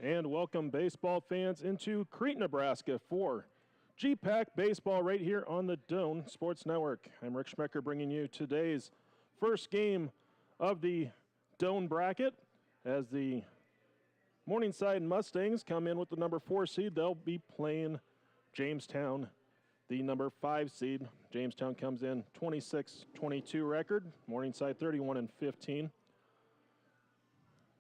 And welcome baseball fans into Crete, Nebraska for GPAC Baseball right here on the Doane Sports Network. I'm Rick Schmecker bringing you today's first game of the Doane bracket. As the Morningside Mustangs come in with the number 4 seed, they'll be playing Jamestown, the number 5 seed. Jamestown comes in 26-22 record, Morningside 31-15.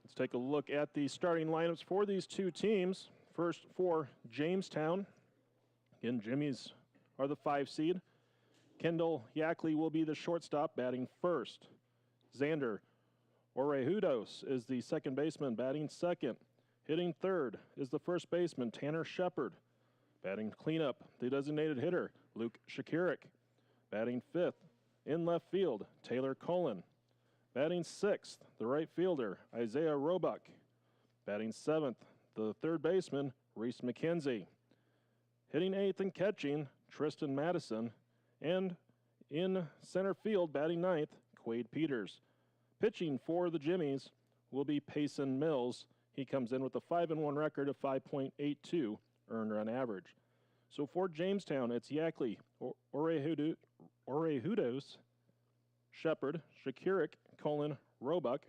Let's take a look at the starting lineups for these two teams. First for Jamestown. Again, Jimmies are the 5 seed. Kendall Yackley will be the shortstop, batting first. Xander Orejudos is the second baseman, batting second. Hitting third is the first baseman, Tanner Shepard. Batting cleanup, the designated hitter, Luke Shakirik. Batting fifth in left field, Taylor Cullen. Batting sixth, the right fielder, Isaiah Roebuck. Batting seventh, the third baseman, Reese McKenzie. Hitting eighth and catching, Tristan Madison. And in center field, batting ninth, Quade Peters. Pitching for the Jimmies will be Payson Mills. He comes in with a 5-1 record of 5.82 earned run average. So for Jamestown, it's Yackley, Orejudos, Shepard, Shakirik, Cullen, Roebuck,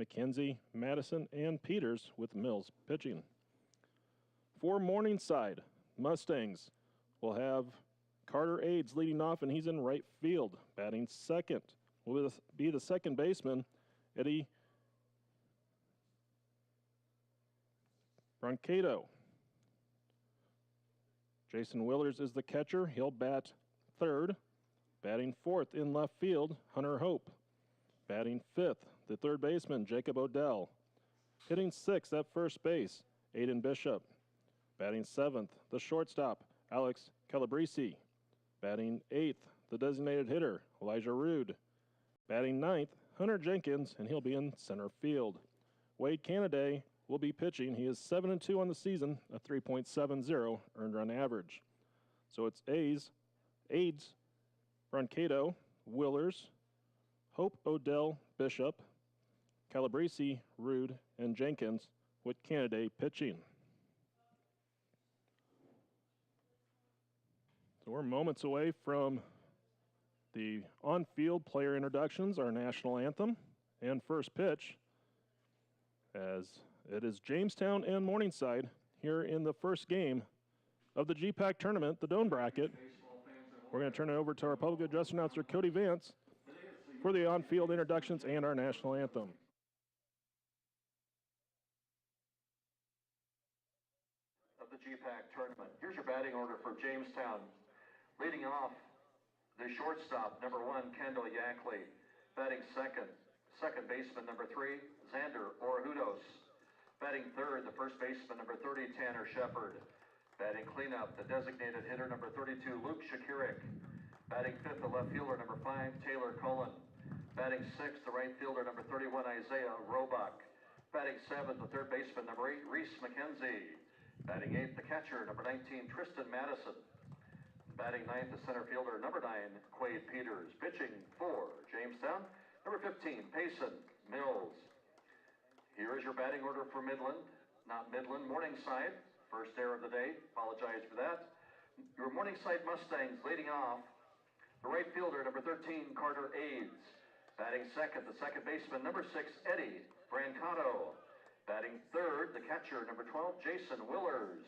McKenzie, Madison, and Peters with Mills pitching. For Morningside, Mustangs will have Carter Aids leading off, and he's in right field. Batting second will be the second baseman, Eddie Brancato. Jason Willers is the catcher. He'll bat third. Batting fourth in left field, Hunter Hope. Batting fifth, the third baseman, Jacob Odell. Hitting sixth at first base, Aiden Bishop. Batting seventh, the shortstop, Alex Calabrese. Batting eighth, the designated hitter, Elijah Rude. Batting ninth, Hunter Jenkins, and he'll be in center field. Wade Canaday will be pitching. He is 7-2 on the season, a 3.70 earned run average. So it's Aids, Brancato, Willers, Hope, Odell, Bishop, Calabrese, Rude, and Jenkins with Canaday pitching. So we're moments away from the on-field player introductions, our national anthem, and first pitch, as it is Jamestown and Morningside here in the first game of the GPAC tournament, the Doane bracket. We're going to turn it over to our public address announcer, Cody Vance, for the on-field introductions and our national anthem. Of the GPAC tournament. Here's your batting order for Jamestown. Leading off, the shortstop, number 1, Kendall Yackley. Batting second baseman, number 3, Xander Orejudos. Batting third, the first baseman, number 30, Tanner Shepard. Batting cleanup, the designated hitter, number 32, Luke Shakirik. Batting fifth, the left fielder, number 5, Taylor Cullen. Batting sixth, the right fielder, number 31, Isaiah Roebuck. Batting seventh, the third baseman, number 8, Reese McKenzie. Batting eighth, the catcher, number 19, Tristan Madison. Batting ninth, the center fielder, number 9, Quade Peters. Pitching for Jamestown, number 15, Payson Mills. Here is your batting order for Morningside. First error of the day, apologize for that. Your Morningside Mustangs leading off, the right fielder, number 13, Carter Aids. Batting second, the second baseman, number 6, Eddie Brancato. Batting third, the catcher, number 12, Jason Willers.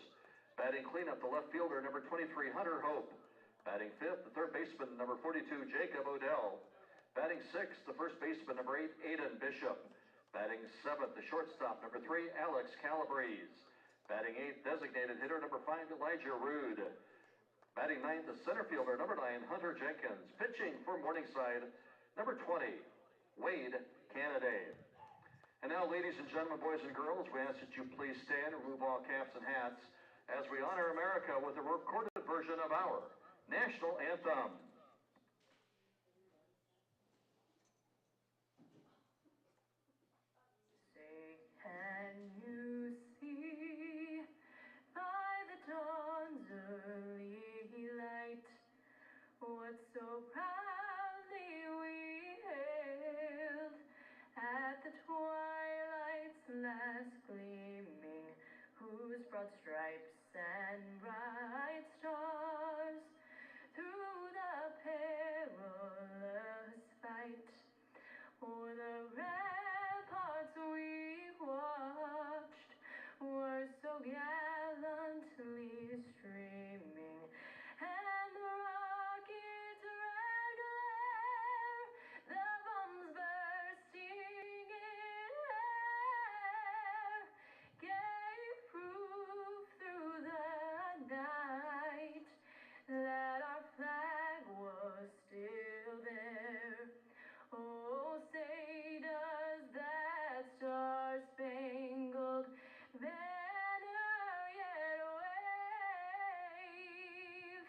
Batting cleanup, the left fielder, number 23, Hunter Hope. Batting fifth, the third baseman, number 42, Jacob Odell. Batting sixth, the first baseman, number 8, Aiden Bishop. Batting seventh, the shortstop, number 3, Alex Calabrese. Batting eighth, designated hitter, number 5, Elijah Rude. Batting ninth, the center fielder, number 9, Hunter Jenkins. Pitching for Morningside, number 20, Wade Canaday. And now, ladies and gentlemen, boys and girls, we ask that you please stand and remove all caps and hats as we honor America with a recorded version of our national anthem. Say, can you see by the dawn's early light what so proudly we hailed at the twilight's last gleaming whose broad stripes and bright stars through the perilous fight o'er the ramparts we watched were so gallantly streaming, and the rocket's red glare, the bombs bursting in air, gave proof through the night that our flag was still there. Oh, say does that star-spangled banner yet wave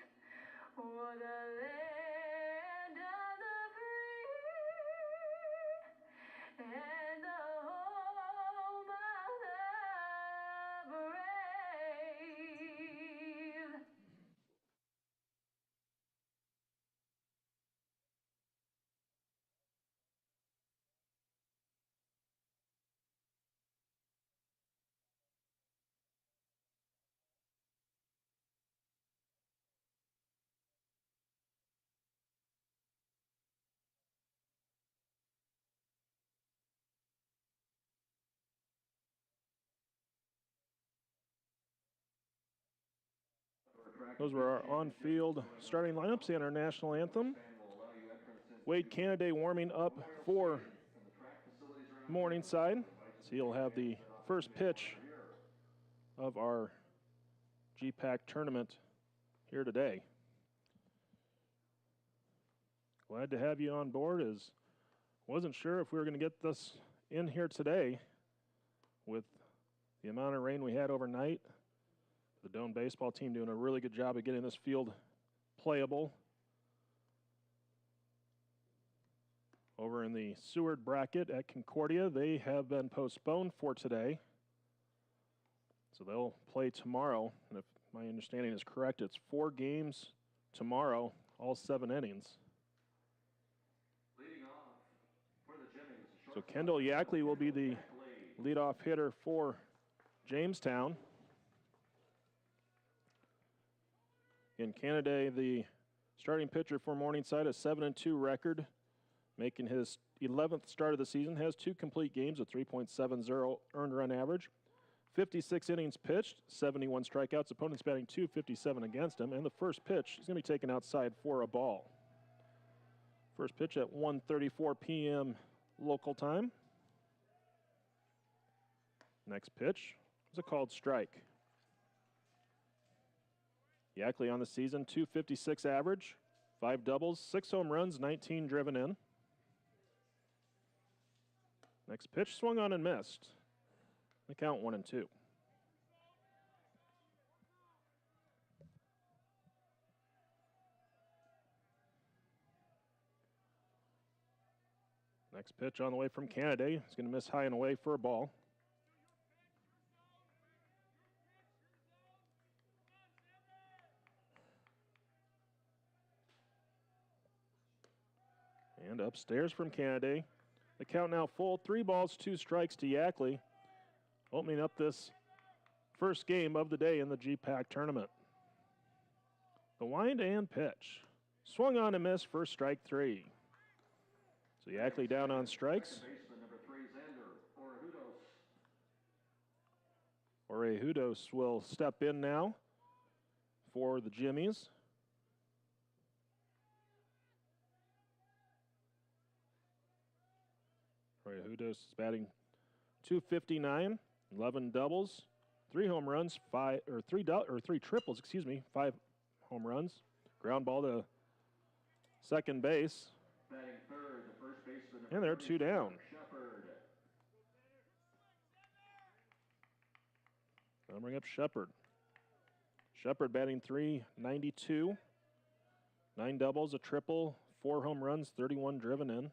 o'er the land of the free and the home of the brave? Those were our on-field starting lineups and our national anthem. Wade Canada warming up for Morningside. So he'll have the first pitch of our GPAC tournament here today. Glad to have you on board, as wasn't sure if we were going to get this in here today with the amount of rain we had overnight. The Doane baseball team doing a really good job of getting this field playable. Over in the Seward bracket at Concordia, they have been postponed for today. So they'll play tomorrow. And if my understanding is correct, it's 4 games tomorrow, all 7 innings. Leading off for the Jimmies. So Kendall Yackley will be the leadoff hitter for Jamestown. In Canada, the starting pitcher for Morningside, a 7-2 record, making his 11th start of the season, has 2 complete games, a 3.70 earned run average, 56 innings pitched, 71 strikeouts, opponents batting .257 against him, and the first pitch is going to be taken outside for a ball. First pitch at 1:34 p.m. local time. Next pitch is a called strike. Yackley on the season, .256 average, 5 doubles, 6 home runs, 19 driven in. Next pitch swung on and missed. The count 1-2. Next pitch on the way from Canada. He's going to miss high and away for a ball. And upstairs from Canada. The count now full, 3 balls, 2 strikes to Yackley, opening up this first game of the day in the GPAC tournament. The wind and pitch. Swung on and missed, first strike 3. So Yackley down on strikes. Orejudos will step in now for the Jimmies. Orejudos is batting .259, 11 doubles, 3 home runs, 3 triples, 5 home runs. Ground ball to second base. And they're 2 down. I'll bring up Shepard. Shepard batting .392, 9 doubles, a triple, 4 home runs, 31 driven in.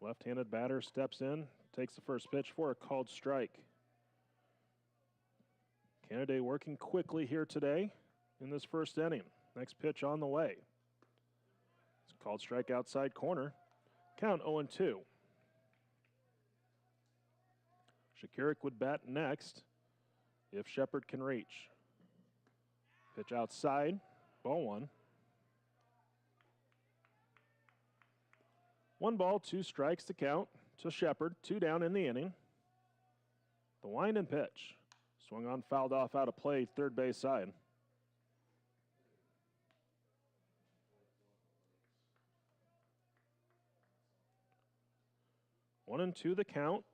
Left-handed batter steps in, takes the first pitch for a called strike. Canada working quickly here today in this first inning. Next pitch on the way. It's a called strike outside corner. Count 0-2. Shakiric would bat next if Shepard can reach. Pitch outside, ball one. 1 ball, 2 strikes to count to Shepard, 2 down in the inning. The wind and pitch. Swung on, fouled off out of play, third base side. One and two the count.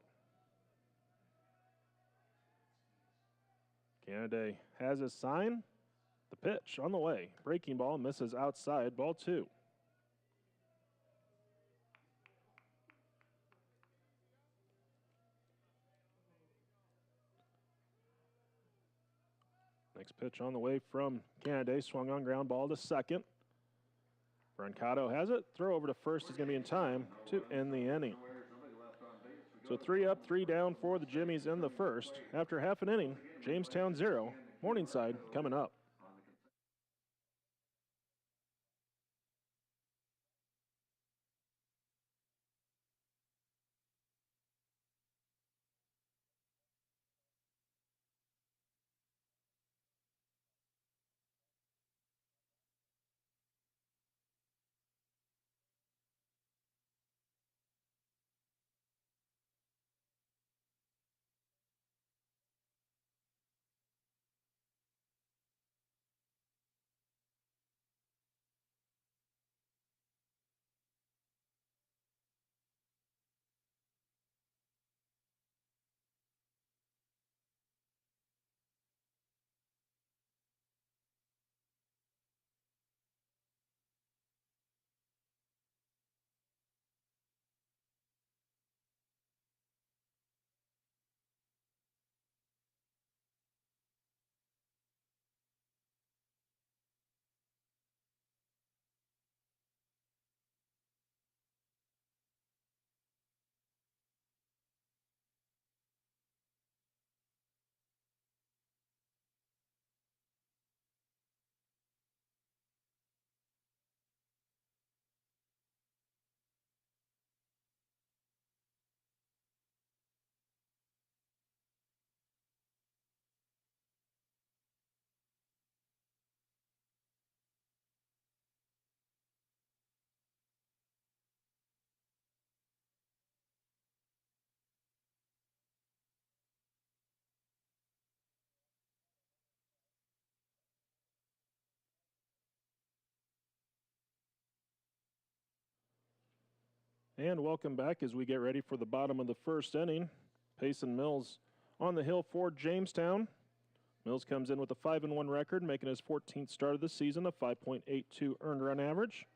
Canada has his sign. The pitch on the way. Breaking ball misses outside, ball 2. Next pitch on the way from Canada, swung on, ground ball to second. Brancato has it. Throw over to first is going to be in time to end the inning. So 3 up, 3 down for the Jimmies in the first. After half an inning, Jamestown 0, Morningside coming up. And welcome back as we get ready for the bottom of the first inning. Payson Mills on the hill for Jamestown. Mills comes in with a 5-1 record, making his 14th start of the season, a 5.82 earned run average.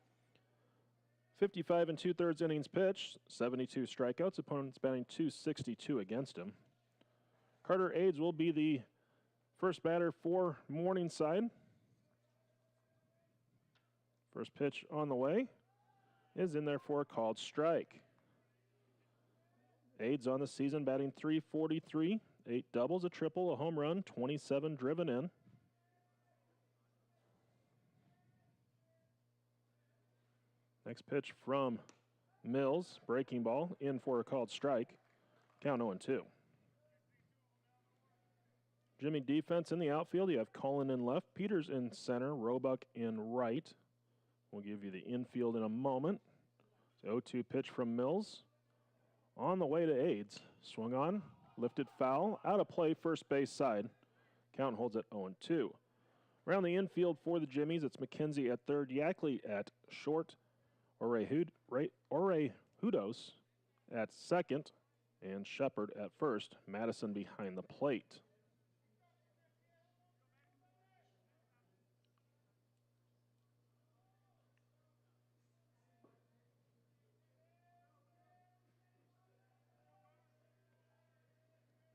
55 2/3 innings pitched, 72 strikeouts. Opponents batting .262 against him. Carter Aids will be the first batter for Morningside. First pitch on the way is in there for a called strike. Aids on the season batting .343, 8 doubles, a triple, a home run, 27 driven in. Next pitch from Mills, breaking ball, in for a called strike. Count 0-2. Jimmy defense in the outfield. You have Cullen in left, Peters in center, Roebuck in right. We'll give you the infield in a moment. 0-2 pitch from Mills. On the way to Aids. Swung on, lifted foul, out of play, first base side. Count holds at 0-2. Around the infield for the Jimmies, it's McKenzie at third, Yackley at short, Hudos at second, and Shepard at first. Madison behind the plate.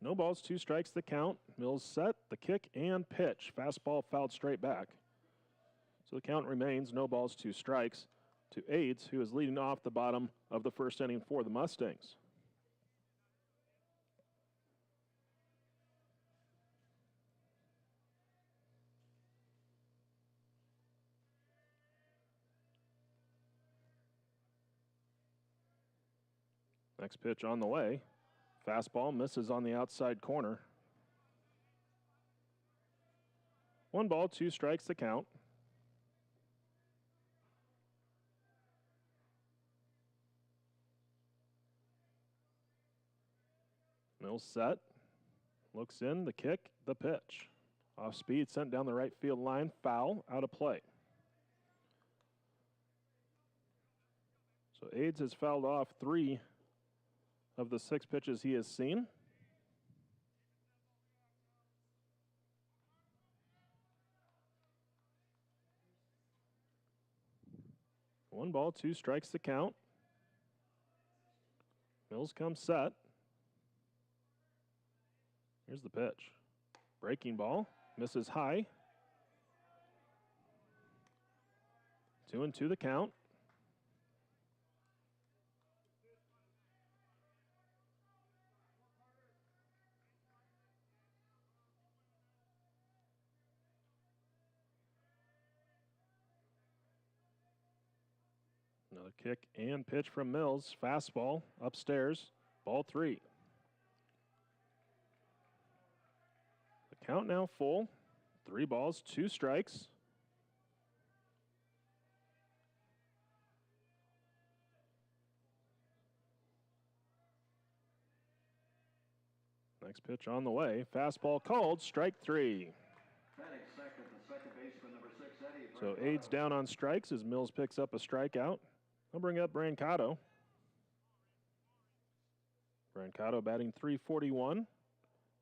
No balls, 2 strikes the count. Mills set, the kick, and pitch. Fastball fouled straight back. So the count remains no balls, 2 strikes to Aids, who is leading off the bottom of the first inning for the Mustangs. Next pitch on the way. Fastball misses on the outside corner. 1 ball, 2 strikes the count. Mills set. Looks in, the kick, the pitch. Off speed, sent down the right field line. Foul, out of play. So Aids has fouled off 3 of the 6 pitches he has seen. One ball, 2 strikes the count. Mills comes set. Here's the pitch. Breaking ball, misses high. 2-2 the count. Another kick and pitch from Mills. Fastball upstairs. Ball 3. The count now full. 3 balls, 2 strikes. Next pitch on the way. Fastball called. Strike 3. Batting second, the second baseman, number 6, Eddie. So Aids down on strikes as Mills picks up a strikeout. I'll bring up Brancato. Brancato batting .341.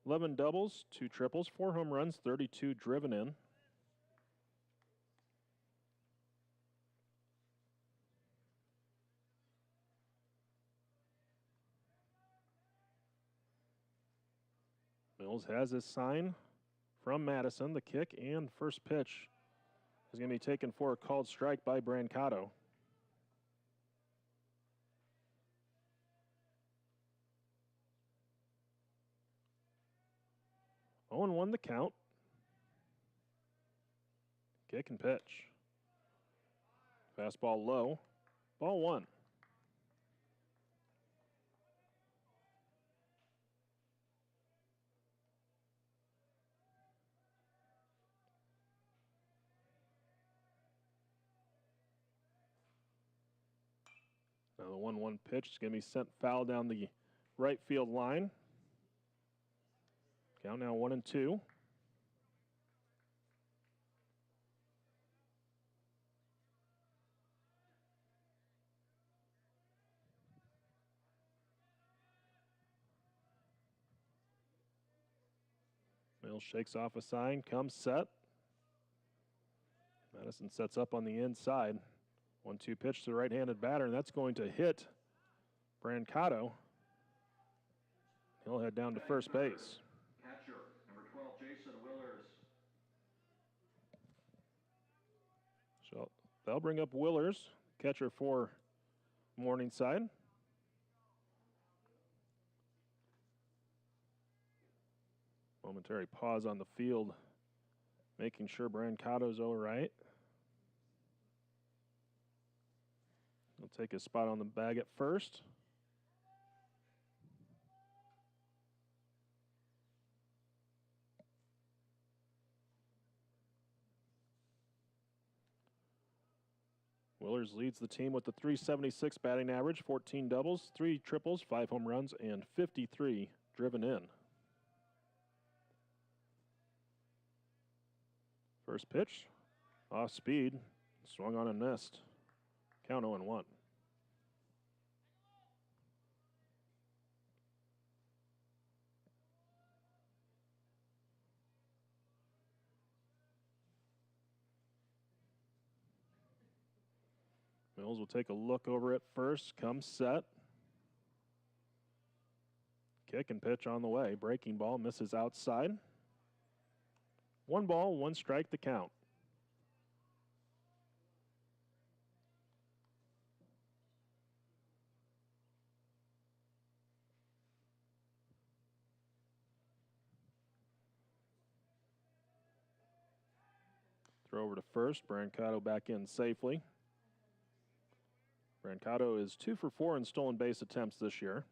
11 doubles, 2 triples, 4 home runs, 32 driven in. Mills has his sign from Madison. The kick and first pitch is going to be taken for a called strike by Brancato. Oh, 1 the count. Kick and pitch. Fastball low. Ball 1. Now the 1-1 pitch is going to be sent foul down the right field line. Count now 1-2. Mills shakes off a sign, comes set. Madison sets up on the inside. 1-2 pitch to the right-handed batter, and that's going to hit Brancato. He'll head down to first base. Catcher, number 12, Jason Willers. So they'll bring up Willers, catcher for Morningside. Momentary pause on the field, making sure Brancato's all right. He'll take his spot on the bag at first. Willers leads the team with the .376 batting average, 14 doubles, 3 triples, 5 home runs, and 53 driven in. First pitch, off speed, swung on and missed. Count 0-1. Mills will take a look over it first, comes set. Kick and pitch on the way. Breaking ball misses outside. 1 ball, 1 strike the count. Throw over to first. Brancato back in safely. Brancato is 2 for 4 in stolen base attempts this year.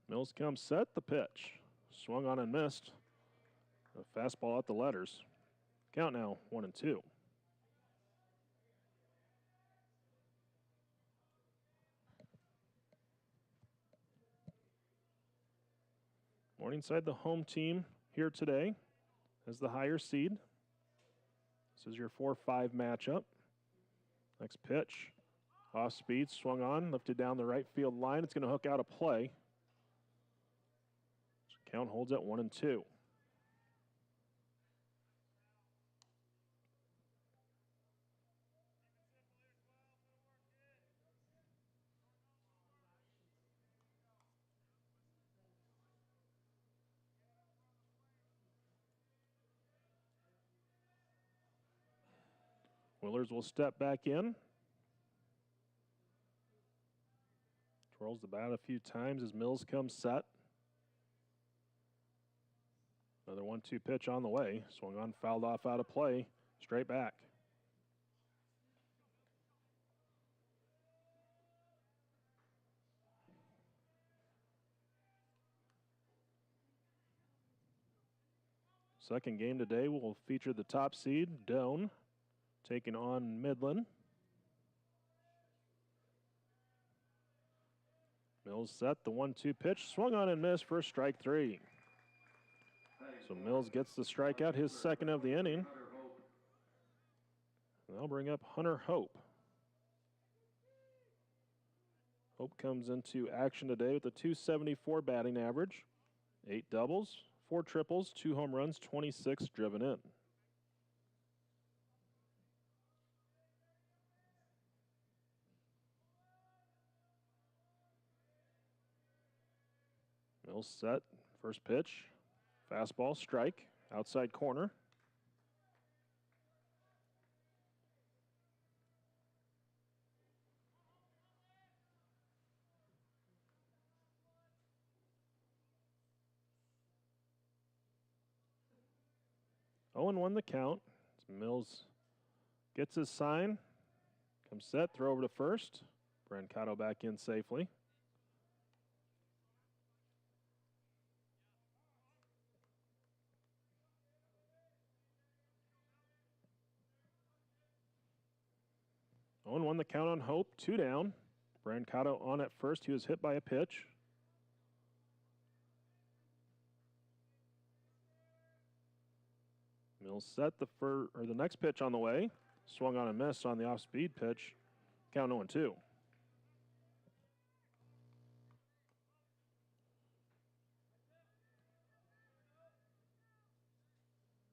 Mills comes set, the pitch. Swung on and missed. A fastball at the letters. Count now, 1-2. Morningside, the home team here today, as the higher seed. This is your 4-5 matchup. Next pitch, off speed, swung on, lifted down the right field line. It's going to hook out a play. Count holds at 1-2. Willers will step back in. Twirls the bat a few times as Mills comes set. Another 1-2 pitch on the way. Swung on, fouled off out of play. Straight back. Second game today will feature the top seed, Doane, taking on Midland. Mills set, the 1-2 pitch, swung on and missed for strike 3. So Mills gets the strikeout, his second of the inning. They'll bring up Hunter Hope. Hope comes into action today with a .274 batting average, 8 doubles, 4 triples, 2 home runs, 26 driven in. Mills set, first pitch, fastball, strike, outside corner. Owen won the count. Mills gets his sign, comes set, throw over to first. Brancato back in safely. Owen won the count on Hope, 2 down. Brancato on at first. He was hit by a pitch. Mills set the next pitch on the way. Swung on and missed on the off-speed pitch. Count 0-2.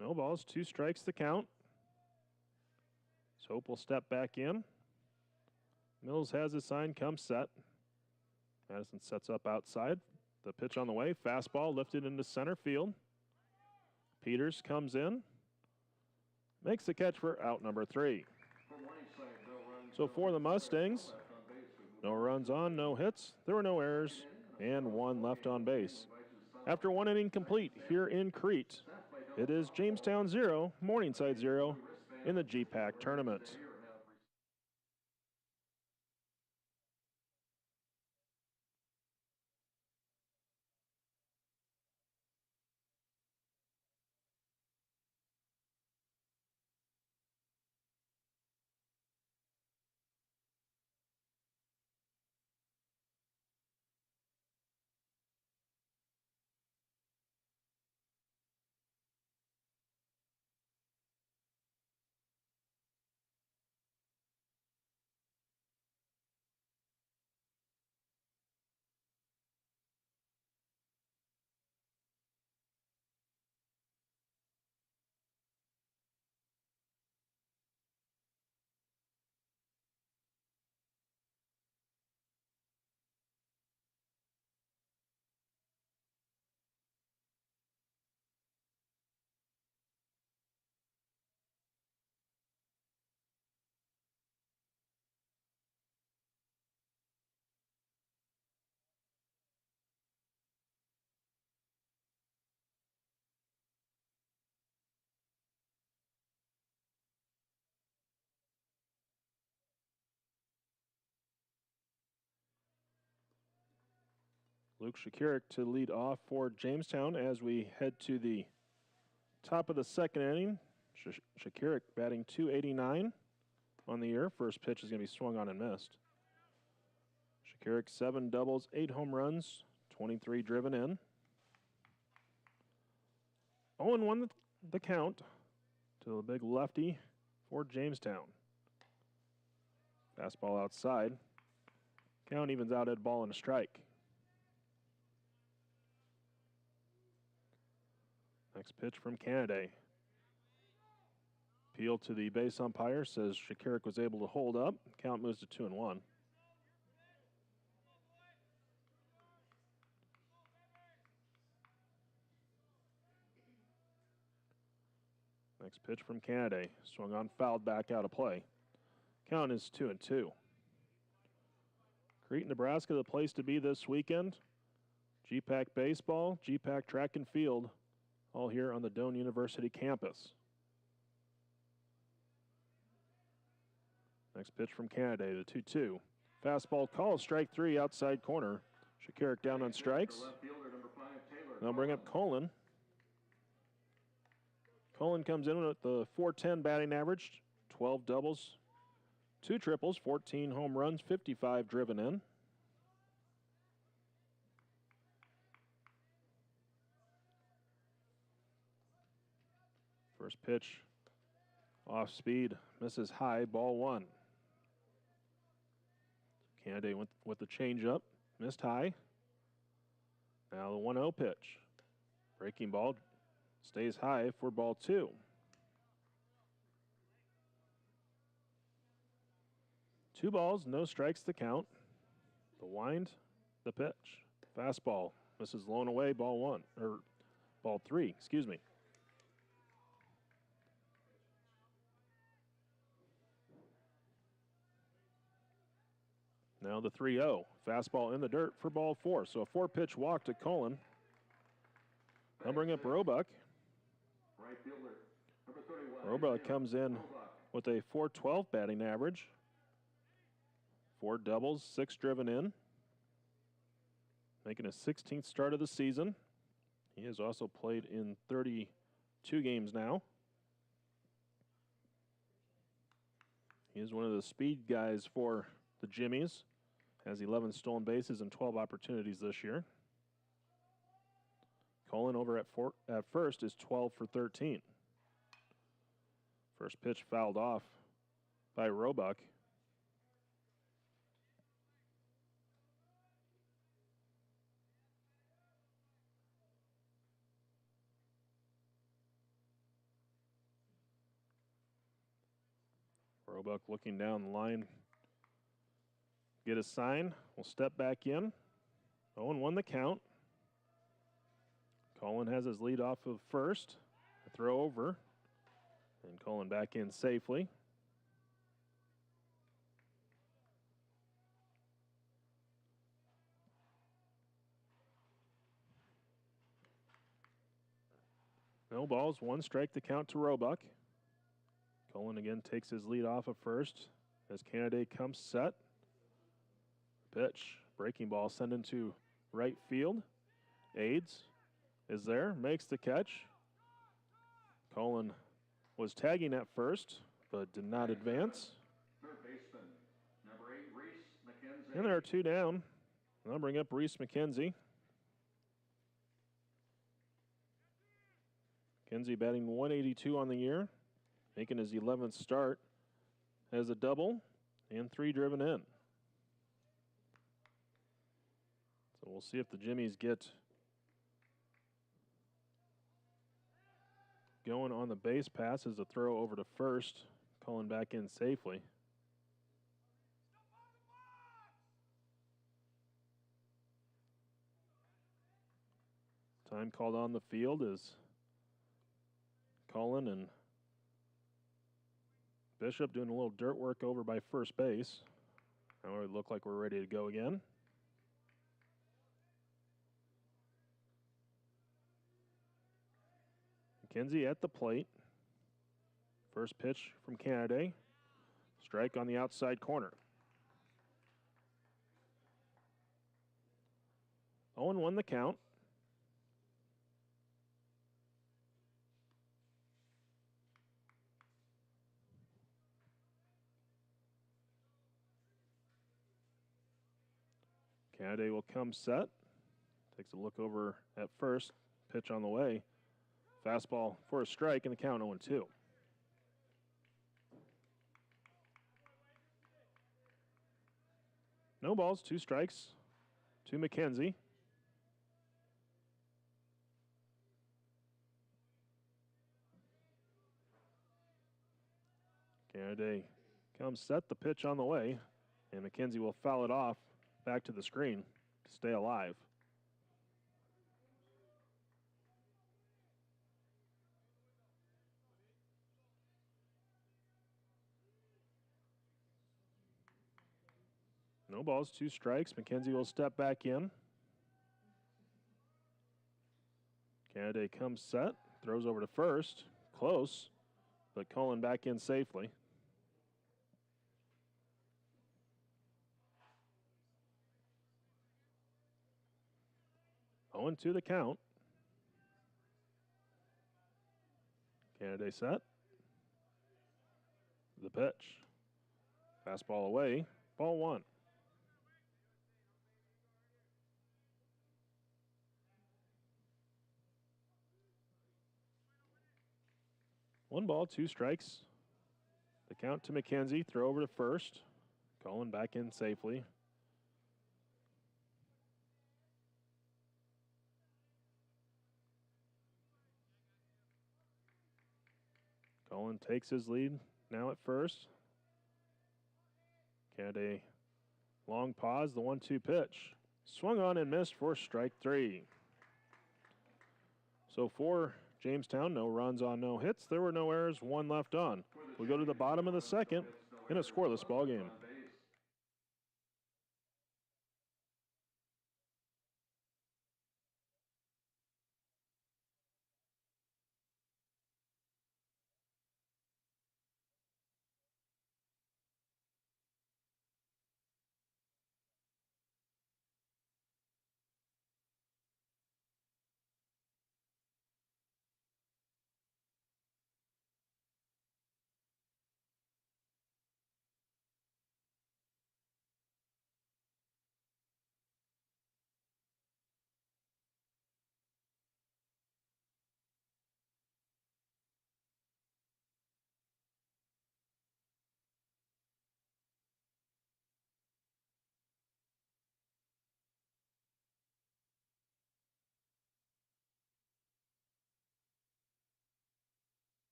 No balls, 2 strikes the count. So Hope will step back in. Mills has his sign, comes set. Madison sets up outside. The pitch on the way, fastball lifted into center field. Peters comes in. Makes the catch for out number 3. So for the Mustangs, no runs on, no hits, there were no errors, and 1 left on base. After 1 inning complete here in Crete, it is Jamestown 0, Morningside 0 in the GPAC tournament. Luke Shakirik to lead off for Jamestown as we head to the top of the second inning. Shakirik batting .289 on the year. First pitch is going to be swung on and missed. Shakirik 7 doubles, 8 home runs, 23 driven in. 0-1 the count to the big lefty for Jamestown. Fastball outside. Count evens out at ball and a strike. Next pitch from Canada. Appeal to the base umpire says Shakirik was able to hold up. Count moves to 2-1. Next pitch from Canada. Swung on, fouled back out of play. Count is 2-2. Crete, Nebraska, the place to be this weekend. GPAC baseball, GPAC track and field, all here on the Doane University campus. Next pitch from Canada, the 2-2. Fastball call, strike 3, outside corner. Shakirik down on strikes. They'll bring up Colin. Colin comes in with the .410 batting average, 12 doubles, 2 triples, 14 home runs, 55 driven in. First pitch, off speed, misses high, ball 1. Canada went with the changeup, missed high. Now the 1-0 pitch. Breaking ball stays high for ball 2. Two balls, no strikes to count. The wind, the pitch. Fastball misses blown away, ball 3, excuse me. Now the 3-0. Fastball in the dirt for ball 4. So a 4-pitch walk to Colin. They'll bring up Roebuck. Right fielder, number 31. Roebuck comes in with a .412 batting average. 4 doubles, 6 driven in. Making his 16th start of the season. He has also played in 32 games now. He is one of the speed guys for the Jimmies. Has 11 stolen bases and 12 opportunities this year. Colin over at first is 12 for 13. First pitch fouled off by Roebuck. Roebuck looking down the line. Get a sign. We'll step back in. 0-1 the count. Colin has his lead off of first. A throw over. And Colin back in safely. No balls, 1 strike to count to Roebuck. Colin again takes his lead off of first as Canada comes set. Pitch, breaking ball sent into right field. Aids is there, makes the catch. Colin was tagging at first, but did not advance. Third baseman, number 8, Reese McKenzie. And there are 2 down. I'll bring up Reese McKenzie. McKenzie batting .182 on the year, making his 11th start. Has a double and 3 driven in. So we'll see if the Jimmies get going on the base pass as a throw over to first, calling back in safely. Time called on the field is Colin and Bishop doing a little dirt work over by first base. Now it look like we're ready to go again. McKenzie at the plate. First pitch from Canada. Strike on the outside corner. 0-1 the count. Canada will come set. Takes a look over at first. Pitch on the way. Fastball for a strike and the count 0-2. No balls, 2 strikes to McKenzie. Canada comes set, the pitch on the way, and McKenzie will foul it off back to the screen to stay alive. No balls, 2 strikes. McKenzie will step back in. Canada comes set, throws over to first. Close, but Cullen back in safely. Oh, 0-2 the count. Canada set. The pitch. Fastball away. Ball 1. One ball, 2 strikes. The count to McKenzie. Throw over to first. Cullen back in safely. Cullen takes his lead now at first. Canada long pause, the 1-2 pitch. Swung on and missed for strike 3. So for Jamestown, no runs on no hits. There were no errors, 1 left on. We go to the bottom of the second in a scoreless ball game.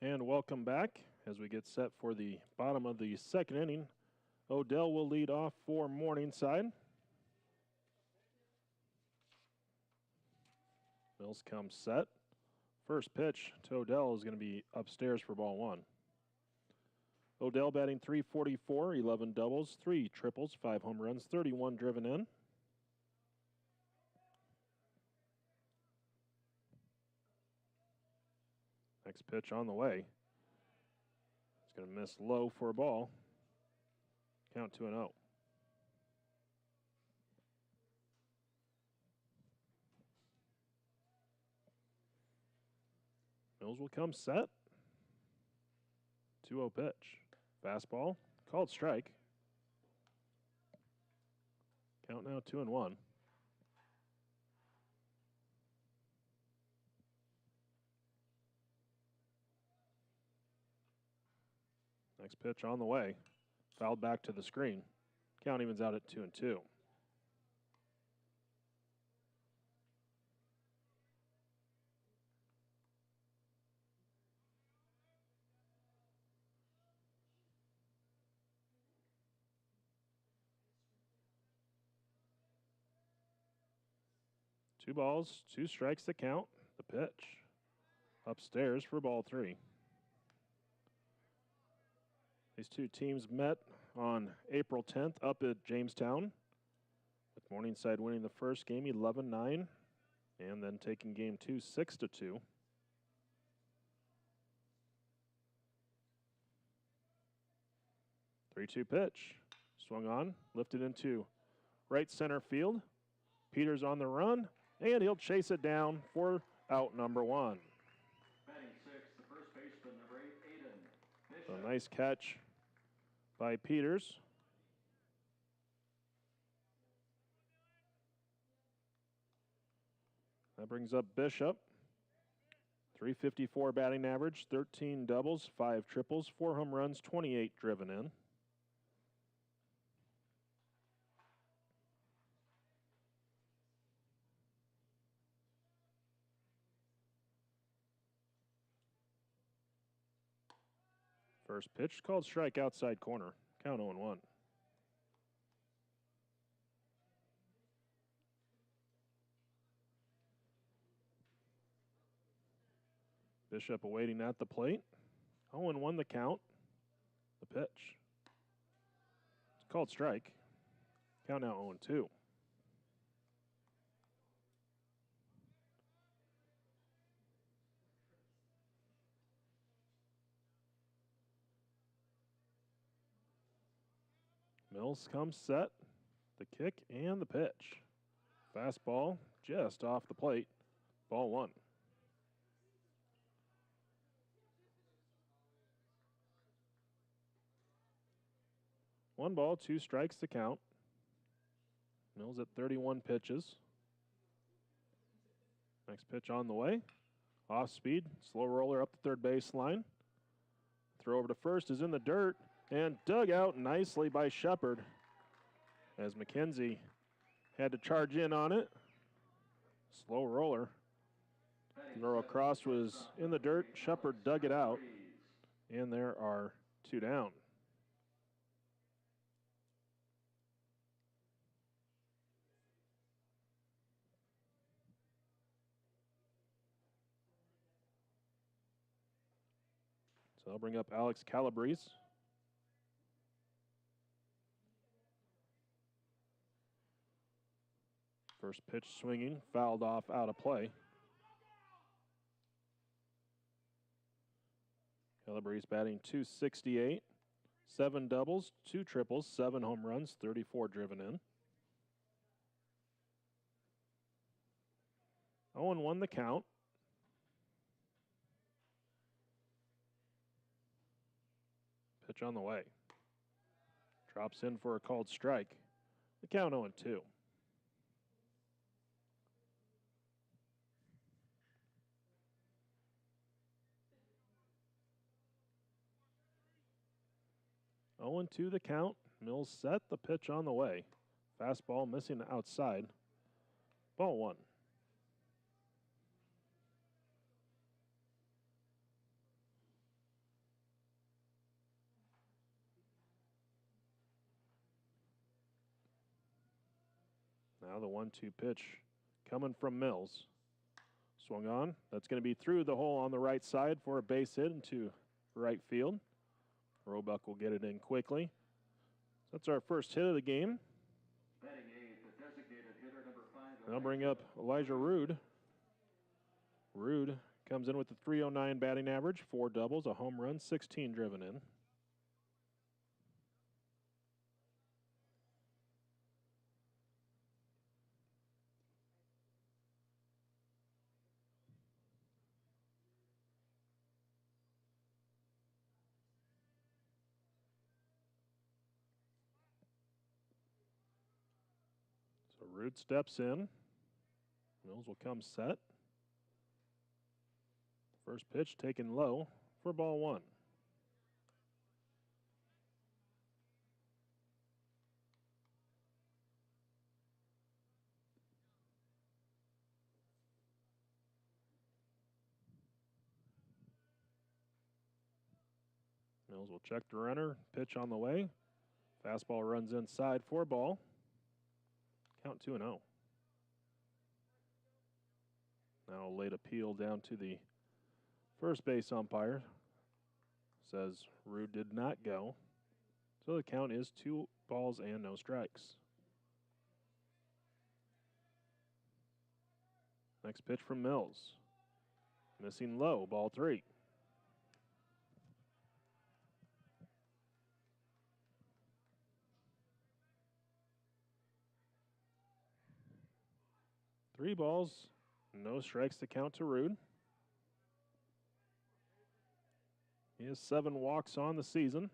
And welcome back as we get set for the bottom of the second inning. Odell will lead off for Morningside. Mills comes set. First pitch to Odell is going to be upstairs for ball 1. Odell batting .344, 11 doubles, 3 triples, 5 home runs, 31 driven in. Next pitch on the way. It's going to miss low for a ball. Count 2-0. Mills will come set. 2-0 pitch. Fastball. Called strike. Count now 2-1. Next pitch on the way. Fouled back to the screen. Count evens out at 2-2. 2 balls, 2 strikes to count. The pitch. Upstairs for ball 3. These two teams met on April 10th up at Jamestown, with Morningside winning the first game 11-9, and then taking game 2 6-2. Three-two pitch. Swung on, lifted into right center field. Peters on the run, and he'll chase it down for out number 1. Batting sixth, the first baseman, number 8, Aiden. So nice catch by Peters. That brings up Bishop. .354 batting average, 13 doubles, 5 triples, 4 home runs, 28 driven in. First pitch called strike outside corner. Count 0-1. Bishop awaiting at the plate. 0-1 the count. The pitch. It's called strike. Count now 0-2. Mills comes set. The kick and the pitch. Fastball just off the plate. Ball 1. One ball, 2 strikes to count. Mills at 31 pitches. Next pitch on the way. Off speed, slow roller up the third baseline. Throw over to first is in the dirt and dug out nicely by Shepard as McKenzie had to charge in on it. Slow roller. Throw across was in the dirt. Shepard dug it out, and there are 2 down. So I'll bring up Alex Calabrese. First pitch swinging, fouled off out of play. Calabrese batting .268, 7 doubles, 2 triples, 7 home runs, 34 driven in. 0-1 the count. Pitch on the way. Drops in for a called strike. The count 0-2. .0-2 the count. Mills set, the pitch on the way. Fastball missing outside. Ball 1. Now the 1-2 pitch coming from Mills. Swung on. That's going to be through the hole on the right side for a base hit into right field. Roebuck will get it in quickly. That's our first hit of the game. Batting eighth, the designated hitter, number 5. I'll bring up Elijah Rude. Rude comes in with a .309 batting average, 4 doubles, a home run, 16 driven in. So Rude steps in. Mills will come set. First pitch taken low for ball 1. Mills will check the runner. Pitch on the way. Fastball runs inside for ball. Count 2-0. Now a late appeal down to the first base umpire. Says Rude did not go. So the count is 2 balls and no strikes. Next pitch from Mills. Missing low, ball 3. Three balls, no strikes to count to Rude. He has 7 walks on the season.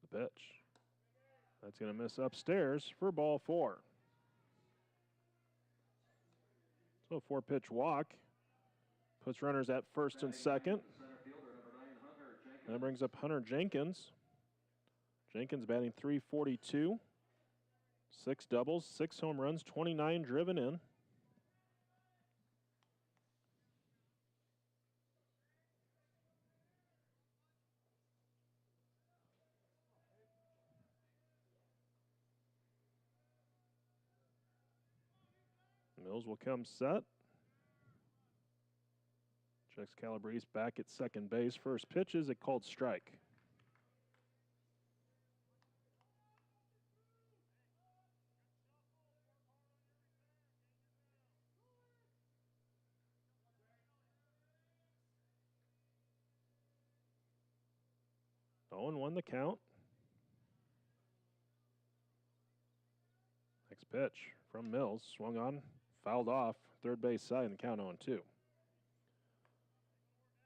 The pitch. That's going to miss upstairs for ball 4. So a 4-pitch walk. Puts runners at first and second. That brings up Hunter Jenkins. Jenkins batting .342. 6 doubles, 6 home runs, 29 driven in. Mills will come set. Checks Calabrese back at second base. First pitch is a called strike. Doane won the count. Next pitch from Mills. Swung on, fouled off, third base side, and count 0-2.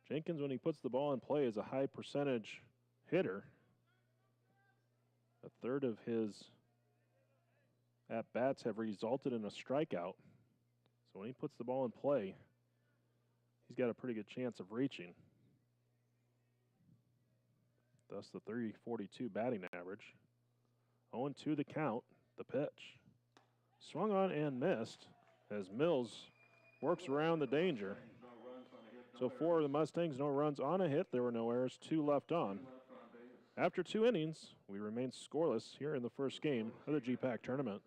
Jenkins, when he puts the ball in play, is a high percentage hitter. A third of his at-bats have resulted in a strikeout. So when he puts the ball in play, he's got a pretty good chance of reaching. Thus the .342 batting average. 0-2 the count, the pitch. Swung on and missed as Mills works around the danger. So for the Mustangs, no runs on a hit. There were no errors, 2 left on. After 2 innings, we remain scoreless here in the first game of the GPAC tournament.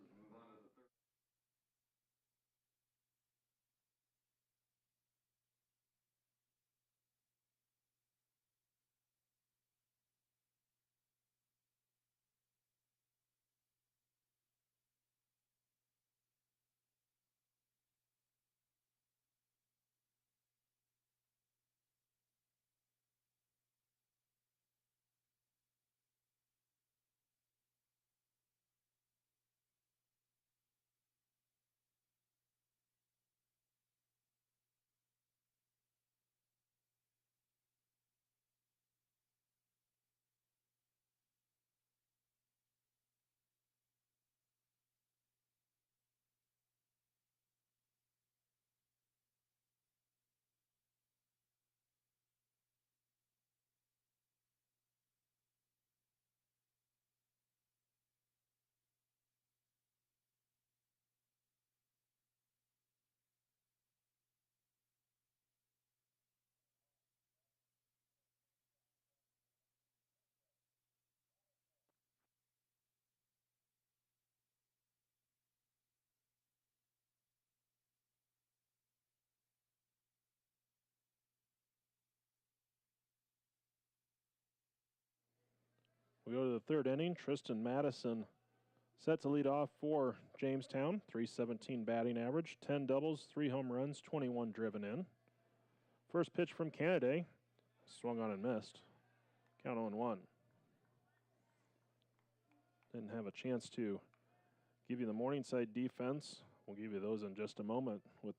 We go to the third inning. Tristan Madison set to lead off for Jamestown. .317 batting average, 10 doubles, 3 home runs, 21 driven in. First pitch from Canada. Swung on and missed. Count 0-1. Didn't have a chance to give you the Morningside defense. We'll give you those in just a moment with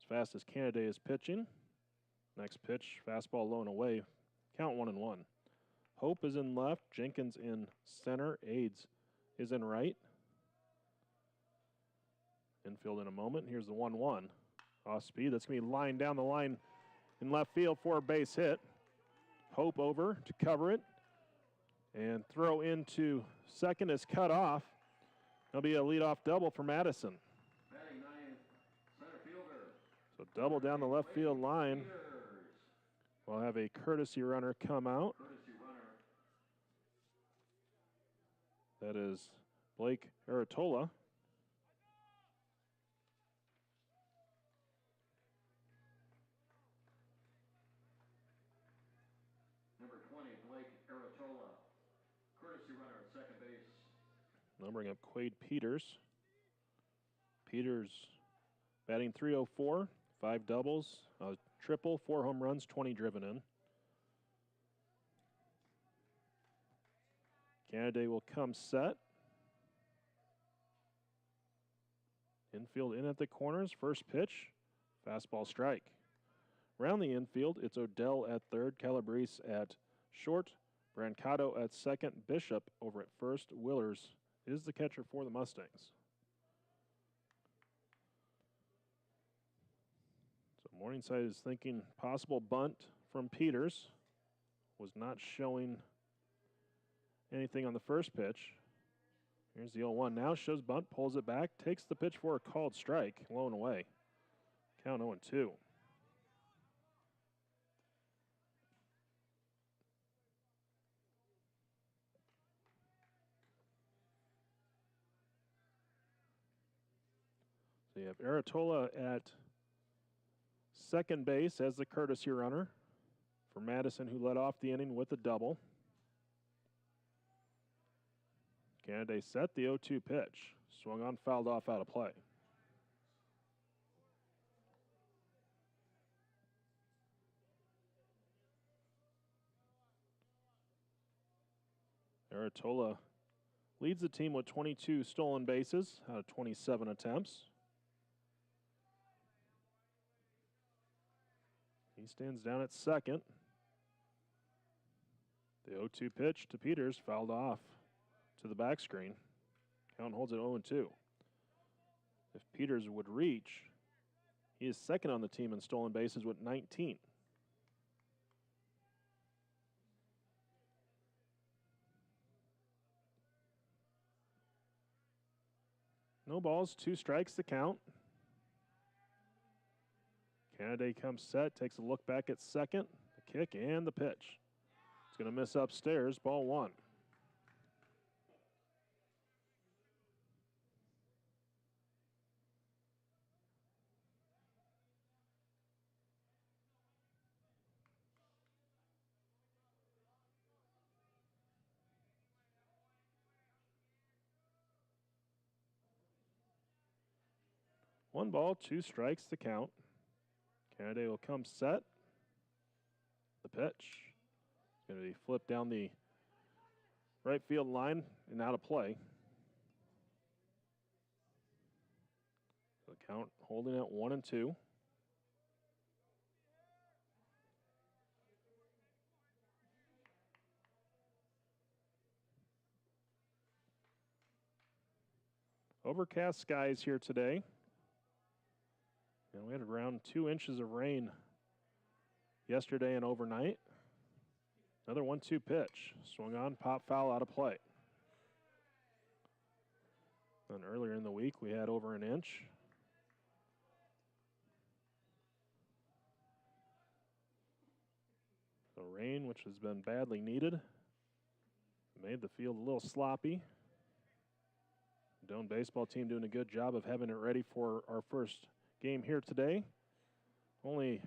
as fast as Canada is pitching. Next pitch, fastball low and away. Count 1-1. Hope is in left, Jenkins in center, Aids is in right. Infield in a moment. Here's the 1-1. Off speed, that's going to be lined down the line in left field for a base hit. Hope over to cover it. And throw into second is cut off. That'll be a leadoff double for Madison. So double down the left field line. We'll have a courtesy runner come out. That is Blake Aratola Now bring up Quade Peters. Peters batting .304, 5 doubles, a triple, 4 home runs, 20 driven in. Canada will come set. Infield in at the corners, first pitch, fastball strike. Around the infield, it's Odell at third, Calabrese at short, Brancato at second, Bishop over at first. Willers is the catcher for the Mustangs. So Morningside is thinking possible bunt from Peters. Was not showing anything on the first pitch. Here's the 0-1 now, shows bunt, pulls it back, takes the pitch for a called strike, low and away. Count 0-2. So you have Aratola at second base as the courtesy runner for Madison, who led off the inning with a double. Canada set the 0-2 pitch. Swung on, fouled off, out of play. Aratola leads the team with 22 stolen bases out of 27 attempts. He stands down at second. The 0-2 pitch to Peters, fouled off to the back screen. Count holds it 0-2. If Peters would reach, he is second on the team in stolen bases with 19. No balls, 2 strikes to count. Canada comes set, takes a look back at second, the kick and the pitch. It's going to miss upstairs, ball 1. One ball, 2 strikes to count. Canada will come set. The pitch. It's going to be flipped down the right field line and out of play. The count holding at 1-2. Overcast skies here today. And we had around 2 inches of rain yesterday and overnight. Another 1-2 pitch. Swung on, pop foul, out of play. And earlier in the week, we had over an inch. The rain, which has been badly needed, made the field a little sloppy. Doane baseball team doing a good job of having it ready for our first game here today. Only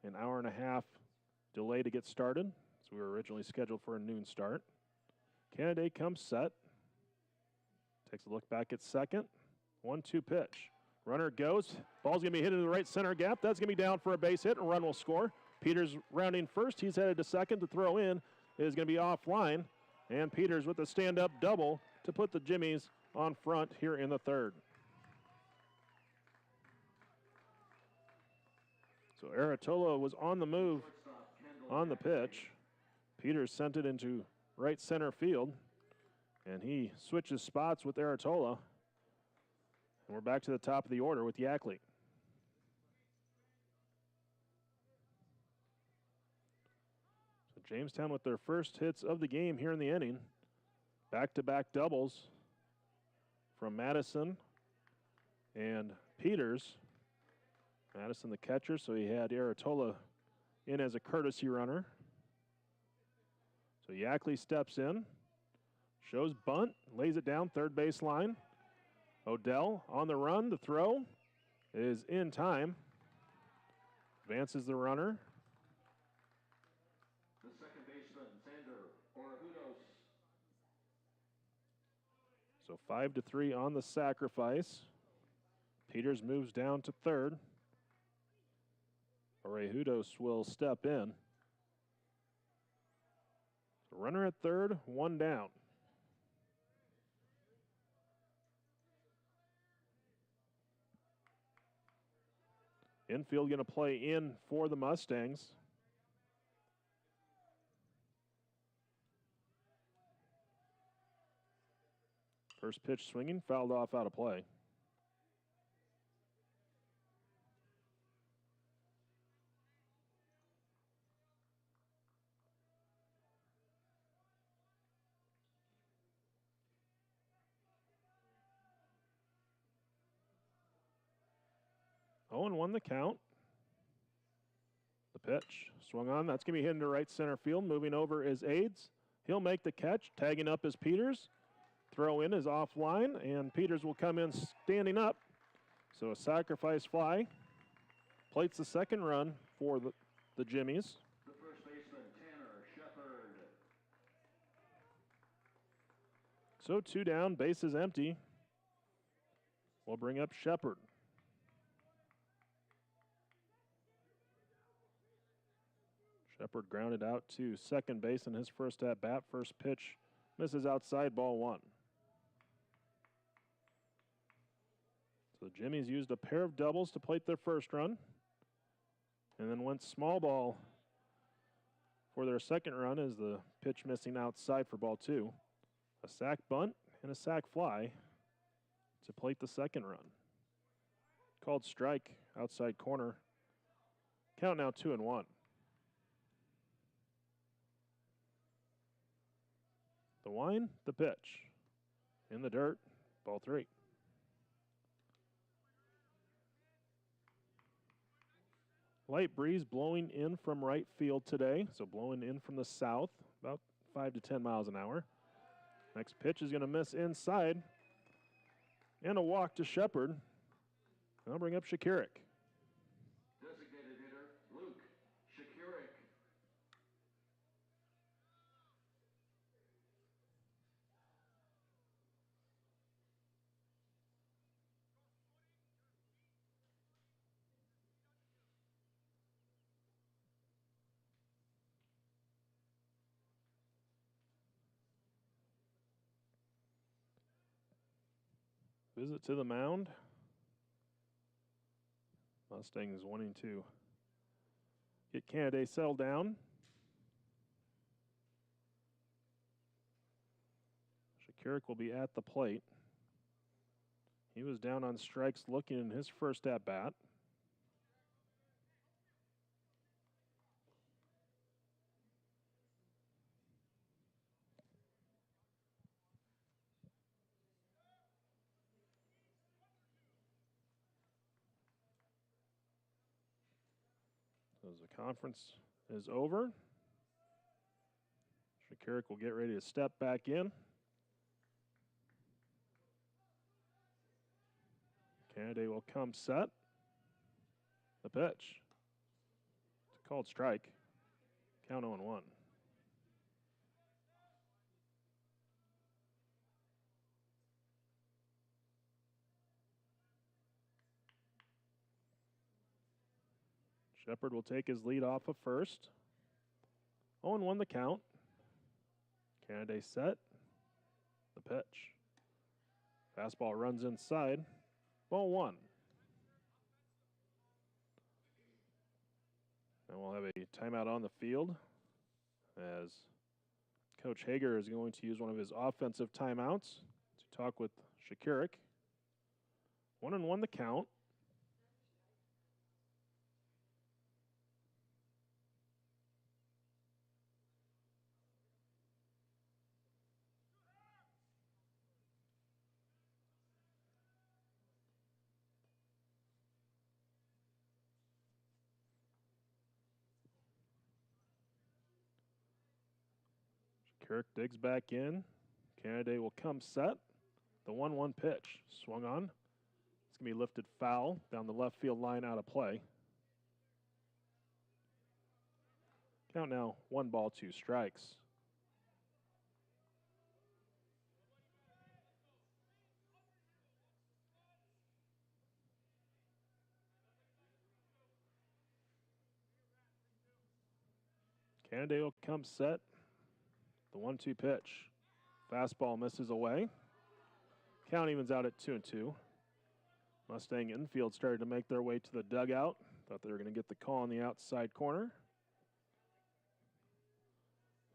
an hour and a half delay to get started, so we were originally scheduled for a noon start. Canada comes set. Takes a look back at second. 1-2 pitch. Runner goes. Ball's going to be hit into the right center gap. That's going to be down for a base hit, and a run will score. Peters rounding first. He's headed to second to throw in. It is going to be offline. And Peters with a stand-up double to put the Jimmies on front here in the third. So Aratola was on the move on the pitch. Peters sent it into right center field, and he switches spots with Aratola. And we're back to the top of the order with Yackley. So Jamestown with their first hits of the game here in the inning. Back-to-back doubles from Madison and Peters. Madison the catcher, so he had Aratola in as a courtesy runner. So Yackley steps in, shows bunt, lays it down third base line. Odell on the run, the throw is in time. Advances the runner. The second baseman, Xander Orahudos. So 5-3 on the sacrifice. Peters moves down to third. Orejudos will step in. Runner at third, one down. Infield going to play in for the Mustangs. First pitch swinging, fouled off out of play. Owen won the count. The pitch swung on. That's going to be hit into right center field. Moving over is Aids. He'll make the catch. Tagging up is Peters. Throw in is offline, and Peters will come in standing up. So a sacrifice fly. Plates the second run for the Jimmies. The first baseman, Tanner Shepard. So 2 down, base is empty. We'll bring up Shepard. Shepard grounded out to second base in his first at bat. First pitch misses outside, ball 1. So the Jimmies used a pair of doubles to plate their first run, and then went small ball for their second run as the pitch missing outside for ball 2. A sac bunt and a sac fly to plate the second run. Called strike, outside corner. Count now 2-1. The wind, the pitch. In the dirt, ball 3. Light breeze blowing in from right field today, so blowing in from the south, about 5 to 10 miles an hour. Next pitch is going to miss inside, and a walk to Shepard. I'll bring up Shakirik. Designated hitter, Luke Shakirik. Visit to the mound. Mustangs wanting to get Canada settled down. Shakirik will be at the plate. He was down on strikes looking in his first at bat. As the conference is over, Shakirik will get ready to step back in. Canada will come set. The pitch. It's a called strike. Count 0-1. Shepard will take his lead off of first. 0-1 the count. Canada set. The pitch. Fastball runs inside. Ball 1. And we'll have a timeout on the field as Coach Hager is going to use one of his offensive timeouts to talk with Shakirik. 1-1 the count. Kirk digs back in. Canada will come set. The 1-1 pitch swung on. It's going to be lifted foul down the left field line out of play. Count now 1 ball, 2 strikes. Canada will come set. The 1-2 pitch. Fastball misses away. Count evens out at 2-2. Mustang infield started to make their way to the dugout. Thought they were going to get the call on the outside corner.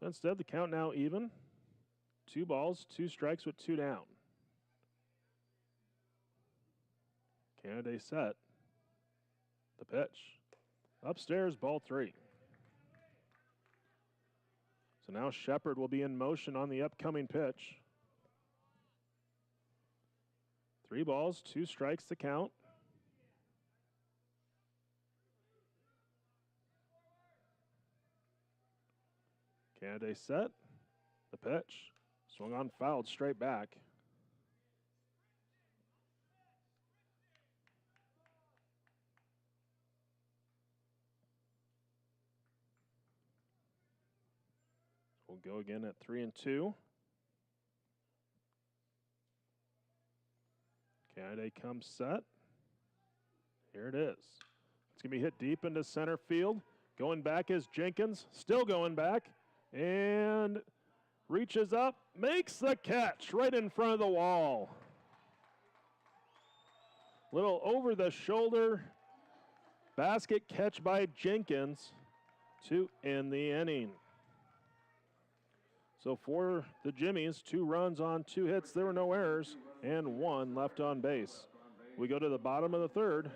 Instead, the count now even. 2 balls, 2 strikes with 2 down. Canada set. The pitch. Upstairs, ball 3. So now Shepard will be in motion on the upcoming pitch. 3 balls, 2 strikes to count. Canada set. The pitch. Swung on, fouled straight back. We'll go again at 3-2. Canada comes set. Here it is. It's going to be hit deep into center field. Going back is Jenkins. Still going back. And reaches up. Makes the catch right in front of the wall. Little over the shoulder basket catch by Jenkins to end the inning. So for the Jimmies, 2 runs on 2 hits. There were no errors and 1 left on base. We go to the bottom of the 3rd.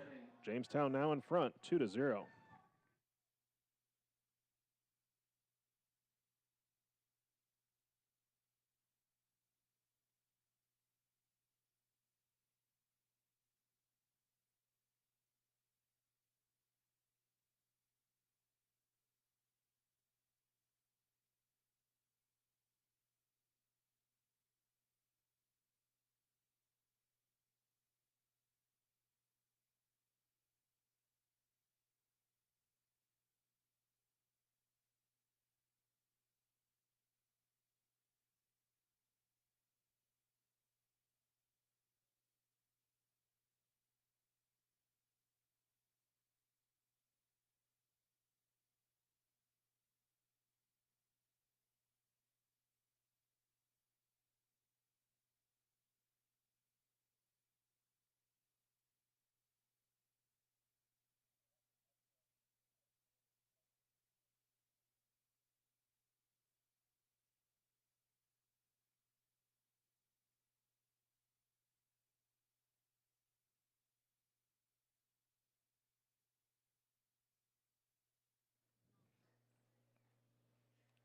Jamestown now in front, 2-0.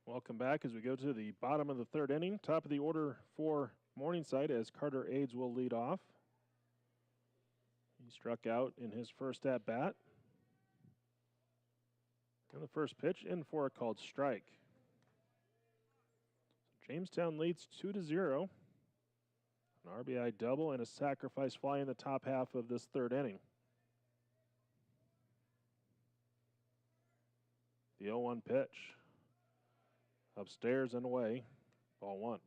Welcome back as we go to the bottom of the 3rd inning. Top of the order for Morningside as Carter Aids will lead off. He struck out in his first at-bat. And the first pitch in for a called strike. Jamestown leads 2-0. An RBI double and a sacrifice fly in the top half of this 3rd inning. The 0-1 pitch. Upstairs and away, ball 1.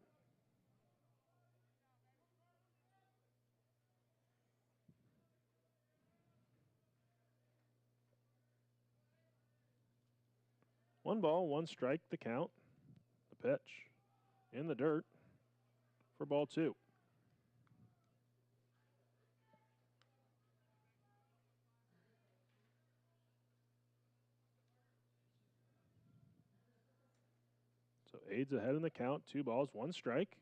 One ball, 1 strike, the count. The pitch in the dirt for ball 2. So Aids ahead in the count, 2 balls, 1 strike.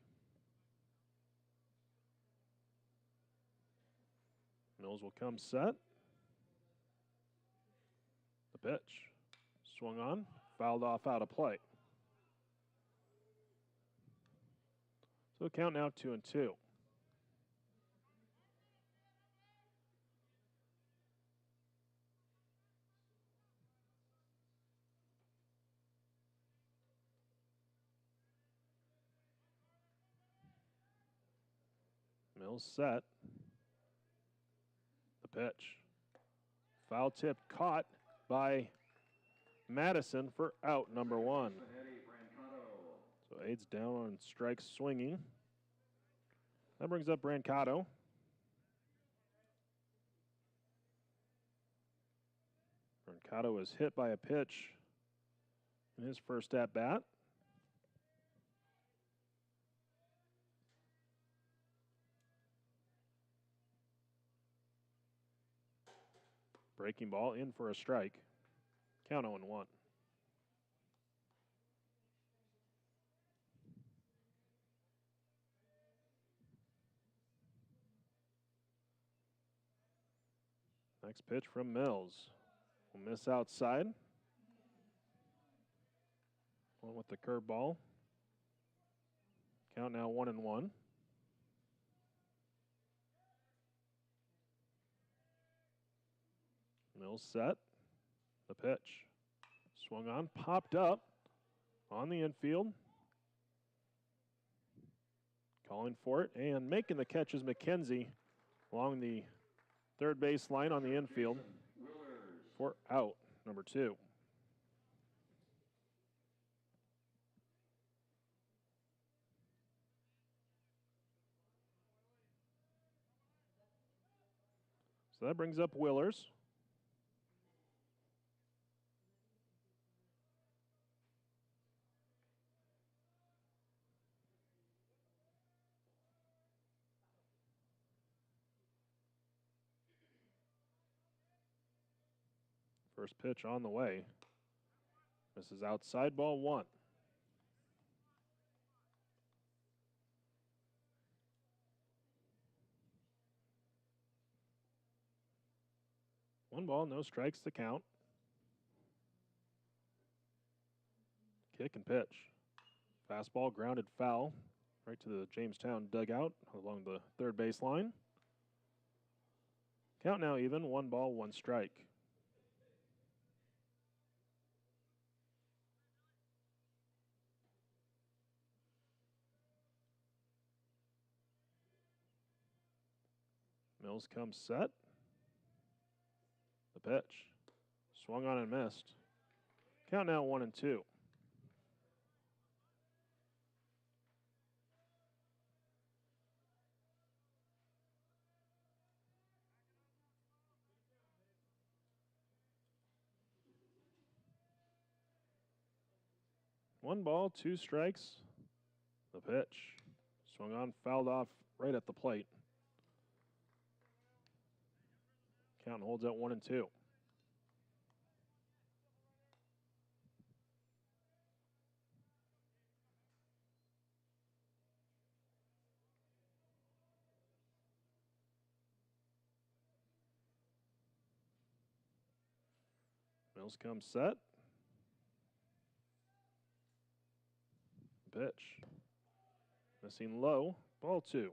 Mills will come set. The pitch. Swung on, fouled off out of play. So the count now 2-2. Mills set. The pitch. Foul tip caught by Madison for out number 1. So Aids down on strike swinging. That brings up Brancato. Brancato was hit by a pitch in his first at bat. Breaking ball in for a strike. Count 0-1. Next pitch from Mills. Will miss outside. One with the curveball. Count now 1-1. Mills set. The pitch. Swung on, popped up on the infield. Calling for it and making the catch is McKenzie along the third base line on the infield for out number 2. So that brings up Willers. First pitch on the way. Misses outside, ball 1. One ball, no strikes to count. Kick and pitch. Fastball grounded foul right to the Jamestown dugout along the third base line. Count now even, 1 ball, 1 strike. Mills comes set. The pitch. Swung on and missed. Count now 1-2. One ball, 2 strikes. The pitch. Swung on, fouled off right at the plate. Count holds at 1-2. Mills comes set. Pitch. Missing low. Ball 2.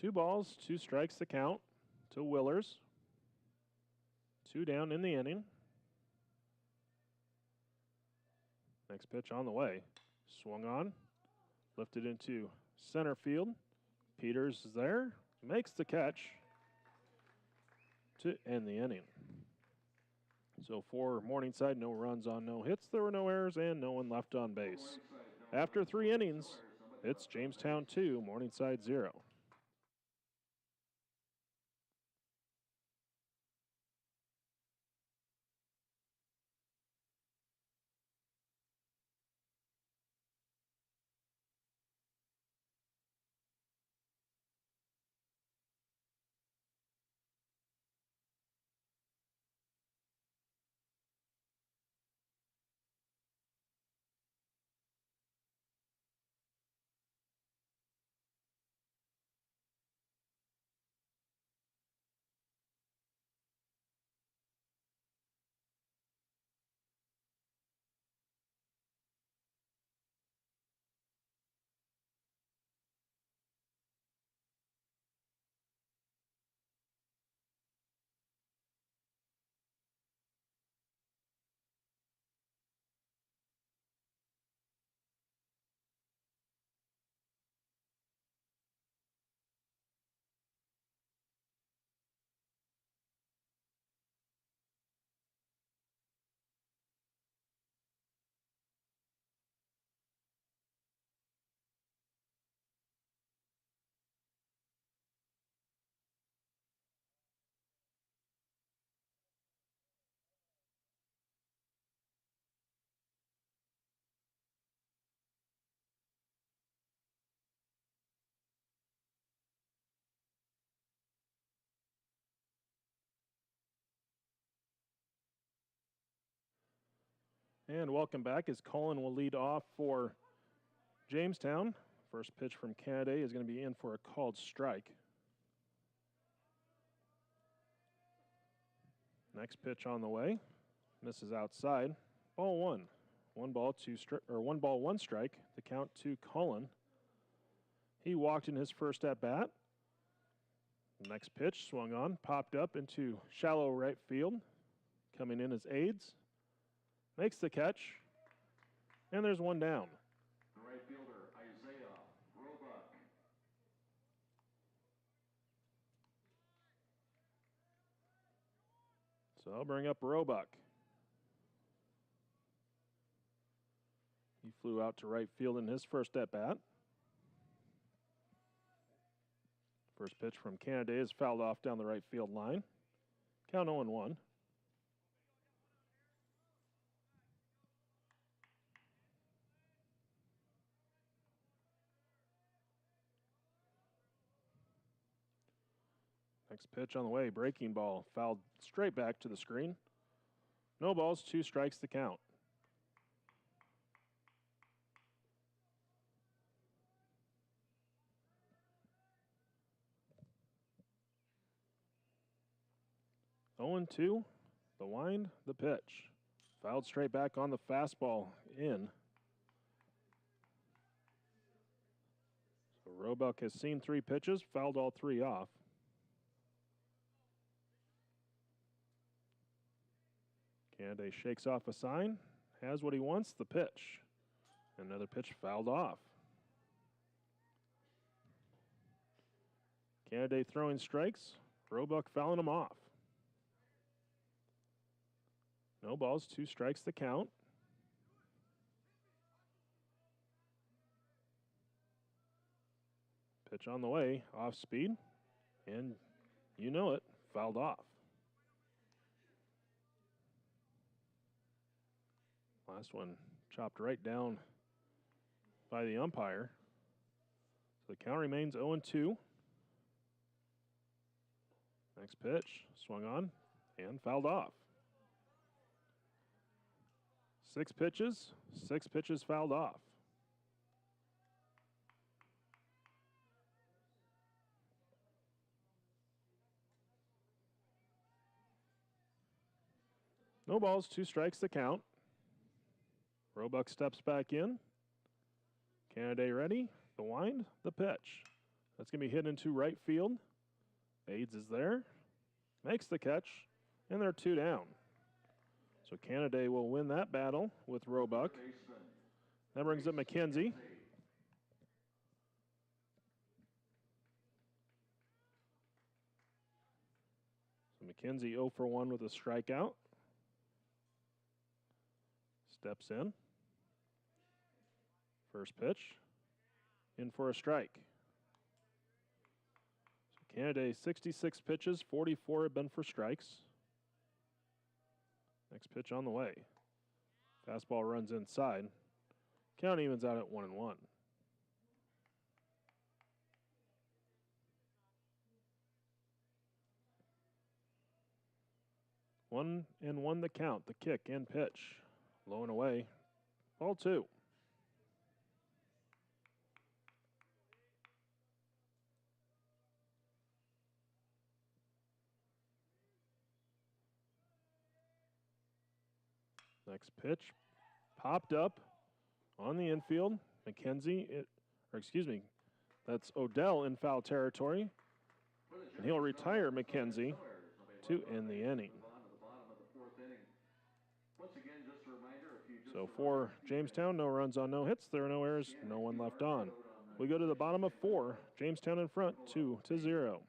Two balls, 2 strikes to count to Willers. 2 down in the inning. Next pitch on the way. Swung on. Lifted into center field. Peters is there. Makes the catch to end the inning. So for Morningside, no runs on no hits. There were no errors and no one left on base. After 3 innings, it's Jamestown 2, Morningside 0. And welcome back as Cullen will lead off for Jamestown. First pitch from Canada is going to be in for a called strike. Next pitch on the way. Misses outside. Ball one. One ball, one strike. The count to Cullen. He walked in his first at bat. Next pitch swung on, popped up into shallow right field. Coming in as aids. Makes the catch. And there's one down. The right fielder, Isaiah Roebuck. So I'll bring up Roebuck. He flew out to right field in his first at bat. First pitch from Canada is fouled off down the right field line. Count 0-1. Next pitch on the way, breaking ball, fouled straight back to the screen. No balls, 2 strikes the count. Oh, 2, the wind, the pitch. Fouled straight back on the fastball, in. So Roebuck has seen 3 pitches, fouled all 3 off. Canada shakes off a sign, has what he wants, the pitch. Another pitch fouled off. Canada throwing strikes, Roebuck fouling them off. No balls, 2 strikes the count. Pitch on the way, off speed, and you know it, fouled off. Last one chopped right down by the umpire. So the count remains 0-2. Next pitch, swung on and fouled off. 6 pitches fouled off. No balls, 2 strikes the count. Roebuck steps back in. Canada ready. The wind, the pitch. That's going to be hit into right field. Aids is there. Makes the catch. And they're 2 down. So Canada will win that battle with Roebuck. That brings up McKenzie. So McKenzie 0 for 1 with a strikeout. Steps in. First pitch. In for a strike. So Canada 66 pitches, 44 have been for strikes. Next pitch on the way. Fastball runs inside. Count evens out at 1-1. 1-1 the count, the kick and pitch. Low and away. Ball 2. Next pitch, popped up on the infield. McKenzie, that's Odell in foul territory. And he'll retire McKenzie to end the inning. So for Jamestown, no runs on no hits. There are no errors, no one left on. We go to the bottom of 4. Jamestown in front, 2-0.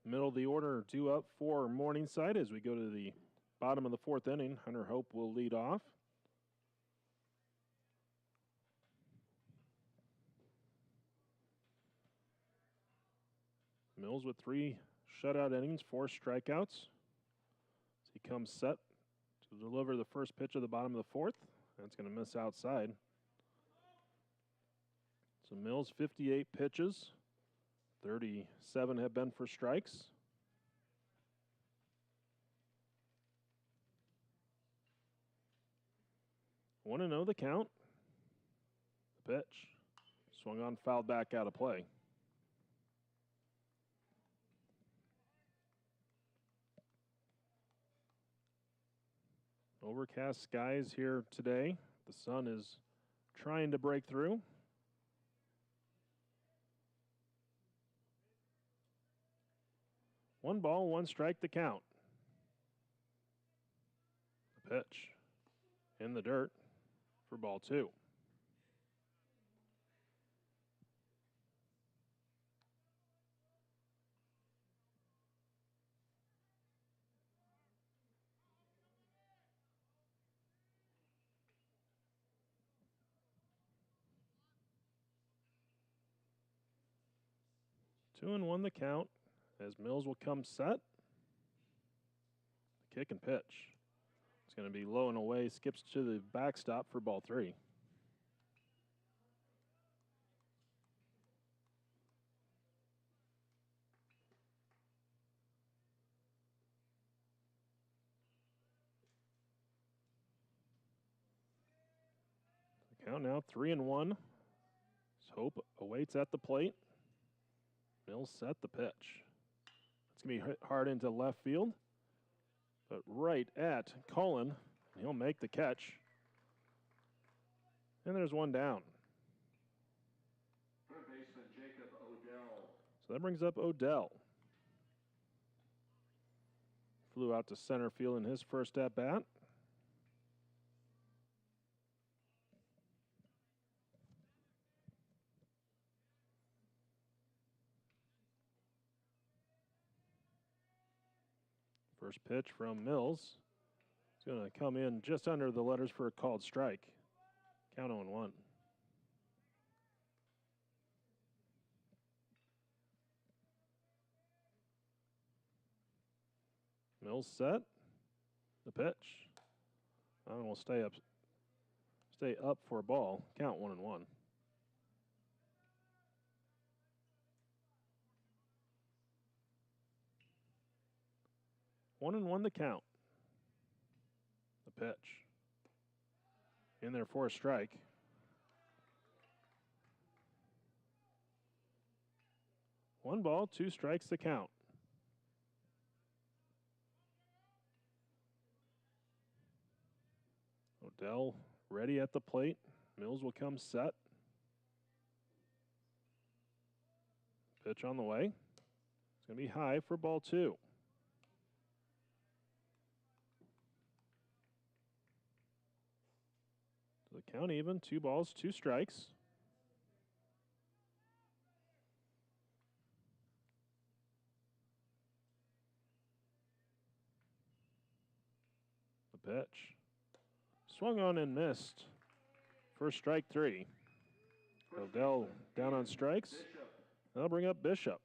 Middle of the order due up for Morningside as we go to the bottom of the fourth inning. Hunter Hope will lead off. Mills with 3 shutout innings, 4 strikeouts. As he comes set to deliver the first pitch of the bottom of the fourth. That's going to miss outside. So Mills 58 pitches, 37 have been for strikes. Want to know the count? The pitch. Swung on, fouled back out of play. Overcast skies here today. The sun is trying to break through. One ball, 1 strike to count. The pitch in the dirt for ball 2. Two and one the count as Mills will come set. Kick and pitch. It's going to be low and away, skips to the backstop for ball 3. The count now 3 and 1. Hope awaits at the plate. Mills set the pitch. It's going to be hit hard into left field, but right at Cullen. He'll make the catch. And there's one down. Third baseman Jacob Odell. So that brings up Odell. Flew out to center field in his first at bat. First pitch from Mills. It's going to come in just under the letters for a called strike. Count 0-1. Mills set. The pitch. And will stay up for a ball. Count 1-1. One and one the count. The pitch. In there for a strike. One ball, 2 strikes to count. Odell ready at the plate. Mills will come set. Pitch on the way. It's going to be high for ball 2. The count even, 2 balls, 2 strikes. The pitch. Swung on and missed. First strike 3. Odell down on strikes. That'll bring up Bishop.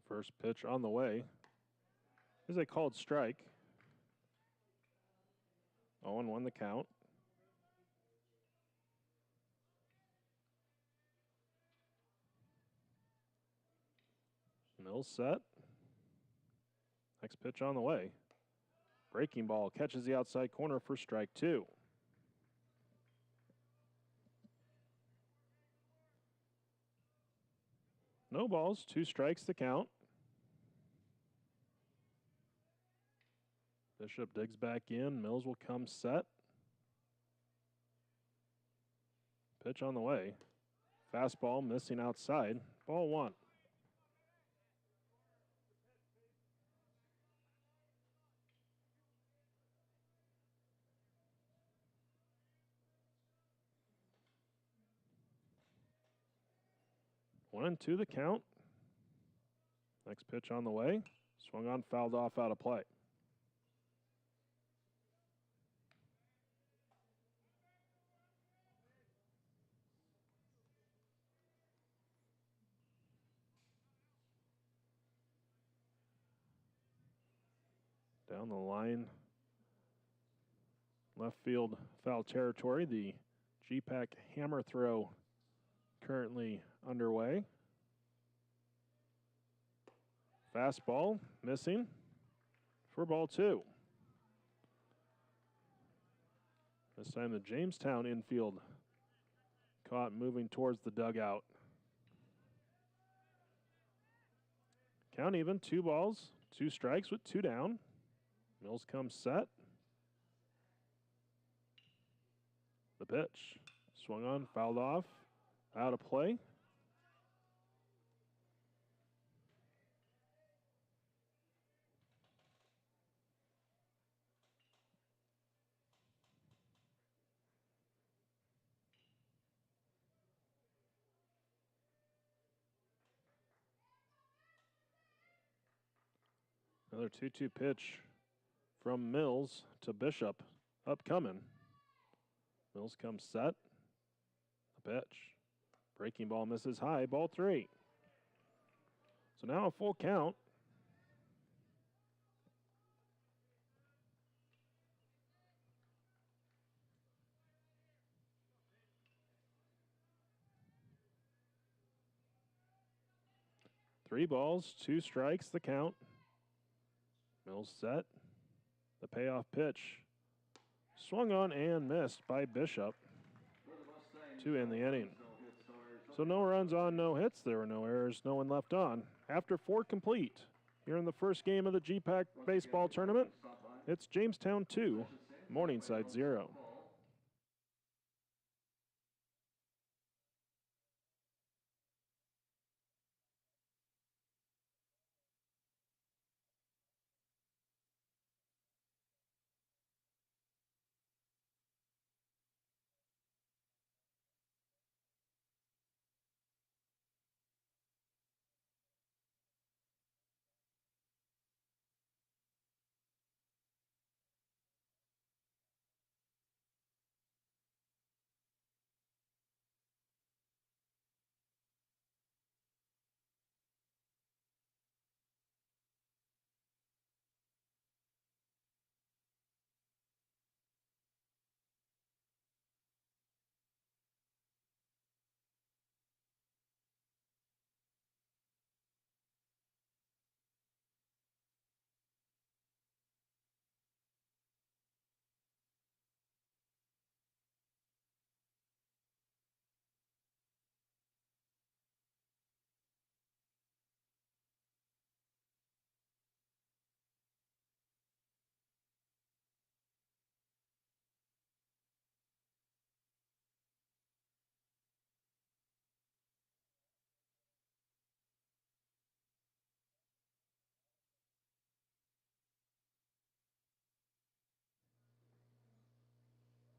First pitch on the way is a called strike. 0-1 the count. Mills set. Next pitch on the way. Breaking ball catches the outside corner for strike 2. No balls, 2 strikes to count. Bishop digs back in. Mills will come set. Pitch on the way. Fastball missing outside. Ball 1. One and two the count. Next pitch on the way. Swung on, fouled off, out of play. Down the line, left field foul territory. The GPAC hammer throw currently underway. Fastball missing for ball 2. This time the Jamestown infield caught moving towards the dugout. Count even, 2 balls, 2 strikes with 2 down. Mills comes set. The pitch. Swung on, fouled off, out of play. Another 2-2 pitch from Mills to Bishop, upcoming. Mills comes set. The pitch. Breaking ball misses high, ball 3. So now a full count. Three balls, 2 strikes, the count. Mills set. The payoff pitch. Swung on and missed by Bishop to end the inning. So no runs on, no hits. There were no errors, no one left on. After 4 complete, here in the first game of the GPAC baseball tournament, it's Jamestown 2, Morningside 0.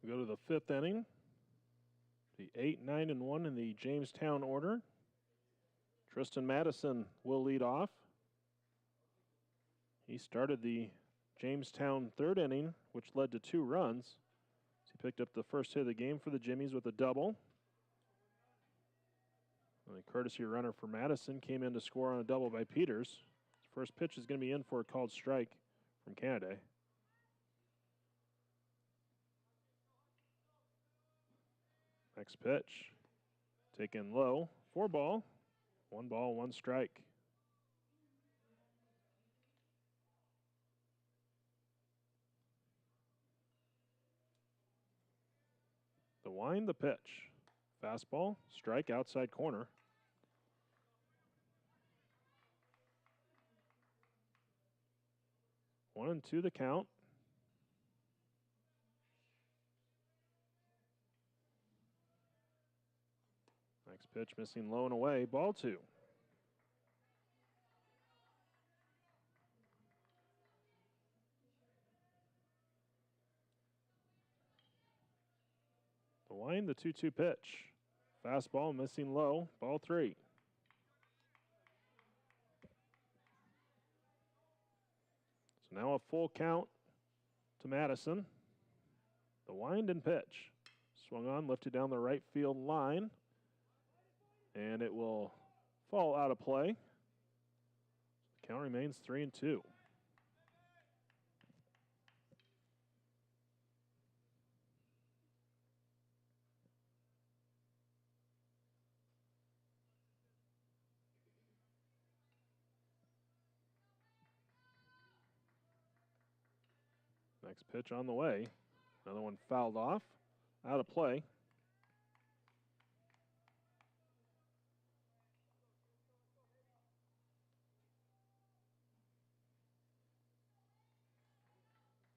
We go to the 5th inning. The 8, 9, and 1 in the Jamestown order. Tristan Madison will lead off. He started the Jamestown 3rd inning, which led to 2 runs. He picked up the first hit of the game for the Jimmies with a double. And a courtesy runner for Madison came in to score on a double by Peters. His first pitch is going to be in for a called strike from Canada. Next pitch, taken low, 4 ball, 1 ball, 1 strike. The wind, the pitch, fastball, strike outside corner. One and two the count. Pitch missing low and away, ball 2. Doane, the 2-2 pitch. Fastball missing low, ball 3. So now a full count to Madison. The wind and pitch. Swung on, lifted down the right field line. And it will fall out of play. The count remains 3-2. Next pitch on the way. Another one fouled off, out of play.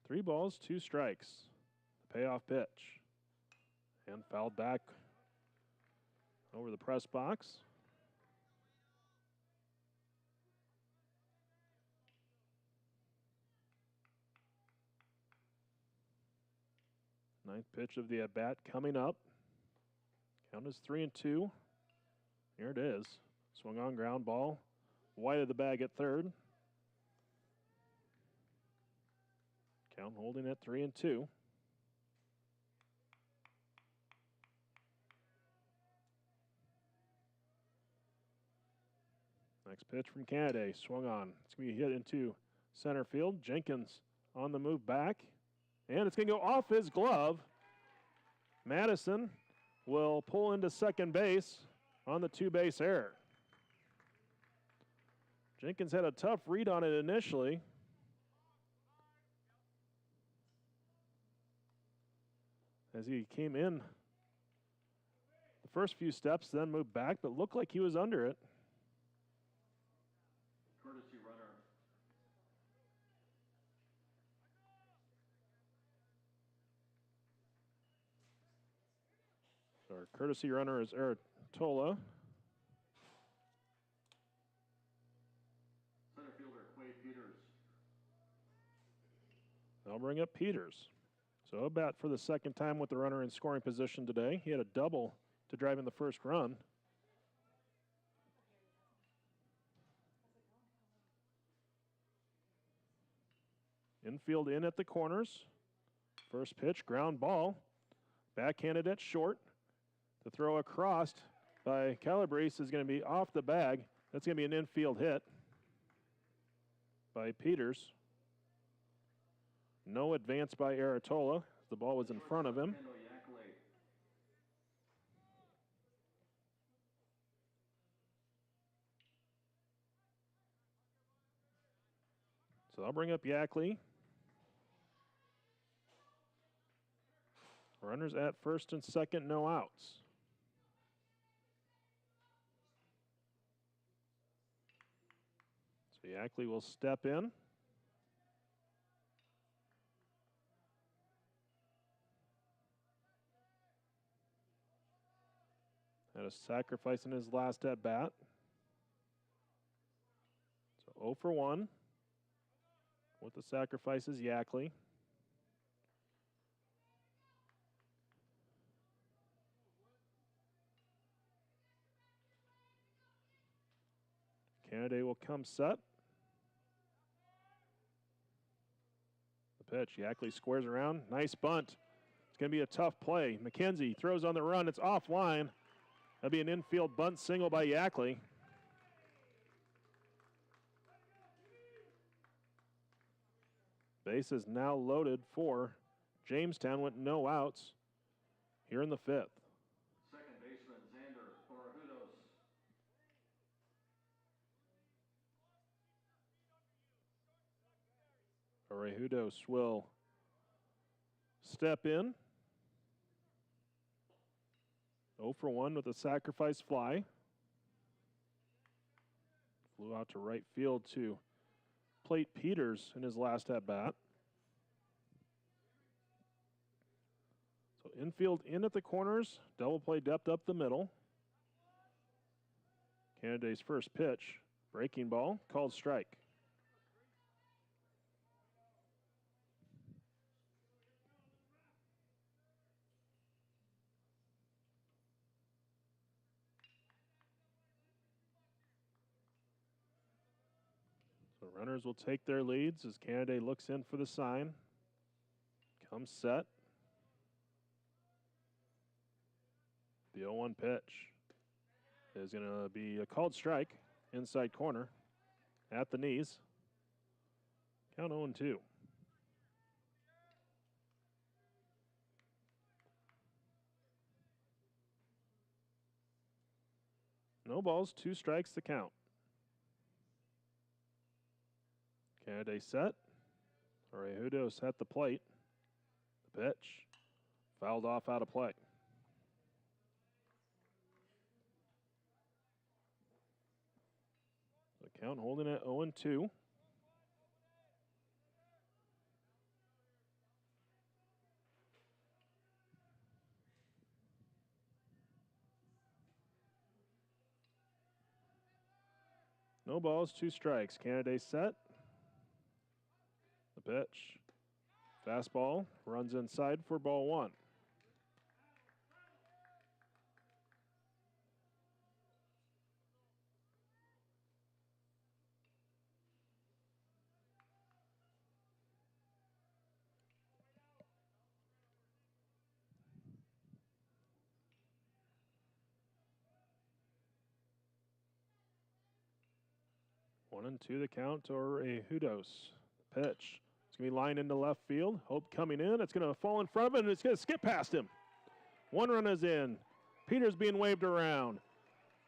Three balls, 2 strikes. The payoff pitch. And fouled back over the press box. Ninth pitch of the at-bat coming up. Count is 3-2. Here it is. Swung on, ground ball. Wide of the bag at third. Count holding at 3-2. Next pitch from Canada. Swung on. It's going to be hit into center field. Jenkins on the move back. And it's going to go off his glove. Madison will pull into second base on the 2-base error. Jenkins had a tough read on it initially. As he came in the first few steps, then moved back, but looked like he was under it. Courtesy runner. So our courtesy runner is Aratola. Center fielder, Quade Peters. They'll bring up Peters. So a bat for the second time with the runner in scoring position today. He had a double to drive in the first run. Infield in at the corners. First pitch, ground ball. Backhanded at short. The throw across by Calabrese is going to be off the bag. That's going to be an infield hit by Peters. No advance by Aratola. The ball was in front of him. So I'll bring up Yackley. Runners at first and second, no outs. So Yackley will step in. Had a sacrifice in his last at bat. So 0 for 1. With the sacrifice is Yackley. Canada will come set. The pitch, Yackley squares around. Nice bunt. It's going to be a tough play. McKenzie throws on the run. It's offline. That'll be an infield bunt single by Yackley. Base is now loaded for Jamestown with no outs here in the 5th. Second baseman, Xander Orejudos will step in. 0 for 1 with a sacrifice fly. Flew out to right field to plate Peters in his last at-bat. So infield in at the corners, double play depth up the middle. Canadá's first pitch, breaking ball, called strike. So runners will take their leads as Canada looks in for the sign. Comes set. The 0-1 pitch is going to be a called strike, inside corner, at the knees. Count 0-2. No balls, 2 strikes to count. Canada set. Orejudos at the plate. The pitch. Fouled off out of play. The count holding at 0-2. No balls, 2 strikes. Canada set. The pitch. Fastball runs inside for ball 1. One and two the count, or a Orejudos. Pitch. It's going to be lined into left field. Hope coming in. It's going to fall in front of him, and it's going to skip past him. 1 run is in. Peters being waved around.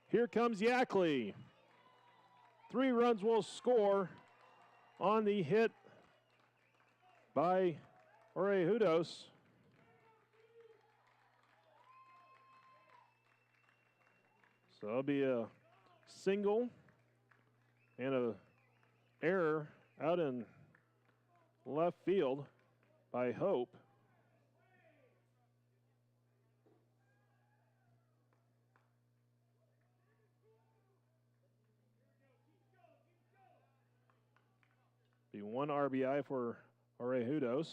Here comes Yackley. 3 runs will score on the hit by Orejudos. So it'll be a single and a error out in left field by Hope. Be 1 RBI for Orejudos.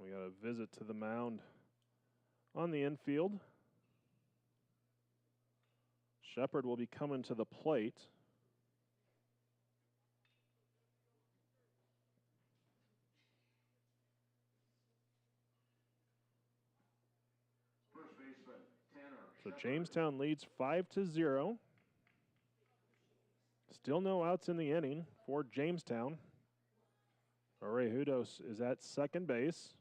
We got a visit to the mound on the infield. Shepard will be coming to the plate. First baseman, Tanner. So Jamestown leads 5-0. Still no outs in the inning for Jamestown. Orejudos is at second base.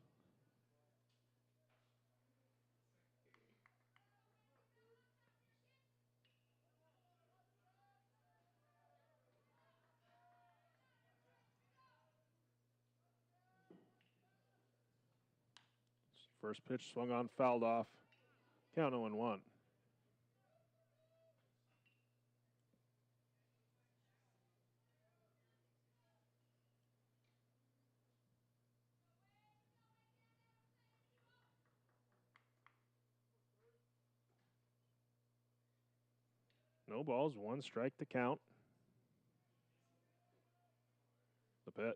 First pitch swung on, fouled off. Count 0-1. No balls, 1 strike to count. The pitch.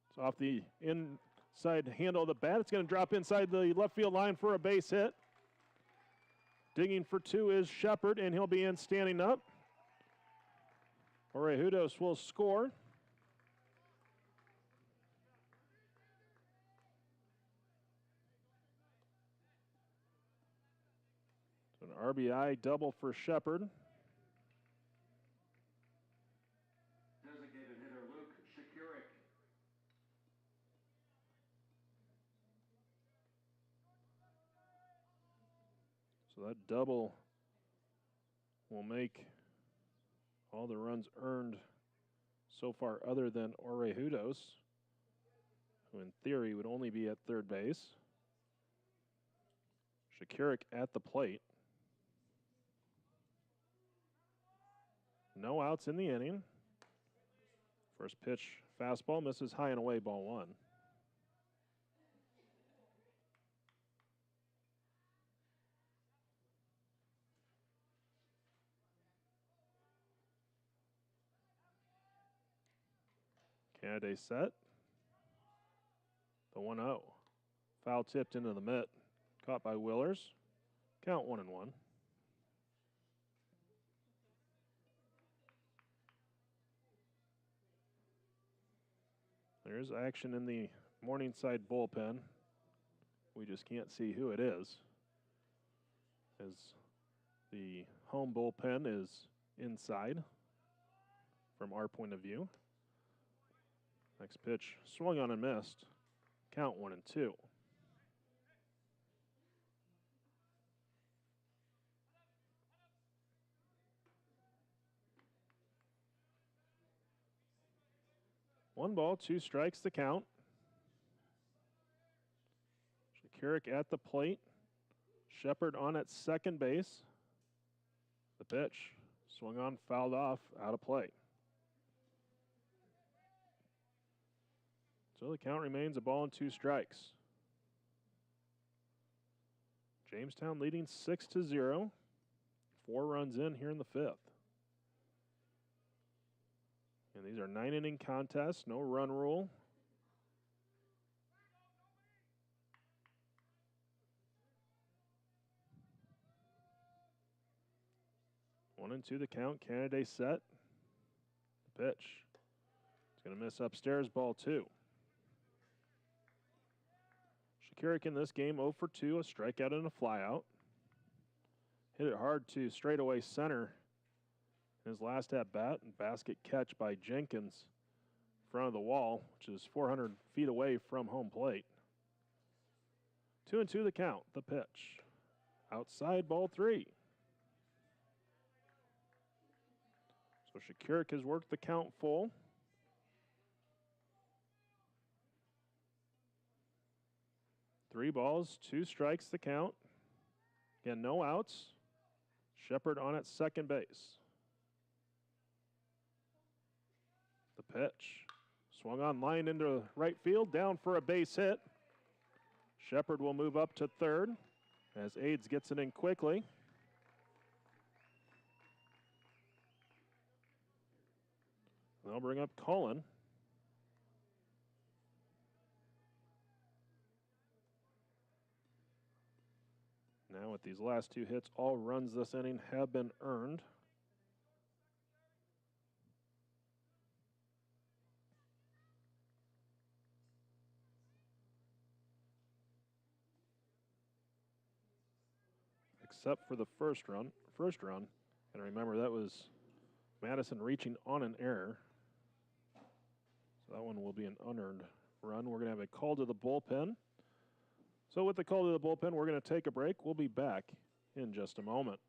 It's off the inside handle of the bat. It's going to drop inside the left field line for a base hit. Digging for 2 is Shepard, and he'll be in standing up. Orejudos will score. So an RBI double for Shepard. Designated hitter Luke Shakuric. So that double will make all the runs earned so far other than Orejudos, who in theory would only be at third base. Shakuric at the plate. No outs in the inning First pitch, fastball, misses high and away, ball one. Kennedy set. The 1-0. Foul tipped into the mitt. Caught by Willers. Count 1-1. There is action in the Morningside bullpen. We just can't see who it is, as the home bullpen is inside from our point of view. Next pitch, swung on and missed. Count 1-2. One ball, two strikes, the count. Shakiric at the plate. Shepard on at second base. The pitch, swung on, fouled off, out of play. So the count remains a ball and two strikes. Jamestown leading 6-0. 4 runs in here in the 5th. And these are 9-inning contests, no run rule. One and two the count. Kennedy set. The pitch. It's going to miss upstairs, ball 2. Shakiric in this game 0 for 2, a strikeout and a flyout. Hit it hard to straightaway center in his last at bat, and basket catch by Jenkins in front of the wall, which is 400 feet away from home plate. 2 and 2 the count. The pitch. Outside, ball 3. So Shakiric has worked the count full. Three balls, 2 strikes the count. Again, no outs. Shepard on at second base. The pitch. Swung on line into right field, down for a base hit. Shepard will move up to third as Aids gets it in quickly. They'll bring up Cullen. Now with these last 2 hits, all runs this inning have been earned. Except for the first run. And remember, that was Madison reaching on an error. So that one will be an unearned run. We're going to have a call to the bullpen. So with the call to the bullpen, we're going to take a break. We'll be back in just a moment.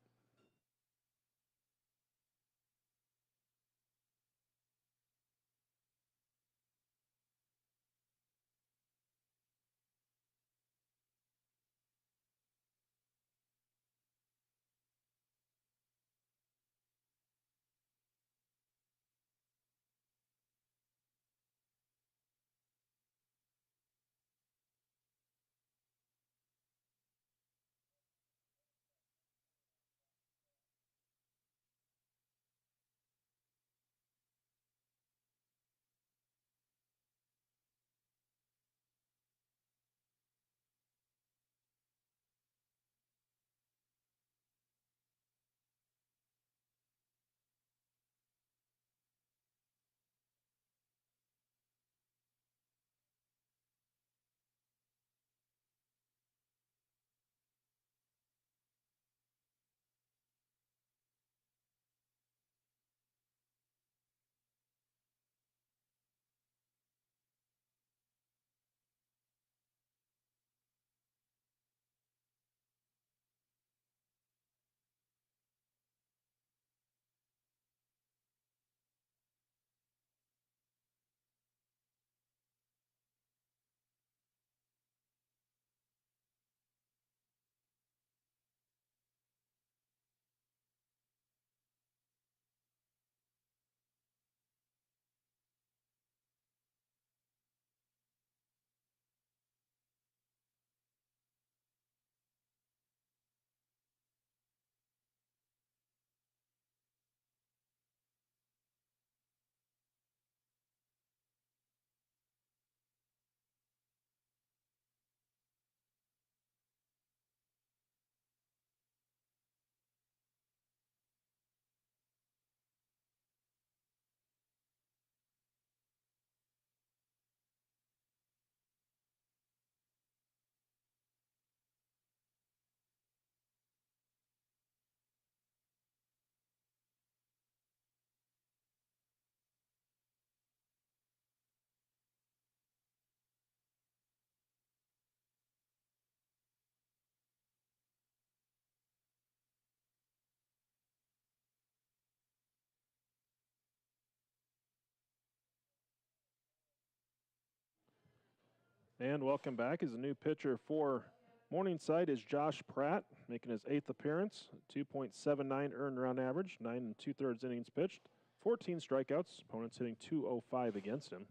And welcome back. As a new pitcher for Morningside is Josh Pratt, making his 8th appearance. 2.79 earned run average, 9 2/3 innings pitched, 14 strikeouts. Opponents hitting .205 against him.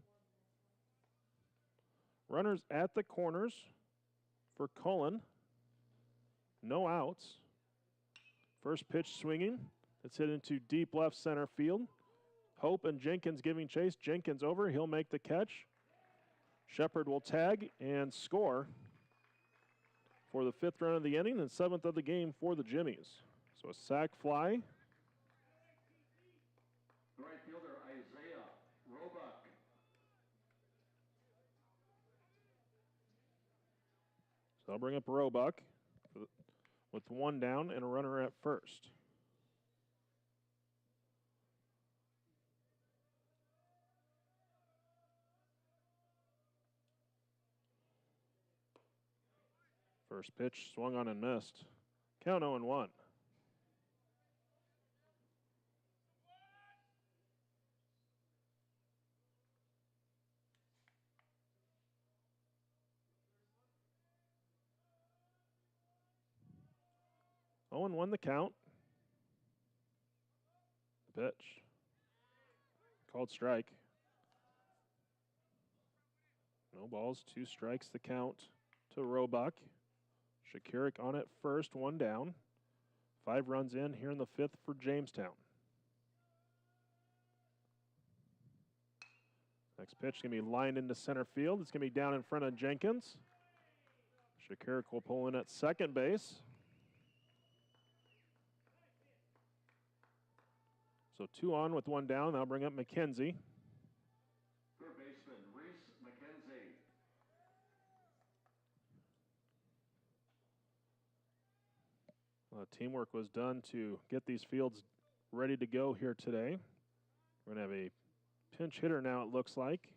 Runners at the corners for Cullen. No outs. First pitch swinging. It's hit into deep left center field. Hope and Jenkins giving chase. Jenkins over. He'll make the catch. Shepard will tag and score for the 5th run of the inning and 7th of the game for the Jimmies. So a sac fly. The right fielder, Isaiah Roebuck. So I'll bring up Roebuck with 1 down and a runner at first. First pitch swung on and missed. Count 0-1. Owen won the count. The pitch. Called strike. No balls, 2 strikes the count to Roebuck. Shakirik on at first, 1 down. 5 runs in here in the 5th for Jamestown. Next pitch is going to be lined into center field. It's going to be down in front of Jenkins. Shakirik will pull in at second base. So 2 on with 1 down. That'll bring up McKenzie. Third baseman, Reese McKenzie. Teamwork was done to get these fields ready to go here today. We're going to have a pinch hitter now, it looks like.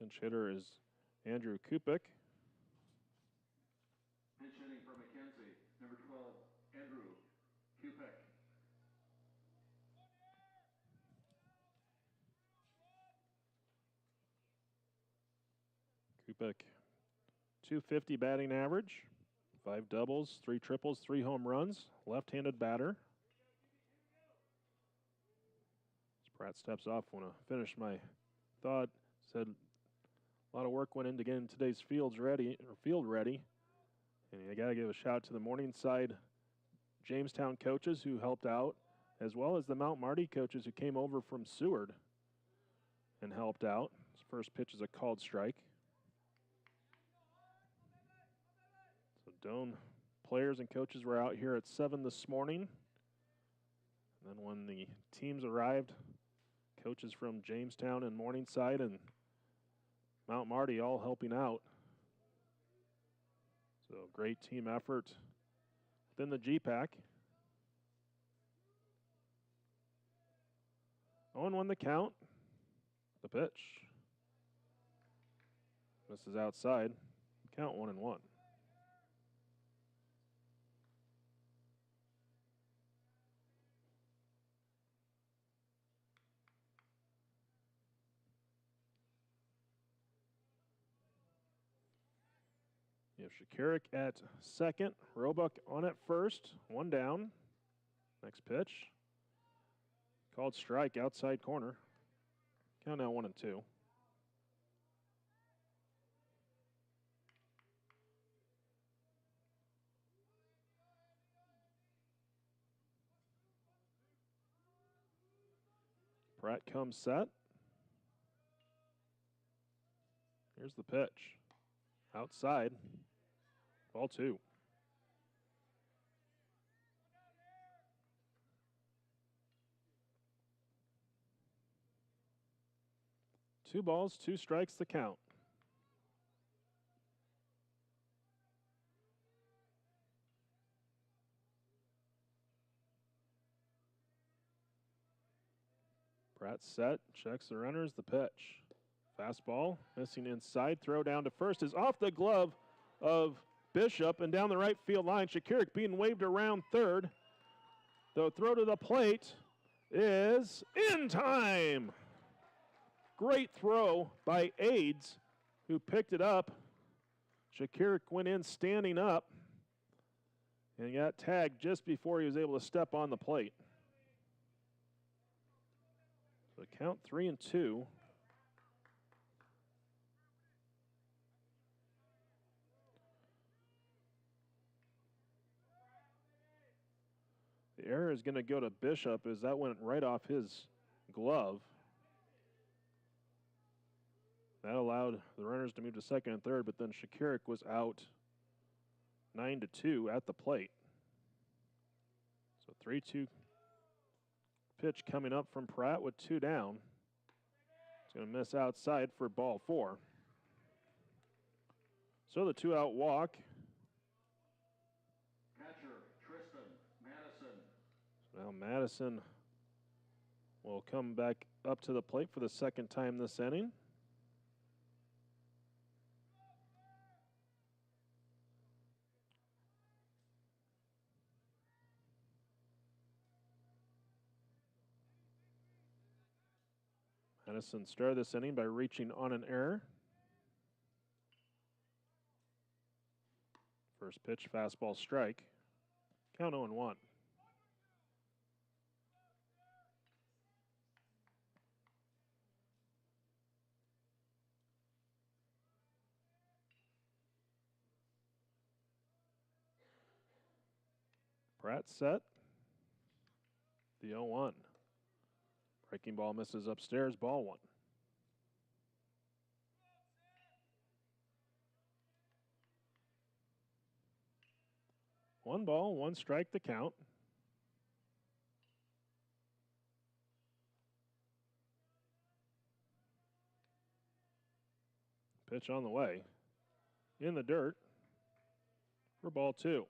Pinch hitter is Andrew Kupik. Pinch hitting for McKenzie, number 12, Andrew Kupik. Kupik, 250 batting average, 5 doubles, 3 triples, 3 home runs, left-handed batter. As Pratt steps off, I want to finish my thought. Said a lot of work went into getting today's field ready. And you got to give a shout out to the Morningside Jamestown coaches who helped out, as well as the Mount Marty coaches who came over from Seward and helped out. His first pitch is a called strike. So Doane players and coaches were out here at 7 this morning. And then when the teams arrived, coaches from Jamestown and Morningside and Mount Marty all helping out. So great team effort within the GPAC. Owen won the count. The pitch. This is outside. Count 1-1. You have Shakirik at second, Roebuck on at first, 1 down. Next pitch. Called strike, outside corner. Count now 1-2. Pratt comes set. Here's the pitch. Outside. Ball 2. Two balls, 2 strikes the count. Pratt set, checks the runners, the pitch. Fastball, missing inside, throw down to first is off the glove of Bishop and down the right field line. Shakirik being waved around third. The throw to the plate is in time. Great throw by Aids, who picked it up. Shakirik went in standing up and got tagged just before he was able to step on the plate. So count 3-2. The error is going to go to Bishop as that went right off his glove. That allowed the runners to move to second and third, but then Shakirik was out 9-2 at the plate. So 3-2 pitch coming up from Pratt with 2 down. It's going to miss outside for ball 4. So the 2-out walk. Now Madison will come back up to the plate for the second time this inning. Madison started this inning by reaching on an error. First pitch, fastball strike. Count 0-1. Pratt set. The 0-1. Breaking ball misses upstairs, ball 1. One ball, 1 strike the count. Pitch on the way. In the dirt for ball 2.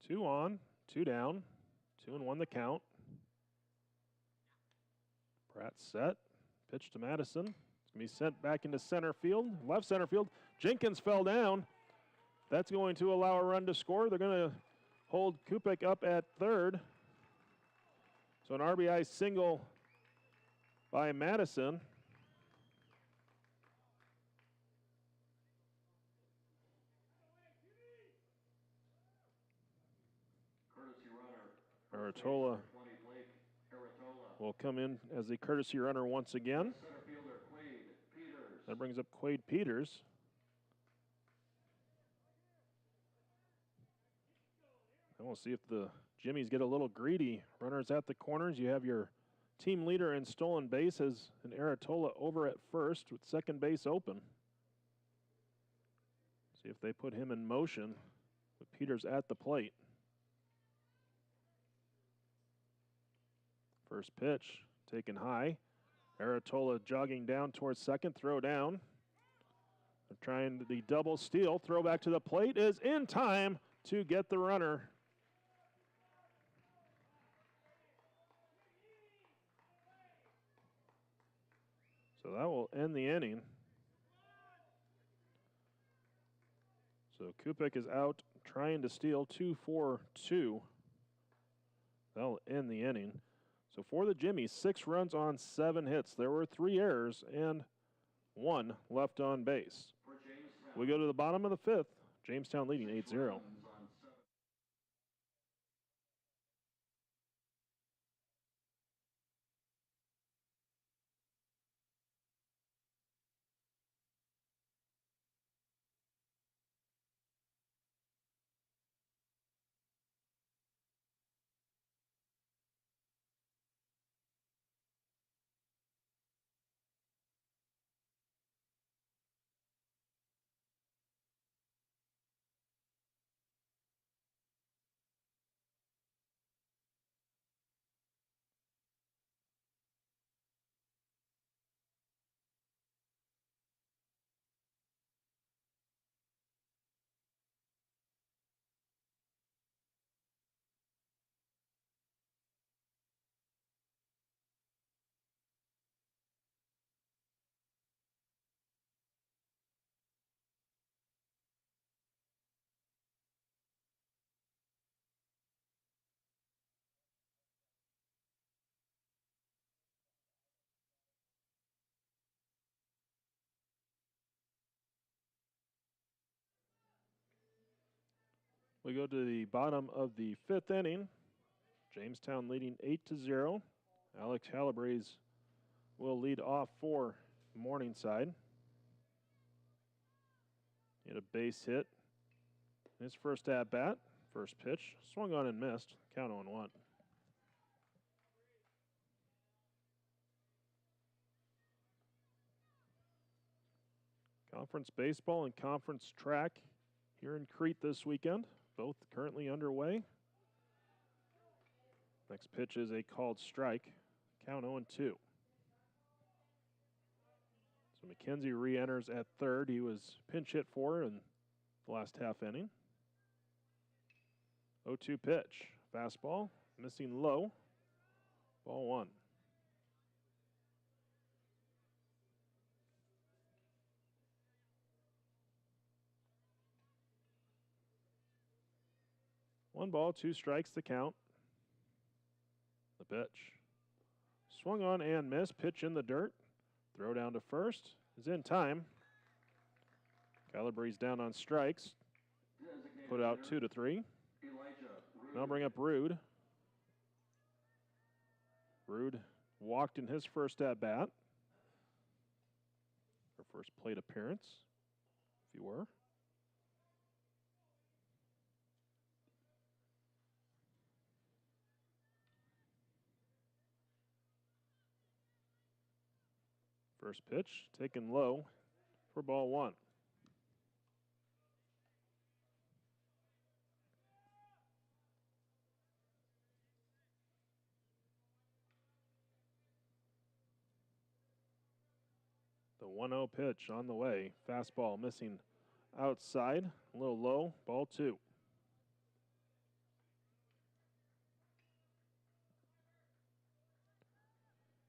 Two on, 2 down, 2-1 the count. Pratt set, pitch to Madison. It's going to be sent back into center field, left center field. Jenkins fell down. That's going to allow a run to score. They're going to hold Kupik up at third. So an RBI single by Madison. Aratola will come in as the courtesy runner once again. That brings up Quade Peters. And we'll see if the Jimmies get a little greedy. Runners at the corners. You have your team leader in stolen bases and Aratola over at first with second base open. See if they put him in motion with Peters at the plate. First pitch taken high. Aratola jogging down towards second, throw down. They're trying the double steal. Throw back to the plate is in time to get the runner. So that will end the inning. So Kupik is out trying to steal 2-4-2. That'll end the inning. So for the Jimmies, 6 runs on 7 hits. There were 3 errors and 1 left on base. We go to the bottom of the 5th. Jamestown leading 8-0. We go to the bottom of the 5th inning. Jamestown leading 8-0. Alex Calabrese will lead off for Morningside. He had a base hit. His first at bat, first pitch, swung on and missed. Count 0-1. Conference baseball and conference track here in Crete this weekend, both currently underway. Next pitch is a called strike. Count 0-2. So McKenzie re-enters at third. He was pinch hit for in the last half inning. 0-2 pitch. Fastball, missing low. Ball 1. One ball, 2 strikes to count. The pitch. Swung on and missed. Pitch in the dirt. Throw down to first. Is in time. Calabrese down on strikes. Put out 2-3. Now bring up Rude. Rude walked in his first at bat. Her first plate appearance, if you were. First pitch taken low for ball 1. The 1-0 pitch on the way. Fastball missing outside, a little low, ball 2.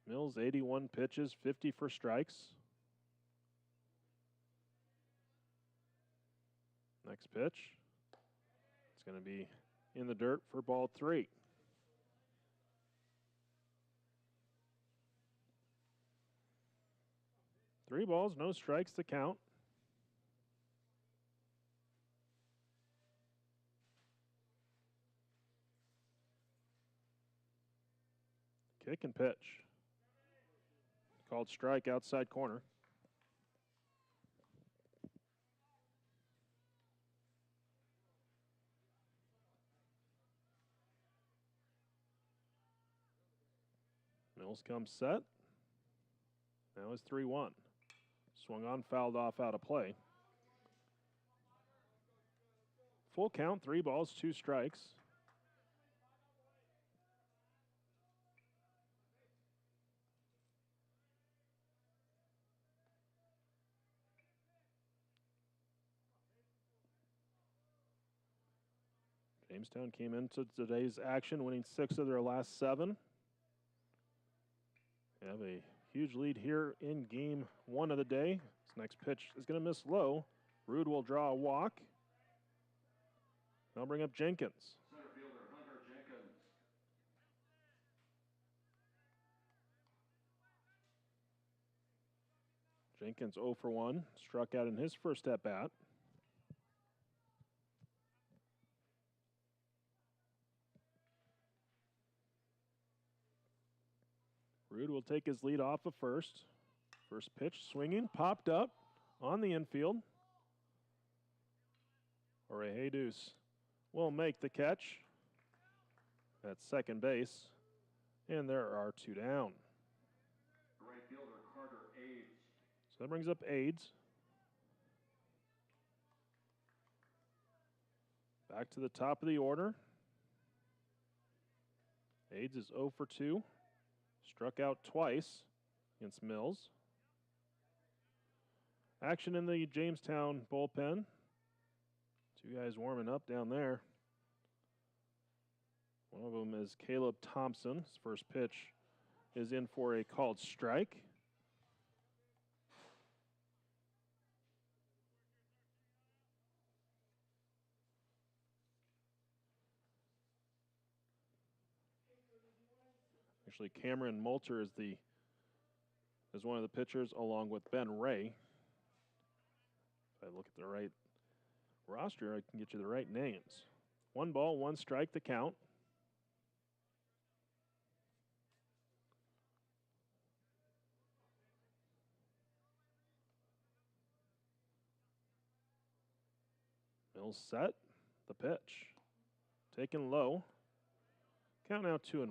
Mills, 81 pitches, 50 for strikes. Next pitch. It's going to be in the dirt for ball 3. Three balls, no strikes to count. Kick and pitch. Called strike outside corner. Mills comes set. Now it's 3-1. Swung on, fouled off, out of play. Full count, 3 balls, 2 strikes. Jamestown came into today's action winning 6 of their last 7. They have a huge lead here in game 1 of the day. This next pitch is going to miss low. Rude will draw a walk. They'll bring up Jenkins. Center fielder Hunter Jenkins. Jenkins 0 for 1, struck out in his first at bat. Rude will take his lead off of first. First pitch swinging, popped up on the infield. Jorge Jesus will make the catch at second base. And there are 2 down. Right fielder Carter Aids. So that brings up Aids. Back to the top of the order. Aids is 0 for 2. Struck out twice against Mills. Action in the Jamestown bullpen. 2 guys warming up down there. One of them is Caleb Thompson. His first pitch is in for a called strike. Actually, Cameron Moulter is one of the pitchers, along with Ben Ray. If I look at the right roster, I can get you the right names. 1 ball, 1 strike, the count. Mills set. The pitch. Taken low. Count now 2-1.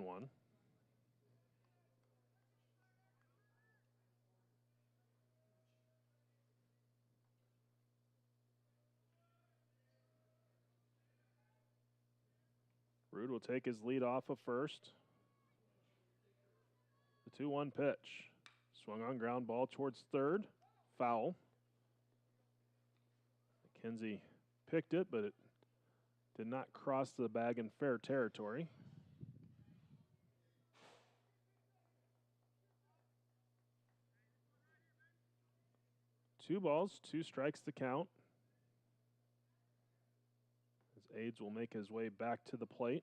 Rude will take his lead off of first. The 2-1 pitch. Swung on ground ball towards third. Foul. McKenzie picked it, but it did not cross the bag in fair territory. Two balls, 2 strikes to count. As Aids will make his way back to the plate.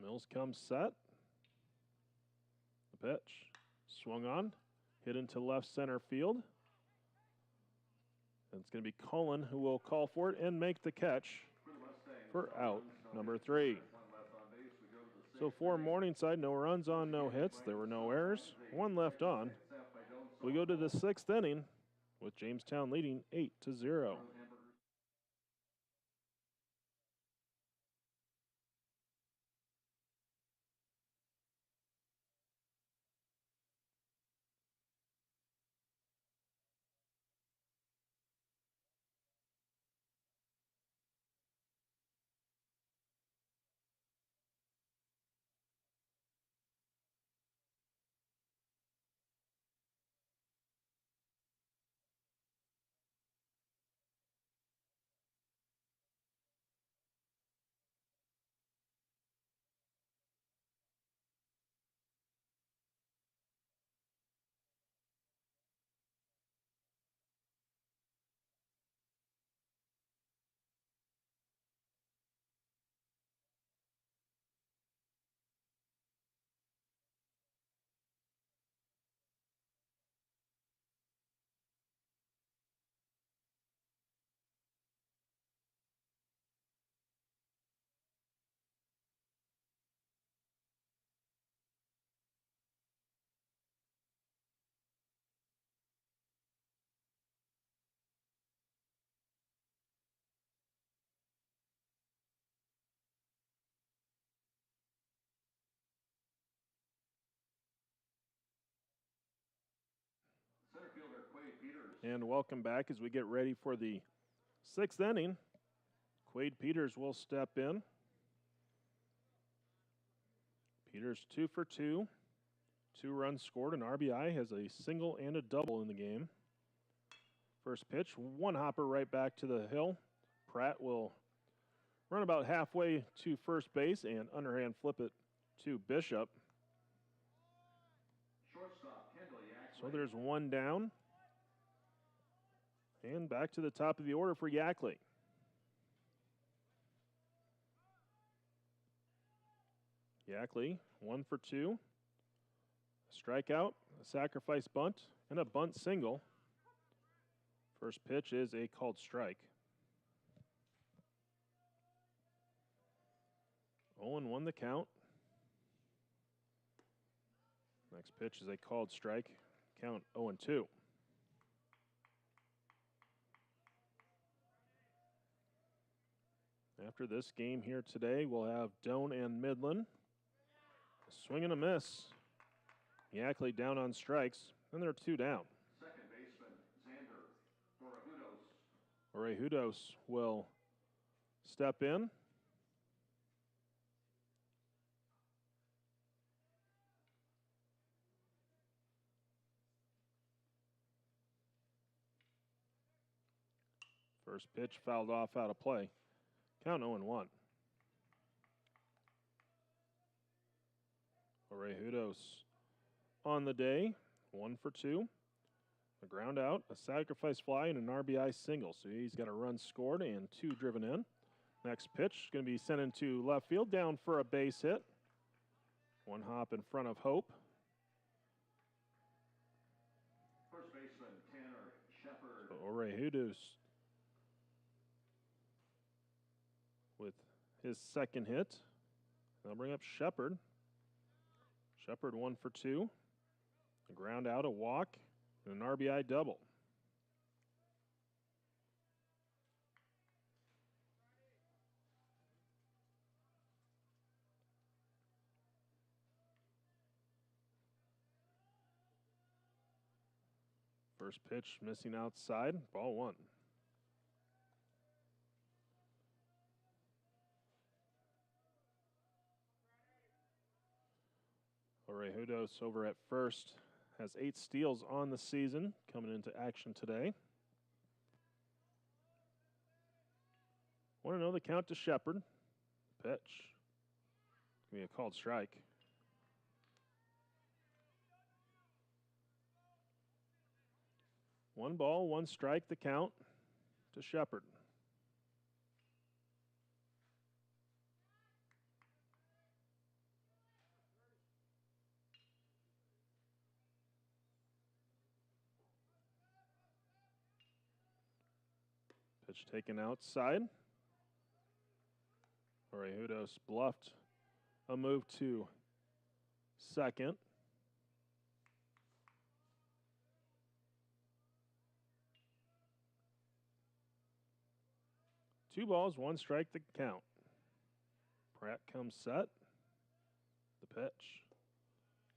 Mills comes set. The pitch. Swung on. Hit into left center field. And it's going to be Cullen who will call for it and make the catch for out number 3. So for Morningside, no runs on, no hits. There were no errors. 1 left on. We go to the 6th inning with Jamestown leading 8-0. And welcome back as we get ready for the 6th inning. Quade Peters will step in. Peters 2 for 2. 2 runs scored, and RBI has a single and a double in the game. First pitch, 1 hopper right back to the hill. Pratt will run about halfway to first base and underhand flip it to Bishop. So there's 1 down. And back to the top of the order for Yackley. Yackley, 1 for 2. A strikeout, a sacrifice bunt, and a bunt single. First pitch is a called strike. 0-1 the count. Next pitch is a called strike. Count 0-2. After this game here today, we'll have Doane and Midland. A swing and a miss. Yackley down on strikes, and they're 2 down. Second baseman, Xander Orejudos will step in. First pitch fouled off out of play. Count 0-1. Orejudos on the day, 1 for 2. A ground out, a sacrifice fly, and an RBI single. So he's got a run scored and 2 driven in. Next pitch going to be sent into left field, down for a base hit. 1 hop in front of Hope. First baseman Tanner Shepard. So Orehudus with his second hit. They'll bring up Shepard. Shepard 1 for 2. A ground out, a walk, and an RBI double. First pitch missing outside, ball 1. Orejudos over at first has 8 steals on the season, coming into action today. Want to know the count to Shepard. Pitch. Give me a called strike. One ball, 1 strike, the count to Shepard. Pitch taken outside. Orejudos bluffed a move to second. Two balls, 1 strike, the count. Pratt comes set. The pitch.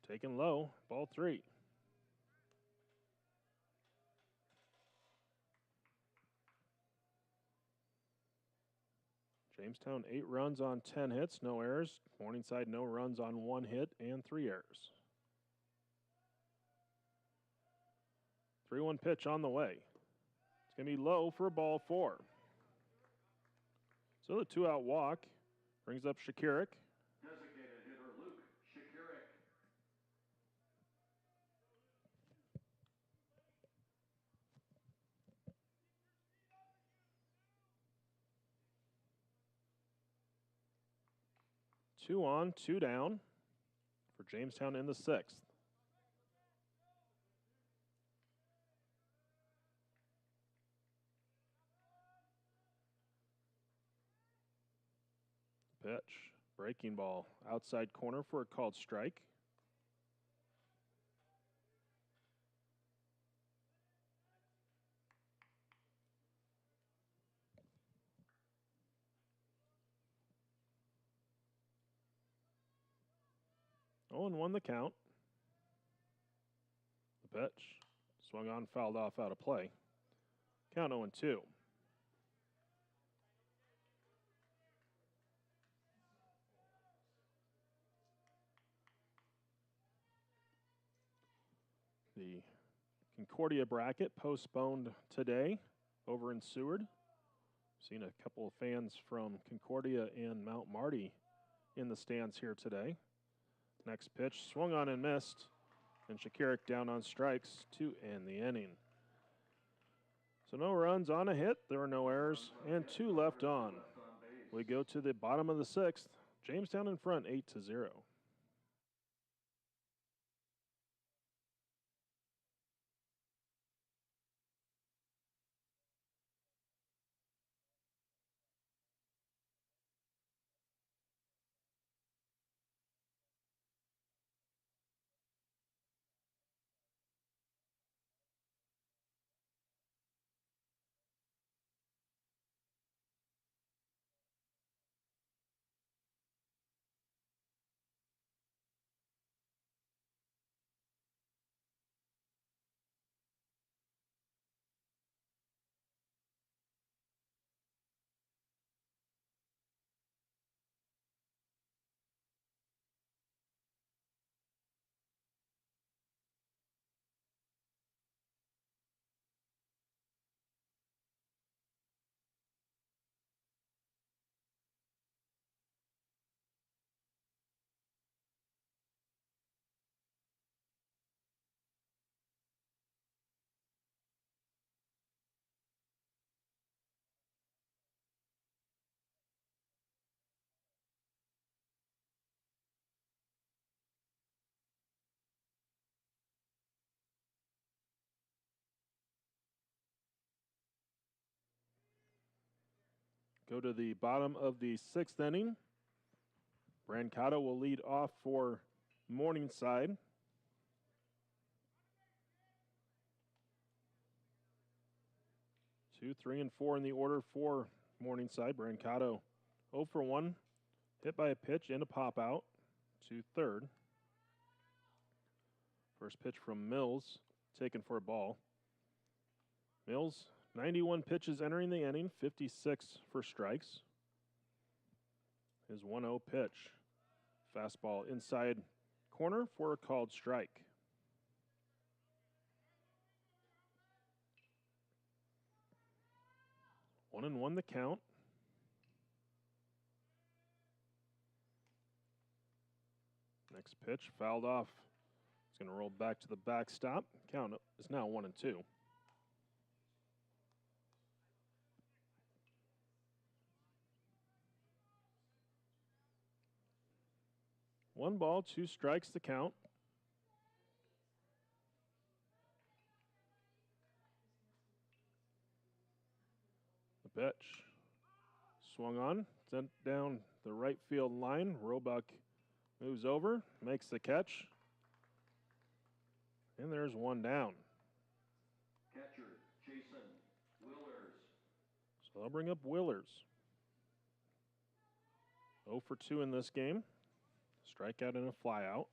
Taken low, ball 3. Jamestown 8 runs on 10 hits, no errors. Morningside no runs on 1 hit and 3 errors. 3-1 pitch on the way. It's going to be low for ball 4. So the 2-out walk brings up Shakirik. Designated hitter Luke Shakirik. Two on, 2 down for Jamestown in the 6th. Pitch, breaking ball, outside corner for a called strike. Oh, and 1 the count. The pitch, swung on, fouled off, out of play. Count 0-2. The Concordia bracket postponed today over in Seward. Seen a couple of fans from Concordia and Mount Marty in the stands here today. Next pitch, swung on and missed, and Shakirik down on strikes to end the inning. So no runs on a hit, there were no errors, and 2 left on. We go to the bottom of the 6th. Jamestown in front, 8-0. go to the bottom of the 6th inning. Brancato will lead off for Morningside. Two, 3, and 4 in the order for Morningside. Brancato 0 for 1, hit by a pitch and a pop out to third. First pitch from Mills, taken for a ball. Mills, 91 pitches entering the inning, 56 for strikes. His 1-0 pitch. Fastball inside corner for a called strike. 1-1 the count. Next pitch, fouled off. It's going to roll back to the backstop. Count is now 1-2. One ball, 2 strikes the count. The pitch. Swung on, sent down the right field line. Roebuck moves over, makes the catch. And there's one down. Catcher, Jason Willers. So they'll bring up Willers. 0 for 2 in this game. Strikeout and a flyout.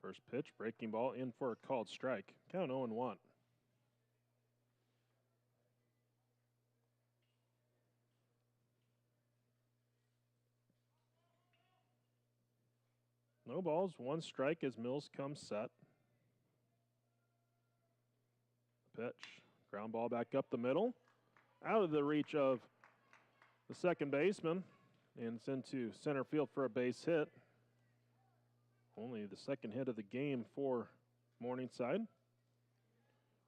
First pitch, breaking ball in for a called strike. Count 0-1. No balls, 1 strike as Mills comes set. Pitch, ground ball back up the middle. Out of the reach of the second baseman. And it's into center field for a base hit. Only the second hit of the game for Morningside.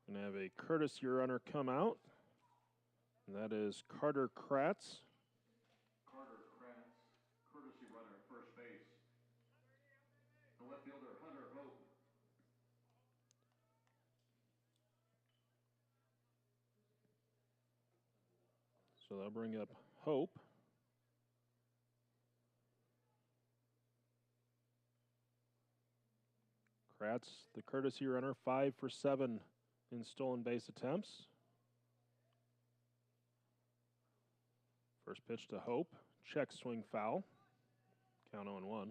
Going to have a courtesy runner come out. And that is Carter Kratz. Carter Kratz, courtesy runner, first base. The left fielder, Hunter Hope. So they'll bring up Hope. Kratz, the courtesy runner, 5 for 7 in stolen base attempts. First pitch to Hope, check swing foul. Count 0-1.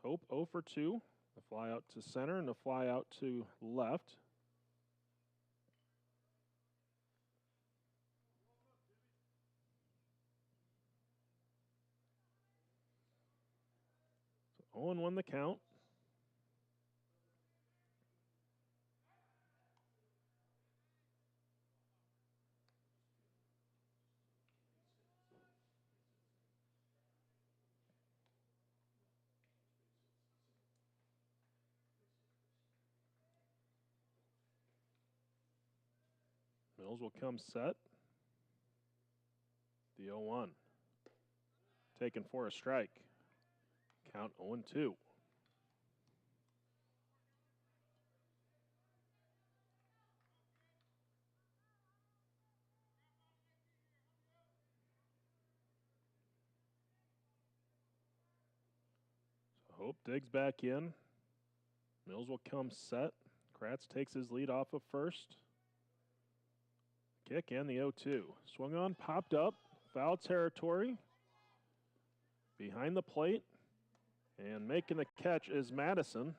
Hope 0 for 2, a fly out to center and a fly out to left. So 0-1 the count. Mills will come set. The 0-1. Taken for a strike. Count 0-2. So Hope digs back in. Mills will come set. Kratz takes his lead off of first. Kick and the 0-2. Swung on, popped up, foul territory. Behind the plate. And making the catch is Madison.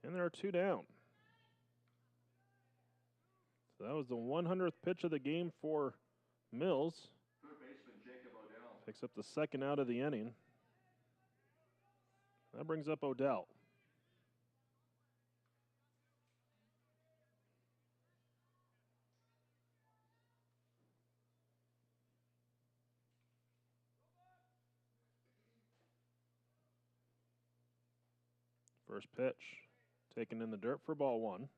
And there are 2 down. So that was the 100th pitch of the game for Mills. Third baseman, Jacob Odell. Picks up the second out of the inning. That brings up Odell. First pitch Taken in the dirt for ball one.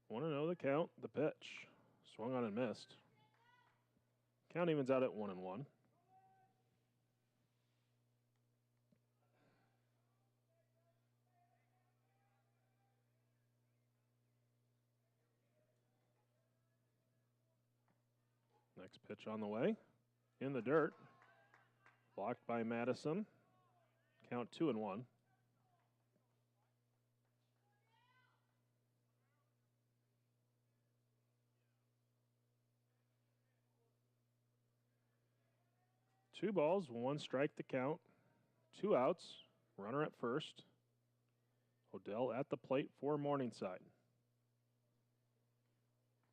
Want to know the count, the pitch. Swung on and missed. Count evens out at 1-1. Next pitch on the way. In the dirt. Blocked by Madison. Count 2-1. Two balls, one strike to count. 2 outs. Runner at first. Odell at the plate for Morningside.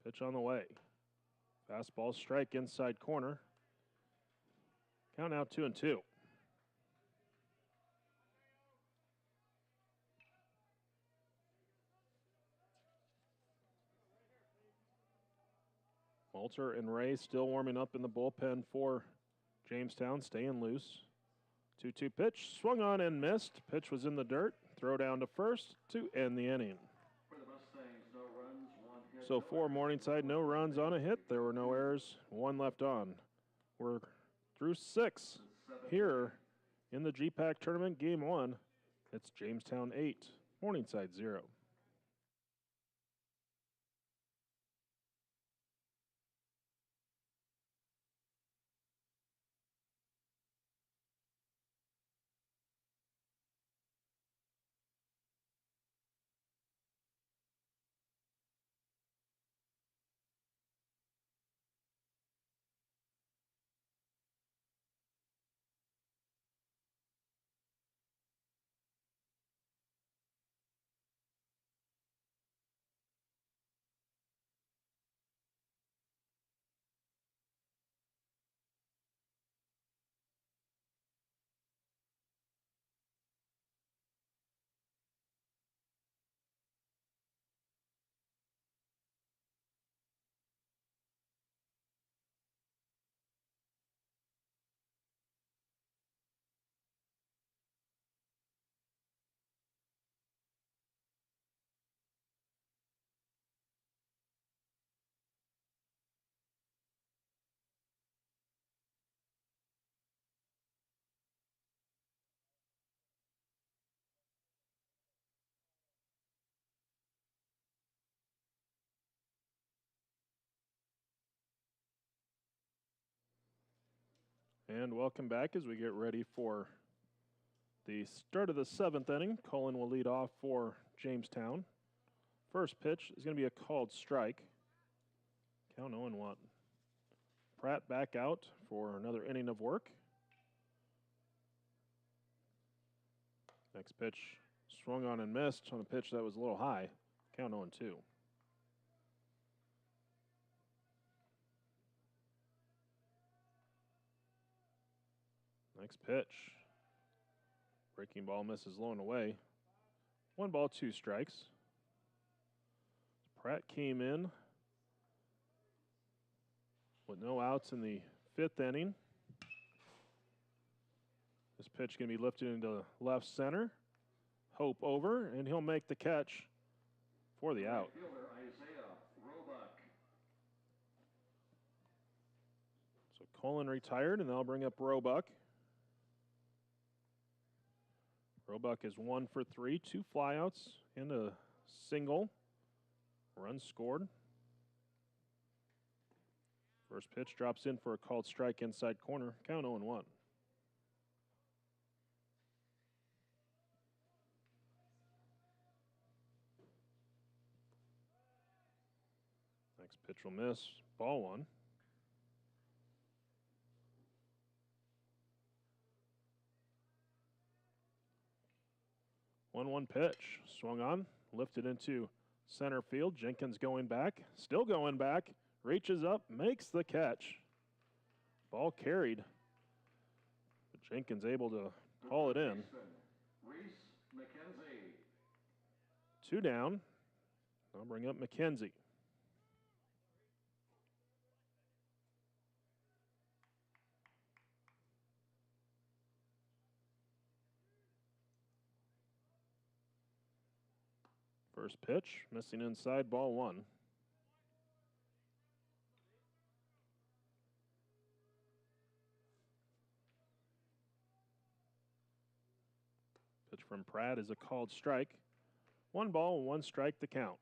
Pitch on the way. Fastball strike inside corner. Count now 2-2. Walter and Ray still warming up in the bullpen for Jamestown, staying loose. 2-2 pitch, swung on and missed. Pitch was in the dirt. Throw down to first to end the inning. For the Mustangs, no runs, 1 hit. So for Morningside, no runs on a hit. There were no errors, 1 left on. We're through 6 here in the GPAC tournament, game 1. It's Jamestown 8, Morningside 0. And welcome back as we get ready for the start of the 7th inning. Cullen will lead off for Jamestown. First pitch is going to be a called strike. Count 0-1. Pratt back out for another inning of work. Next pitch swung on and missed on a pitch that was a little high. Count 0-2. Next pitch. Breaking ball misses low and away. 1 ball, 2 strikes. Pratt came in with no outs in the 5th inning. This pitch going to be lifted into left center. Hope over, and he'll make the catch for the out. So Cullen retired, and they'll bring up Roebuck. Roebuck is 1 for 3, 2 flyouts and a single. Run scored. First pitch drops in for a called strike inside corner. Count 0-1. Next pitch will miss. Ball 1. One pitch, swung on, lifted into center field. Jenkins going back, still going back, reaches up, makes the catch. Ball carried. But Jenkins able to haul it in. 2 down. I'll bring up McKenzie. First pitch, missing inside, ball one. Pitch from Pratt is a called strike. 1 ball, 1 strike the count.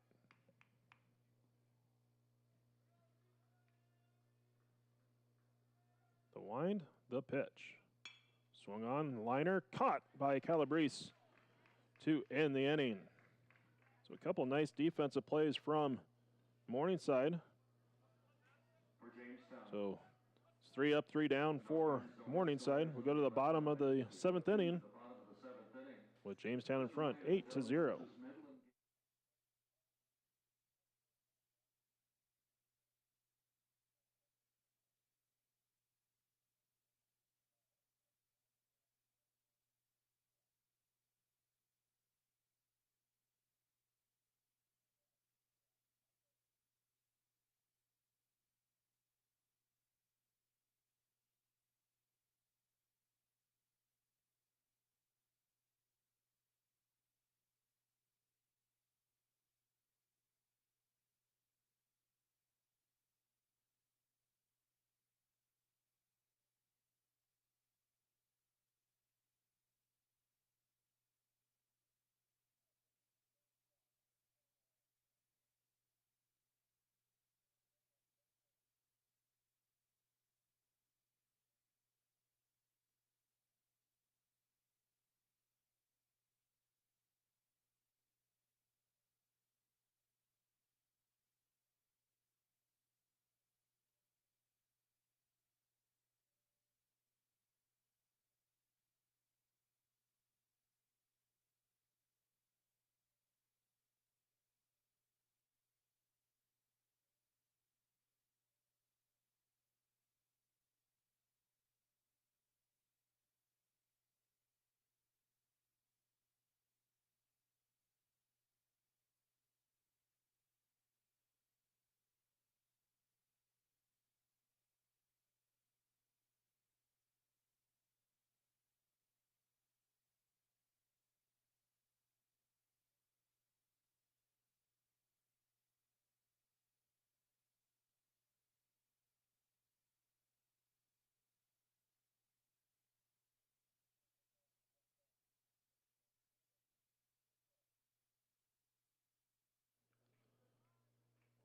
The wind, the pitch. Swung on, liner, caught by Calabrese to end the inning. So a couple nice defensive plays from Morningside. So it's 3 up, 3 down for Morningside. We go to the bottom of the 7th inning with Jamestown in front, 8-0.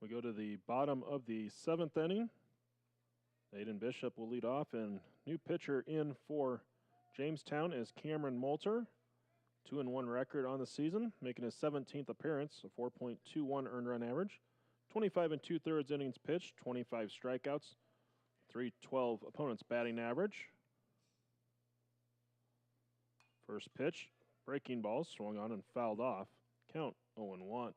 We go to the bottom of the 7th inning. Aiden Bishop will lead off, and new pitcher in for Jamestown is Cameron Moulter. 2-1 record on the season, making his 17th appearance, a 4.21 earned run average. 25 2/3 innings pitched, 25 strikeouts, 312 opponents batting average. First pitch, breaking ball, swung on and fouled off. Count 0-1.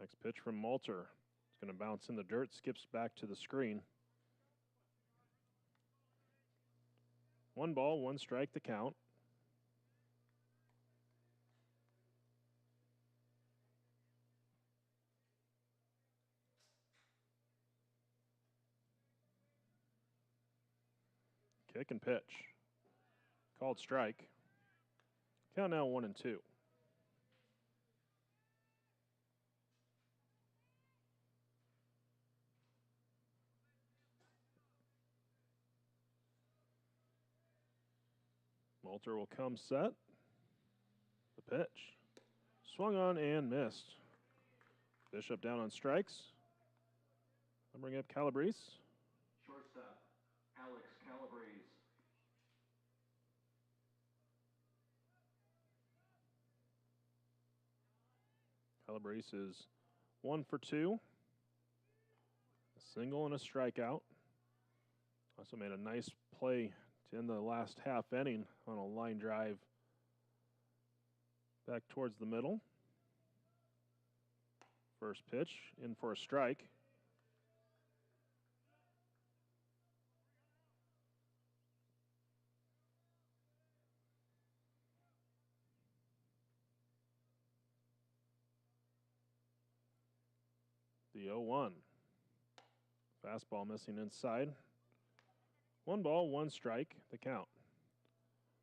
Next pitch from Moulter. It's going to bounce in the dirt, skips back to the screen. 1 ball, 1 strike the count. Kick and pitch. Called strike. Count now 1-2. Moulter will come set. The pitch. Swung on and missed. Bishop down on strikes. I'll bring up Calabrese. Shortstop, Alex Calabrese. Calabrese is 1 for 2. A single and a strikeout. Also made a nice play to end the last half inning on a line drive back towards the middle. First pitch in for a strike. The 0-1. Fastball missing inside. 1 ball, 1 strike, the count.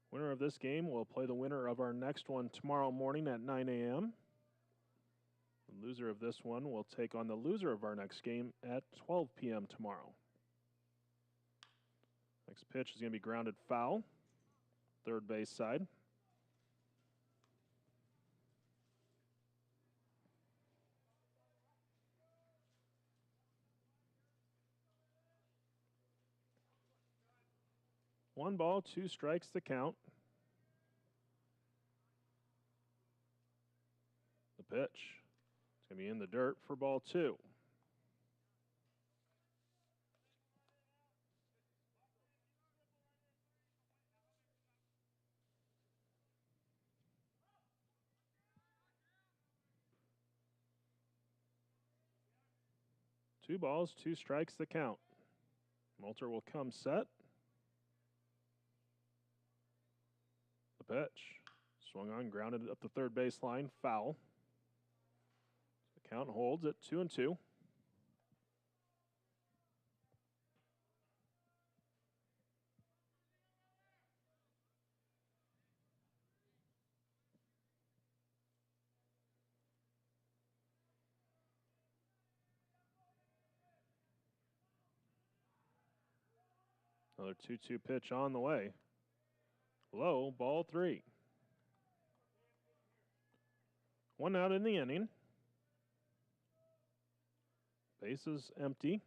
Winner of this game will play the winner of our next one tomorrow morning at 9 a.m. The loser of this one will take on the loser of our next game at 12 p.m. tomorrow. Next pitch is going to be grounded foul, third base side. One ball, 2 strikes, the count. The pitch. It's going to be in the dirt for ball 2. Two balls, 2 strikes, the count. Moulter will come set. The pitch. Swung on, grounded up the third baseline, foul. The count holds at 2-2. Another 2-2 pitch on the way. Low, ball 3. 1 out in the inning. Bases empty.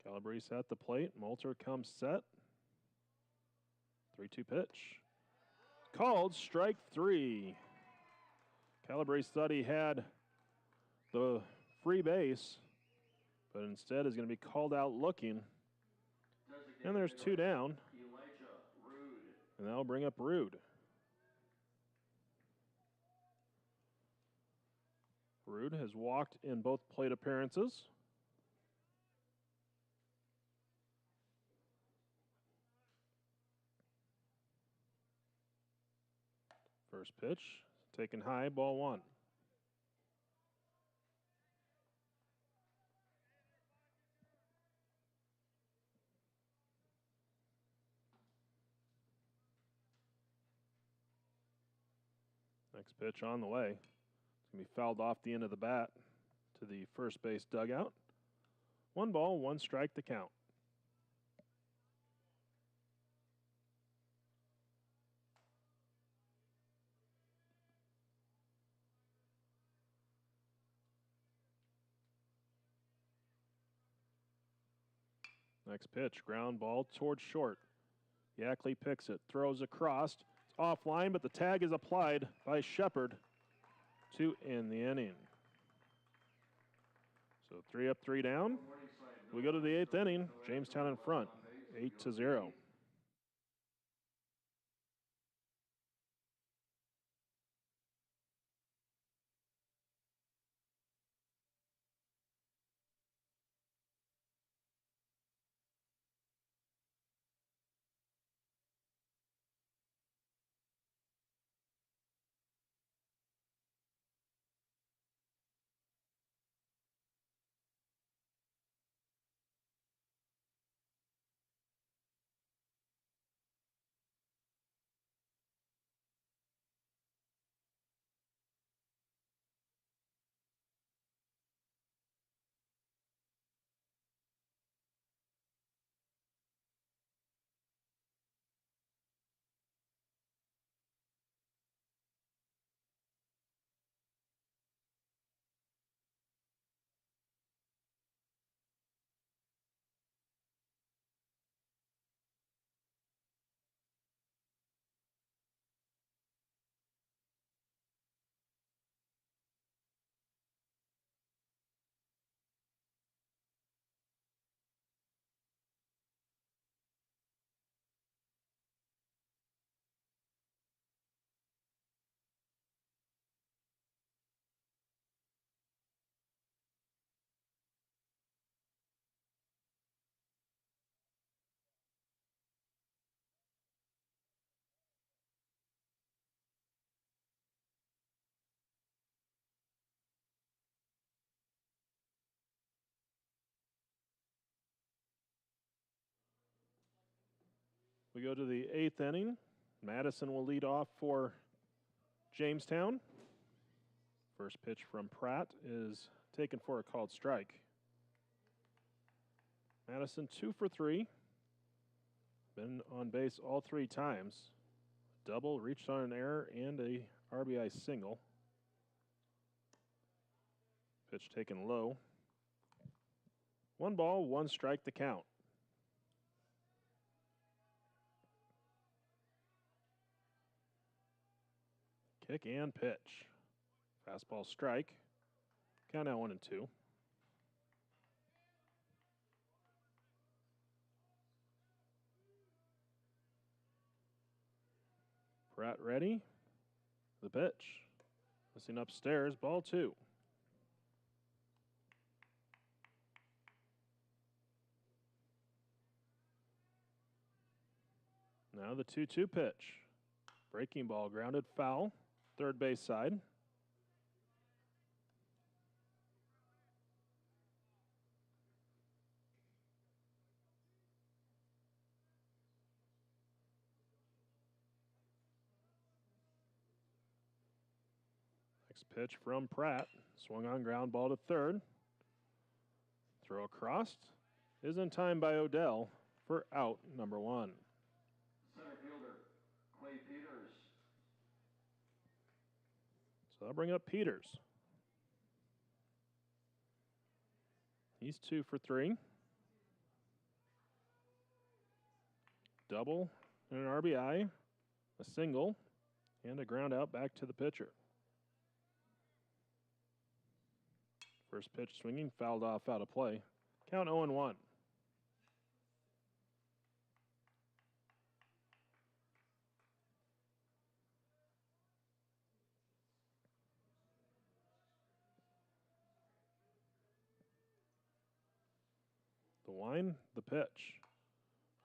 Calabrese at the plate. Moulter comes set. 3-2 pitch. Called strike 3. Calabrese thought he had the free base, but instead is going to be called out looking. And there's 2 down. And that'll bring up Rude. Rude has walked in both plate appearances. First pitch, taken high, ball 1. Next pitch on the way. It's going to be fouled off the end of the bat to the first base dugout. 1 ball, 1 strike, the count. Next pitch, ground ball towards short. Yackley picks it, throws across. It's offline, but the tag is applied by Shepard to end the inning. So 3 up, 3 down. We go to the 8th inning. Jamestown in front, 8-0. We go to the 8th inning. Madison will lead off for Jamestown. First pitch from Pratt is taken for a called strike. Madison 2 for 3. Been on base all 3 times. Double, reached on an error, and a RBI single. Pitch taken low. 1 ball, 1 strike to count. Kick and pitch. Fastball strike. Count out 1-2. Pratt ready. The pitch. Missing upstairs, ball 2. Now the 2-2 pitch. Breaking ball grounded foul. Third base side. Next pitch from Pratt. Swung on ground ball to third. Throw across. Is in time by Odell for out number 1. Center fielder, Clay Peters. So I'll bring up Peters. He's 2 for 3. Double and an RBI, a single, and a ground out back to the pitcher. First pitch swinging, fouled off out of play. Count 0-1. The line, the pitch.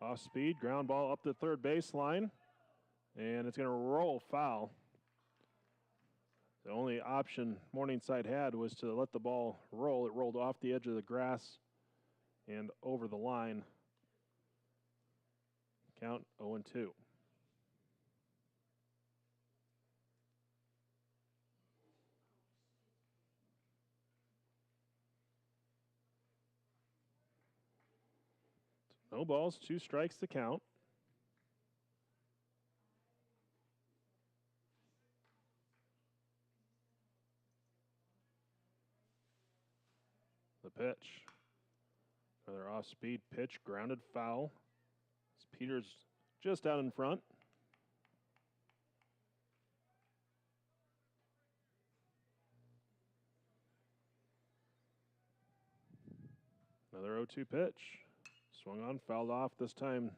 Off speed, ground ball up the third baseline, and it's going to roll foul. The only option Morningside had was to let the ball roll. It rolled off the edge of the grass and over the line. Count 0-2. No balls, 2 strikes to count. The pitch. Another off-speed pitch, grounded foul. Peters just out in front. Another 0-2 pitch. Swung on, fouled off, this time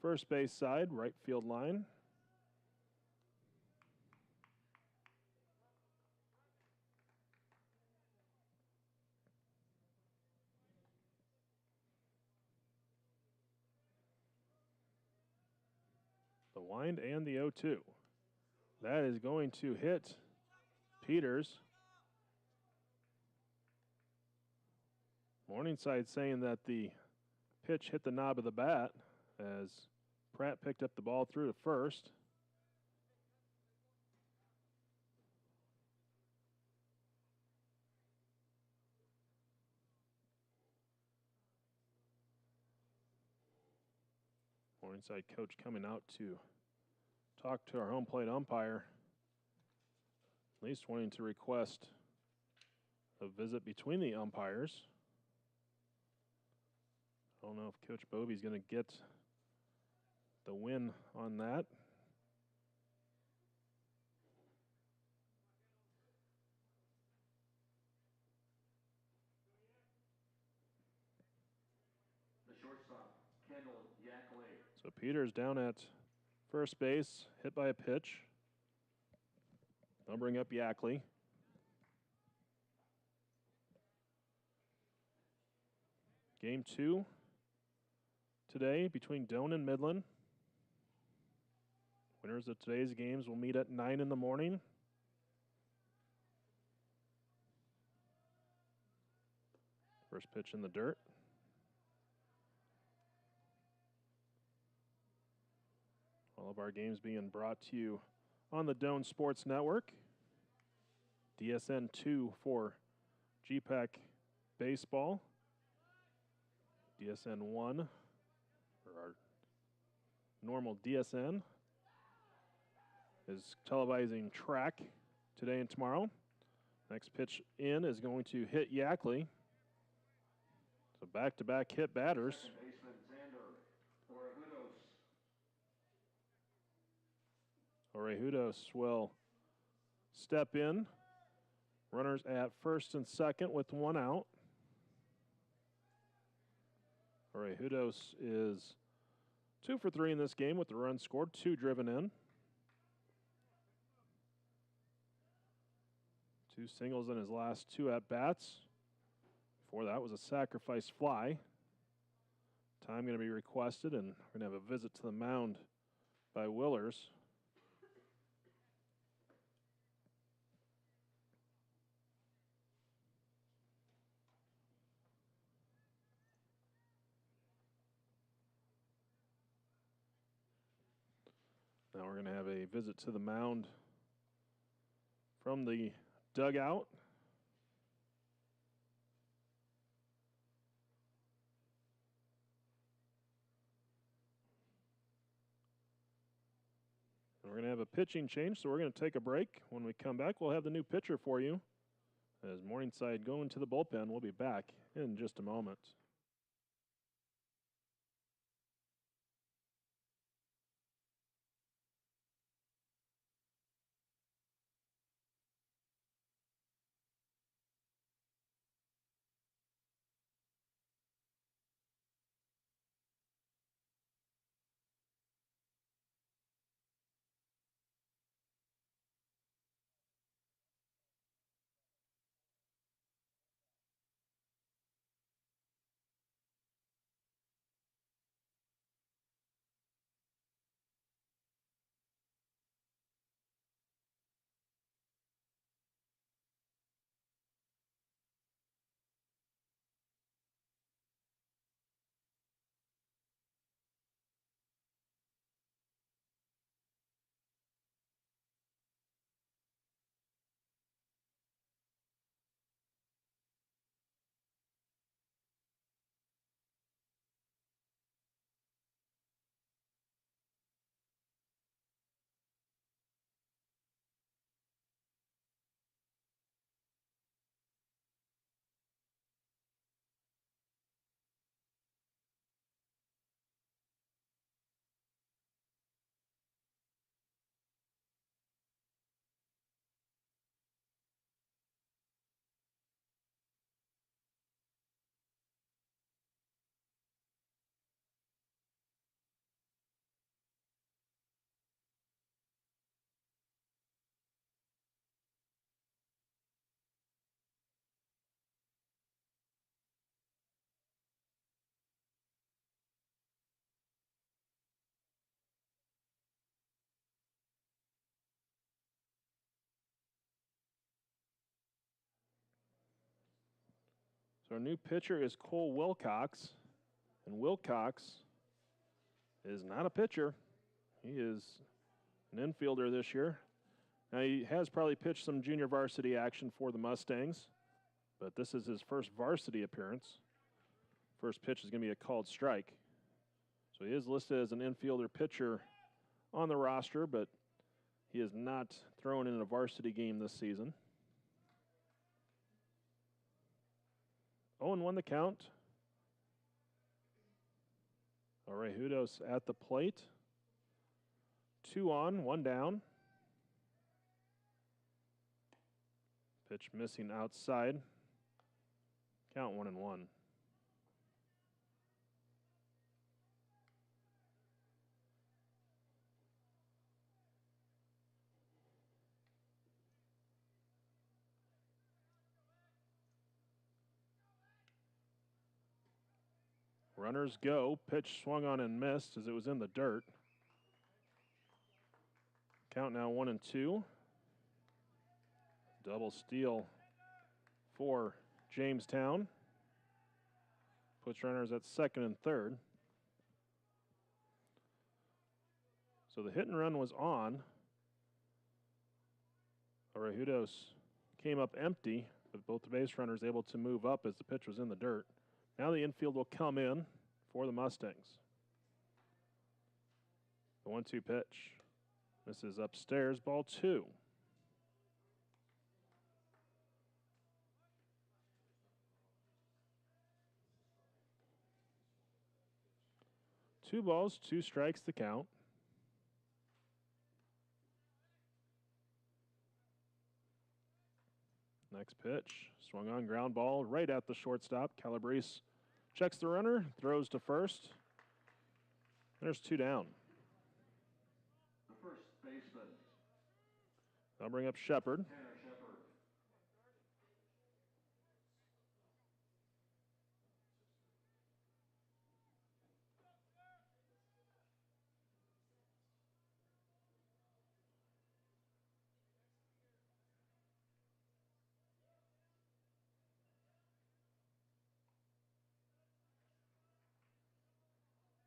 first base side, right field line. The wind and the 0-2. That is going to hit Peters. Morningside saying that the pitch hit the knob of the bat as Pratt picked up the ball through to first. Morningside coach coming out to talk to our home plate umpire, at least wanting to request a visit between the umpires. I don't know if Coach Bobie's going to get the win on that. The shortstop, Kendall Yackley. So Peters down at first base, hit by a pitch. They'll bring up Yackley. Game 2 today between Doane and Midland. Winners of today's games will meet at 9 in the morning. First pitch in the dirt. All of our games being brought to you on the Doane Sports Network. DSN 2 for GPAC Baseball. DSN 1 for our normal DSN is televising track today and tomorrow. Next pitch in is going to hit Yackley. So back-to-back hit batters. Orejudos will step in. Runners at first and second with one out. Orejudos is 2 for 3 in this game with the run scored, 2 driven in. 2 singles in his last 2 at-bats. Before that was a sacrifice fly. Time going to be requested, and we're going to have a visit to the mound by Willers. Now we're going to have a visit to the mound from the dugout. And we're going to have a pitching change, so we're going to take a break. When we come back, we'll have the new pitcher for you. As Morningside go into the bullpen, we'll be back in just a moment. So our new pitcher is Cole Wilcox, and Wilcox is not a pitcher. He is an infielder this year. Now he has probably pitched some junior varsity action for the Mustangs, but this is his first varsity appearance. First pitch is going to be a called strike. So he is listed as an infielder pitcher on the roster, but he is not thrown in a varsity game this season. 0-1 the count. Orejudos at the plate. 2 on, 1 down. Pitch missing outside. Count 1-1. Runners go. Pitch swung on and missed as it was in the dirt. Count now 1-2. Double steal for Jamestown. Puts runners at second and third. So the hit and run was on. Orejudos came up empty, with both the base runners able to move up as the pitch was in the dirt. Now the infield will come in for the Mustangs. The 1-2 pitch. This is upstairs, ball 2. Two balls, 2 strikes the count. Next pitch, swung on, ground ball right at the shortstop. Calabrese checks the runner, throws to first. There's 2 down. The first baseman, I'll bring up Shepard. Tanner Shepard.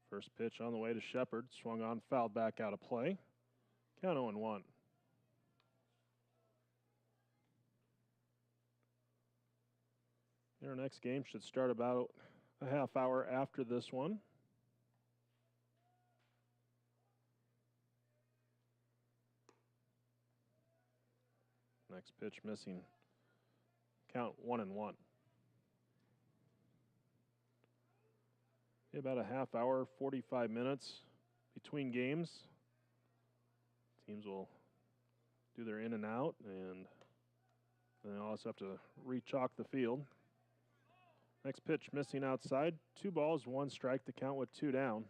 First pitch on the way to Shepard, swung on, fouled back out of play. Count 0-1. Our next game should start about a half hour after this one. Next pitch missing. Count 1-1. About a half hour, 45 minutes between games. Teams will do their in and out, and then they'll also have to re-chalk the field. Next pitch missing outside. 2 balls, 1 strike to count with 2 down.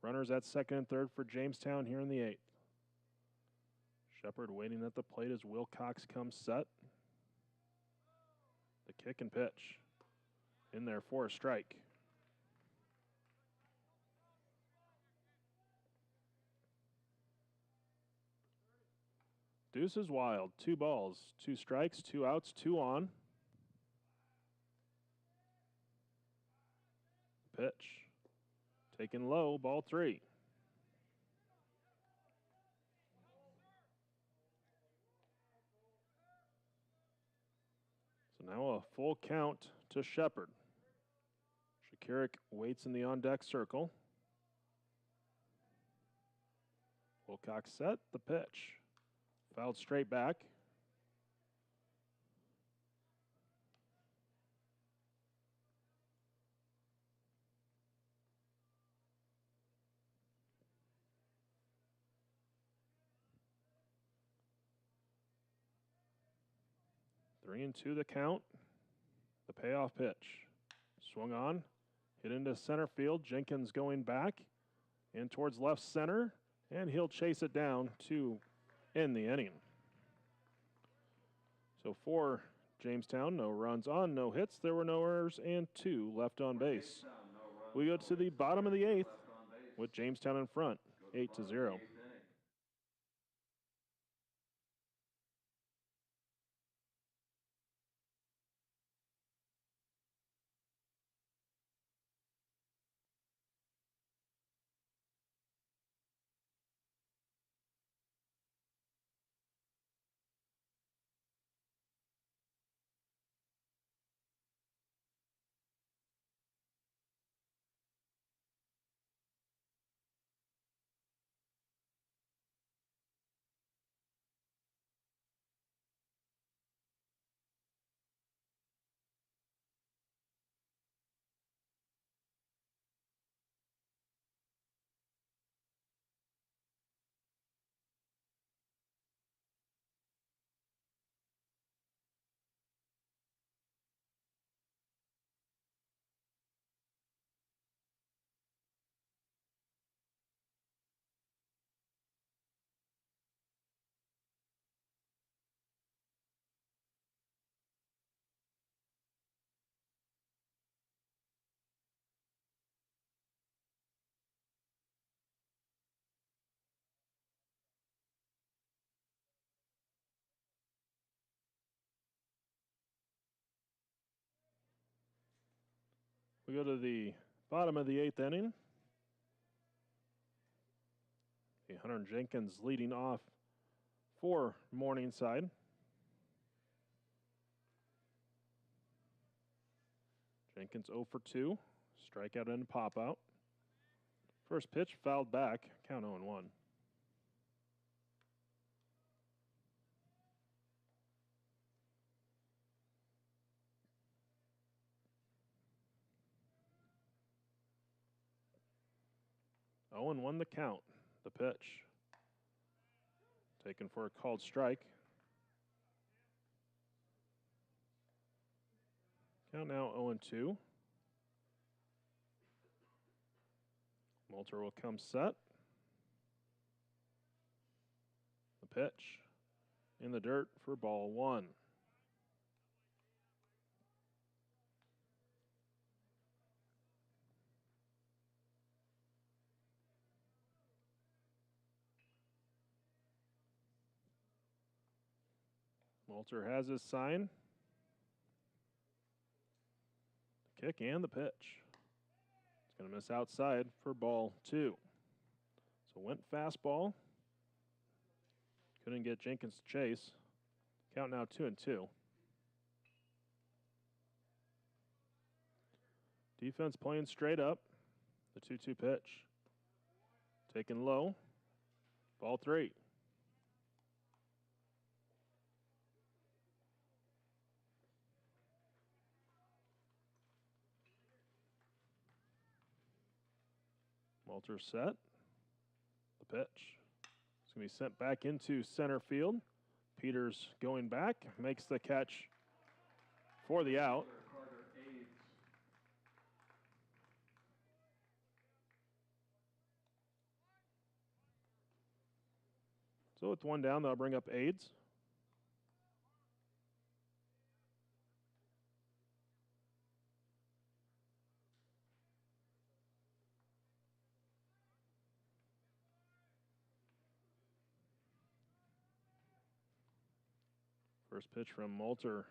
Runners at second and third for Jamestown here in the 8th. Shepard waiting at the plate as Wilcox comes set. The kick and pitch. In there for a strike. Deuce is wild. 2 balls, 2 strikes, 2 outs, 2 on. Pitch. Taken low, ball 3. So now a full count to Shepard. Shakiric waits in the on-deck circle. Wilcox set, the pitch. Fouled straight back. Three and two the count. The payoff pitch. Swung on. Hit into center field. Jenkins going back and towards left center. And he'll chase it down to end the inning. So for Jamestown, no runs on, no hits. There were no errors and 2 left on base. We go to the bottom of the 8th with Jamestown in front, 8-0. We go to the bottom of the 8th inning. Hunter Jenkins leading off for Morningside. Jenkins 0 for 2. Strikeout and pop out. First pitch fouled back. Count 0-1. Oh, and 1 the count. The pitch. Taken for a called strike. Count now 0-2. Moulter will come set. The pitch. In the dirt for ball 1. Moulter has his sign. The kick and the pitch. It's going to miss outside for ball 2. So went fastball. Couldn't get Jenkins to chase. Count now 2-2. Defense playing straight up. The 2-2 pitch. Taken low. Ball 3. Moulter set. The pitch. It's going to be sent back into center field. Peters going back, makes the catch for the out. So with 1 down, they'll bring up Aids. First pitch from Moulter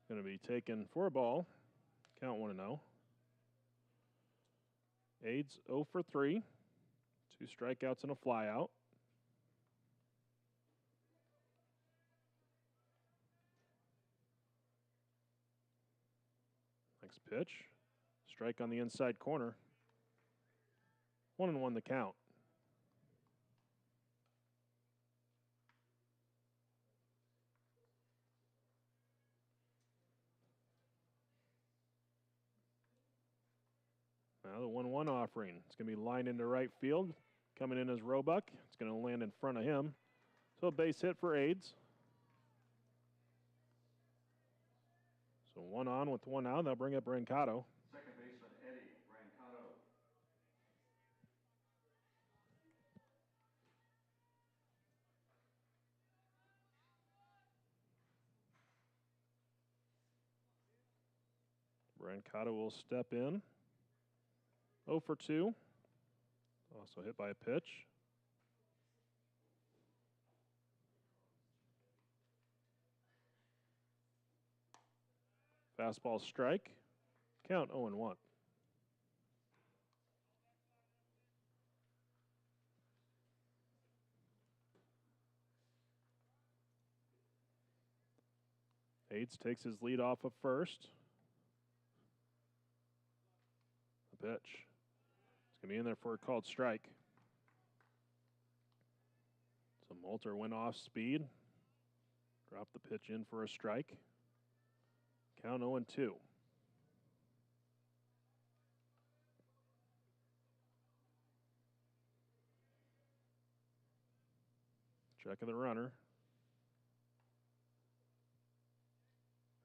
going to be taken for a ball. Count 1-0. Aids 0 for 3. 2 strikeouts and a flyout. Next pitch. Strike on the inside corner. 1-1 the count. Now the 1-1 offering. It's going to be lined into right field. Coming in as Roebuck. It's going to land in front of him. So a base hit for Aids. So 1 on with 1 out. They'll bring up Brancato. Second baseman Eddie Brancato. Brancato will step in. 0 for 2. Also hit by a pitch. Fastball strike. Count 0-1. Aids takes his lead off of first. The pitch. It's going to be in there for a called strike. So Moulter went off speed. Dropped the pitch in for a strike. Count 0-2. Checking the runner.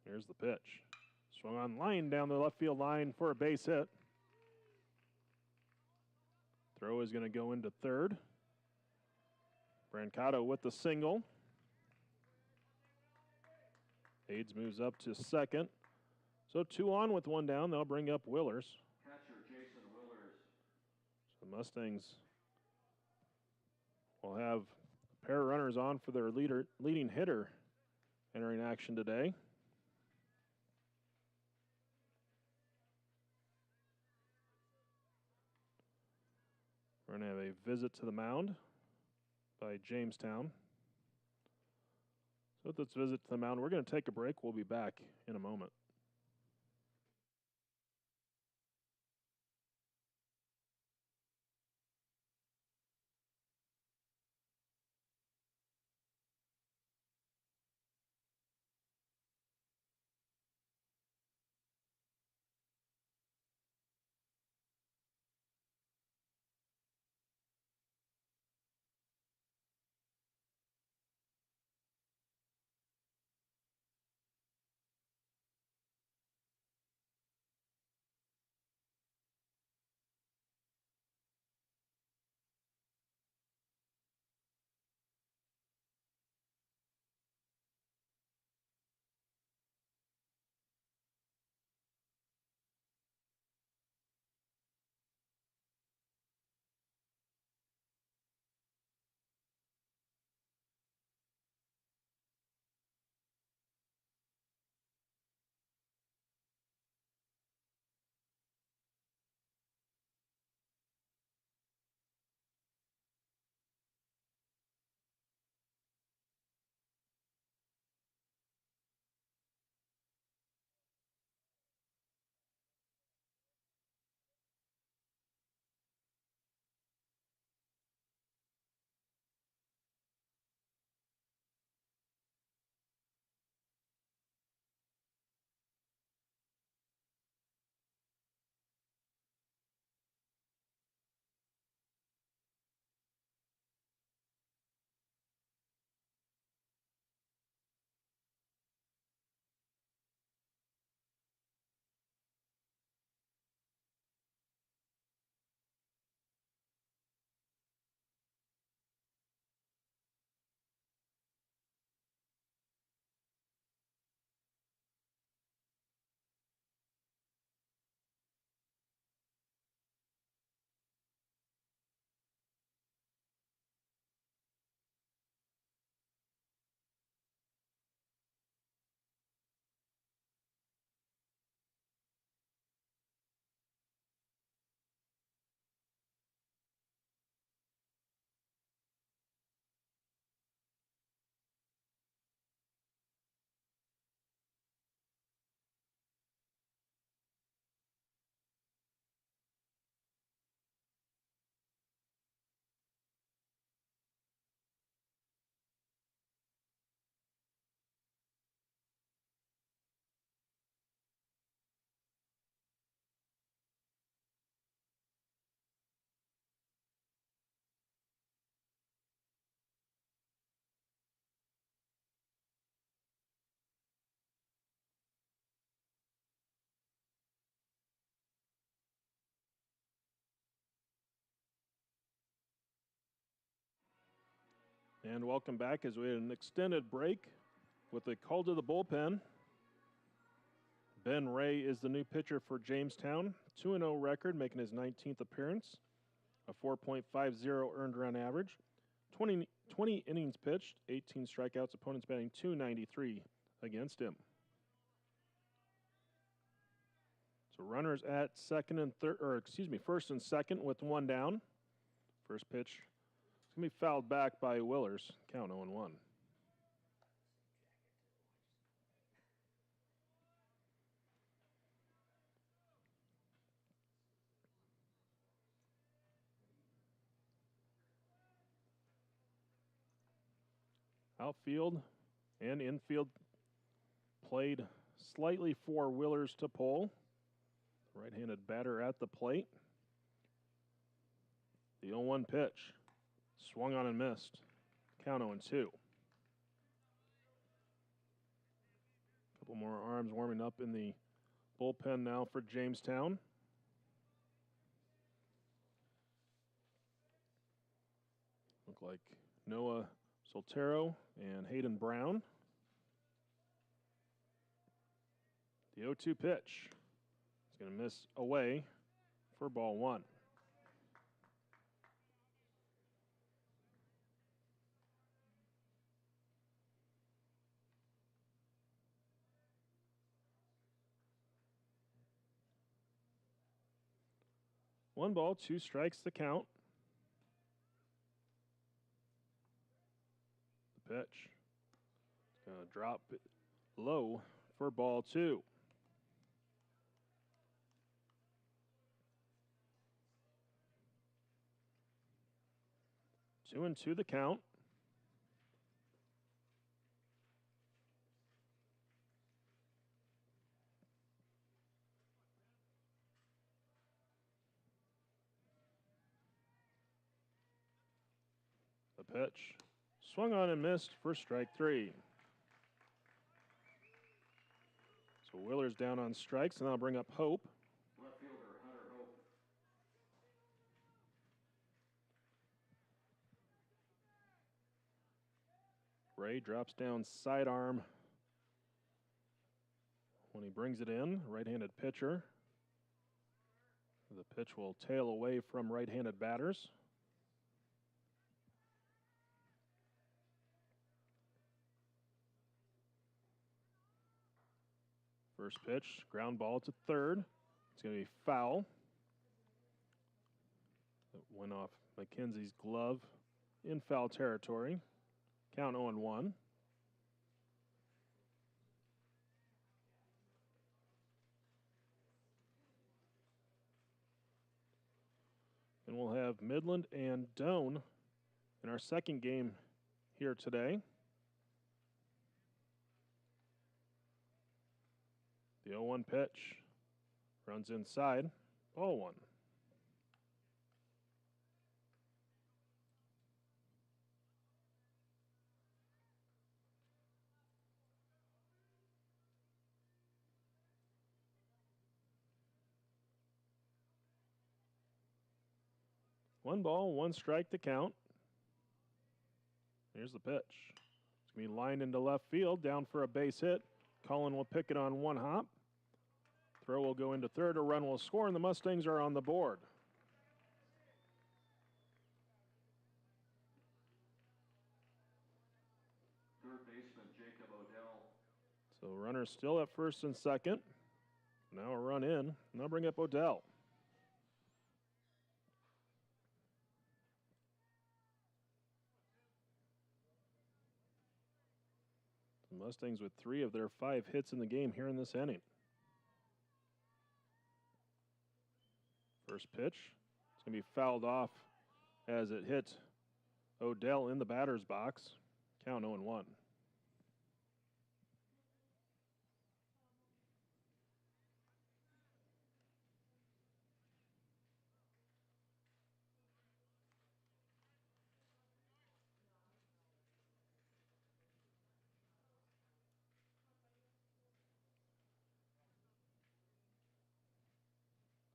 Here's the pitch. Swung on line down the left field line for a base hit. Throw is going to go into third. Brancato with the single. Aids moves up to second. So 2 on with 1 down. They'll bring up Willers. Catcher Jason Willers. So the Mustangs will have a pair of runners on for their leading hitter entering action today. We're going to have a visit to the mound by Jamestown. So with this visit to the mound, we're going to take a break. We'll be back in a moment. And welcome back as we had an extended break with a call to the bullpen. Ben Ray is the new pitcher for Jamestown. 2-0 record, making his 19th appearance. A 4.50 earned run average. 20 innings pitched, 18 strikeouts. Opponents batting .293 against him. So runners at first and second with one down. First pitch is going to be fouled back by Willers. Count 0-1. Outfield and infield played slightly for Willers to pull. Right-handed batter at the plate. The 0-1 pitch. Swung on and missed. Count 0-2. Couple more arms warming up in the bullpen now for Jamestown. Look like Noah Soltero and Hayden Brown. The 0-2 pitch. It's going to miss away for ball one. One ball, two strikes the count. pitch. It's going to drop it low for ball 2. Two and two the count. The pitch. Swung on and missed for strike 3. So Willer's down on strikes, and I'll bring up Hope. Left fielder, Hunter Hope. Ray drops down sidearm when he brings it in. Right-handed pitcher. The pitch will tail away from right-handed batters. First pitch, ground ball to third. It's going to be foul. It went off McKenzie's glove in foul territory. Count 0-1. And we'll have Midland and Doane in our second game here today. The 0-1 pitch runs inside, ball 1. One ball, one strike to count. Here's the pitch. It's going to be lined into left field, down for a base hit. Cullen will pick it on one hop. Throw will go into third, a run will score, and the Mustangs are on the board. Third baseman, Jacob Odell. So runners still at first and second. Now a run in, and they'll bring up Odell. The Mustangs with 3 of their 5 hits in the game here in this inning. First pitch, it's going to be fouled off as it hit Odell in the batter's box. Count 0-1.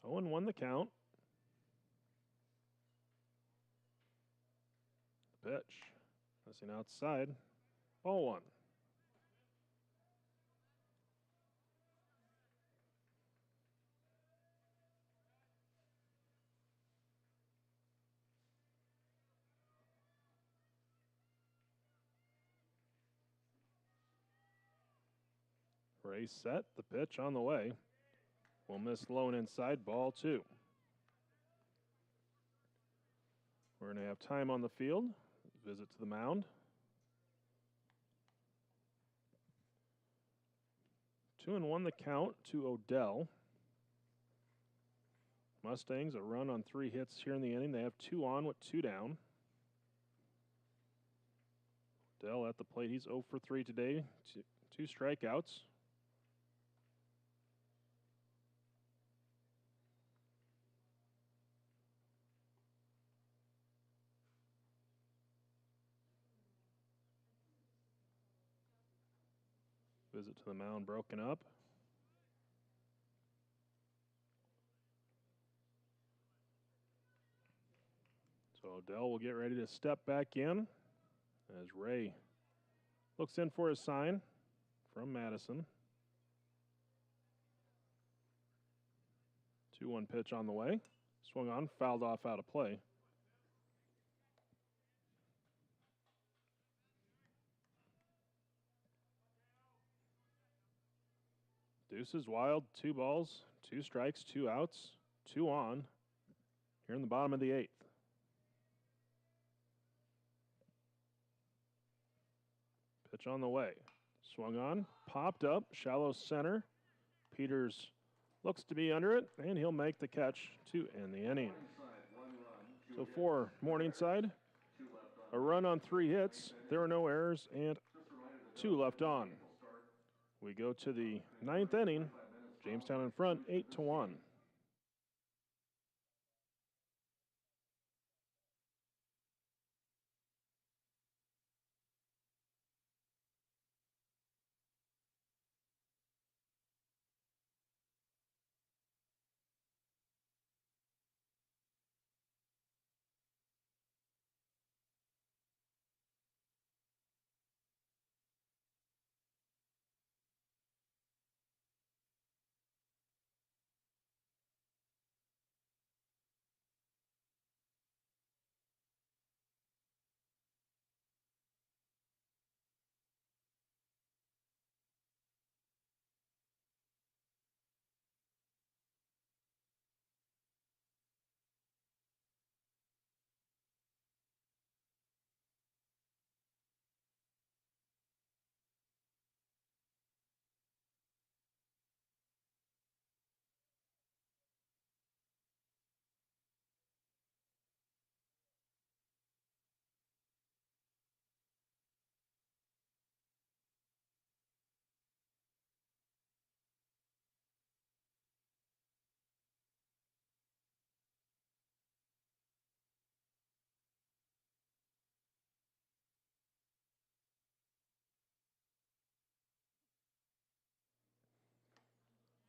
Owen won the count. The pitch. Missing outside. Ball 1. Ray set. The pitch on the way. Will miss low and inside, ball 2. We're going to have time on the field. Visit to the mound. 2-1 the count to Odell. Mustangs a run on 3 hits here in the inning. They have 2 on with 2 down. Odell at the plate. He's 0 for 3 today. 2 strikeouts. Visit to the mound broken up. So Odell will get ready to step back in as Ray looks in for his sign from Madison. 2-1 pitch on the way. Swung on, fouled off out of play. Deuces wild, 2 balls, 2 strikes, 2 outs, 2 on here in the bottom of the 8th. Pitch on the way. Swung on, popped up, shallow center. Peters looks to be under it, and he'll make the catch to end the inning. So for Morningside, a run on 3 hits, there are no errors, and 2 left on. We go to the 9th inning. Jamestown in front, 8-1.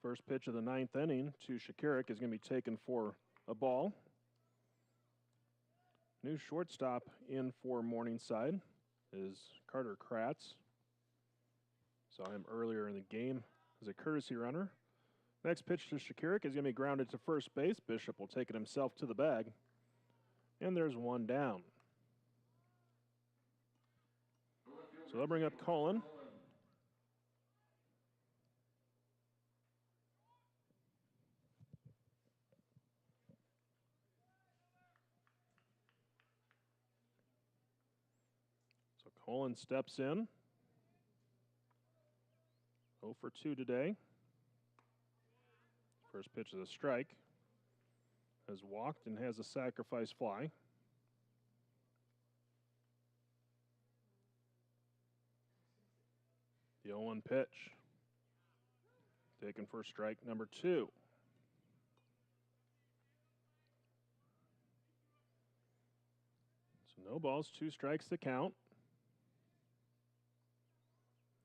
First pitch of the 9th inning to Shakaric is going to be taken for a ball. New shortstop in for Morningside is Carter Kratz. Saw him earlier in the game as a courtesy runner. Next pitch to Shakaric is going to be grounded to first base. Bishop will take it himself to the bag. And there's one down. So they'll bring up Cullen. So Cullen steps in. 0 for 2 today. First pitch is a strike. Has walked and has a sacrifice fly. The 0-1 pitch. Taken for strike number 2. So no balls, 2 strikes to count.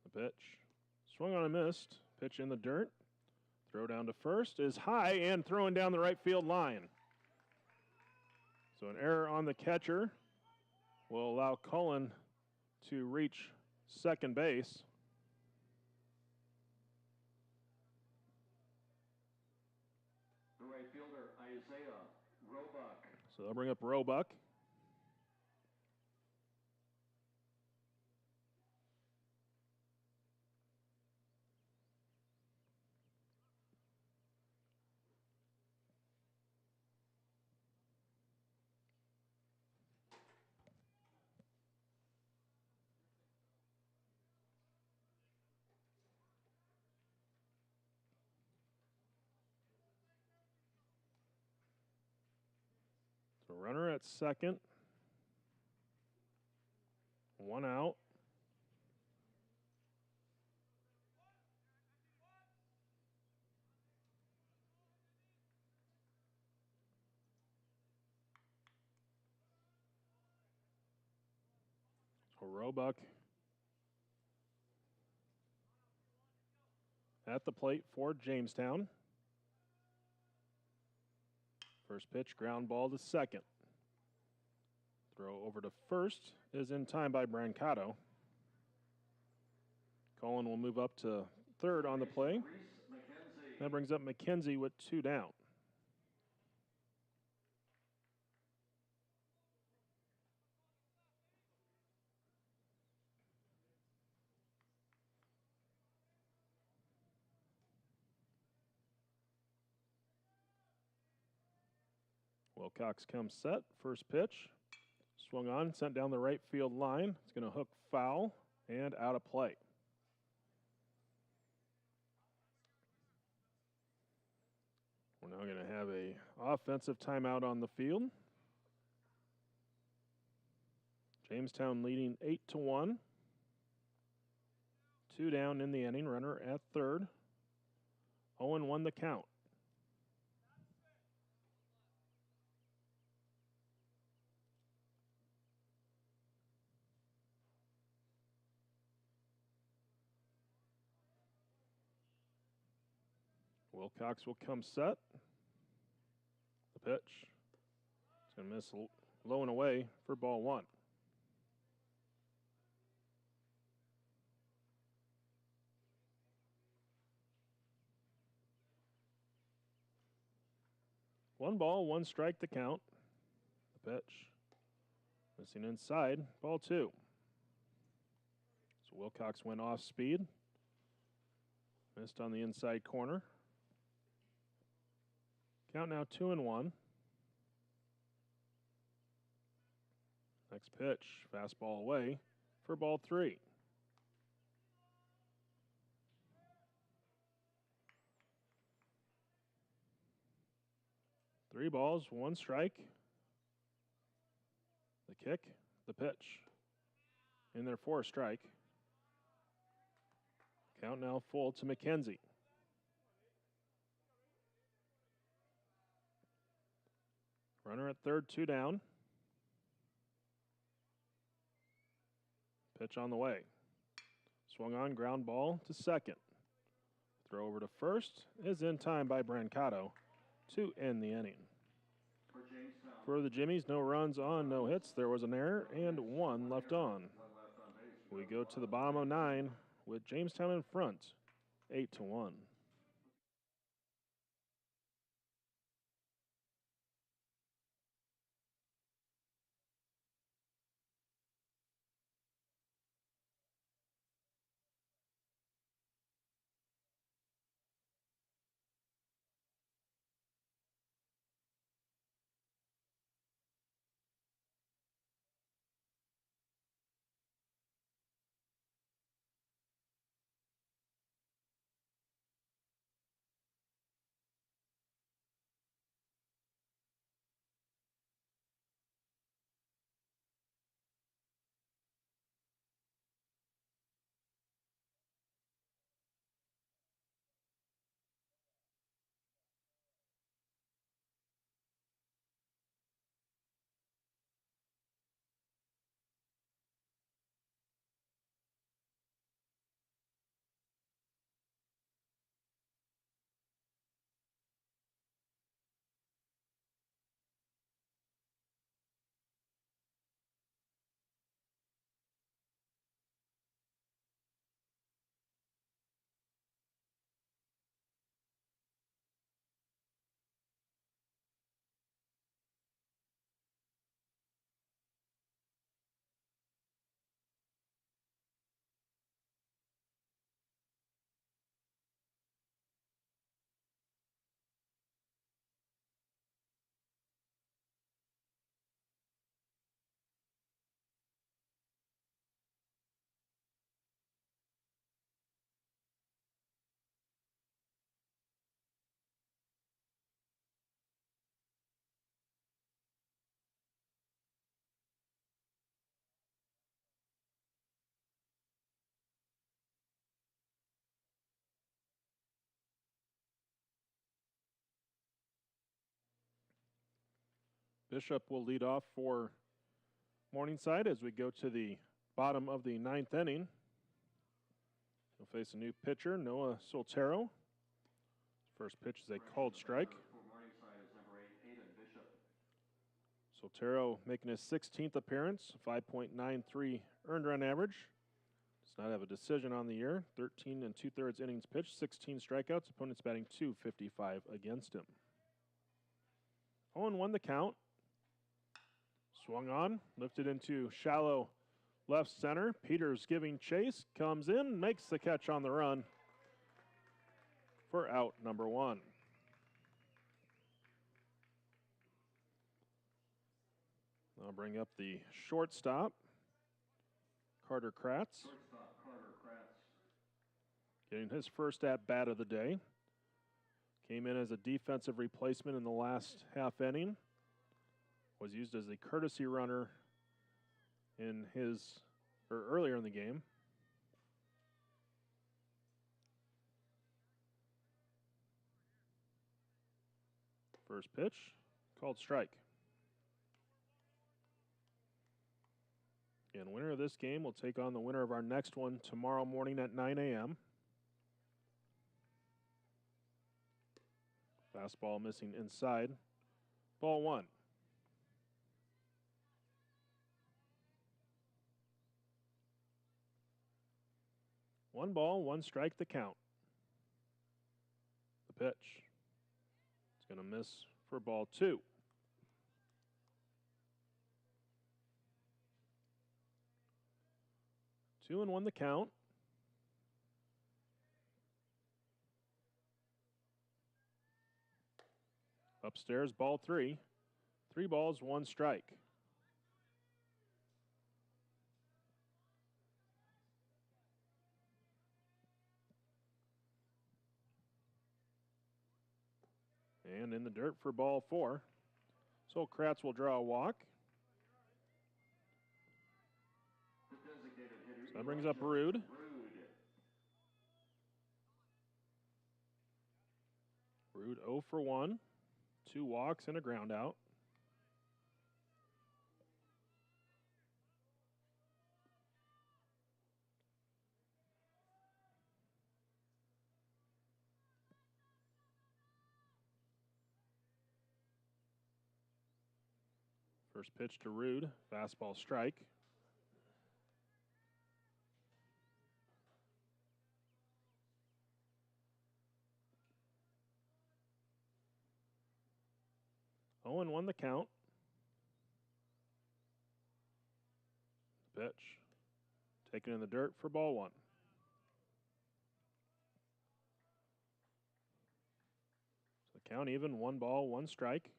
The pitch. Swung on and missed. Pitch in the dirt. Throw down to first is high and throwing down the right field line. So an error on the catcher will allow Cullen to reach second base. The right fielder, Isaiah Roebuck. So they'll bring up Roebuck. So runner at second. 1 out. So Roebuck at the plate for Jamestown. First pitch, ground ball to second. Throw over to first is in time by Brancato. Cullen will move up to third on the play. That brings up McKenzie with 2 down. Wilcox comes set. First pitch. Swung on, sent down the right field line. It's going to hook foul and out of play. We're now going to have a offensive timeout on the field. Jamestown leading 8-1. 2 down in the inning. Runner at third. 0-1 the count. Wilcox will come set. The pitch. It's going to miss low and away for ball 1. One ball, 1 strike to count. The pitch. Missing inside. Ball 2. So Wilcox went off speed. Missed on the inside corner. Count now 2-1. Next pitch. Fastball away for ball 3. Three balls, 1 strike. The kick, the pitch. In there for a strike. Count now full to McKenzie. Runner at third, 2 down. Pitch on the way. Swung on, ground ball to second. Throw over to first is in time by Brancato to end the inning. For the Jimmies, no runs on, no hits. There was an error and 1 left on. We go to the bottom of 9 with Jamestown in front, 8-1. Bishop will lead off for Morningside as we go to the bottom of the 9th inning. He'll face a new pitcher, Noah Soltero. First pitch is a called strike. Soltero making his 16th appearance, 5.93 earned run average. Does not have a decision on the year. 13 2/3 innings pitched, 16 strikeouts. Opponents batting .255 against him. 0-1 the count. Swung on, lifted into shallow left center. Peters giving chase, comes in, makes the catch on the run for out number 1. I'll bring up the shortstop, Carter Kratz. getting his first at-bat of the day. Came in as a defensive replacement in the last half inning. Was used as a courtesy runner earlier in the game. First pitch, called strike. And winner of this game will take on the winner of our next one tomorrow morning at 9 a.m. Fastball missing inside. Ball one. 1 ball, 1 strike the count. The pitch. It's going to miss for ball 2. Two and 1 the count. Upstairs, ball 3. 3 balls, 1 strike. And in the dirt for ball 4. So Kratz will draw a walk. So that brings up Rude. Rude 0 for 1. 2 walks and a ground out. First pitch to Rude, fastball strike. Owen won the count. Pitch. Taken in the dirt for ball 1. So the count even, 1 ball, 1 strike.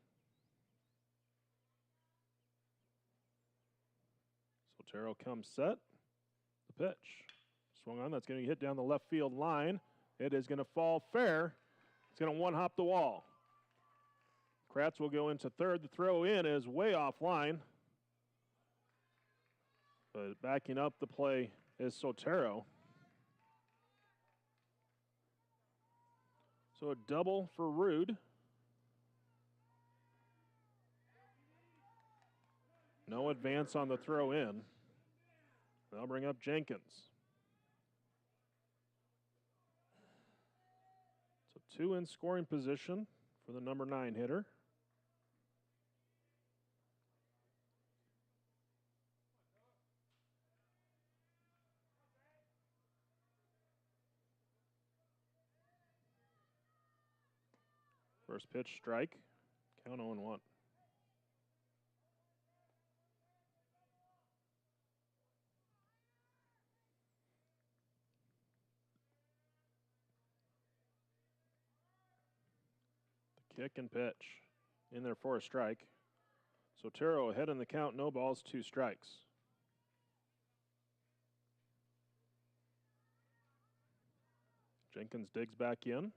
Sotero comes set. The pitch. Swung on, that's going to hit down the left field line. It is going to fall fair. It's going to one-hop the wall. Kratz will go into third. The throw in is way offline. But backing up the play is Sotero. So a double for Rude. No advance on the throw in. They'll bring up Jenkins. So 2 in scoring position for the number 9 hitter. First pitch, strike. Count 0-1. The kick and pitch in there for a strike. Sotero ahead in the count, no balls, 2 strikes. Jenkins digs back in.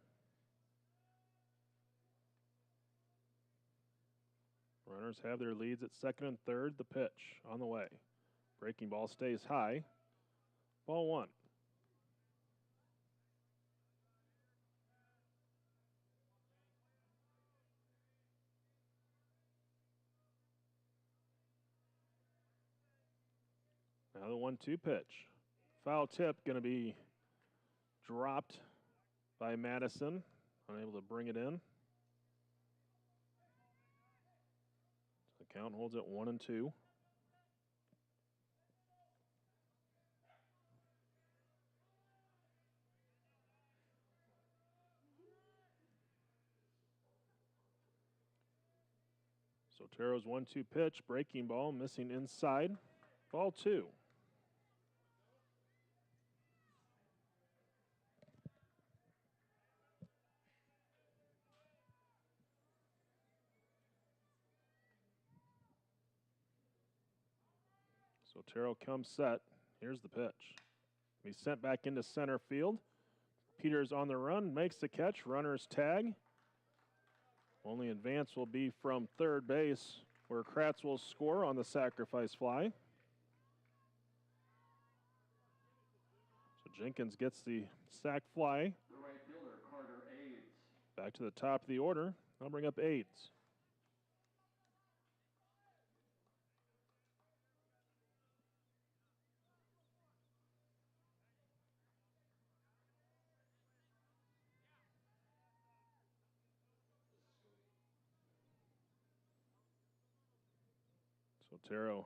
Runners have their leads at second and third. The pitch on the way. Breaking ball stays high. Ball 1. Now the 1-2 pitch. Foul tip going to be dropped by Madison. Unable to bring it in. The count holds at 1-2. Sotero's 1-2 pitch, breaking ball, missing inside. Ball 2. Sotero comes set. Here's the pitch. He's sent back into center field. Peters on the run, makes the catch, runner's tag. Only advance will be from third base, where Kratz will score on the sacrifice fly. So Jenkins gets the sac fly. The right fielder, Carter Aids. Back to the top of the order. I'll bring up Aids. Sotero,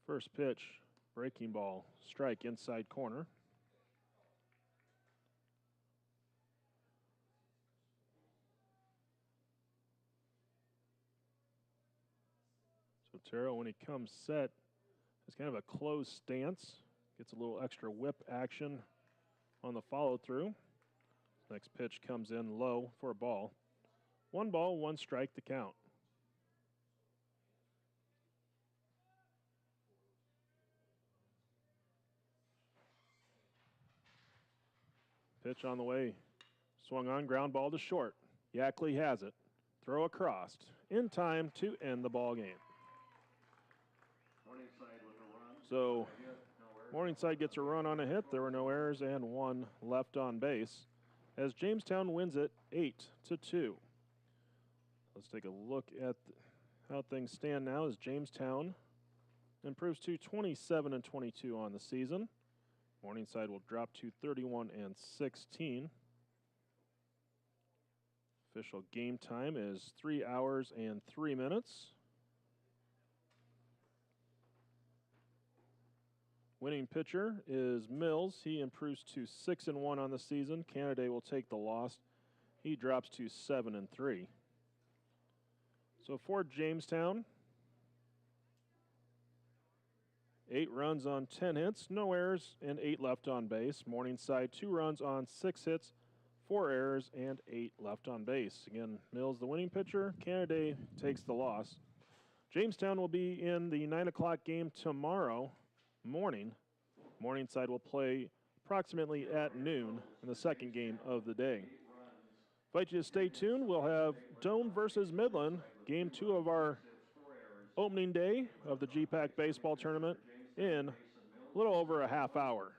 first pitch, breaking ball, strike inside corner. Sotero, when he comes set, has kind of a closed stance, gets a little extra whip action on the follow through. Next pitch comes in low for a ball. 1 ball, 1 strike to count. Pitch on the way. Swung on, ground ball to short. Yackley has it. Throw across. In time to end the ball game. Morningside with a run. So Morningside gets a run on a hit. There were no errors and 1 left on base as Jamestown wins it 8-2. Let's take a look at how things stand now as Jamestown improves to 27-22 on the season. Morningside will drop to 31-16. Official game time is 3 hours and 3 minutes. Winning pitcher is Mills. He improves to 6-1 on the season. Canada will take the loss. He drops to 7-3. So for Jamestown, 8 runs on 10 hits, no errors, and 8 left on base. Morningside, 2 runs on 6 hits, 4 errors, and 8 left on base. Again, Mills the winning pitcher. Canada takes the loss. Jamestown will be in the 9 o'clock game tomorrow morning. Morningside will play approximately at noon in the second game of the day. Invite you to stay tuned. We'll have Doane versus Midland, game 2 of our opening day of the GPAC baseball tournament in a little over a half hour.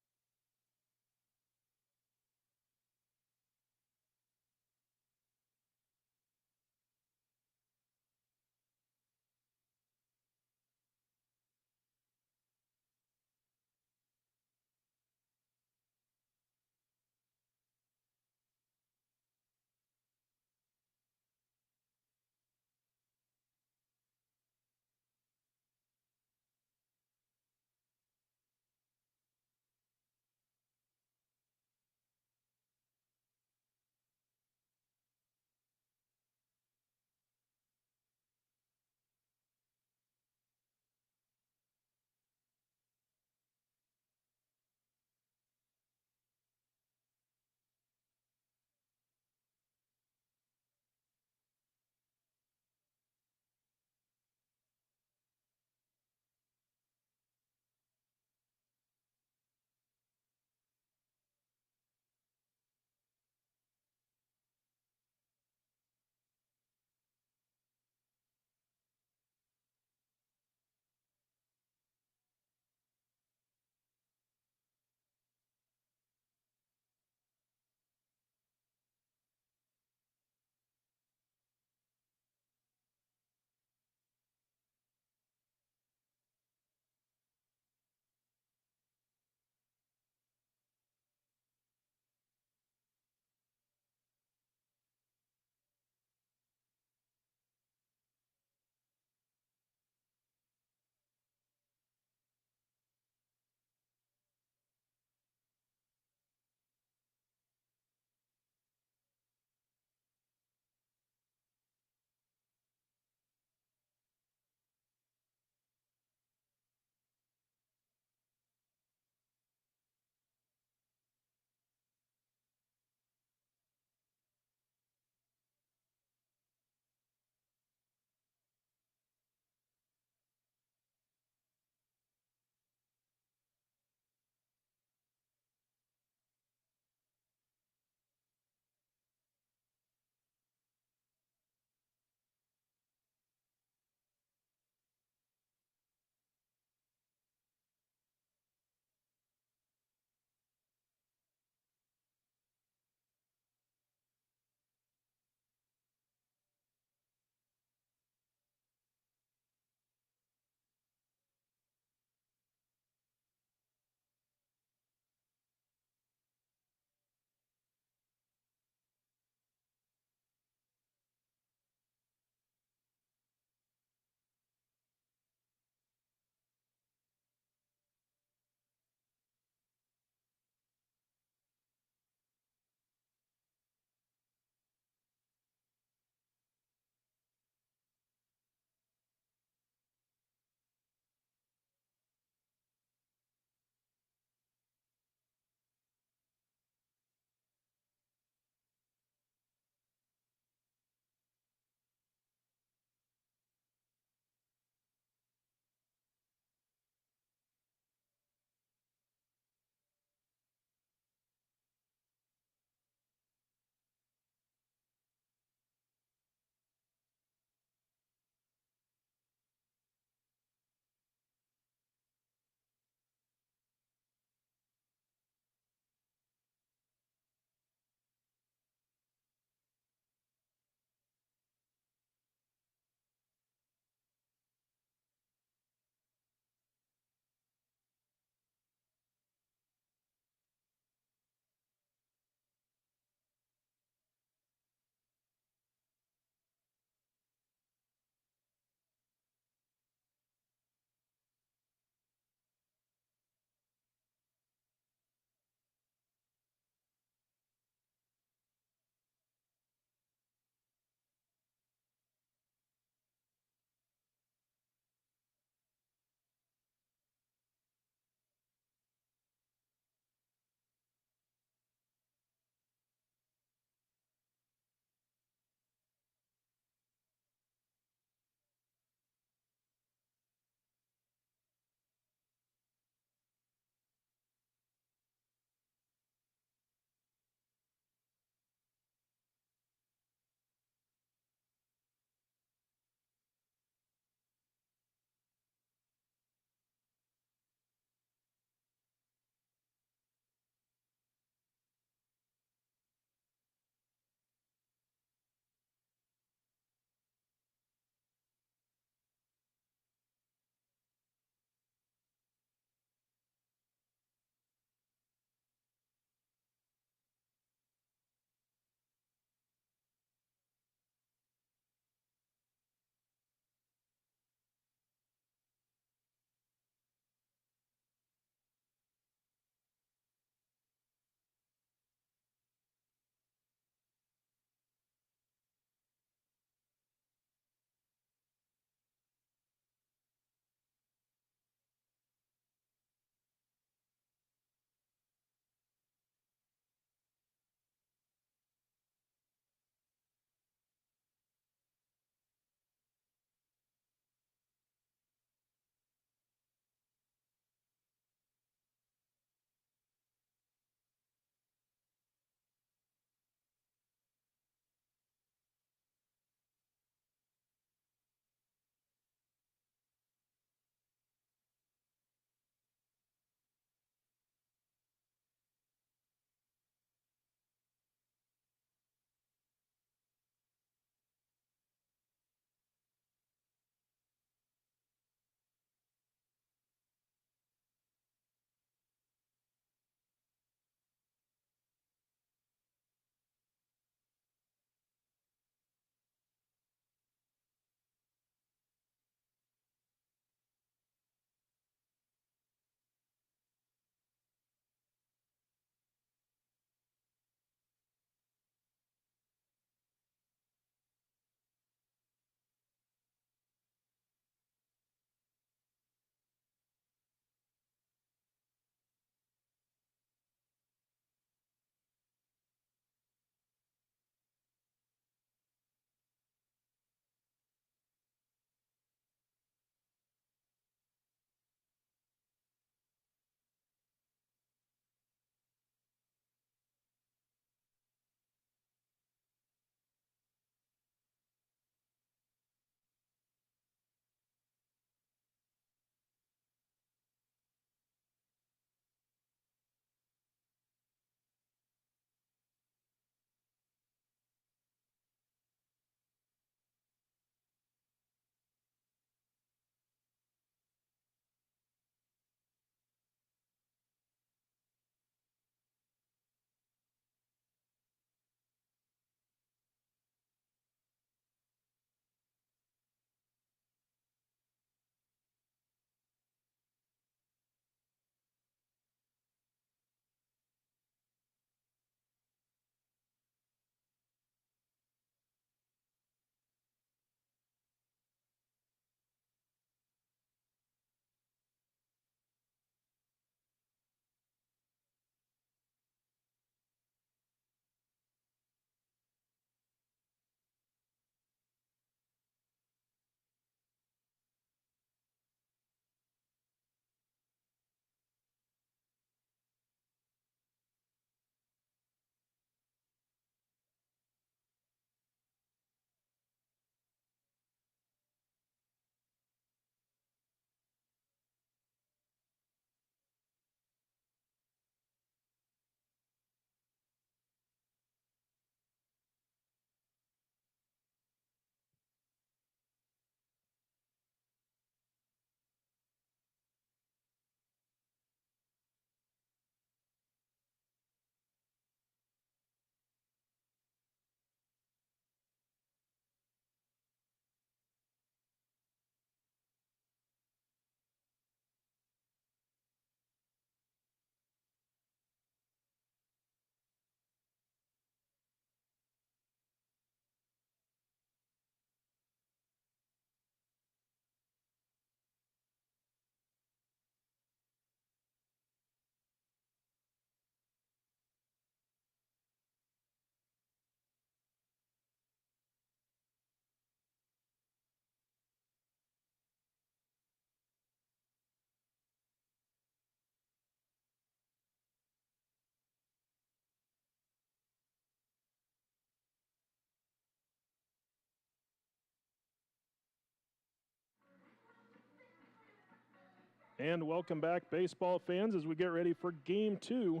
And welcome back, baseball fans, as we get ready for Game 2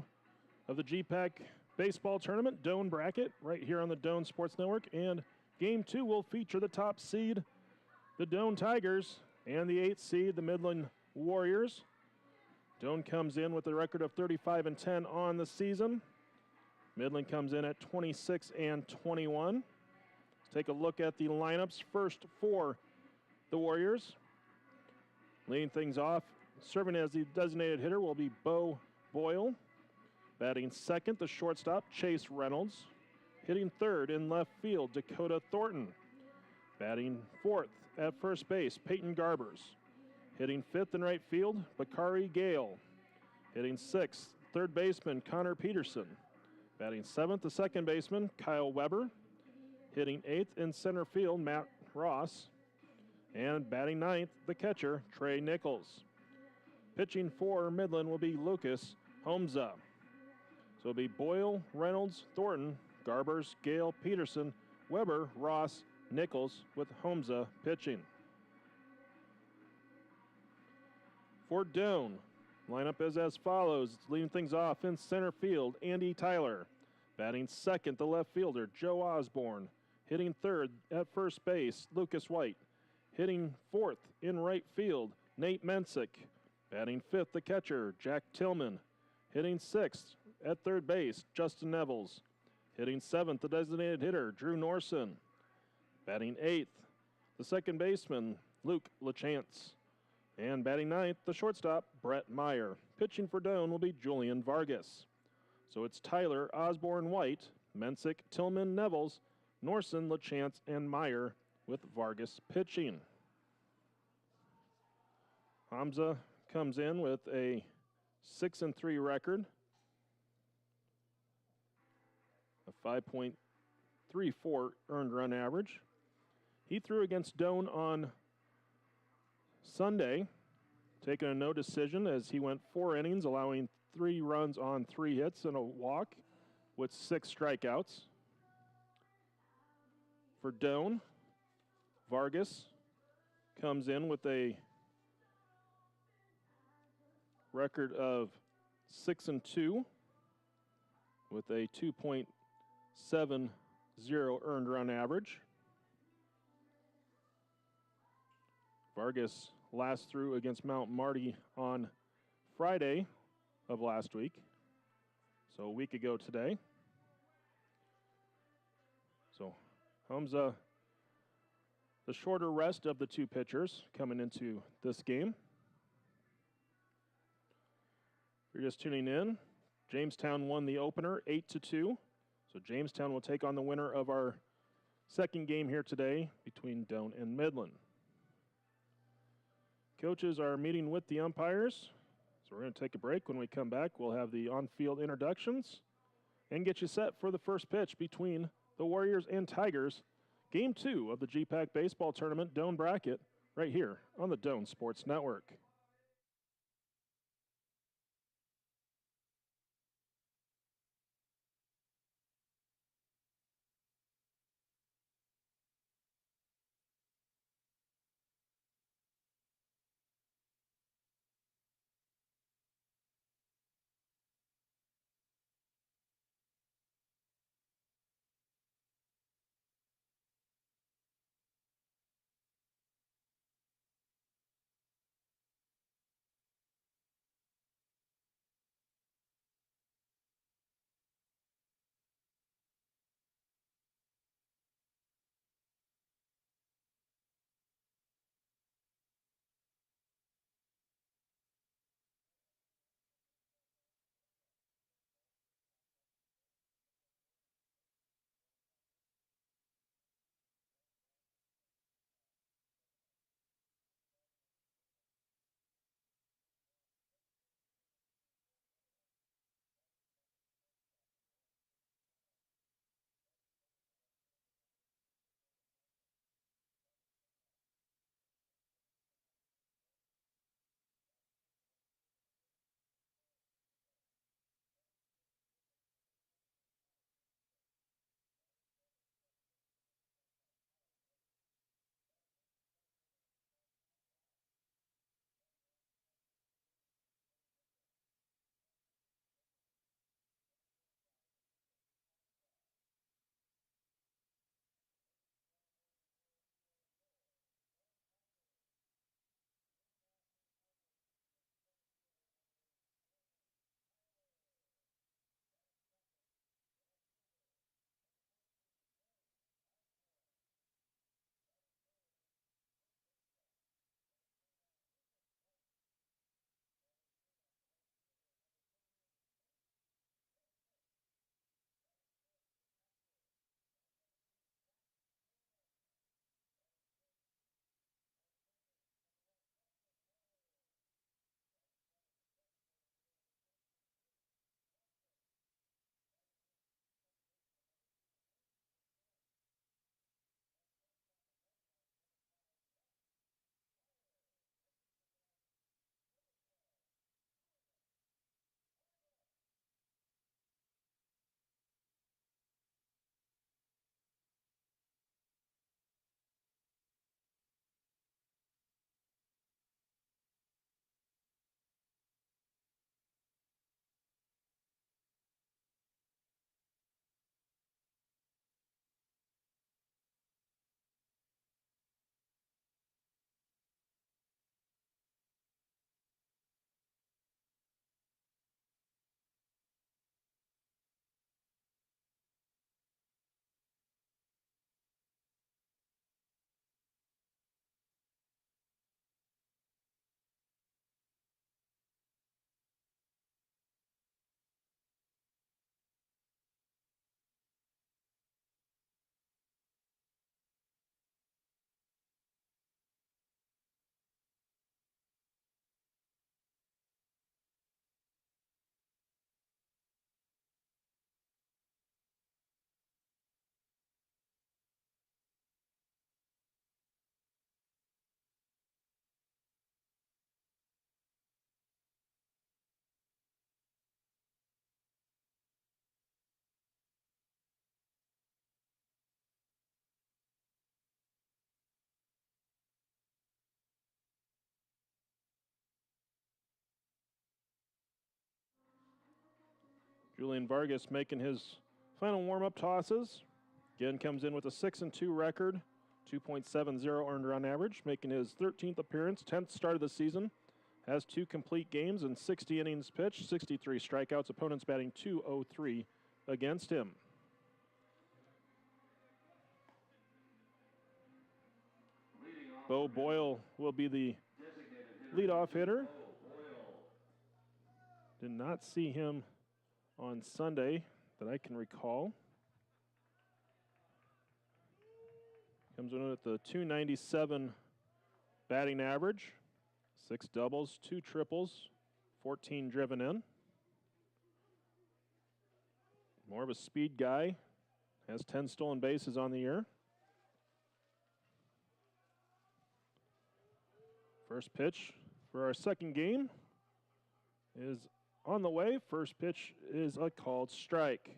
of the GPAC Baseball Tournament, Doane Bracket, right here on the Doane Sports Network. And Game 2 will feature the top seed, the Doane Tigers, and the 8th seed, the Midland Warriors. Doane comes in with a record of 35-10 on the season. Midland comes in at 26-21. Let's take a look at the lineups. First for the Warriors. Leading things off, serving as the designated hitter will be Bo Boyle. Batting second, the shortstop, Chase Reynolds. Hitting third in left field, Dakota Thornton. Batting fourth at first base, Peyton Garbers. Hitting fifth in right field, Bakari Gale. Hitting sixth, third baseman, Connor Peterson. Batting seventh, the second baseman, Kyle Weber. Hitting eighth in center field, Matt Ross. And batting ninth, the catcher, Trey Nichols. Pitching for Midland will be Lucas Homza. So it'll be Boyle, Reynolds, Thornton, Garbers, Gale, Peterson, Weber, Ross, Nichols, with Homza pitching. For Doane, lineup is as follows. It's leading things off in center field, Andy Tyler. Batting second, the left fielder, Joe Osborne. Hitting third at first base, Lucas White. Hitting fourth in right field, Nate Mensick. Batting fifth, the catcher, Jack Tillman. Hitting sixth at third base, Justin Nevels. Hitting seventh, the designated hitter, Drew Norson. Batting eighth, the second baseman, Luke LaChance. And batting ninth, the shortstop, Brett Meyer. Pitching for Doane will be Julian Vargas. So it's Tyler, Osborne, White, Mensick, Tillman, Nevels, Norson, LaChance, and Meyer, with Vargas pitching. Hamza comes in with a 6-3 record, a 5.34 earned run average. He threw against Doane on Sunday, taking a no decision as he went 4 innings, allowing 3 runs on 3 hits and a walk with 6 strikeouts. For Doane, Vargas comes in with a record of 6-2 with a 2.70 earned run average. Vargas last threw against Mount Marty on Friday of last week, so a week ago today. So Hamza, the shorter rest of the 2 pitchers coming into this game. If you're just tuning in, Jamestown won the opener 8-2. So Jamestown will take on the winner of our second game here today between Doane and Midland. Coaches are meeting with the umpires. So we're going to take a break. When we come back, we'll have the on-field introductions and get you set for the first pitch between the Warriors and Tigers. Game 2 of the GPAC Baseball Tournament, Doane Bracket, right here on the Doane Sports Network. Julian Vargas making his final warm-up tosses. Again, comes in with a 6-2 record, 2.70 earned run average, making his 13th appearance, 10th start of the season. Has 2 complete games and 60 innings pitched, 63 strikeouts. Opponents batting .203 against him. Bo Boyle will be the leadoff hitter. Did not see him on Sunday that I can recall. Comes in at the .297 batting average. 6 doubles, 2 triples, 14 driven in. More of a speed guy. Has 10 stolen bases on the year. First pitch for our second game is on the way. First pitch is a called strike.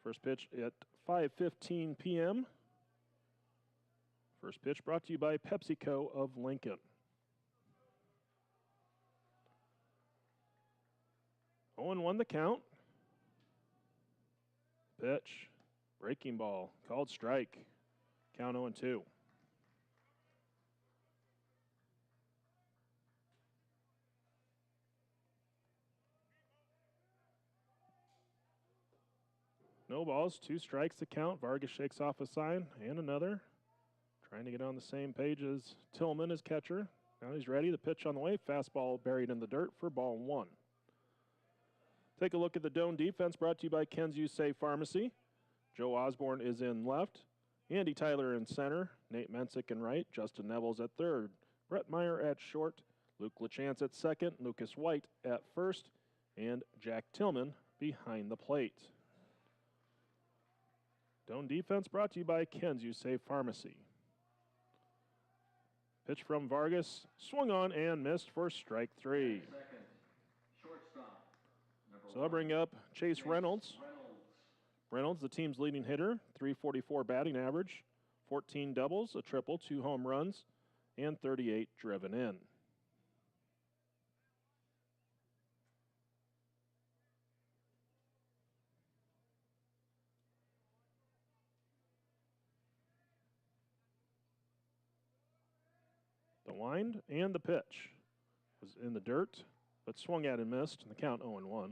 First pitch at 5:15 p.m. First pitch brought to you by PepsiCo of Lincoln. 0-1 the count. Pitch, breaking ball, called strike. Count 0-2. No balls, 2 strikes to count. Vargas shakes off a sign and another. Trying to get on the same page as Tillman, his catcher. Now he's ready. The pitch on the way. Fastball buried in the dirt for ball 1. Take a look at the Doane defense brought to you by Ken's You Save Pharmacy. Joe Osborne is in left. Andy Tyler in center. Nate Mensick in right. Justin Nevels at third. Brett Meyer at short. Luke LaChance at second. Lucas White at first. And Jack Tillman behind the plate. Doane defense brought to you by Ken's You Save Pharmacy. Pitch from Vargas, swung on and missed for strike 3. So I'll bring up Chase Reynolds. Reynolds, the team's leading hitter, .344 batting average, 14 doubles, a triple, 2 home runs, and 38 driven in. The wind and the pitch was in the dirt, but swung at and missed, and the count 0-1.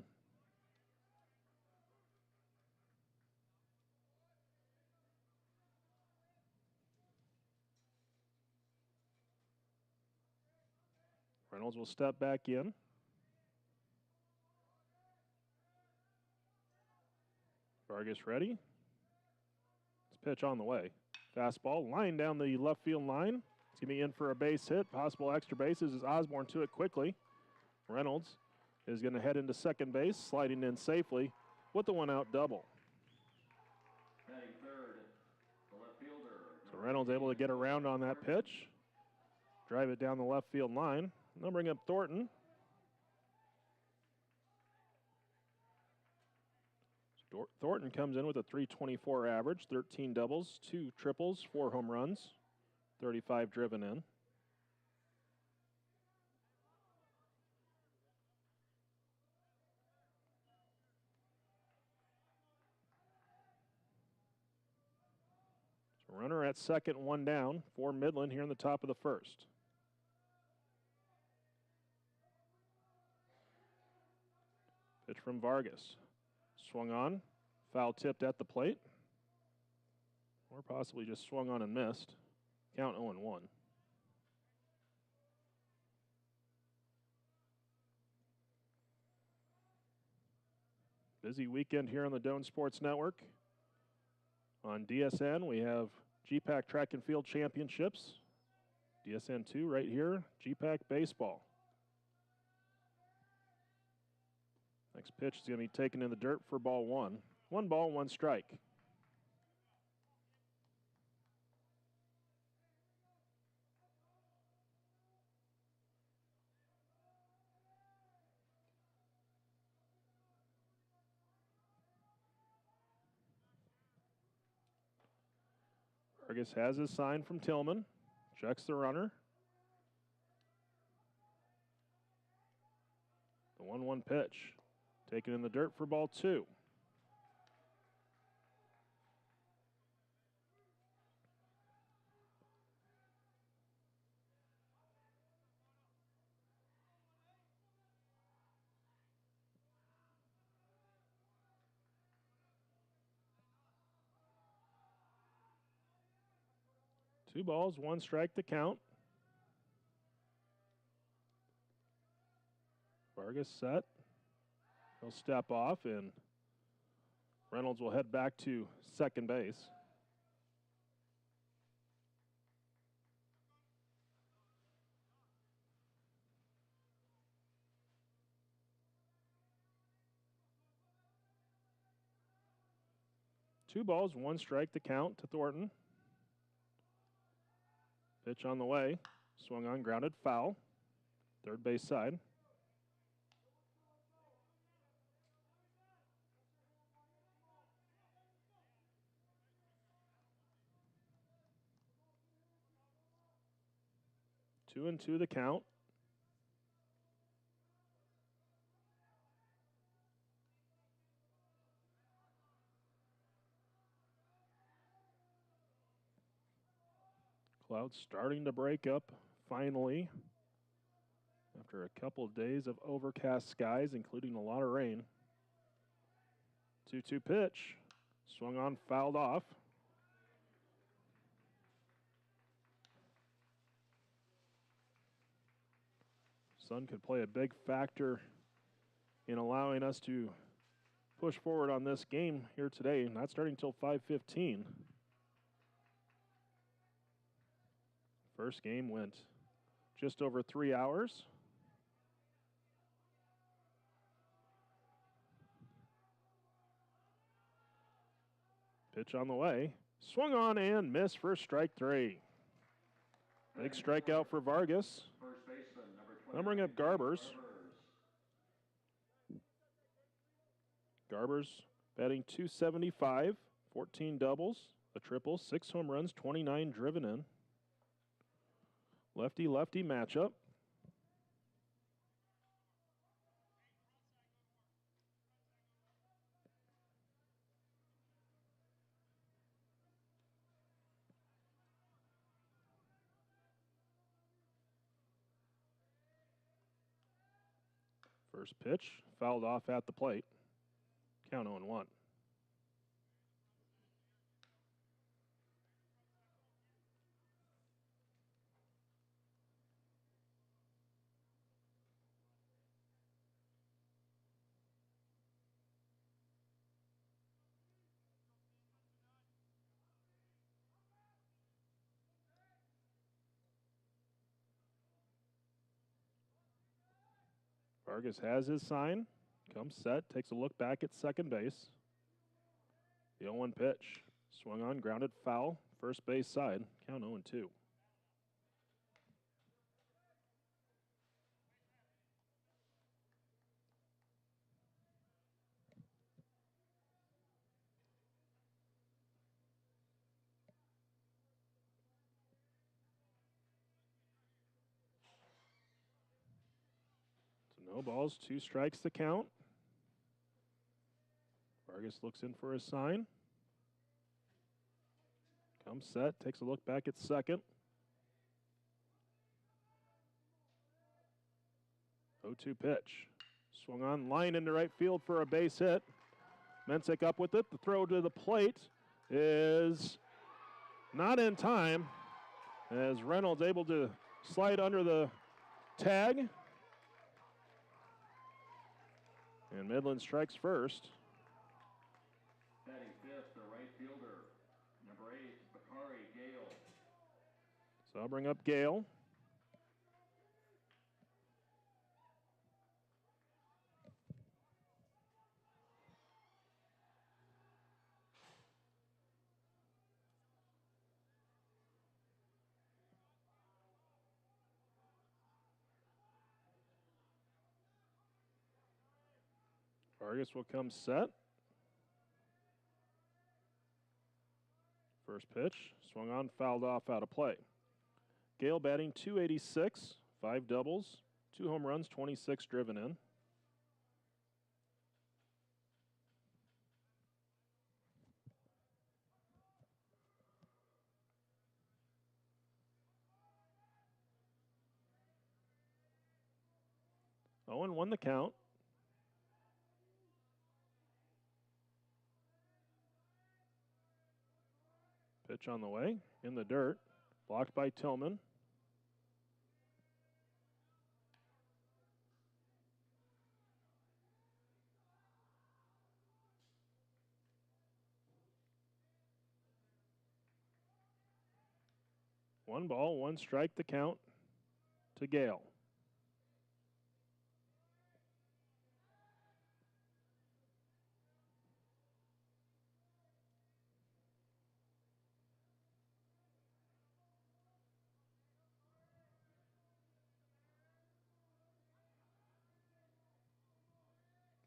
Reynolds will step back in. Vargas ready. This pitch on the way. Fastball line down the left field line. It's going to be in for a base hit. Possible extra bases as Osborne to it quickly. Reynolds is going to head into second base, sliding in safely with the 1-out double. So Reynolds able to get around on that pitch, drive it down the left field line. They'll bring up Thornton. Thornton comes in with a .324 average, 13 doubles, 2 triples, 4 home runs, 35 driven in. So runner at second, 1 down for Midland here in the top of the first. Pitch from Vargas. Swung on, foul tipped at the plate. Or possibly just swung on and missed. Count 0-1. Busy weekend here on the Doane Sports Network. On DSN, we have GPAC Track and Field Championships. DSN 2 right here, GPAC Baseball. Next pitch is going to be taken in the dirt for ball 1. 1 ball, 1 strike. Vargas has his sign from Tillman. Checks the runner. The 1-1 pitch. Taken in the dirt for ball 2. Two balls, one strike to count. Vargas set. He'll step off, and Reynolds will head back to second base. Two balls, one strike to count to Thornton. Pitch on the way. Swung on, grounded, foul. Third base side. 2-2 the count. Clouds starting to break up finally after a couple of days of overcast skies, including a lot of rain. 2-2 pitch. Swung on, fouled off. Sun could play a big factor in allowing us to push forward on this game here today, not starting until 5:15. First game went just over 3 hours. Pitch on the way. Swung on and missed for strike 3. Big strikeout for Vargas. Numbering up Garbers. Garbers batting .275, 14 doubles, a triple, 6 home runs, 29 driven in. Lefty-lefty matchup. First pitch, fouled off at the plate. Count 0-1. Vargas has his sign, comes set, takes a look back at second base. The 0-1 pitch, swung on, grounded, foul, first base side, count 0-2. No balls, 2 strikes to count. Vargas looks in for a sign. Comes set, takes a look back at second. 0-2 pitch. Swung on, line into right field for a base hit. Mensick up with it. The throw to the plate is not in time, as Reynolds able to slide under the tag. And Midland strikes first. Batting fifth, the right fielder, number 8, Bakari Gale. So I'll bring up Gale. Vargas will come set. First pitch, swung on, fouled off, out of play. Gale batting .286, 5 doubles, 2 home runs, 26 driven in. Owen won the count. Pitch on the way, in the dirt, blocked by Tillman. One ball, one strike, the count to Gale.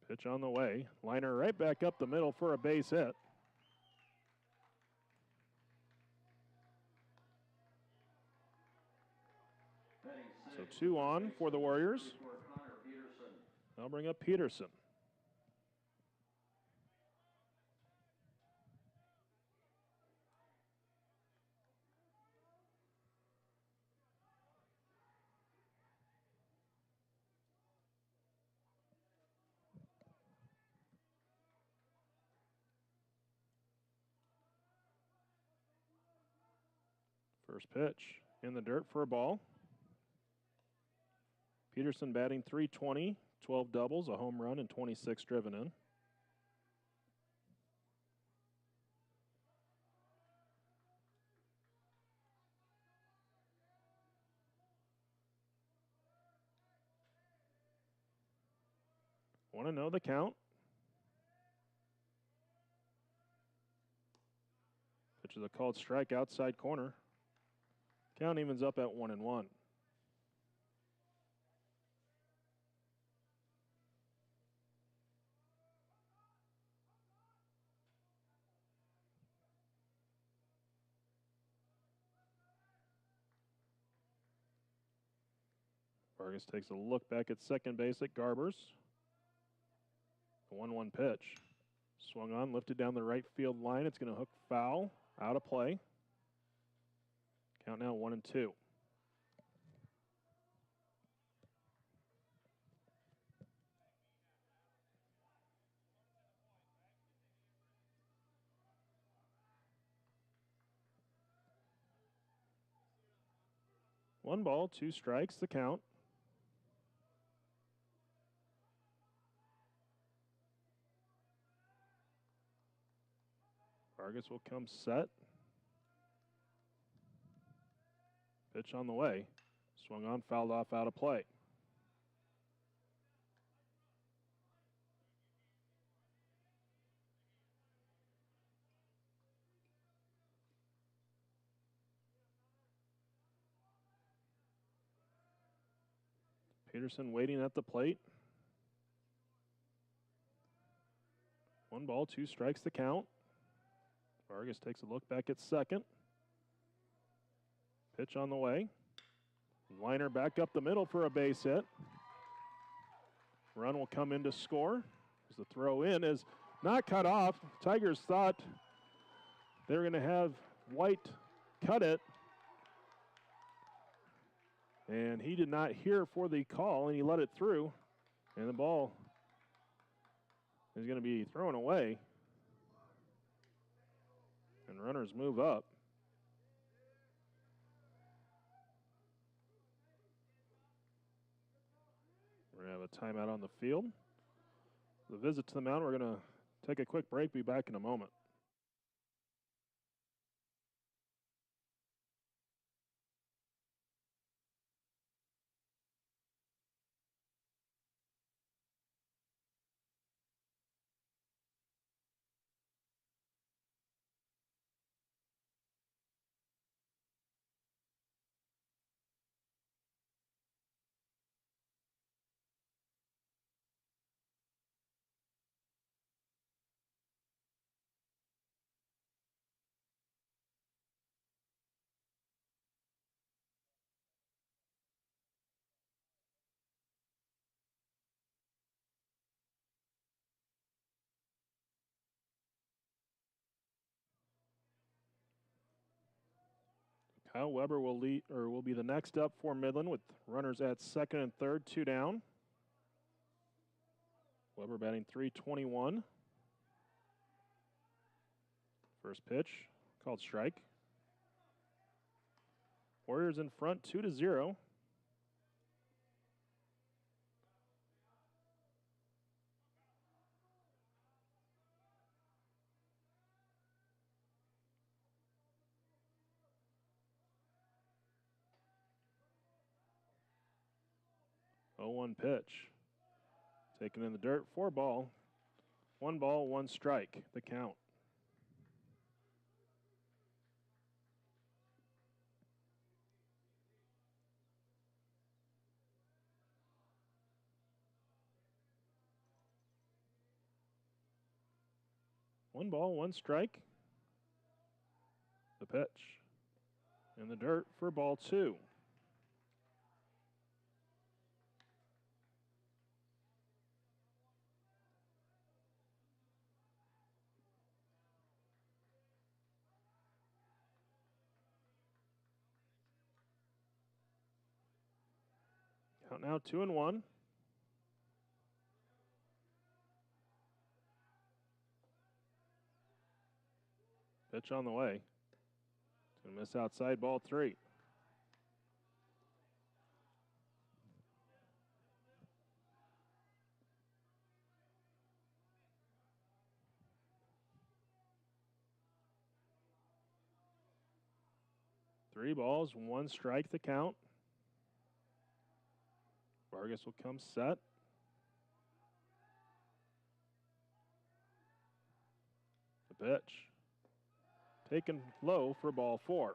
Pitch on the way. Liner right back up the middle for a base hit. So 2 on for the Warriors. They'll bring up Peterson. First pitch in the dirt for a ball. Peterson batting .320, 12 doubles, a home run, and 26 driven in. Want to know the count? Pitch is a called strike outside corner. Count evens up at 1-1. Vargas takes a look back at second base at Garbers. The 1-1 pitch. Swung on, lifted down the right field line. It's going to hook foul, out of play. Count now 1-2. One ball, 2 strikes, the count. Vargas will come set. Pitch on the way. Swung on, fouled off, out of play. Peterson waiting at the plate. 1 ball, 2 strikes, the count. Vargas takes a look back at second. Pitch on the way. Liner back up the middle for a base hit. Run will come in to score. As the throw in is not cut off. Tigers thought they were going to have White cut it. And he did not hear for the call, and he let it through. And the ball is going to be thrown away. And runners move up. We're going to have a timeout on the field. The visit to the mound, we're going to take a quick break, be back in a moment. Kyle Weber will be the next up for Midland with runners at second and third, 2 down. Weber batting .321. First pitch, called strike. Warriors in front 2-0. Oh, 1 pitch. Taken in the dirt, 4 ball. 1 ball, 1 strike, the count. One ball, 1 strike. The pitch. In the dirt for ball 2. Count now 2-1. Pitch on the way. Gonna miss outside, ball 3. Three balls, 1 strike, the count. Vargas will come set. The pitch. Taken low for ball 4.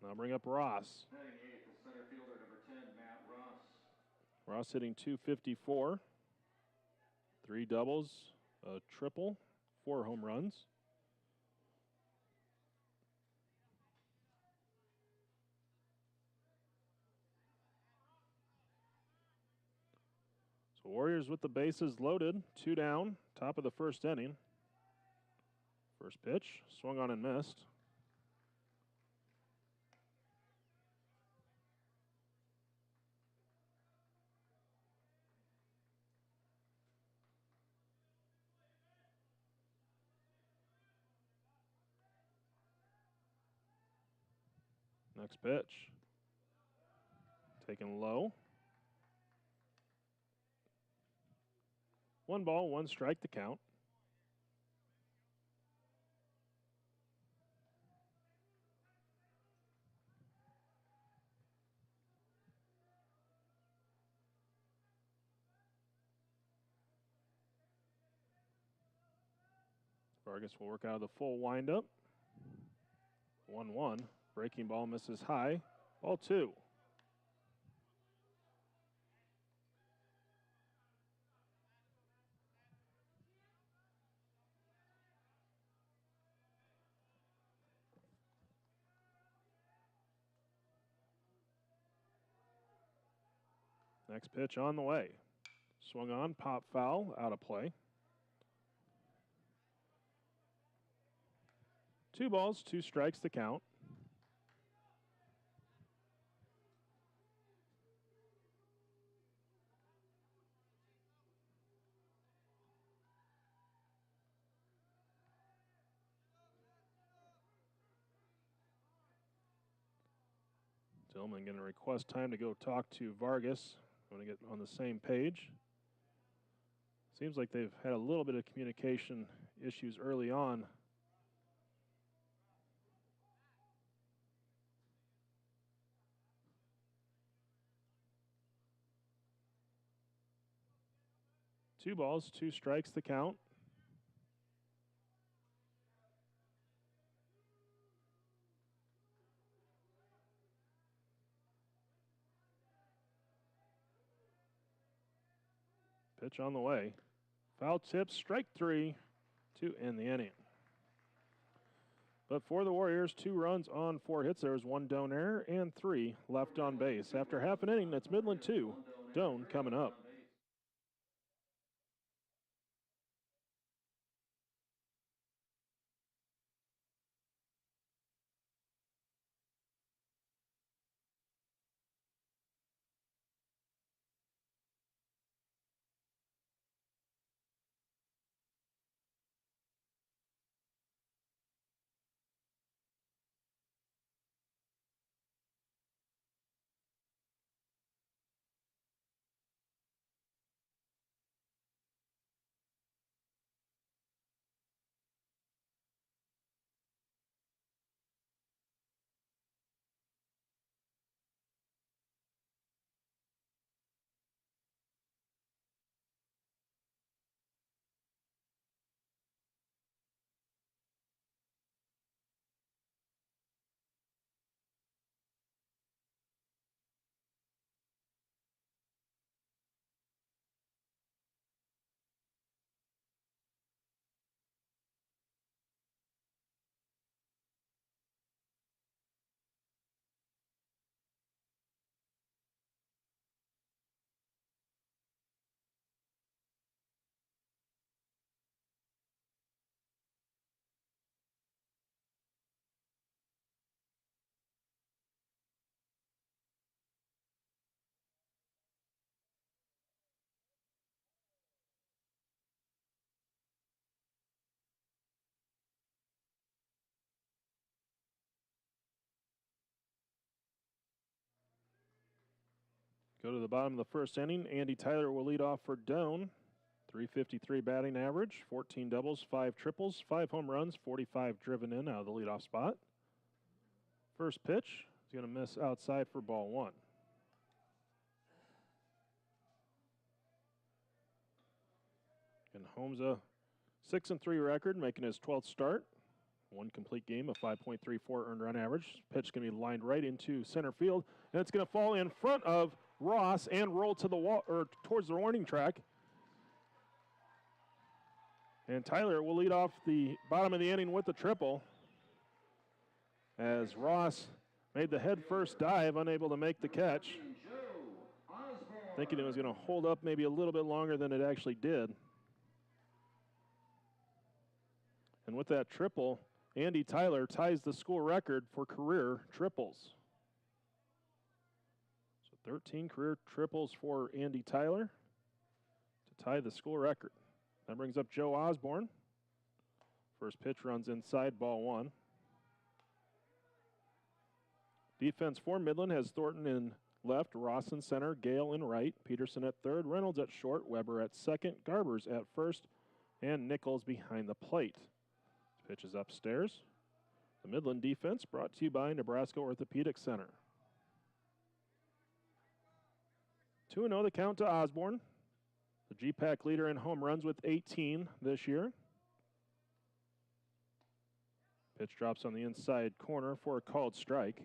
Now bring up Ross. Batting eighth, the center fielder, number 10, Matt Ross. Ross hitting .254. 3 doubles, a triple, 4 home runs. So Warriors with the bases loaded, 2 down, top of the first inning. First pitch, swung on and missed. Next pitch, taken low. 1 ball, 1 strike, the count. Vargas will work out of the full windup. 1-1. Breaking ball misses high. Ball 2. Next pitch on the way. Swung on, pop foul, out of play. 2 balls, 2 strikes, the count. Tillman going to request time to go talk to Vargas. Want to get on the same page. Seems like they've had a little bit of communication issues early on. Two balls, 2 strikes, the count. Pitch on the way. Foul tip, strike 3 to end the inning. But for the Warriors, 2 runs on 4 hits. There was 1 Doane error and 3 left on base. After half an inning, that's Midland 2. Doane coming up. Go to the bottom of the first inning. Andy Tyler will lead off for Doane. 353 batting average, 14 doubles, 5 triples, 5 home runs, 45 driven in out of the leadoff spot. First pitch is going to miss outside for ball 1. And Holmes a 6-3 record, making his 12th start. 1 complete game, a 5.34 earned run average. Pitch going to be lined right into center field, and it's going to fall in front of Ross and roll to the wall or towards the warning track. And Tyler will lead off the bottom of the inning with the triple, as Ross made the head first dive, unable to make the catch, thinking it was going to hold up maybe a little bit longer than it actually did. And with that triple, Andy Tyler ties the school record for career triples. So 13 career triples for Andy Tyler to tie the school record. That brings up Joe Osborne. First pitch runs inside, ball 1. Defense for Midland has Thornton in left, Ross in center, Gale in right, Peterson at third, Reynolds at short, Weber at second, Garbers at first, and Nichols behind the plate. Pitch is upstairs. The Midland defense brought to you by Nebraska Orthopedic Center. 2-0 the count to Osborne. The GPAC leader in home runs with 18 this year. Pitch drops on the inside corner for a called strike.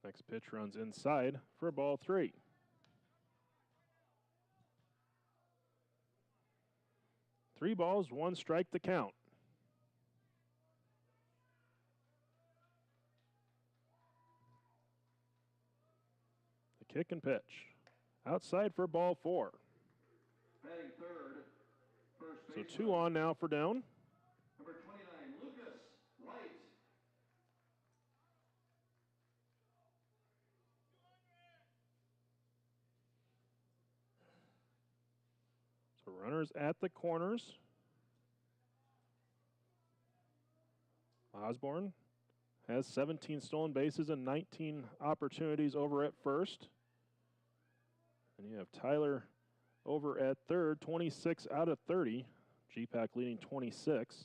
Next pitch runs inside for ball 3. Three balls, 1 strike to count. The kick and pitch. Outside for ball 4. Batting third, first So baseman, 2 on now for Doane. number 29, Lucas White. So runners at the corners. Osborne has 17 stolen bases and 19 opportunities over at first. And you have Tyler over at third, 26 out of 30. GPAC leading 26.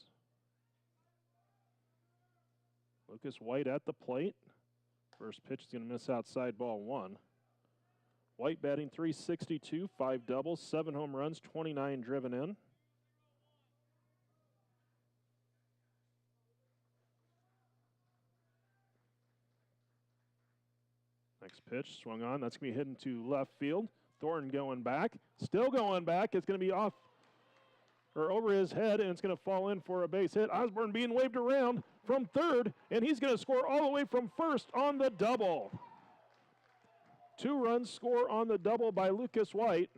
Lucas White at the plate. First pitch is going to miss outside, ball 1. White batting .362, 5 doubles, 7 home runs, 29 driven in. Next pitch swung on. That's going to be hit into left field. Thornton going back. Still going back. It's going to be off or over his head, and it's going to fall in for a base hit. Osborne being waved around from third, and he's going to score all the way from first on the double. 2 runs score on the double by Lucas White.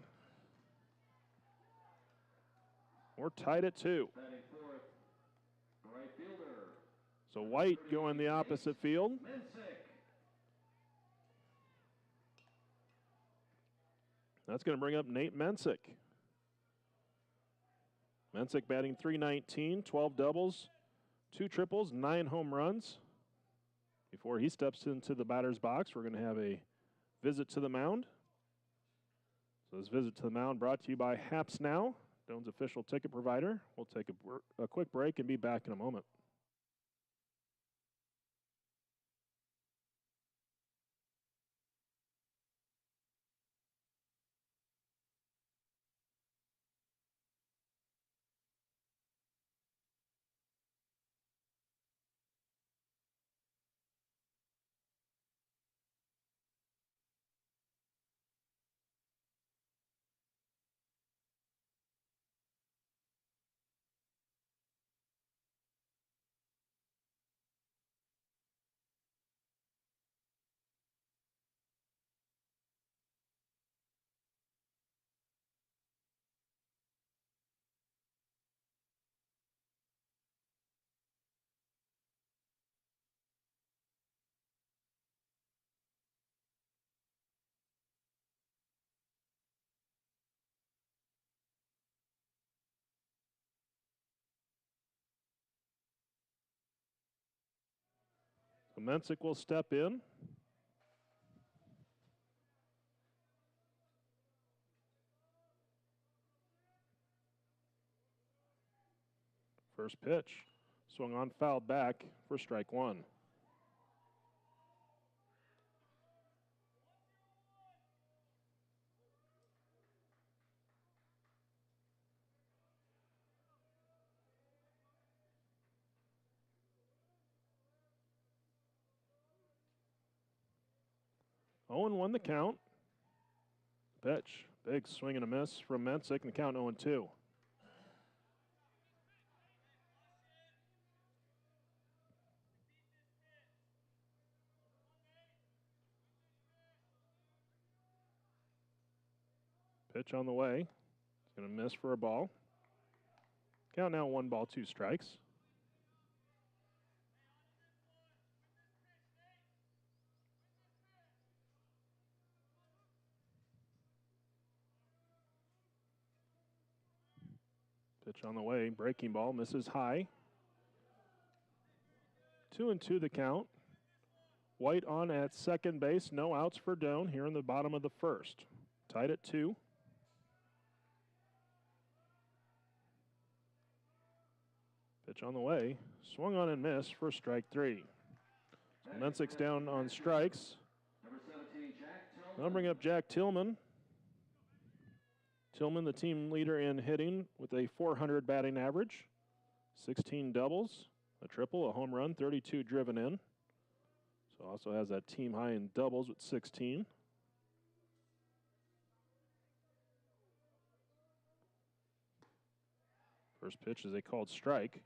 We're tied at 2. Batting fourth, right fielder, So White going the opposite field. Mensick. That's going to bring up Nate Mensick. Mensick batting .319, 12 doubles, 2 triples, 9 home runs. Before he steps into the batter's box, we're going to have a visit to the mound. So this visit to the mound brought to you by Haps Now, Doane's official ticket provider. We'll take a quick break and be back in a moment. Mensick will step in. First pitch, swung on, fouled back for strike one. Owen won the count. Pitch, big swing and a miss from Mensick, and the count 0-2. Pitch on the way. It's going to miss for a ball. Count now 1 ball, 2 strikes. Pitch on the way, breaking ball, misses high. 2-2 the count. White on at second base, no outs for Doane here in the bottom of the first. Tied at 2. Pitch on the way, swung on and missed for strike 3. So Mensick's down on strikes. I'll bring up Jack Tillman. Tillman, the team leader in hitting with a .400 batting average, 16 doubles, a triple, a home run, 32 driven in. So also has that team high in doubles with 16. First pitch is a called strike.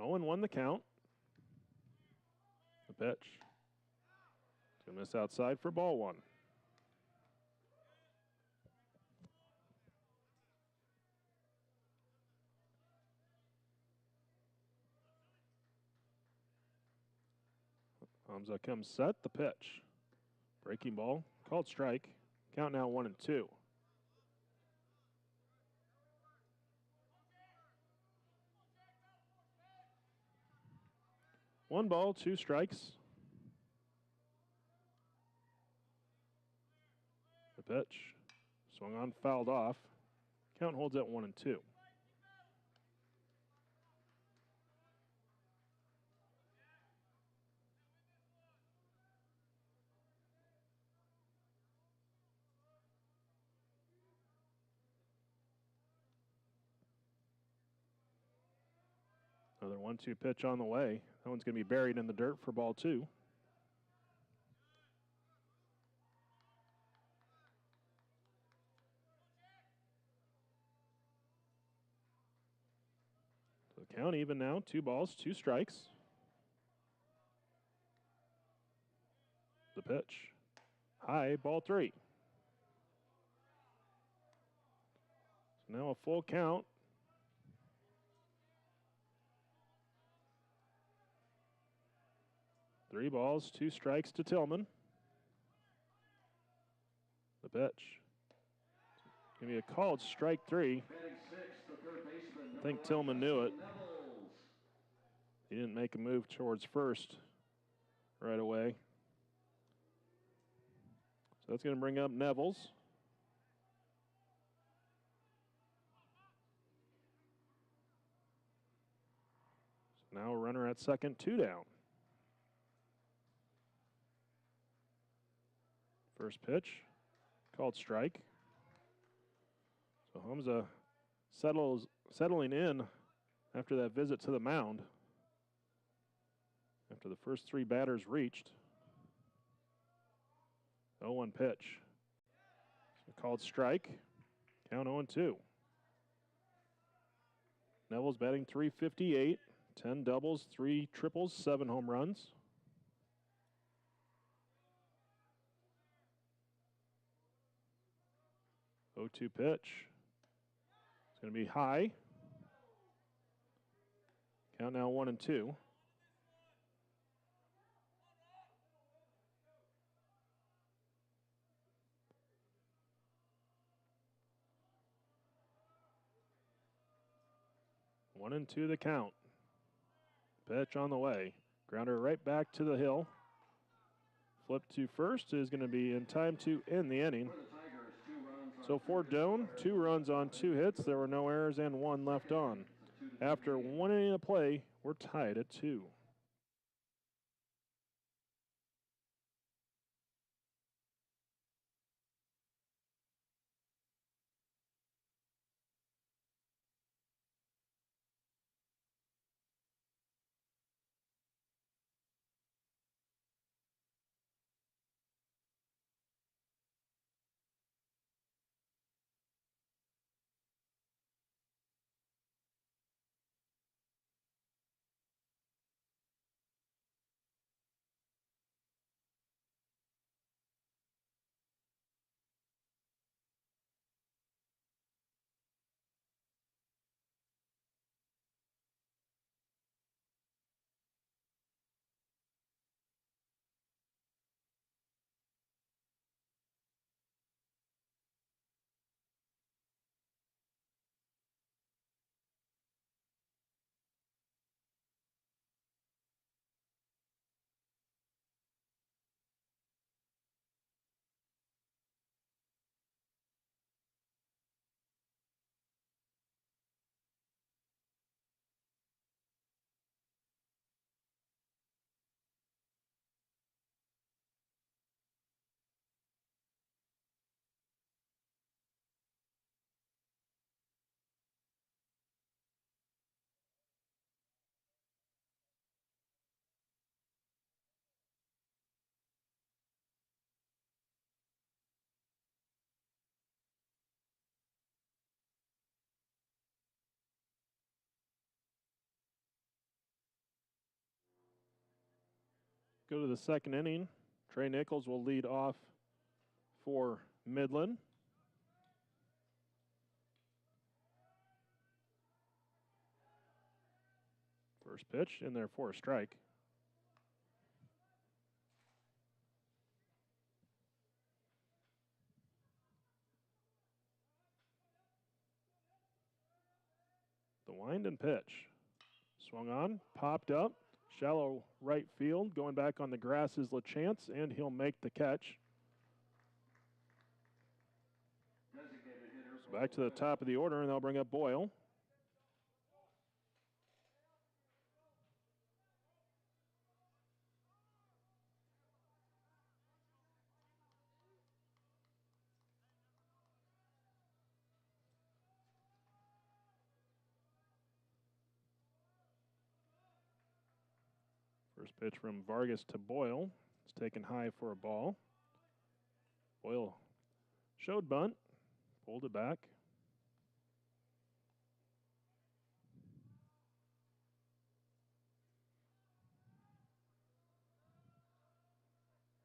Owen won the count. The pitch. It's going to miss outside for ball 1. Hamza comes set, the pitch. Breaking ball, called strike. Count now 1-2. One ball, 2 strikes. The pitch, swung on, fouled off. Count holds at 1-2. Another 1-2 pitch on the way. That one's going to be buried in the dirt for ball 2. So the count even now, 2 balls, 2 strikes. The pitch. High, ball 3. So now a full count. Three balls, 2 strikes to Tillman. The pitch. Going to be a called strike 3. I think Tillman knew it. He didn't make a move towards first right away. So that's going to bring up Nevels. So now a runner at second, 2 down. First pitch, called strike. So Hamza settling in after that visit to the mound. After the first 3 batters reached. 0-1 pitch. So called strike. Count 0-2. Neville's batting .358, 10 doubles, 3 triples, 7 home runs. Oh, 2 pitch. It's going to be high. Count now 1-2. 1-2 the count. Pitch on the way. Grounder right back to the hill. Flip to first is going to be in time to end the inning. So for Doane, 2 runs on 2 hits. There were no errors and 1 left on. After 1 inning of play, we're tied at 2. Go to the second inning. Trey Nichols will lead off for Midland. First pitch in there for a strike. The wind and pitch. Swung on, popped up. Shallow right field. Going back on the grass is LaChance, and he'll make the catch. So back to the top of the order, and they'll bring up Boyle. First pitch from Vargas to Boyle. It's taken high for a ball. Boyle showed bunt, pulled it back.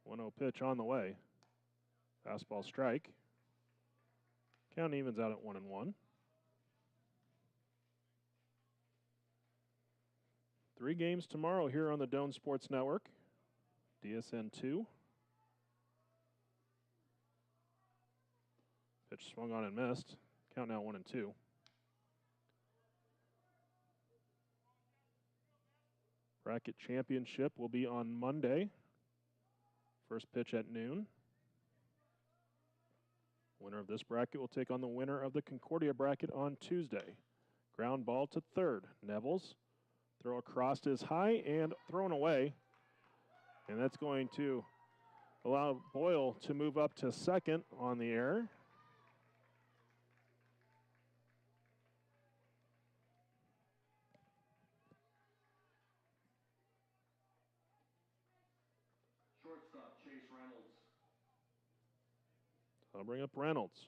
1-0 pitch on the way. Fastball strike. Count evens out at 1-1. 3 games tomorrow here on the Doane Sports Network. DSN 2. Pitch swung on and missed. Count now 1-2. Bracket championship will be on Monday. First pitch at noon. Winner of this bracket will take on the winner of the Concordia bracket on Tuesday. Ground ball to third. Nevels. Throw across is high and thrown away. And that's going to allow Boyle to move up to second on the error. Shortstop, Chase Reynolds. I'll bring up Reynolds.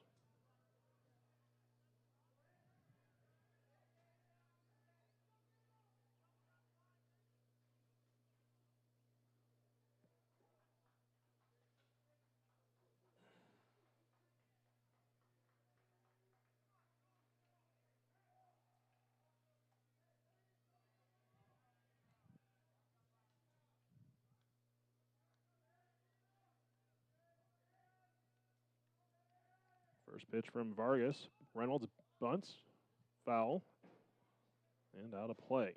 First pitch from Vargas. Reynolds bunts. Foul. And out of play.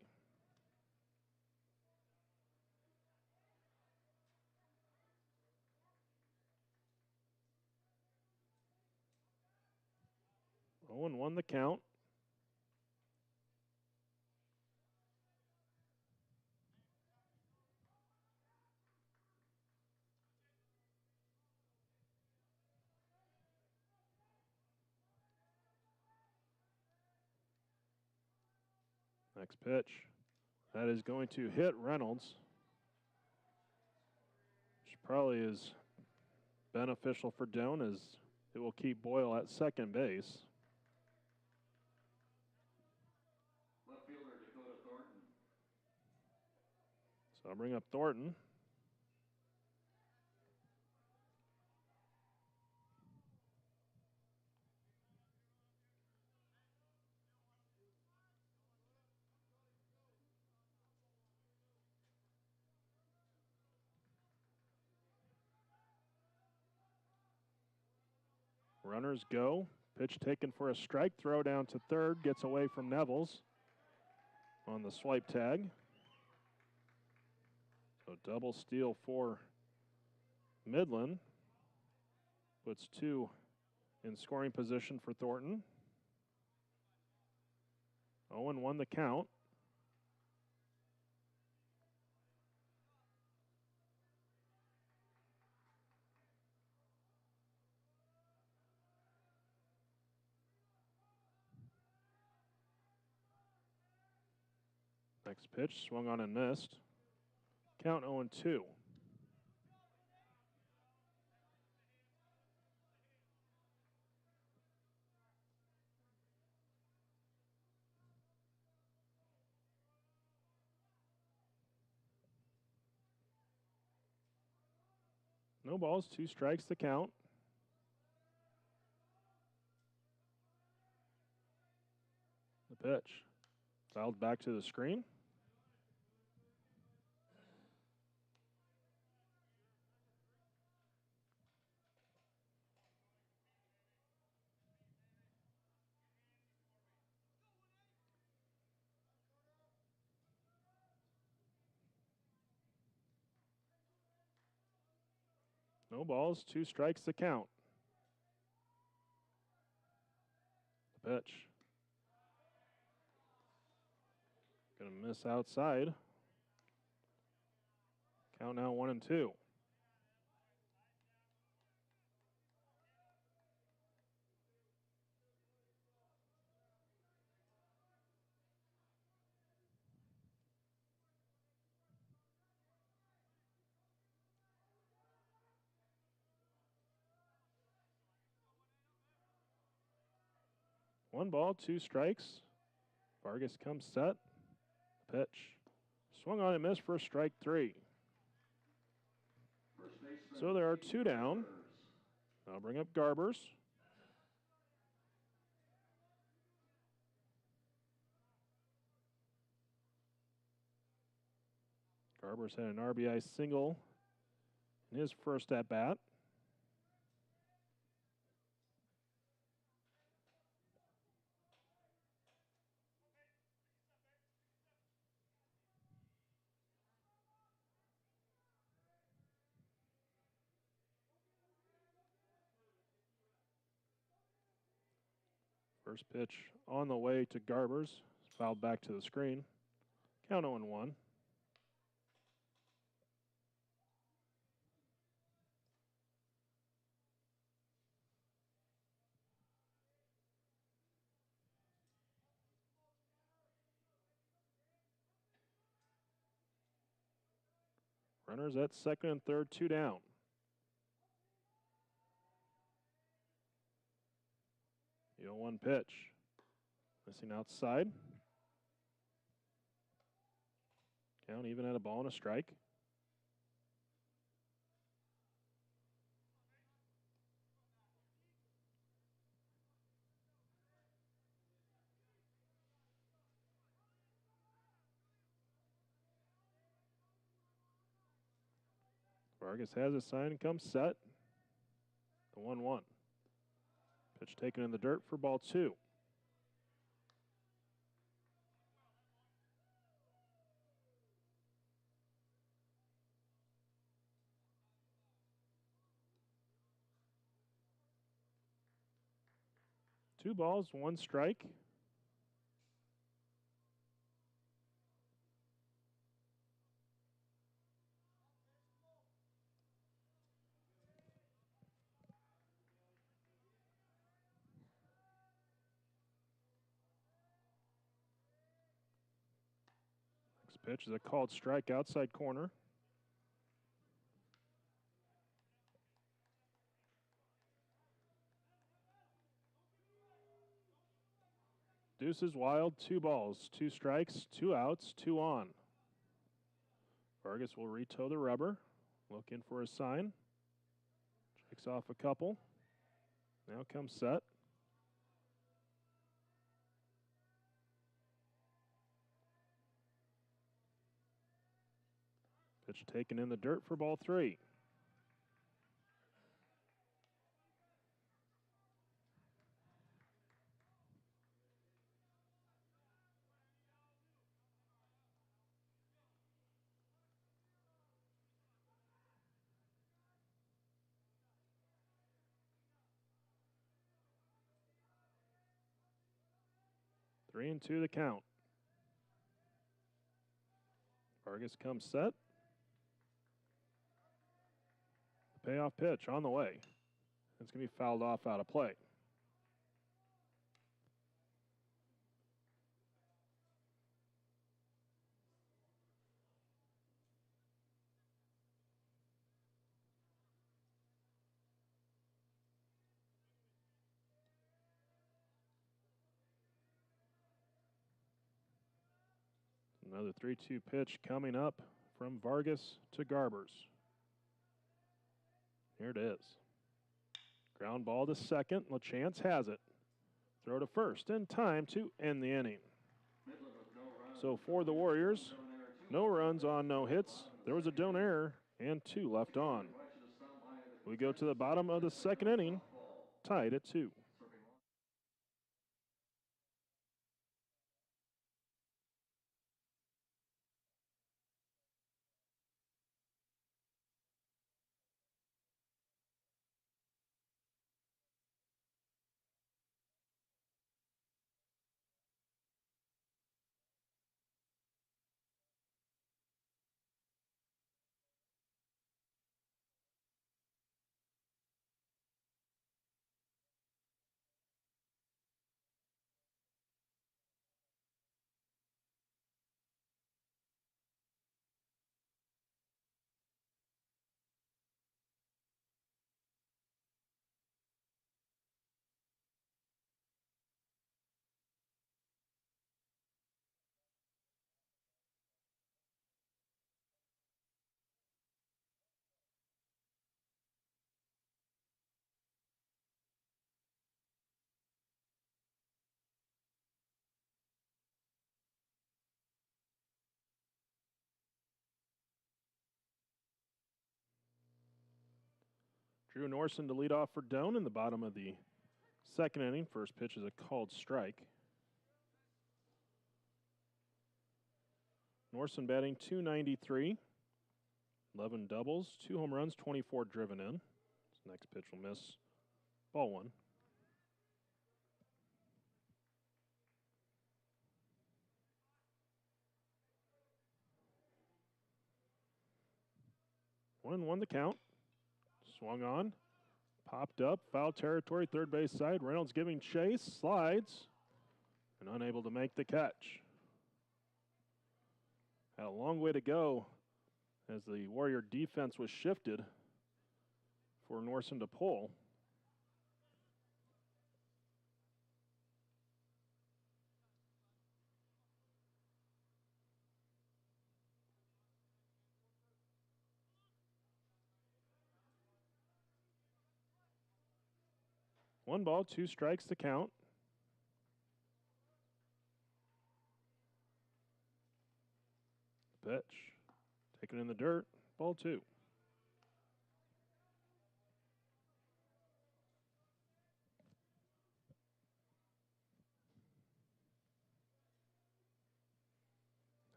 Owen won the count. Next pitch. That is going to hit Reynolds, which probably is beneficial for Doane as it will keep Boyle at second base. Left fielder Dakota Thornton. So I'll bring up Thornton. Runners go. Pitch taken for a strike. Throw down to third. Gets away from Nevels on the swipe tag. So double steal for Midland. Puts two in scoring position for Thornton. 0-1 the count. Next pitch, swung on and missed. Count 0-2. No balls, 2 strikes the count. The pitch. Fouled back to the screen. No balls, 2 strikes the count. The pitch. Gonna miss outside. Count now 1-2. One ball, 2 strikes. Vargas comes set. Pitch. Swung on and missed for strike 3. So there are 2 down. I'll bring up Garbers. Garbers had an RBI single in his first at bat. First pitch on the way to Garbers. Fouled back to the screen. Count 0-1. Runners at second and third, 2 down. The 0-1 pitch. Missing outside. Count even at a ball and a strike. Vargas has a sign and comes set. The 1-1. Pitch taken in the dirt for ball 2. 2 balls, 1 strike. Next pitch is a called strike outside corner. Deuce is wild, 2 balls, 2 strikes, 2 outs, 2 on. Vargas will retoe the rubber, look in for a sign. Checks off a couple. Now comes set. Pitch taken in the dirt for ball 3. Three and 2 the count. Vargas comes set. The payoff pitch on the way. It's going to be fouled off out of play. Another 3-2 pitch coming up from Vargas to Garbers. Here it is. Ground ball to second. LaChance has it. Throw to first in time to end the inning. So for the Warriors, no runs on no hits. There was a Doane error and 2 left on. We go to the bottom of the second inning, tied at 2. Drew Norson to lead off for Doane in the bottom of the second inning. First pitch is a called strike. Norson batting .293, 11 doubles, 2 home runs, 24 driven in. This next pitch will miss. Ball 1. One and 1 the count. Swung on, popped up, foul territory, third base side. Reynolds giving chase, slides, and unable to make the catch. Had a long way to go as the Warrior defense was shifted for Norson to pull. One ball, 2 strikes to count. Pitch. Taken in the dirt. Ball 2.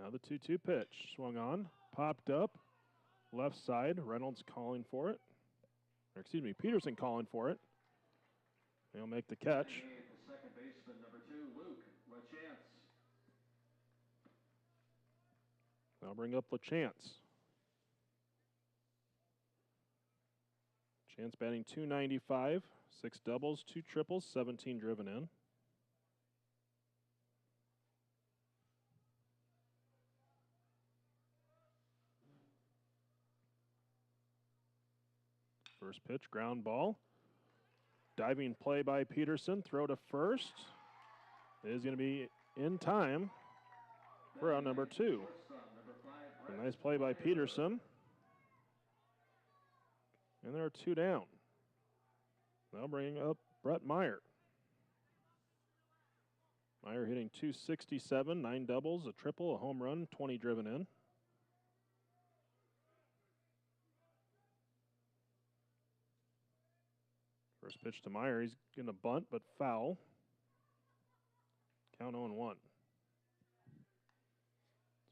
Now the 2-2 pitch. Swung on. Popped up. Left side. Reynolds calling for it. Or excuse me, Peterson calling for it. He'll make the catch. I'll bring up LaChance. Chance batting .295, 6 doubles, 2 triples, 17 driven in. First pitch, ground ball. Diving play by Peterson, throw to first. Is going to be in time for out number 2. A nice play by Peterson. And there are 2 down. Now bringing up Brett Meyer. Meyer hitting .267, 9 doubles, a triple, a home run, 20 driven in. First pitch to Meyer, he's going to bunt, but foul. Count 0-1.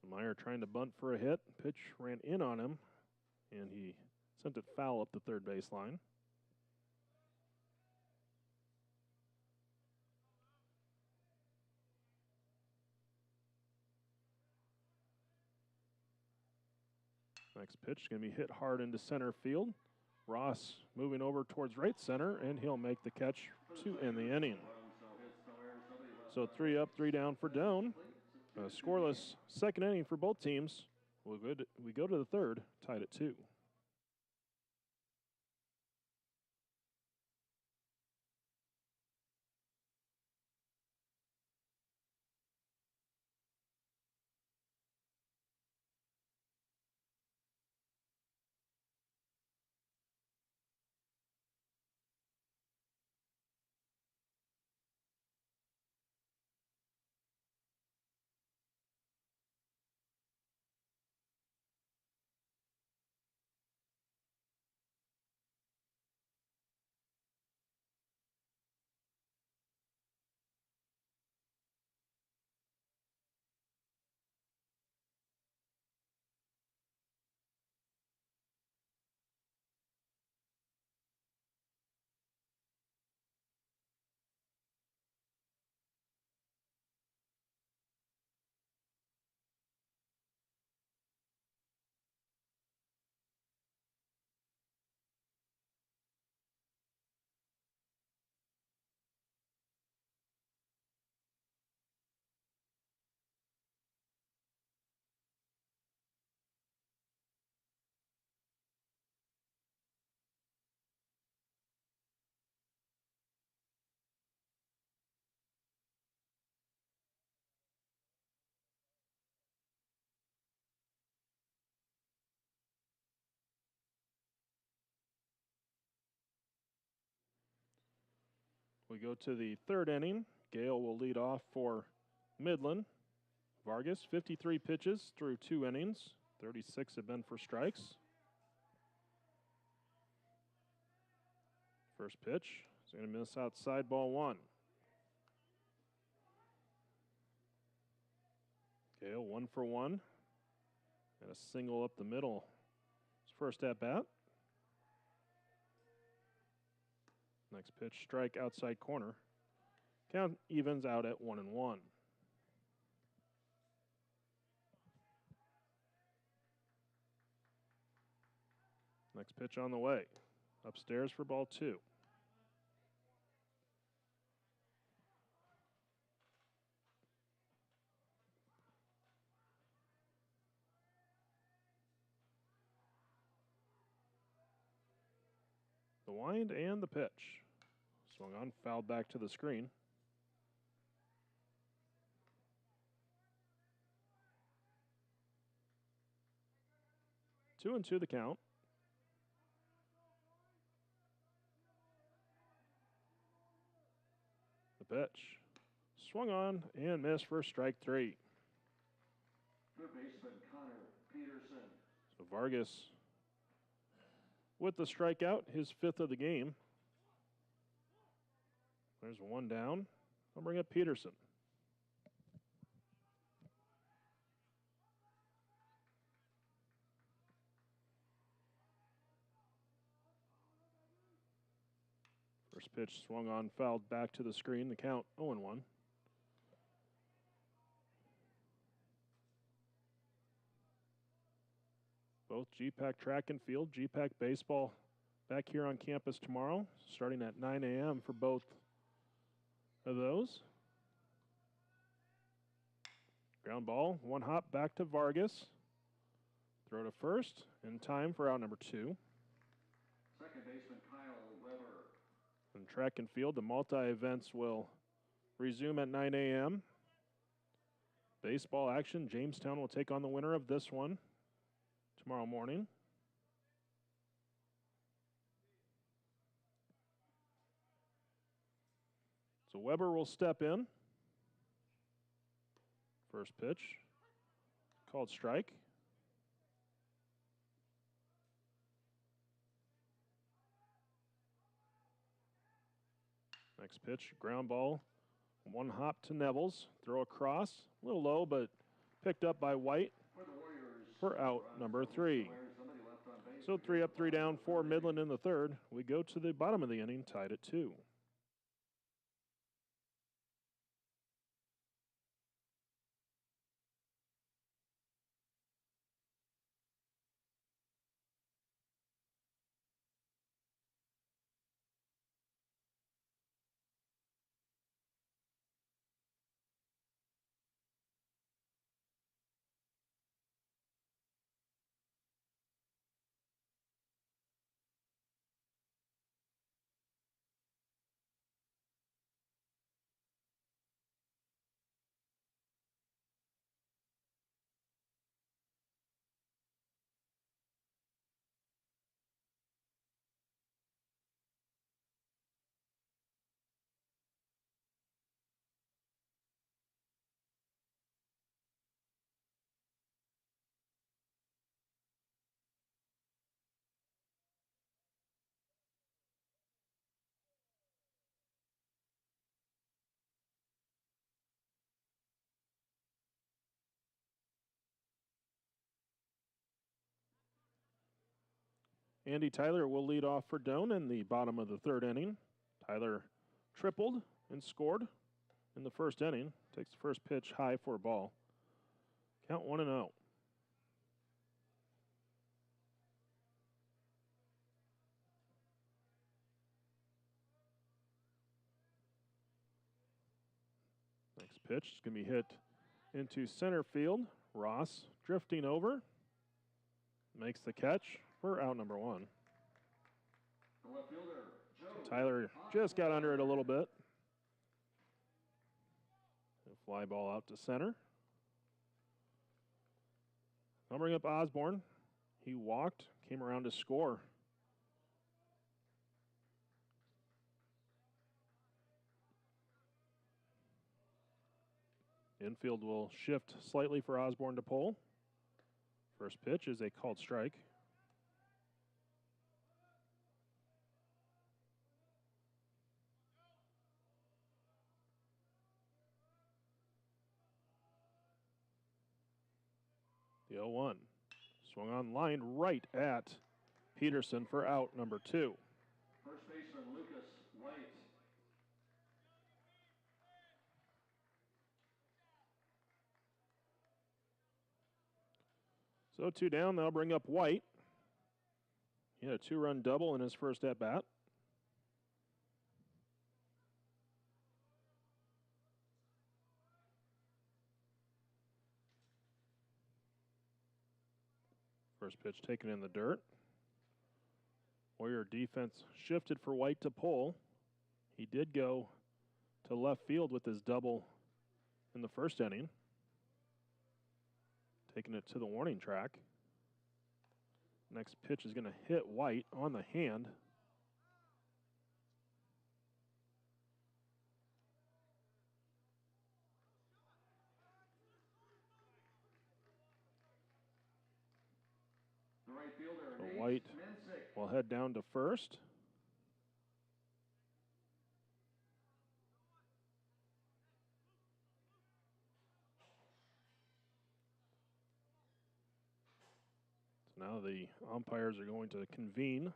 So Meyer trying to bunt for a hit. Pitch ran in on him, and he sent it foul up the third baseline. Next pitch is going to be hit hard into center field. Ross moving over towards right center, and he'll make the catch to end the inning. So 3 up, 3 down for Doane. A scoreless second inning for both teams. We go to the third, tied at 2. We go to the third inning. Gale will lead off for Midland. Vargas, 53 pitches through 2 innings. 36 have been for strikes. First pitch is going to miss outside, ball 1. Gale 1 for 1. And a single up the middle. His first at bat. Next pitch, strike outside corner. Count evens out at 1-1. Next pitch on the way. Upstairs for ball 2. The wind and the pitch. Swung on, fouled back to the screen. Two and two the count. The pitch. Swung on and missed for strike 3. Third baseman Connor Peterson. So Vargas with the strikeout, his 5th of the game. There's 1 down. I'll bring up Peterson. First pitch swung on, fouled back to the screen. The count 0-1. Both GPAC track and field, GPAC baseball back here on campus tomorrow, starting at 9 a.m. for both of those. Ground ball, one hop back to Vargas. Throw to first, in time for out number 2. Second baseman Kyle Weber. And track and field, the multi-events will resume at 9 a.m. Baseball action, Jamestown will take on the winner of this one tomorrow morning. So Weber will step in. First pitch, called strike. Next pitch, ground ball, one hop to Nevels, throw across, a little low, but picked up by White for out number 3. So 3 up, 3 down for Midland in the third. We go to the bottom of the inning, tied at 2. Andy Tyler will lead off for Doane in the bottom of the third inning. Tyler tripled and scored in the first inning. Takes the first pitch high for a ball. Count 1-0. Next pitch is going to be hit into center field. Ross drifting over. Makes the catch for out number 1. Tyler just got under it a little bit. A fly ball out to center. I'll bring up Osborne. He walked, came around to score. Infield will shift slightly for Osborne to pull. First pitch is a called strike. The 0-1. Swung on line right at Peterson for out number 2. First baseman Lucas White. So 2 down, they'll bring up White. He had a 2-run double in his first at-bat. First pitch taken in the dirt. Warrior defense shifted for White to pull. He did go to left field with his double in the first inning. Taking it to the warning track. Next pitch is going to hit White on the hand. The right fielder, So Nate White Mensick. will head down to first. So now the umpires are going to convene.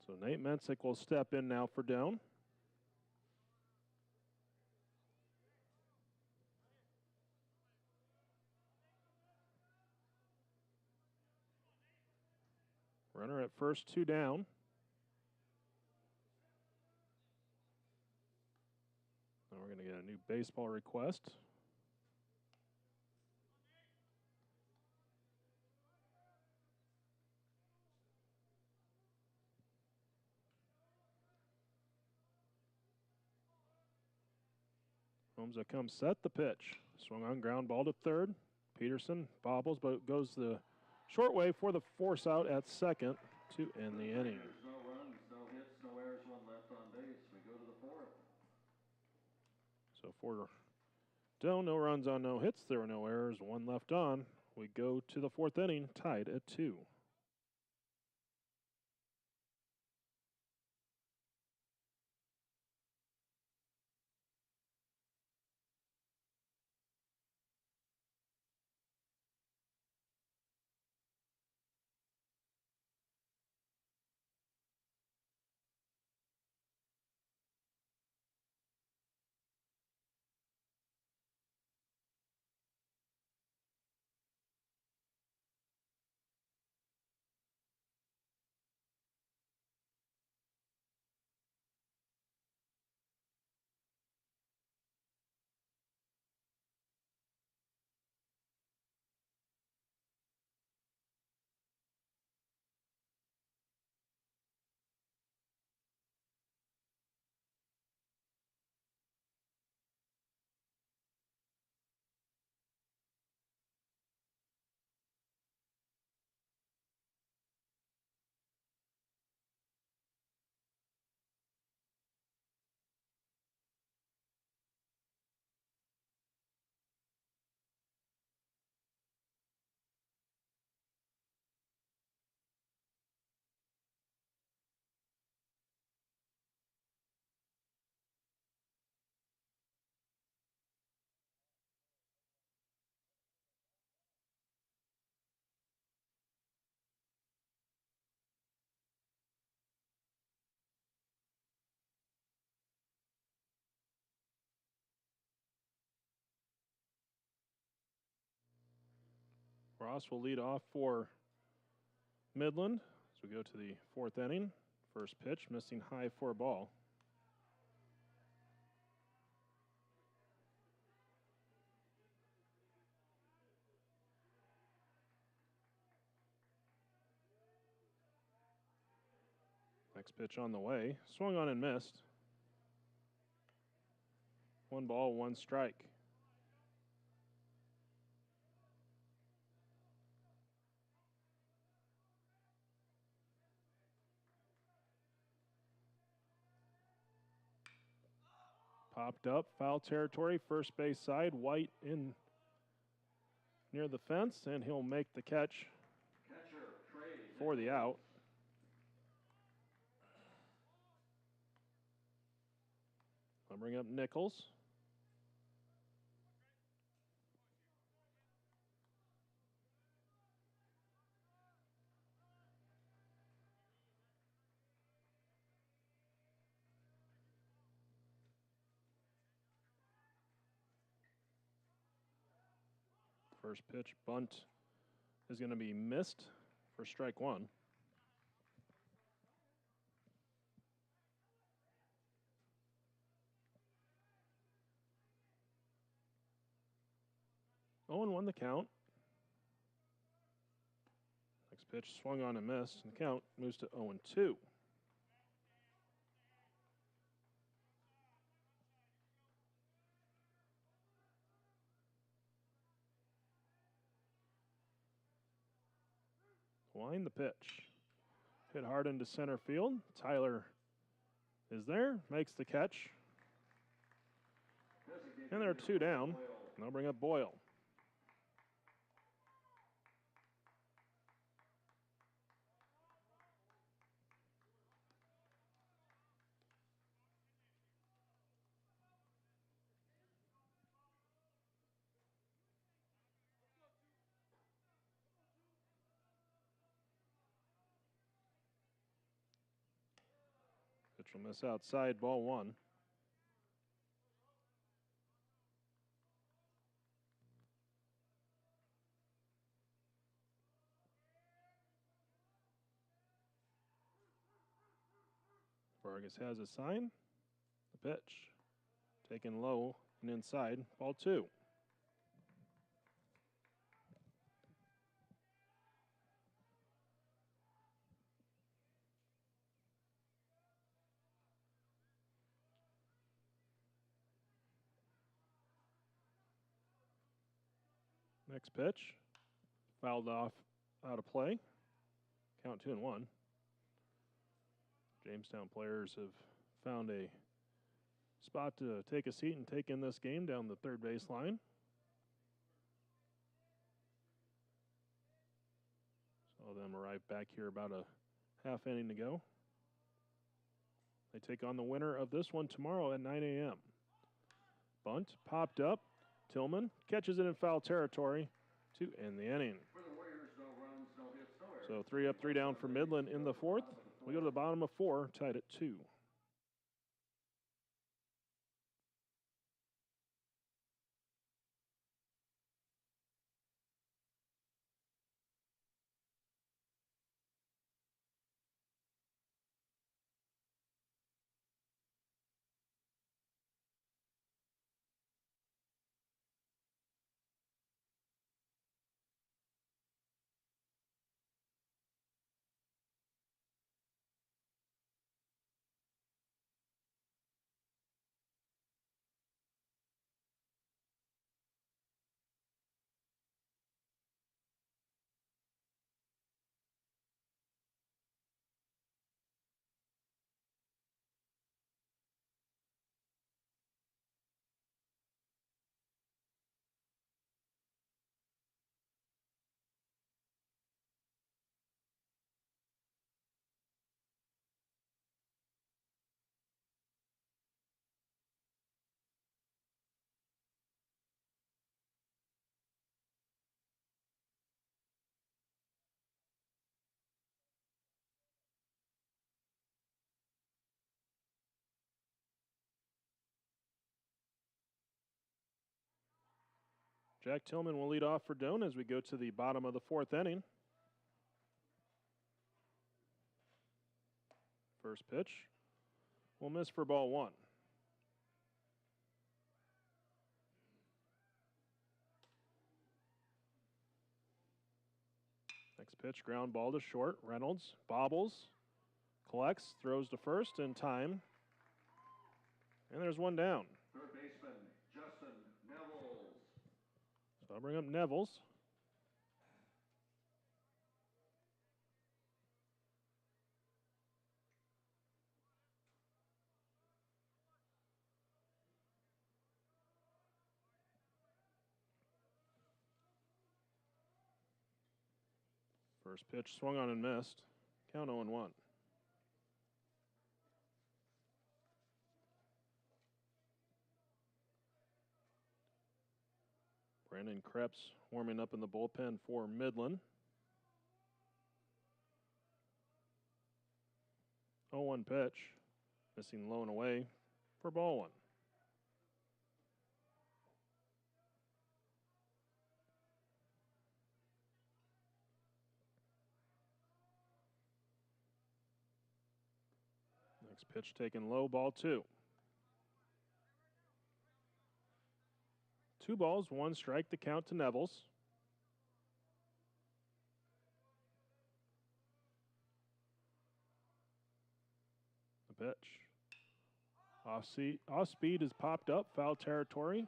So Nate Mensick will step in now for Doane. Runner at first, 2 down. Now we're going to get a new baseball request. Holmes comes set the pitch. Swung on ground ball to third. Peterson bobbles, but goes the short way for the force out at second to end the inning. There's no runs, no hits, no errors, one left on base. We go to the fourth. So for Doane, no runs on no hits. There were no errors, 1 left on. We go to the 4th inning, tied at 2. Ross will lead off for Midland as we go to the 4th inning. First pitch, missing high for a ball. Next pitch on the way, swung on and missed. 1 ball, 1 strike. Popped up, foul territory, first base side, White in near the fence, and he'll make the catch for the out. I'll bring up Nichols. First pitch bunt is going to be missed for strike 1. Owen won the count. Next pitch swung on and missed, and the count moves to 0-2. Wind the pitch. Hit hard into center field. Tyler is there, makes the catch. And there are 2 down. And they'll bring up Boyle. Pitch will miss outside, ball 1. Vargas has a sign. The pitch taken low and inside, ball 2. Next pitch, fouled off out of play. Count 2-1. Jamestown players have found a spot to take a seat and take in this game down the third base line. Saw them arrive back here about a half inning to go. They take on the winner of this one tomorrow at 9 a.m. Bunt popped up. Tillman catches it in foul territory to end the inning. So 3 up, 3 down for Midland in the fourth. We go to the bottom of 4, tied at 2. Jack Tillman will lead off for Doane as we go to the bottom of the 4th inning. First pitch will miss for ball 1. Next pitch, ground ball to short. Reynolds bobbles, collects, throws to first in time. And there's one down. Third baseman, Justin Nevels. So I'll bring up Nevels. First pitch swung on and missed. Count 0-1. Brandon Krebs warming up in the bullpen for Midland. 0-1 pitch. Missing low and away for ball 1. Next pitch taken low, ball 2. 2 balls, 1 strike to count to Nevels. The pitch. Off speed is popped up, foul territory.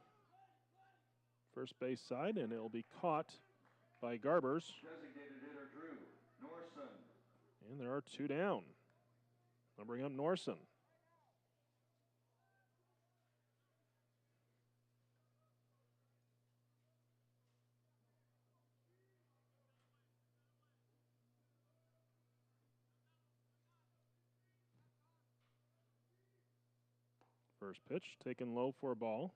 First base side, and it'll be caught by Garbers. Designated hitter Drew Norson. And there are 2 down. I'll bring up Norson. First pitch taken low for a ball.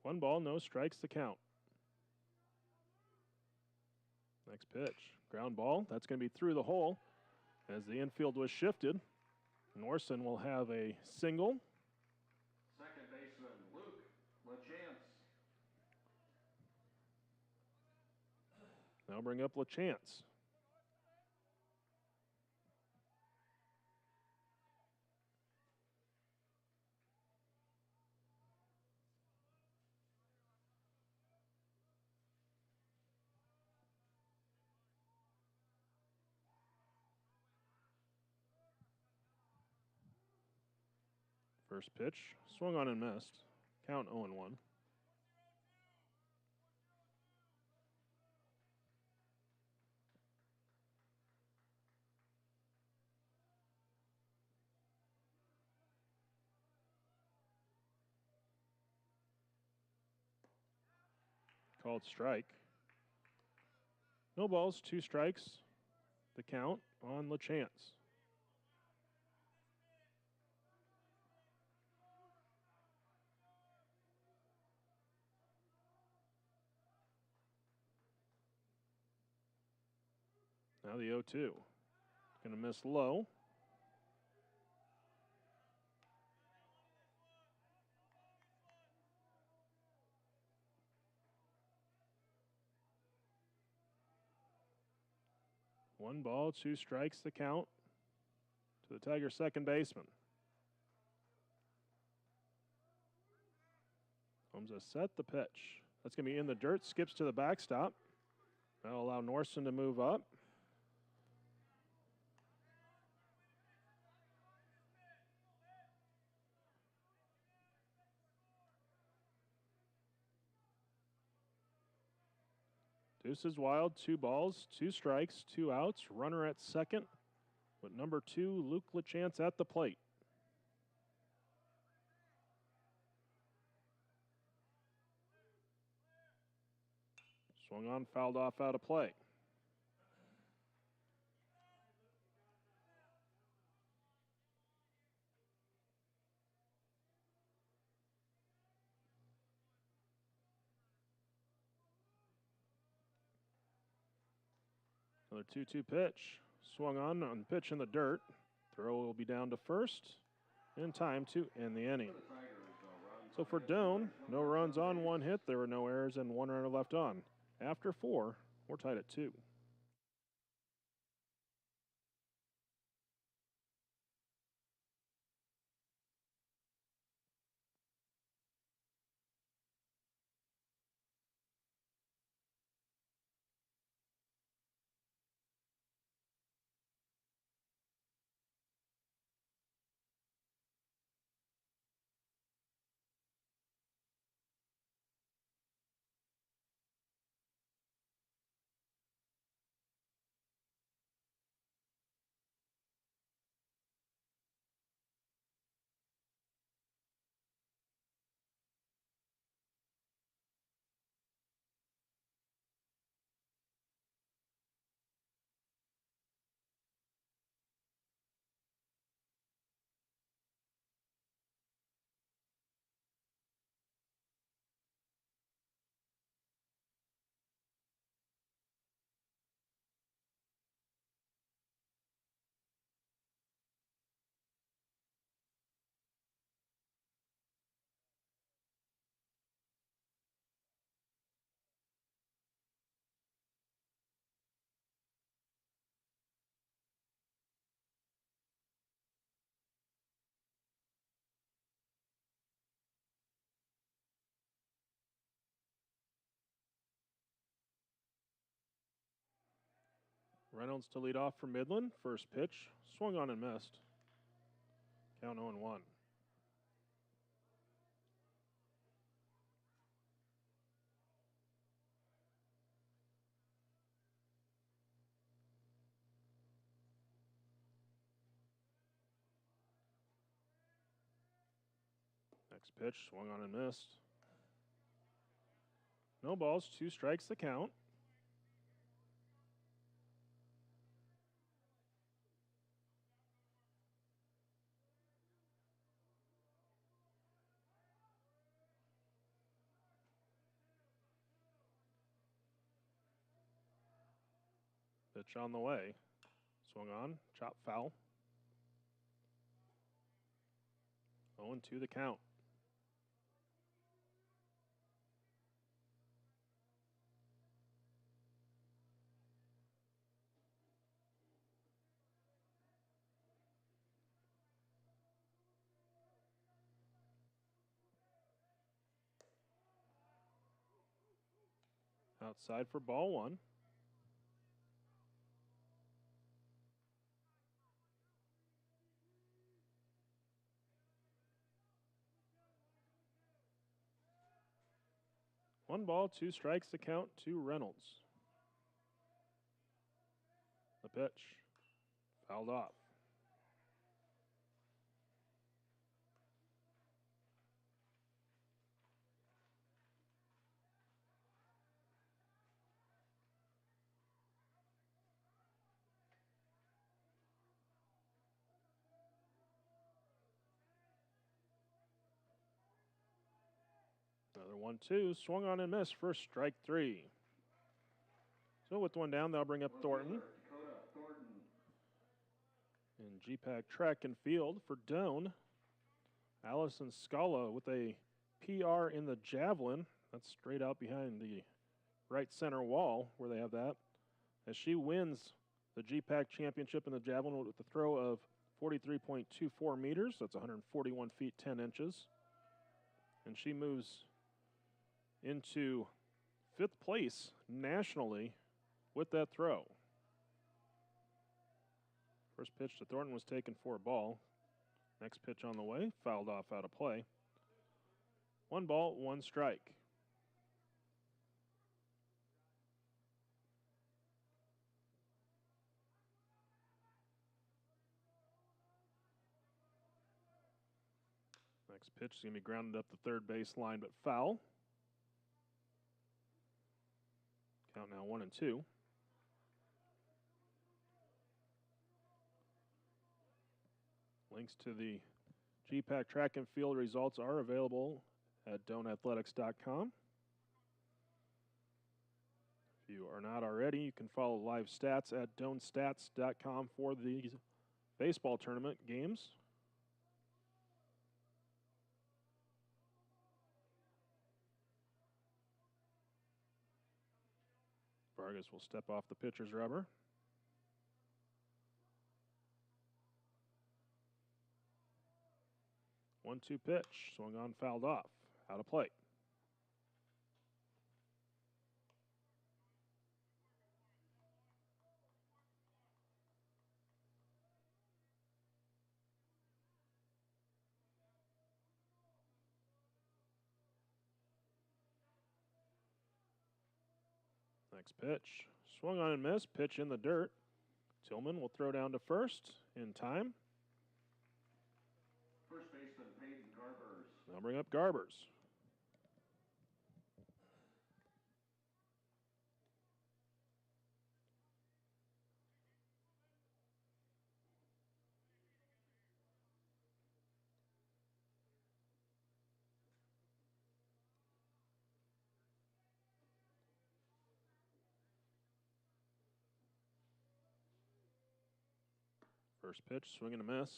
One ball, no strikes to count. Next pitch Ground ball. That's going to be through the hole as the infield was shifted. Norson will have a single. Second baseman, Luke LaChance. Now bring up LaChance. First pitch, swung on and missed. Count 0-1. Called strike. No balls, 2 strikes. The count on LaChance. Now the 0-2. Going to miss low. One ball, 2 strikes, the count to the Tigers' second baseman. Holmes has set the pitch. That's going to be in the dirt, skips to the backstop. That'll allow Norson to move up. Deuce is wild, 2 balls, 2 strikes, 2 outs, runner at second, with number 2, Luke LaChance at the plate. Swung on, fouled off out of play. Another 2-2 pitch. Swung on pitch in the dirt. Throw will be down to first. In time to end the inning. So for Doane, no runs on, 1 hit. There were no errors and 1 runner left on. After 4, we're tied at 2. Reynolds to lead off for Midland. First pitch, swung on and missed. Count 0-1. Next pitch, swung on and missed. No balls, 2 strikes, the count. Pitch Pitch on the way. Swung on, chop foul. 0-2 the count. Outside for ball one. One ball, 2 strikes to count to Reynolds. The pitch. Fouled off. Another 1-2, swung on and missed for strike 3. So with one down, they'll bring up Thornton. And GPAC track and field for Doane. Allison Scala with a PR in the javelin. That's straight out behind the right center wall where they have that. As she wins the GPAC championship in the javelin with a throw of 43.24 meters. That's 141 feet 10 inches. And she moves into 5th place nationally with that throw. First pitch to Thornton was taken for a ball. Next pitch on the way, fouled off out of play. 1 ball, 1 strike. Next pitch is going to be grounded up the third base line, but foul. Count now 1-2. Links to the GPAC track and field results are available at DoaneAthletics.com. If you are not already, you can follow live stats at DoaneStats.com for the baseball tournament games. Vargas will step off the pitcher's rubber. One-two pitch, swung on, fouled off, out of play. Next pitch, swung on and missed, pitch in the dirt. Tillman will throw down to first in time. First baseman Peyton Garbers. They'll bring up Garbers. First pitch, swing and a miss.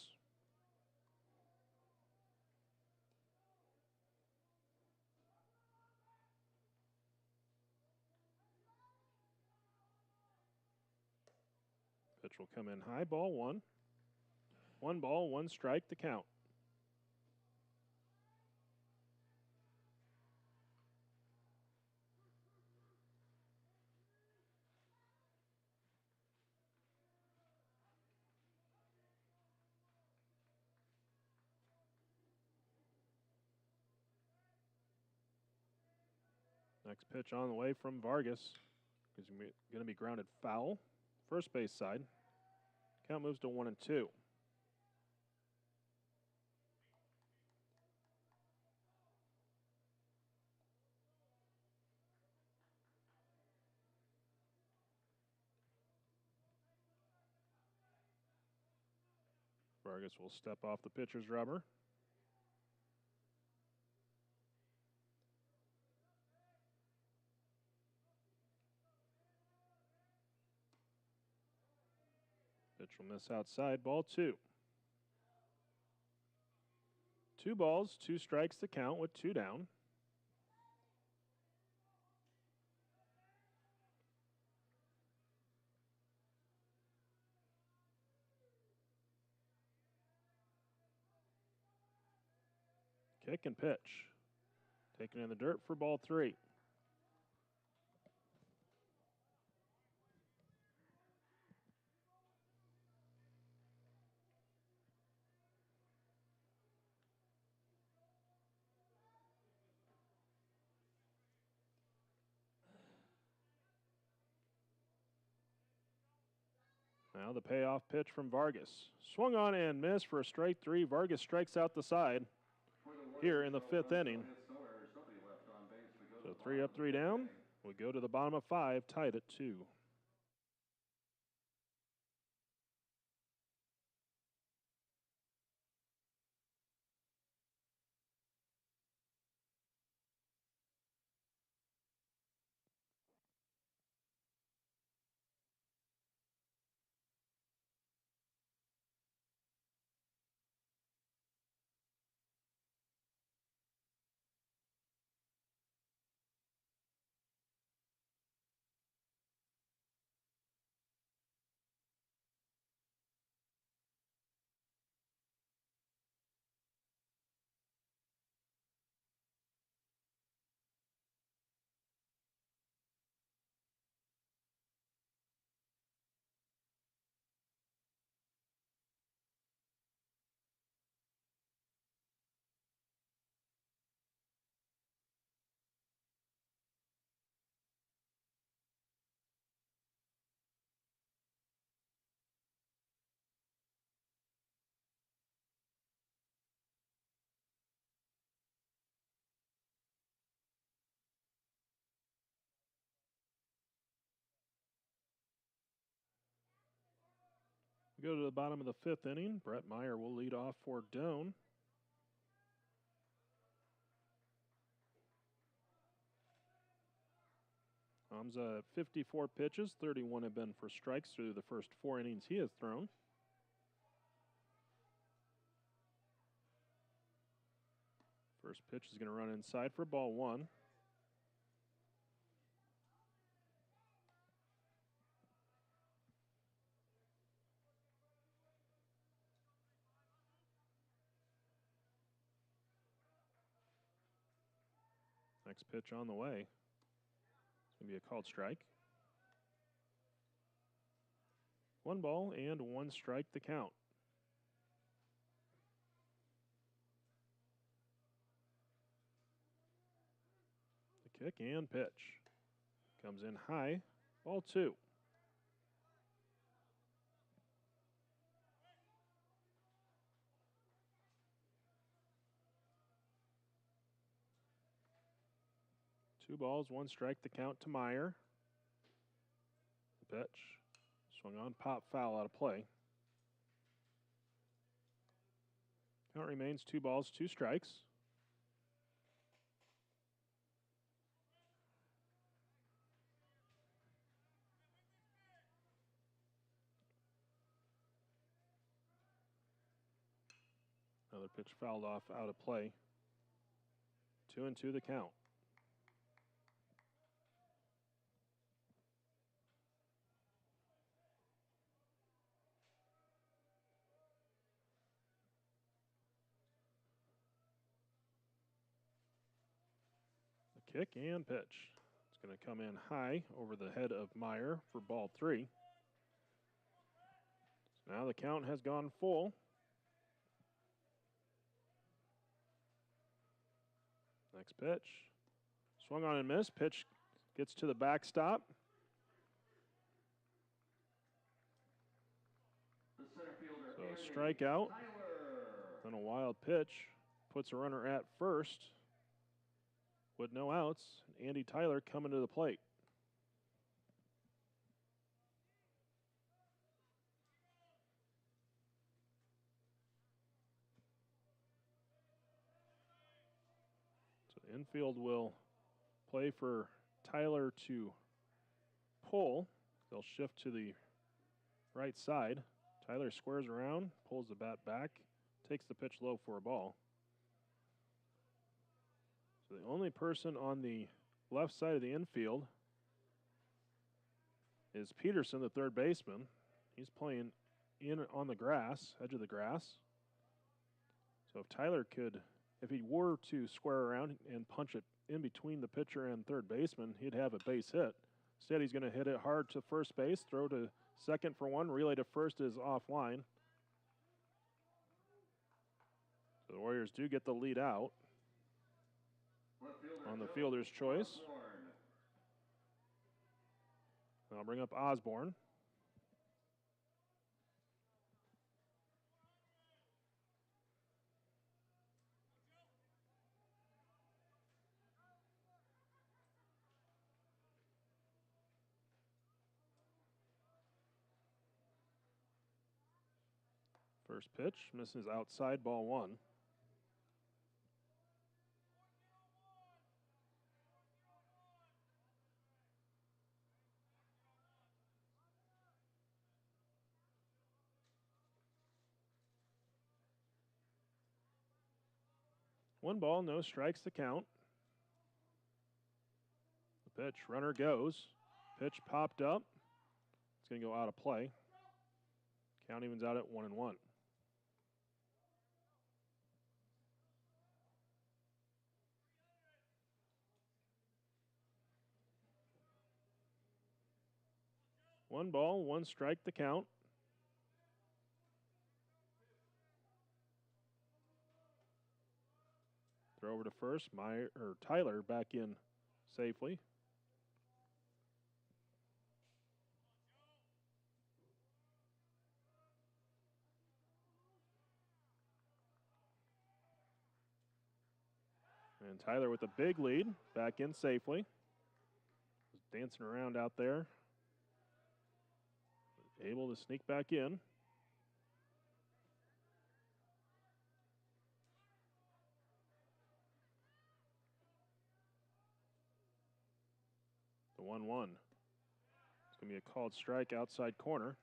Pitch will come in high, ball one. 1 ball, 1 strike to count. Next pitch on the way from Vargas. He's going to be grounded foul. First base side. Count moves to 1-2. Vargas will step off the pitcher's rubber. will miss outside, ball 2. 2 balls, 2 strikes to count with 2 down. Kick and pitch. Taken in the dirt for ball 3. Now the payoff pitch from Vargas. Swung on and missed for a strike 3. Vargas strikes out the side here in the 5th inning. So 3 up, 3 down. We go to the bottom of 5, tied at 2. We go to the bottom of the 5th inning. Brett Meyer will lead off for Doane. Hamza at 54 pitches, 31 have been for strikes through the first 4 innings he has thrown. First pitch is going to run inside for ball 1. Next pitch on the way. It's going to be a called strike. 1 ball and 1 strike to count. The kick and pitch. Comes in high. Ball 2. Two balls, 1 strike to count to Meyer. The pitch. Swung on, pop, foul out of play. Count remains 2 balls, 2 strikes. Another pitch fouled off out of play. 2-2 the count. The kick and pitch. It's going to come in high over the head of Meyer for ball 3. So now the count has gone full. Next pitch. Swung on and missed. Pitch gets to the backstop. So a strikeout. Then a wild pitch. Puts a runner at first with no outs. Andy Tyler coming to the plate. Infield will play for Tyler to pull. They'll shift to the right side. Tyler squares around, pulls the bat back, takes the pitch low for a ball. So the only person on the left side of the infield is Peterson, the third baseman. He's playing in on the grass, edge of the grass. So if Tyler could, if he were to square around and punch it in between the pitcher and third baseman, he'd have a base hit. Instead, he's going to hit it hard to first base, throw to second for one, relay to first is offline. So the Warriors do get the lead out on the fielder's choice. I'll bring up Osborne. First pitch, misses outside, ball one. One ball, no strikes to count. The pitch, runner goes. Pitch popped up. It's going to go out of play. Count evens out at 1-1. One ball, one strike to count. Throw over to first. Tyler back in safely. And Tyler with a big lead, back in safely. Was dancing around out there. Able to sneak back in. The 1-1. It's going to be a called strike outside corner.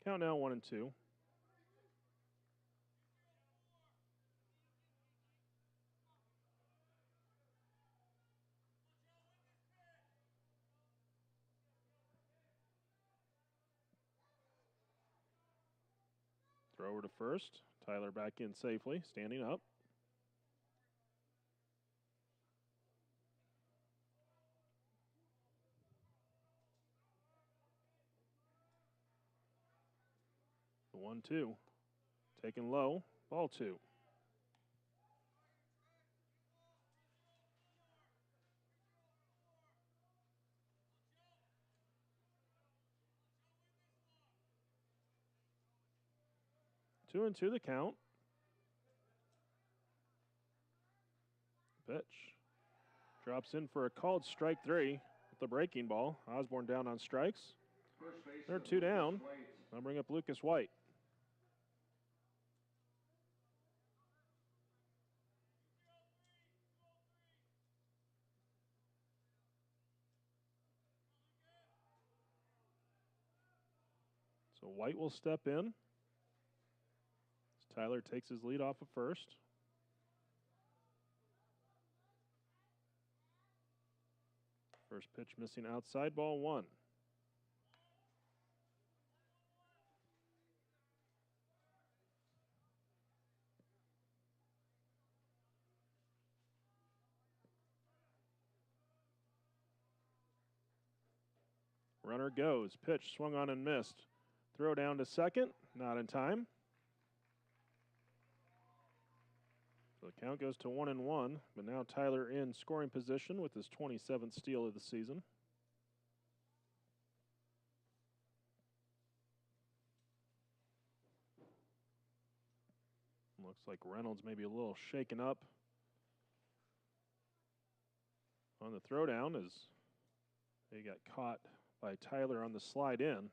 Count now 1-2. Throw over to first. Tyler back in safely, standing up. The 1-2. Taken low, ball two. 2-2 the count. Pitch. Drops in for a called strike three with the breaking ball. Osborne down on strikes. They're two down. I'll bring up Lucas White. So White will step in. Tyler takes his lead off of first. First pitch missing outside, ball one. Runner goes. Pitch swung on and missed. Throw down to second. Not in time. So the count goes to 1-1, but now Tyler in scoring position with his 27th steal of the season. Looks like Reynolds maybe a little shaken up on the throwdown as he got caught by Tyler on the slide in.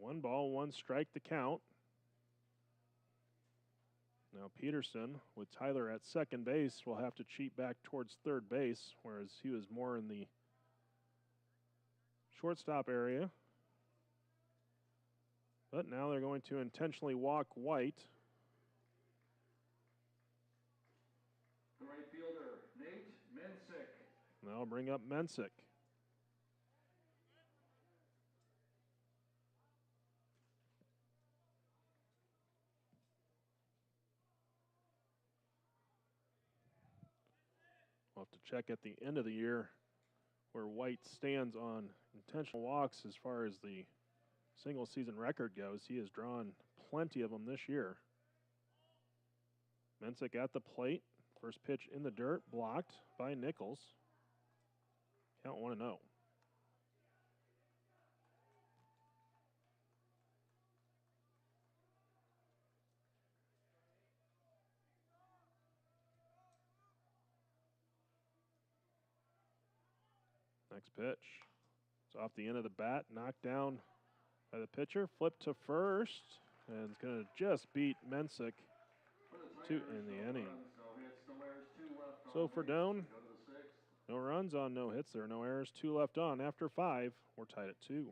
One ball, one strike to count. Now Peterson, with Tyler at second base, will have to cheat back towards third base, whereas he was more in the shortstop area. But now they're going to intentionally walk White. The right fielder, Nate Mensick. They'll bring up Mensick. We'll have to check at the end of the year where White stands on intentional walks as far as the single season record goes. He has drawn plenty of them this year. Mensick at the plate. First pitch in the dirt, blocked by Nichols. Count 1-0. Next pitch. It's off the end of the bat, knocked down by the pitcher. Flip to first, and it's going to just beat Mensick in the inning. So for Doane, no runs on no hits. There are no errors. 2 left on. After 5, we're tied at 2.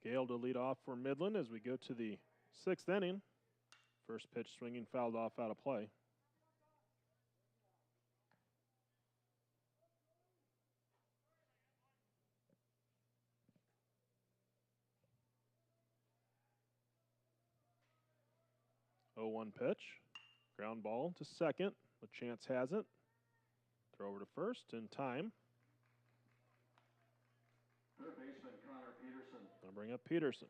Gale to lead off for Midland as we go to the 6th inning. First pitch swinging, fouled off, out of play. Oh, 1 pitch. Ground ball to second. The chance has it. Throw over to first in time. Third baseman Connor Peterson. I'll bring up Peterson.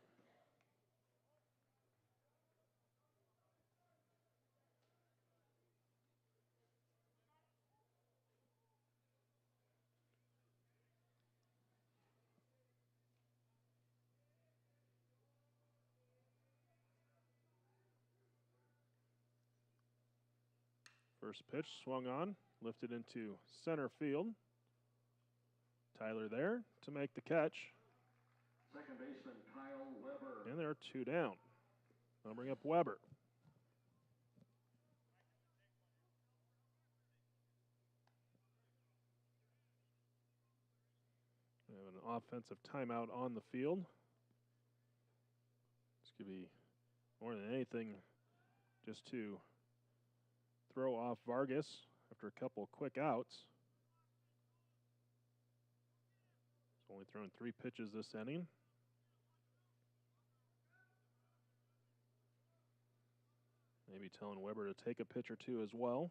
First pitch swung on, lifted into center field. Tyler there to make the catch. Second baseman Kyle Weber. And there are 2 down. I'll bring up Weber. We have an offensive timeout on the field. This could be more than anything just to throw off Vargas after a couple quick outs. He's only thrown 3 pitches this inning. Maybe telling Weber to take a pitch or 2 as well.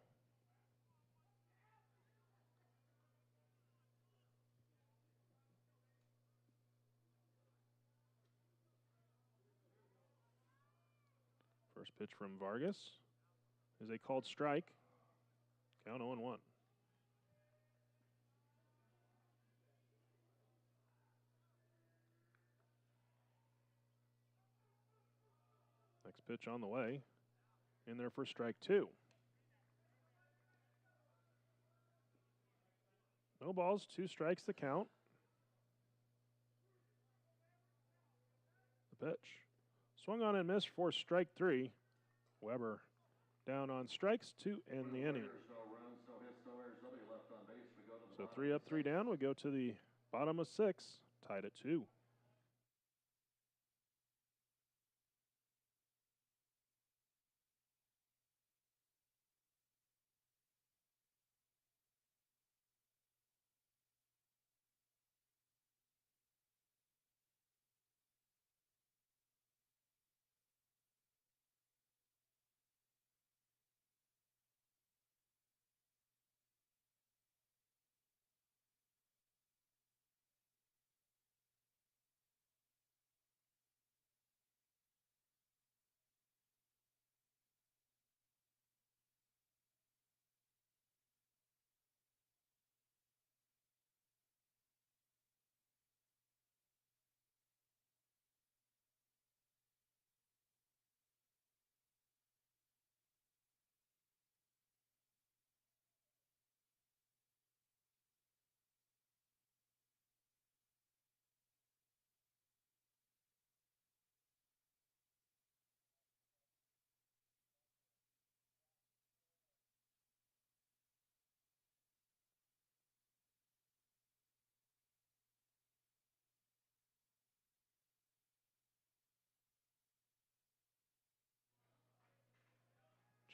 First pitch from Vargas is a called strike. Count 0-1. Next pitch on the way. In there for strike 2. No balls, 2 strikes the count. The pitch. Swung on and missed for strike 3. Weber down on strikes to end the inning. So 3 up, 3 down. We go to the bottom of 6, tied at 2.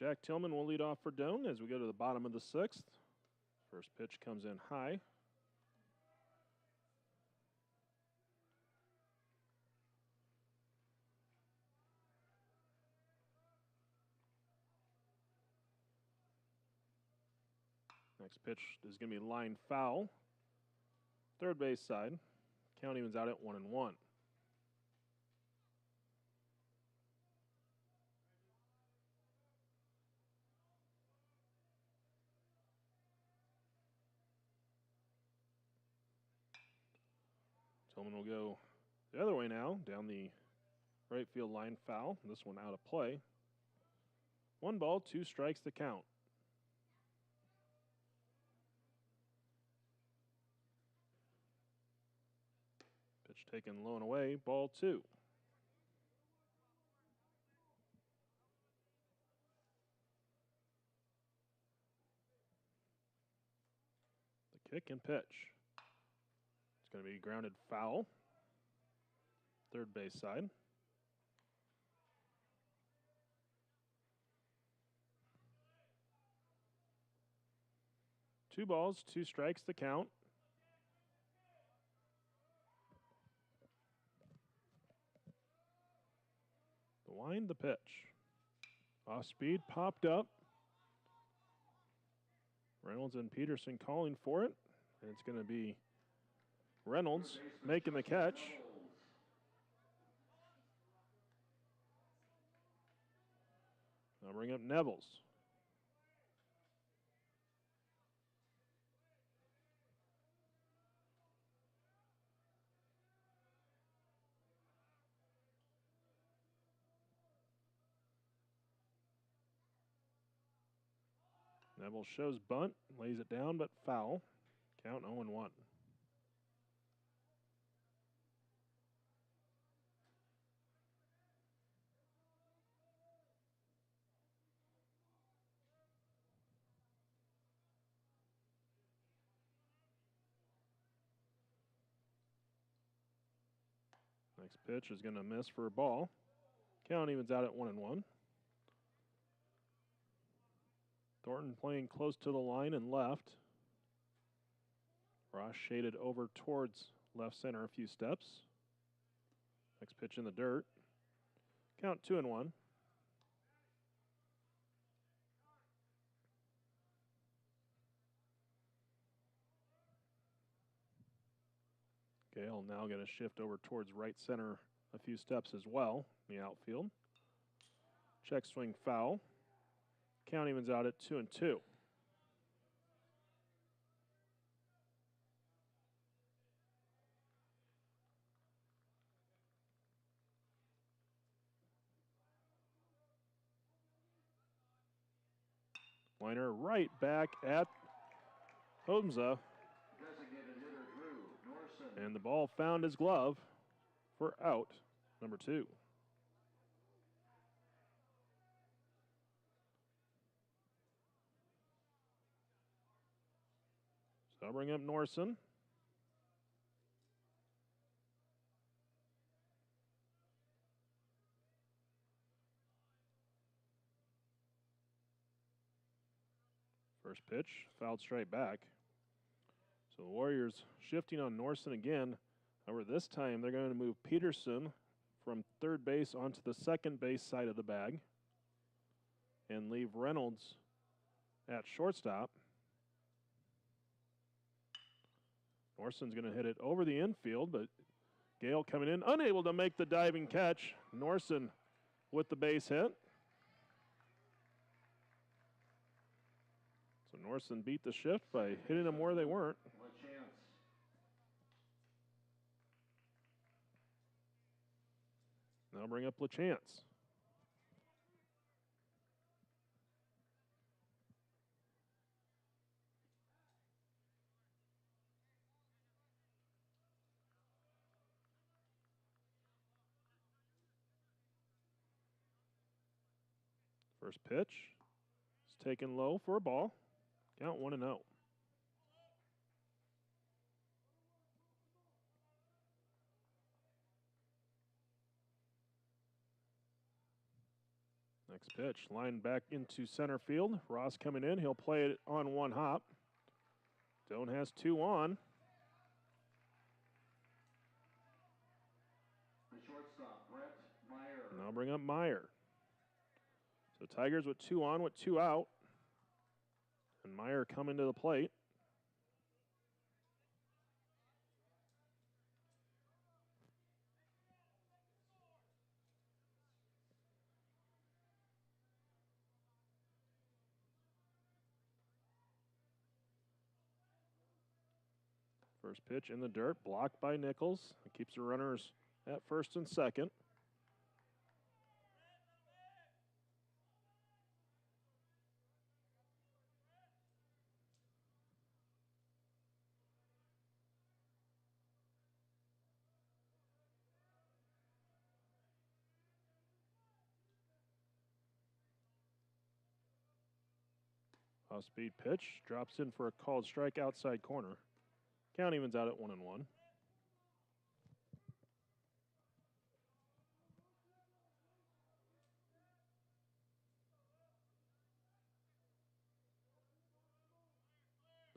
Jack Tillman will lead off for Doane as we go to the bottom of the 6th. First pitch comes in high. Next pitch is going to be line foul. Third base side. Count evens out at 1-1. Tillman will go the other way now, down the right field line foul. This one out of play. 1 ball, 2 strikes the count. Pitch taken low and away, ball 2. The kick and pitch. It's going to be grounded foul. Third base side. Two balls, 2 strikes the count. The wind, the pitch. Off speed, popped up. Reynolds and Peterson calling for it. And it's going to be Reynolds making the catch. I'll bring up Nevels. Neville shows bunt, lays it down, but foul. Count 0-1. Next pitch is going to miss for a ball. Count evens out at 1-1. Thornton playing close to the line and left. Ross shaded over towards left center a few steps. Next pitch in the dirt. Count 2-1. Gale now going to shift over towards right center a few steps as well in the outfield. Check swing foul. Count evens out at 2-2. Liner right back at Homza. Designated hitter Drew Norson. And the ball found his glove for out number 2. So I'll bring up Norson. First pitch, fouled straight back. So the Warriors shifting on Norson again. However, this time they're going to move Peterson from third base onto the second base side of the bag and leave Reynolds at shortstop. Norson's going to hit it over the infield, but Gale coming in, unable to make the diving catch. Norson with the base hit. So Norson beat the shift by hitting them where they weren't. Now bring up LaChance. First pitch is taken low for a ball. Count 1-0. Next pitch, line back into center field. Ross coming in. He'll play it on one hop. Doane has 2 on. The shortstop, Brett Meyer. And I'll bring up Meyer. So Tigers with 2 on with 2 out. And Meyer coming to the plate. First pitch in the dirt, blocked by Nichols. It keeps the runners at first and second. Off-speed pitch, drops in for a called strike outside corner. Count evens out at 1-1.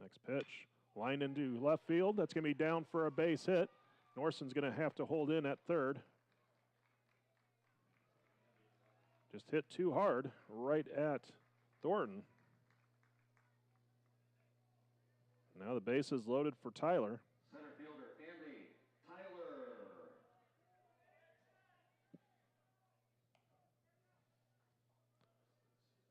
Next pitch, lined into left field. That's going to be down for a base hit. Norson's going to have to hold in at third. Just hit too hard right at Thornton. Now the base is loaded for Tyler. Center fielder Andy Tyler.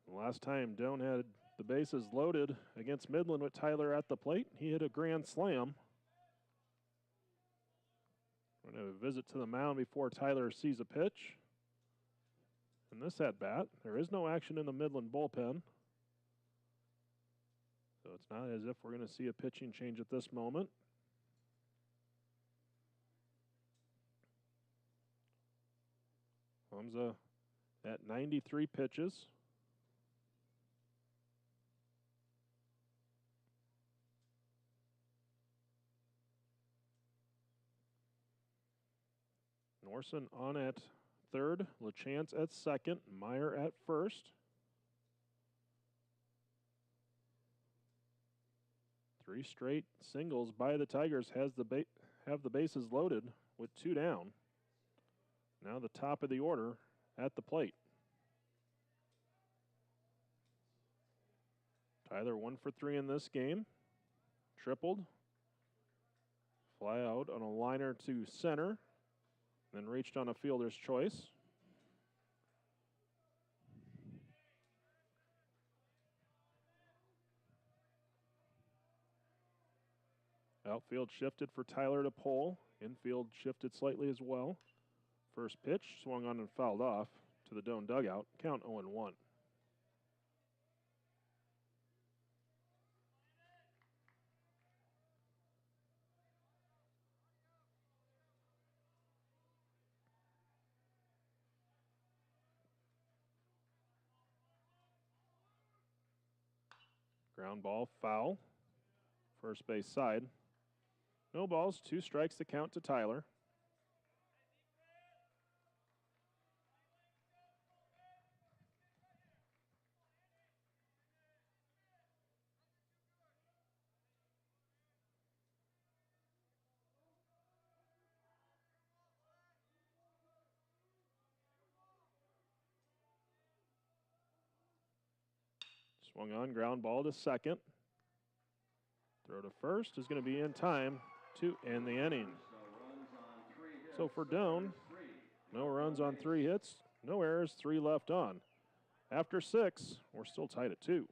Last time Doane had the bases loaded against Midland with Tyler at the plate, he hit a grand slam. We're going to visit to the mound before Tyler sees a pitch. In this at-bat, there is no action in the Midland bullpen. So it's not as if we're going to see a pitching change at this moment. Hamza at 93 pitches. Norson on at third, LaChance at second, Meyer at first. 3 straight singles by the Tigers have the bases loaded with 2 down. Now the top of the order at the plate. Tyler 1 for 3 in this game. Tripled. Fly out on a liner to center. Then reached on a fielder's choice. Outfield shifted for Tyler to pull. Infield shifted slightly as well. First pitch swung on and fouled off to the Doane dugout. Count 0-1. Ground ball, foul. First base side. No balls, 2 strikes to count to Tyler. Swung on, ground ball to second. Throw to first is going to be in time to end the inning. So for Doane, no runs on 3 hits, no errors, 3 left on. After 6, we're still tied at 2.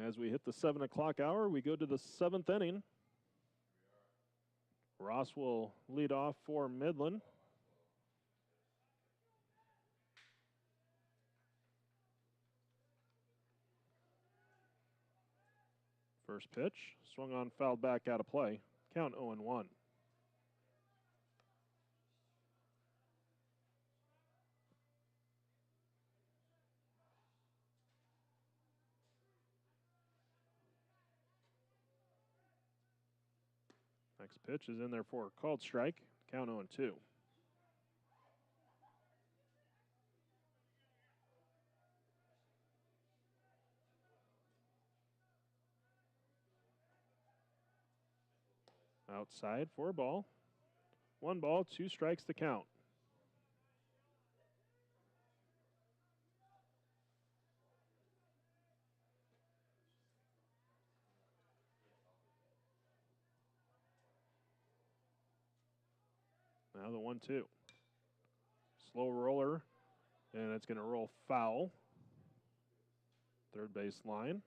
As we hit the 7 o'clock hour, we go to the 7th inning. Ross will lead off for Midland. First pitch, swung on, fouled back out of play. Count 0-1. Next pitch is in there for a called strike. Count 0-2. Outside for a ball. 1 ball, 2 strikes to count. Now the 1-2. Slow roller, and it's going to roll foul. Third base line.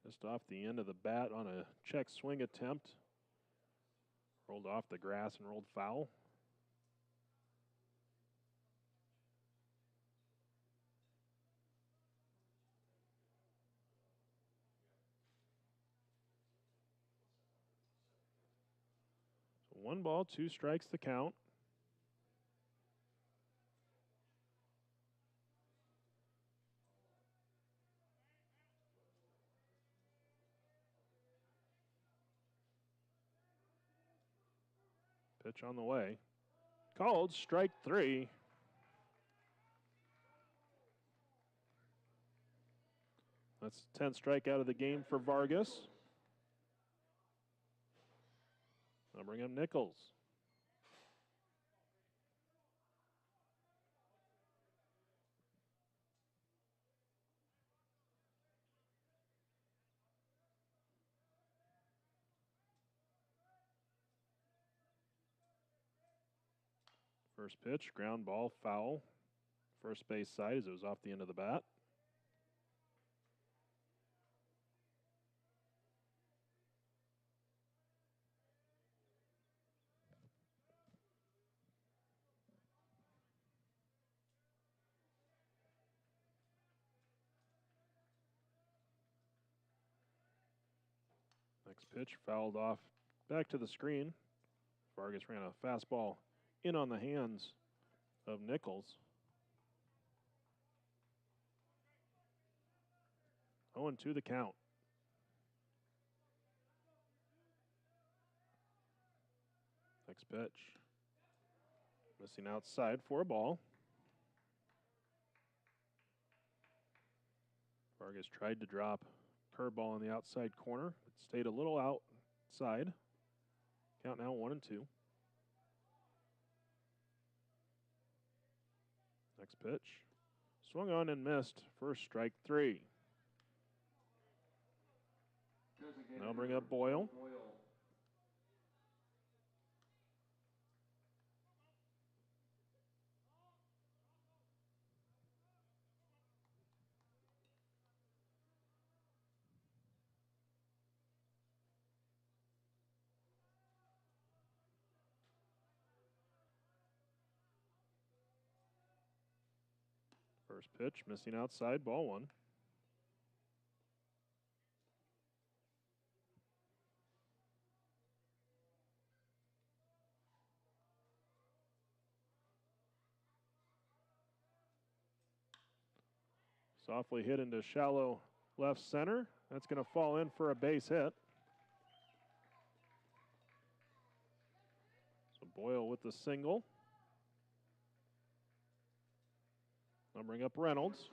Just off the end of the bat on a check swing attempt. Rolled off the grass and rolled foul. So 1 ball, 2 strikes to count. Pitch on the way. Called strike 3. That's 10th strikeout of the game for Vargas. I'll bring up Nichols. First pitch, ground ball, foul. First base side as it was off the end of the bat. Next pitch fouled off back to the screen. Vargas ran a fastball in on the hands of Nichols. 0-2 the count. Next pitch. Missing outside for a ball. Vargas tried to drop curveball on the outside corner. It stayed a little outside. Count now 1-2. Next pitch. Swung on and missed. First strike 3. Now bring up Boyle. First pitch, missing outside, ball 1. Softly hit into shallow left center. That's going to fall in for a base hit. So Boyle with the single. I'll bring up Reynolds.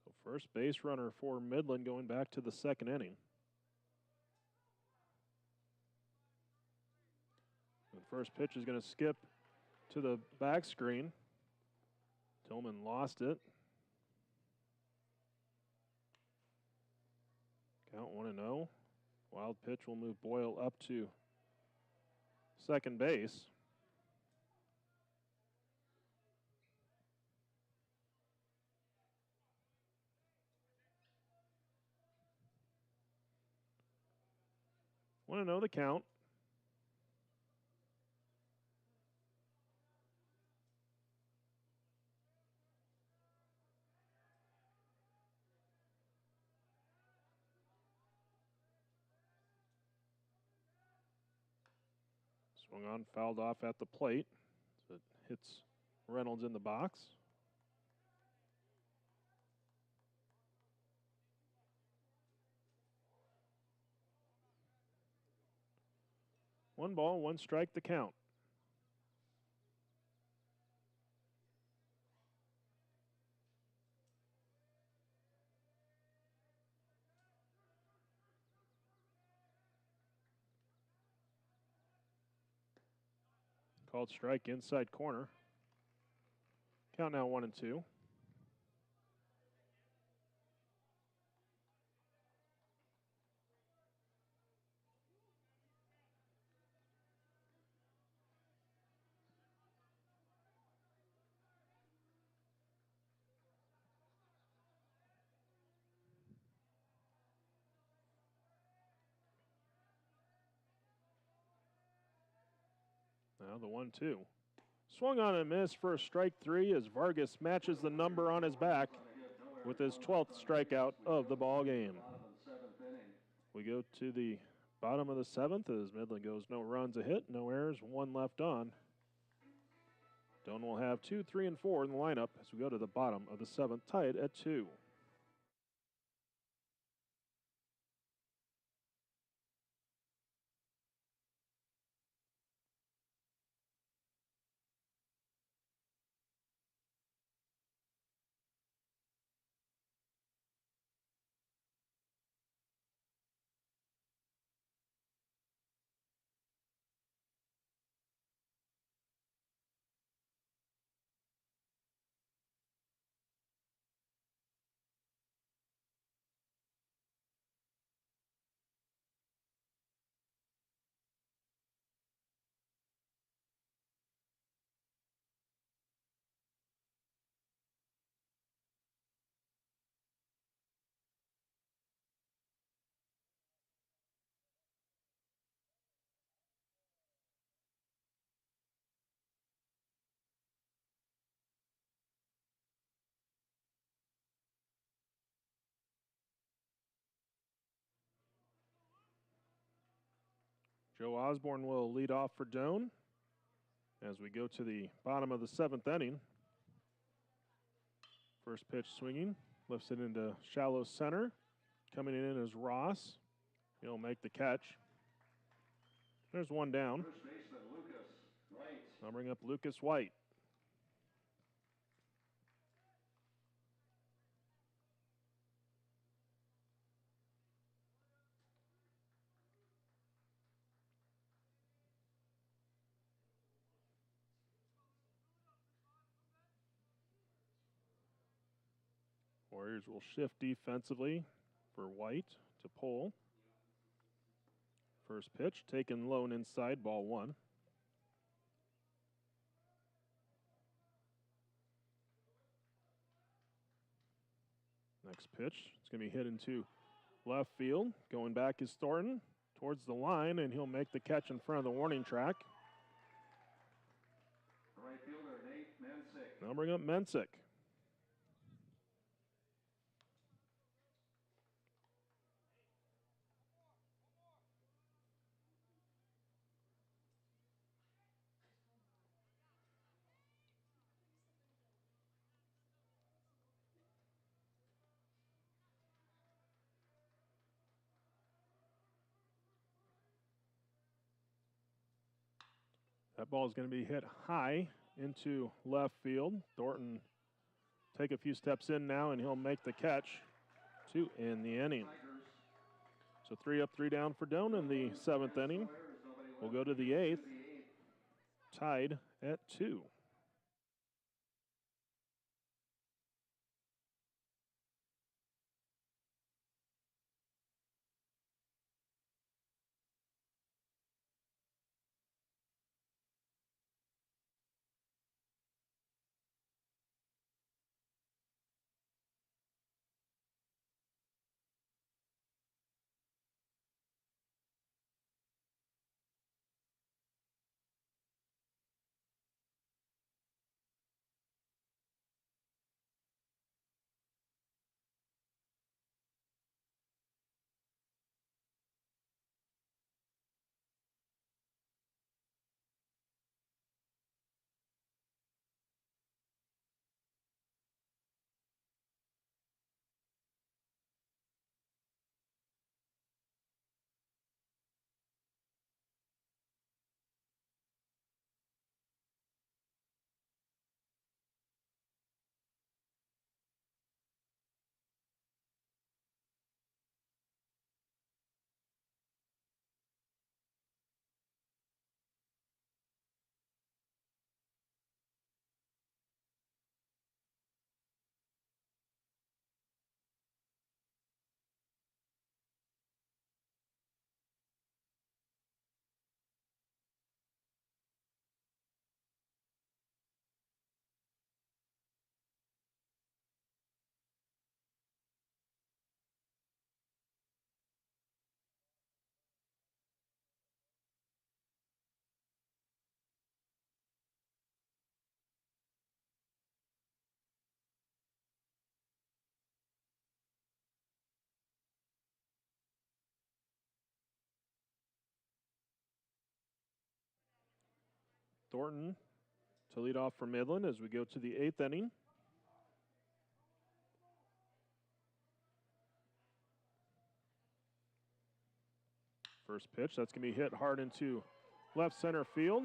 So first base runner for Midland going back to the second inning. The first pitch is going to skip to the back screen. Tillman lost it. Count 1-0. Wild pitch will move Boyle up to second base. Want to know the count. Swung on, fouled off at the plate. So it hits Reynolds in the box. One ball, one strike, the count. Called strike inside corner. Count now 1-2. Now the 1-2. Swung on and missed for strike 3 as Vargas matches the number on his back with his 12th strikeout of the ball game. We go to the bottom of the 7th as Midland goes no runs, a hit, no errors, 1 left on. Doane will have 2, 3, and 4 in the lineup as we go to the bottom of the 7th, tied at 2. Joe Osborne will lead off for Doane as we go to the bottom of the 7th inning. First pitch swinging, lifts it into shallow center. Coming in is Ross. He'll make the catch. There's one down. First baseman Lucas White. I'll bring up Lucas White. Warriors will shift defensively for White to pull. First pitch taken low and inside, ball 1. Next pitch, it's going to be hit into left field. Going back is Thornton towards the line, and he'll make the catch in front of the warning track. Right fielder Nate Mensick. I'll bring up Mensick. That ball is going to be hit high into left field. Thornton take a few steps in now, and he'll make the catch to end the inning. So 3 up, 3 down for Doane in the 7th inning. We'll go to the 8th, tied at 2. Thornton to lead off for Midland as we go to the 8th inning. First pitch, that's going to be hit hard into left center field.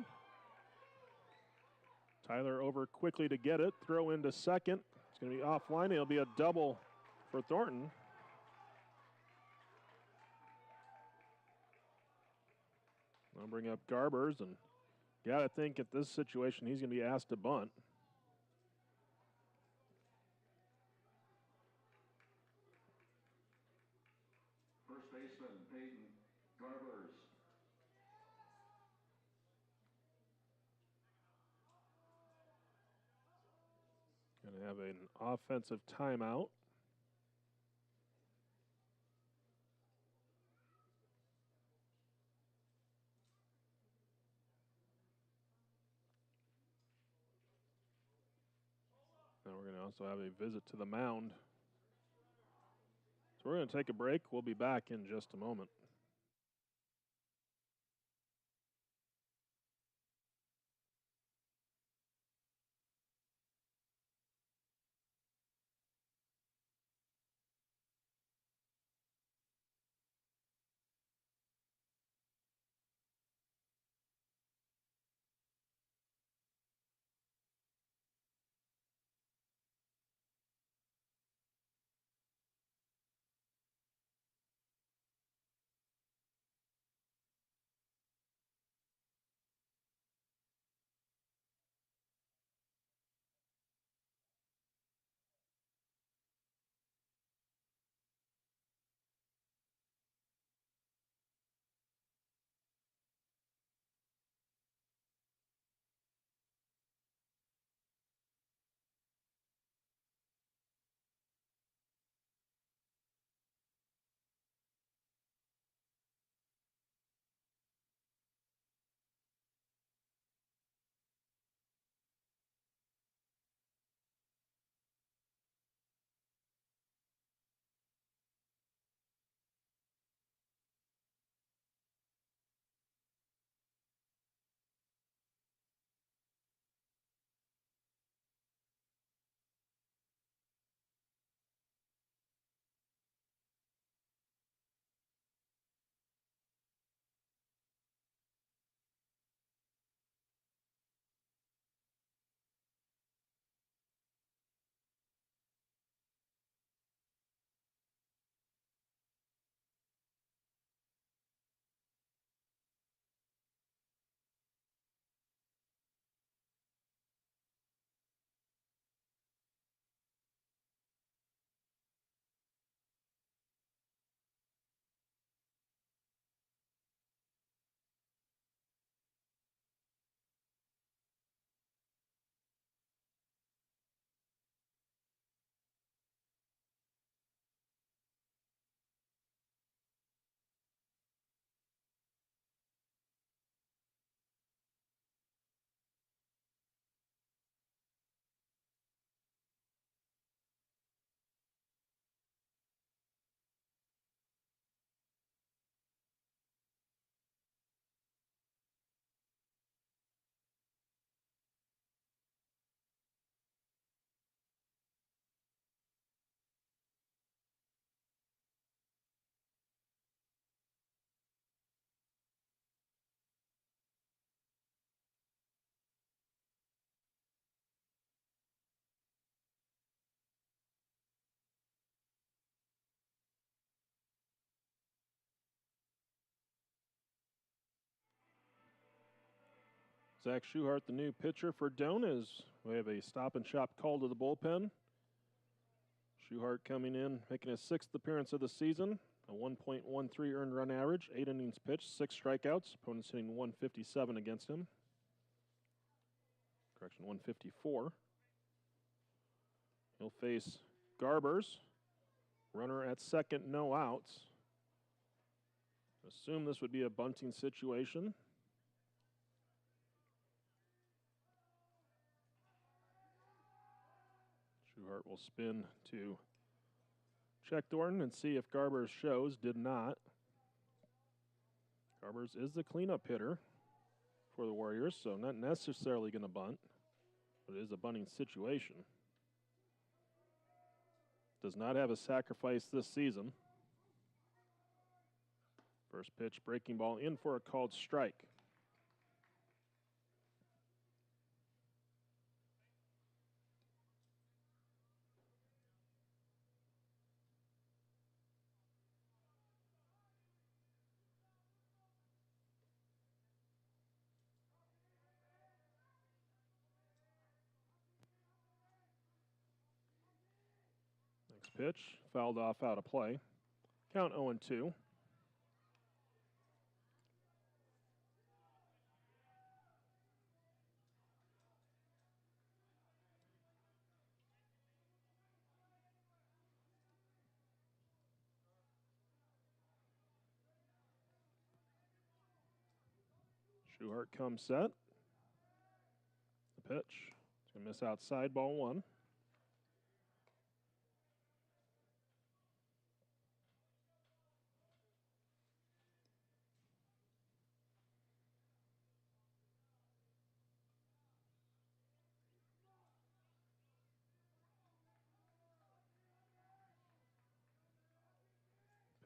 Tyler over quickly to get it. Throw into second. It's going to be offline. It'll be a double for Thornton. I'll bring up Garbers, and got to think at this situation he's going to be asked to bunt. First baseman Peyton Garbers. Going to have an offensive timeout. Now we're going to also have a visit to the mound. So we're going to take a break. We'll be back in just a moment. Zach Schuhart, the new pitcher for Doane, as we have a stop and shop call to the bullpen. Schuhart coming in, making his 6th appearance of the season. A 1.13 earned run average, 8 innings pitched, 6 strikeouts. Opponents hitting 157 against him. Correction, 154. He'll face Garbers. Runner at second, no outs. Assume this would be a bunting situation. Schuhart will spin to check Doane and see if Garbers shows. Did not. Garbers is the cleanup hitter for the Warriors, so not necessarily going to bunt, but it is a bunting situation. Does not have a sacrifice this season. First pitch, breaking ball in for a called strike. Next pitch, fouled off out of play. Count 0-2. Schuhart comes set. The pitch. It's going to miss outside, ball 1.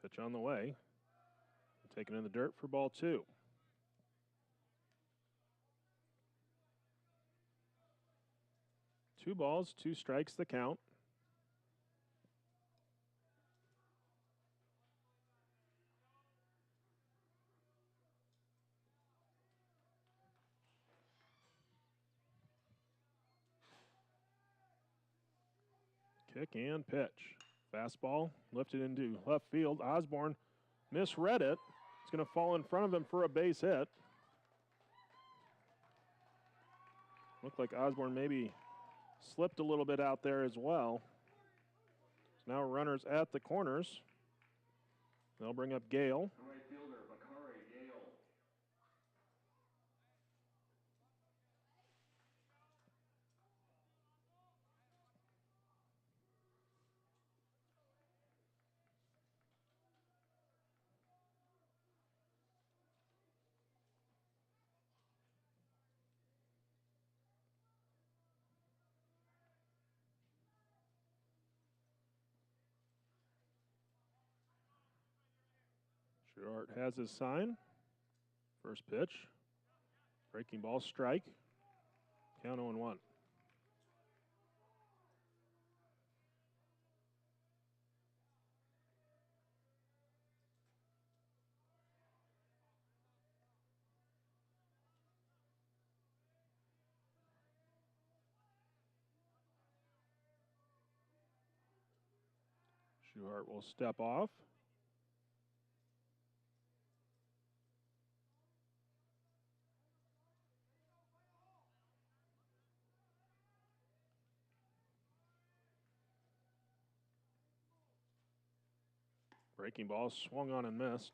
Pitch on the way. Taken in the dirt for ball 2. Two balls, 2 strikes the count. Kick and pitch. Fastball lifted into left field. Osborne misread it. It's going to fall in front of him for a base hit. Looked like Osborne maybe slipped a little bit out there as well. So now runners at the corners. They'll bring up Gale. Right fielder, Gale. Schuhart has his sign. First pitch. Breaking ball, strike. Count 0-1. Schuhart will step off. Breaking ball swung on and missed.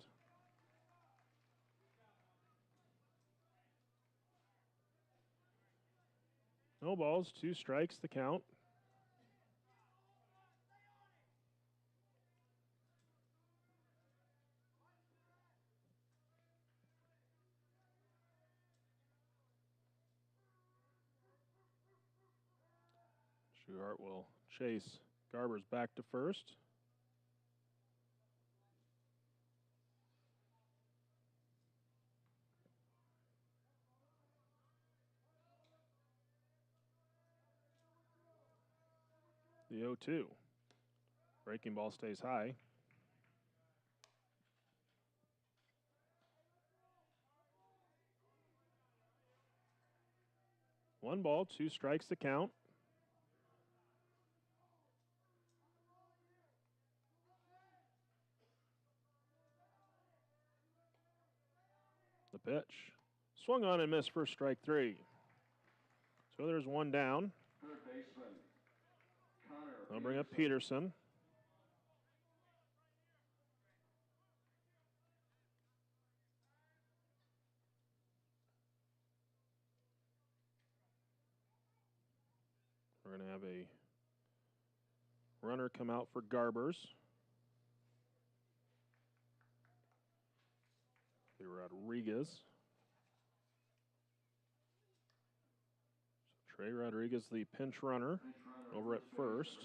No balls, 2 strikes the count. Schuhart will chase Garbers back to first. The 0-2. Breaking ball stays high. 1 ball, 2 strikes to count. The pitch. Swung on and missed for strike 3. So there's 1 down. Third baseman, Connor. They'll bring up Peterson. We're going to have a runner come out for Garbers. Rodriguez. So Trey Rodriguez, the pinch runner, over at first.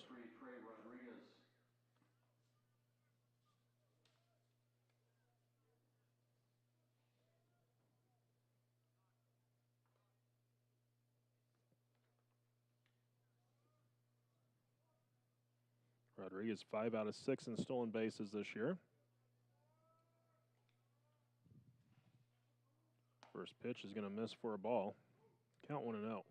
Rodriguez 5 out of 6 in stolen bases this year. First pitch is going to miss for a ball. Count 1-0.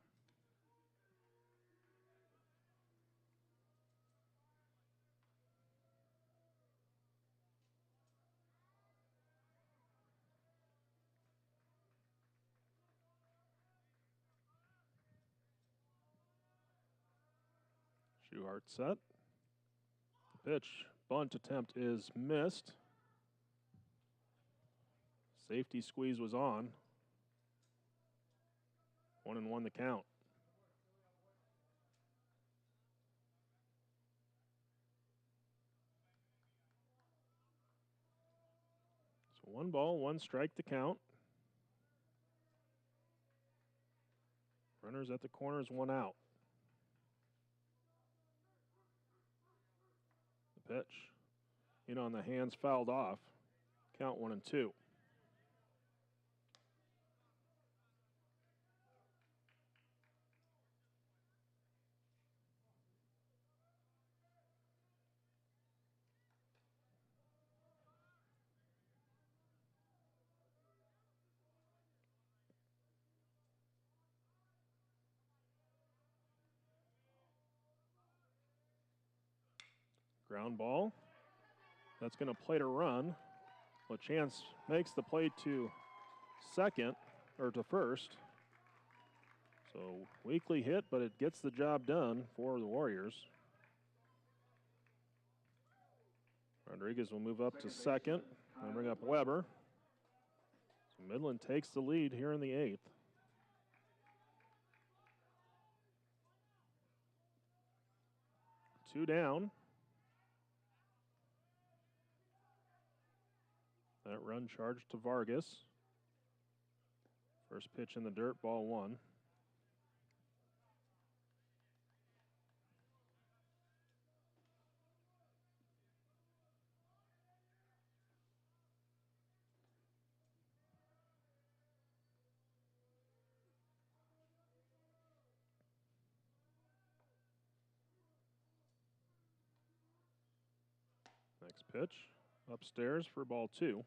Schuhart set. Pitch, bunt attempt is missed. Safety squeeze was on. 1-1 the count. So 1 ball, 1 strike to count. Runners at the corners, 1 out. The pitch, in on the hands, fouled off. Count 1-2. Ground ball. That's going to plate a run. LaChance makes the play to second, or to first. So weakly hit, but it gets the job done for the Warriors. Rodriguez will move up to second and bring up Weber. So Midland takes the lead here in the 8th. Two down. That run charged to Vargas. First pitch in the dirt, ball 1. Next pitch, upstairs for ball 2.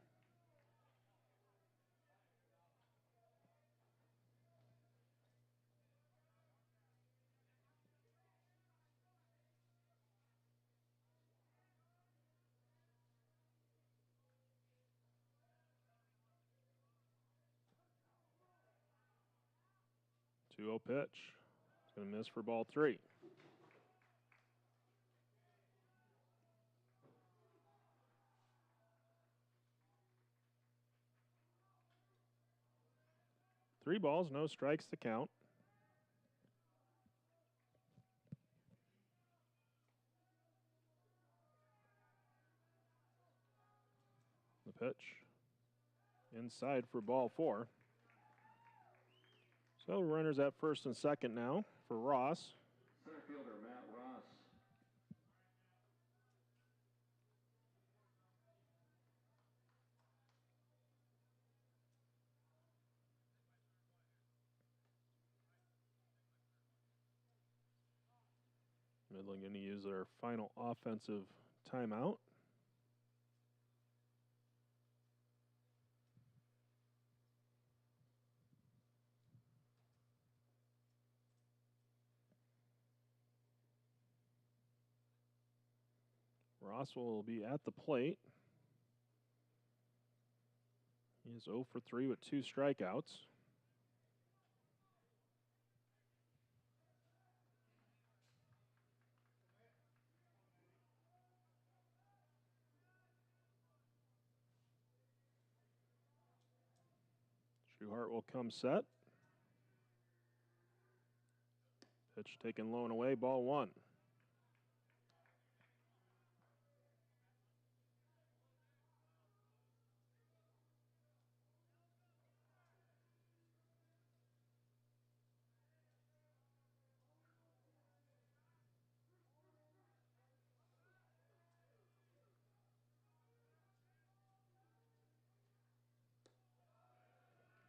Two-0 pitch. It's going to miss for ball 3. Three balls, no strikes to count. The pitch inside for ball 4. So runners at first and second now for Ross. Center fielder Matt Ross. Midland going to use their final offensive timeout. Ross will be at the plate. He is 0 for 3 with 2 strikeouts. Trueheart will come set. Pitch taken low and away, ball 1.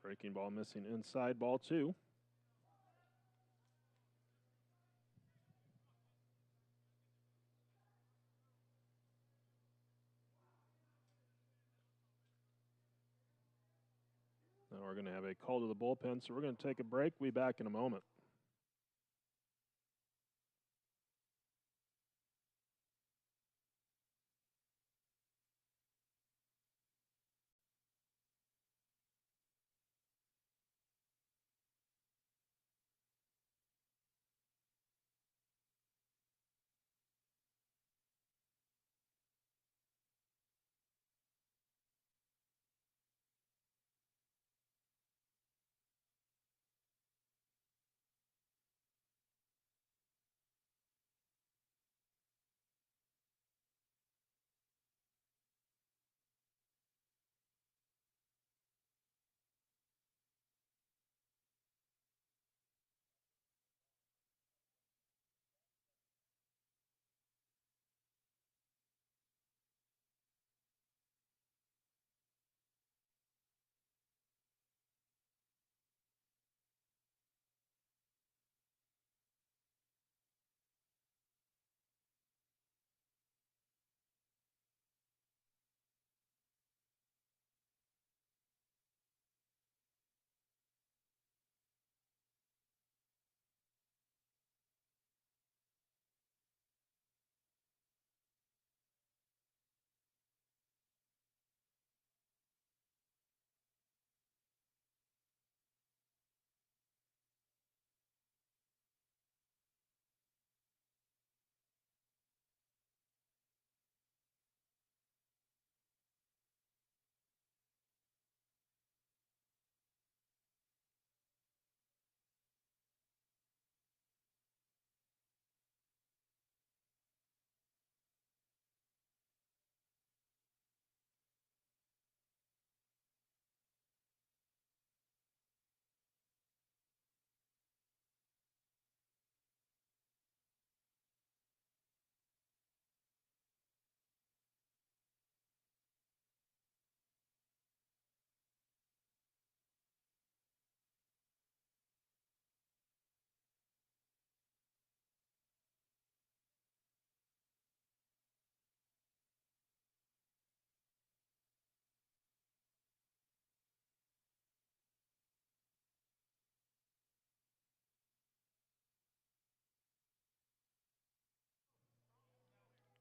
Breaking ball missing inside, ball 2. Now we're going to have a call to the bullpen, so we're going to take a break. We'll be back in a moment.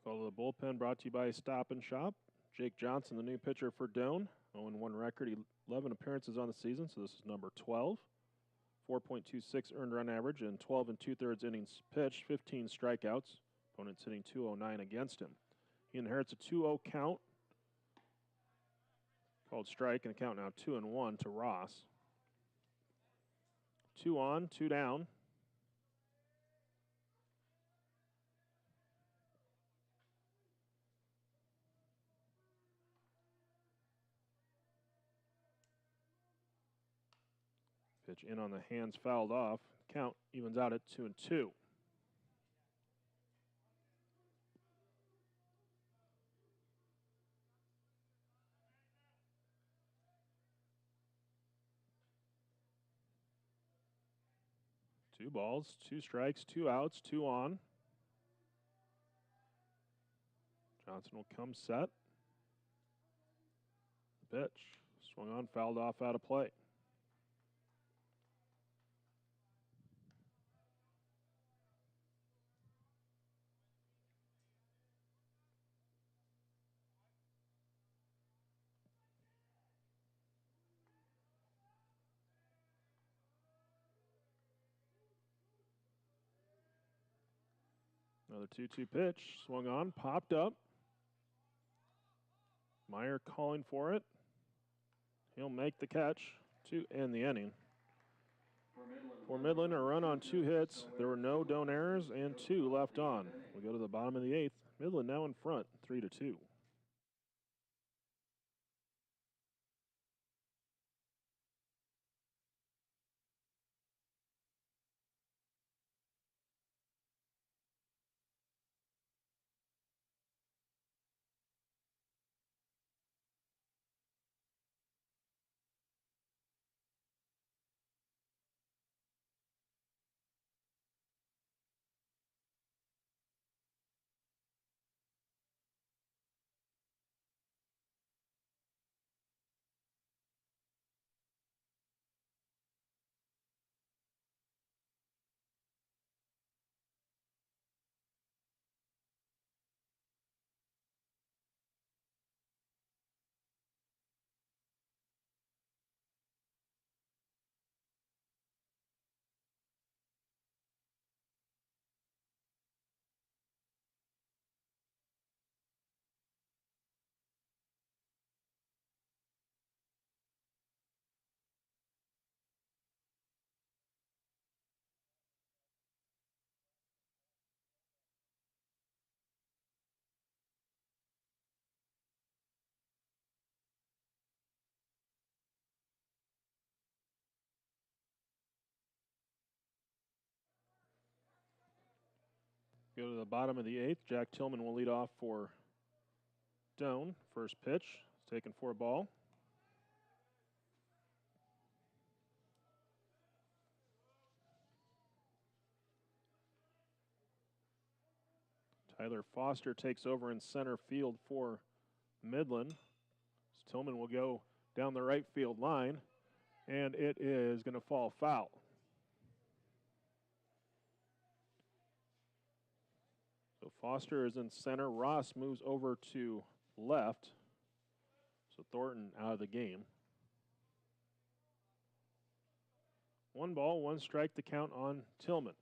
Call to the bullpen brought to you by Stop and Shop. Jake Johnson, the new pitcher for Doane. 0-1 record, 11 appearances on the season, so this is number 12. 4.26 earned run average and 12 2/3 innings pitched, 15 strikeouts. Opponent's hitting .209 against him. He inherits a 2-0 count. Called strike and a count now 2-1 to Ross. 2 on, 2 down. Pitch in on the hands, fouled off. Count evens out at 2-2. Two balls, 2 strikes, 2 outs, 2 on. Johnson will come set. The pitch swung on, fouled off, out of play. Another 2-2 pitch. Swung on, popped up. Meyer calling for it. He'll make the catch to end the inning. For Midland, a run on 2 hits. There were no Doane errors and 2 left on. We go to the bottom of the 8th. Midland now in front, 3-2. Go to the bottom of the 8th. Jack Tillman will lead off for Doane. First pitch, taken for a ball. Tyler Foster takes over in center field for Midland. Tillman will go down the right field line, and it is going to fall foul. So Foster is in center. Ross moves over to left. So Thornton out of the game. 1 ball, 1 strike to count on Tillman.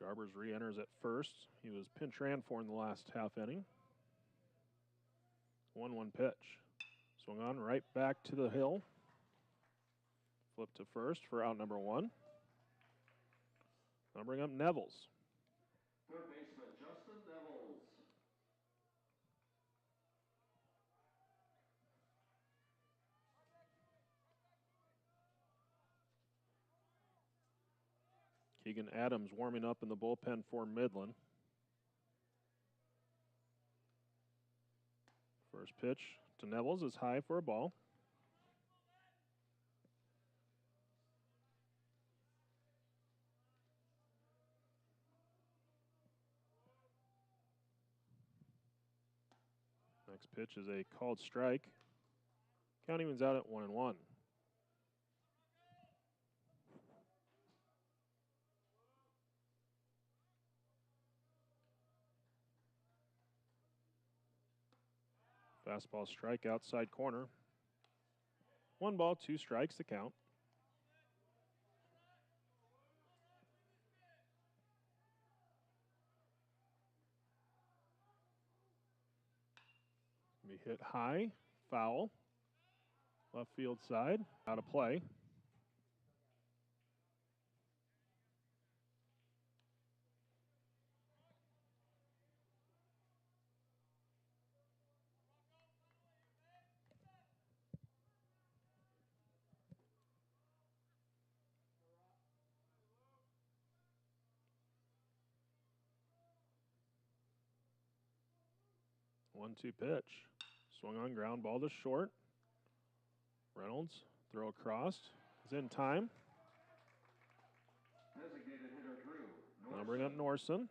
Garbers re-enters at first. He was pinch ran for in the last half inning. 1-1 pitch. Swung on right back to the hill. Flip to first for out number 1. I'll bring up Nevels. Third baseman Justin Nevels. Keegan Adams warming up in the bullpen for Midland. First pitch to Nevels is high for a ball. Next pitch is a called strike. Count evens out at 1-1. Fastball strike outside corner. 1 ball, 2 strikes to count. Be hit high, foul. Left field side, out of play. One-two pitch. Swung on, ground ball to short. Reynolds, throw across. Is in time. Designated hitter Drew. Now bring up Norson.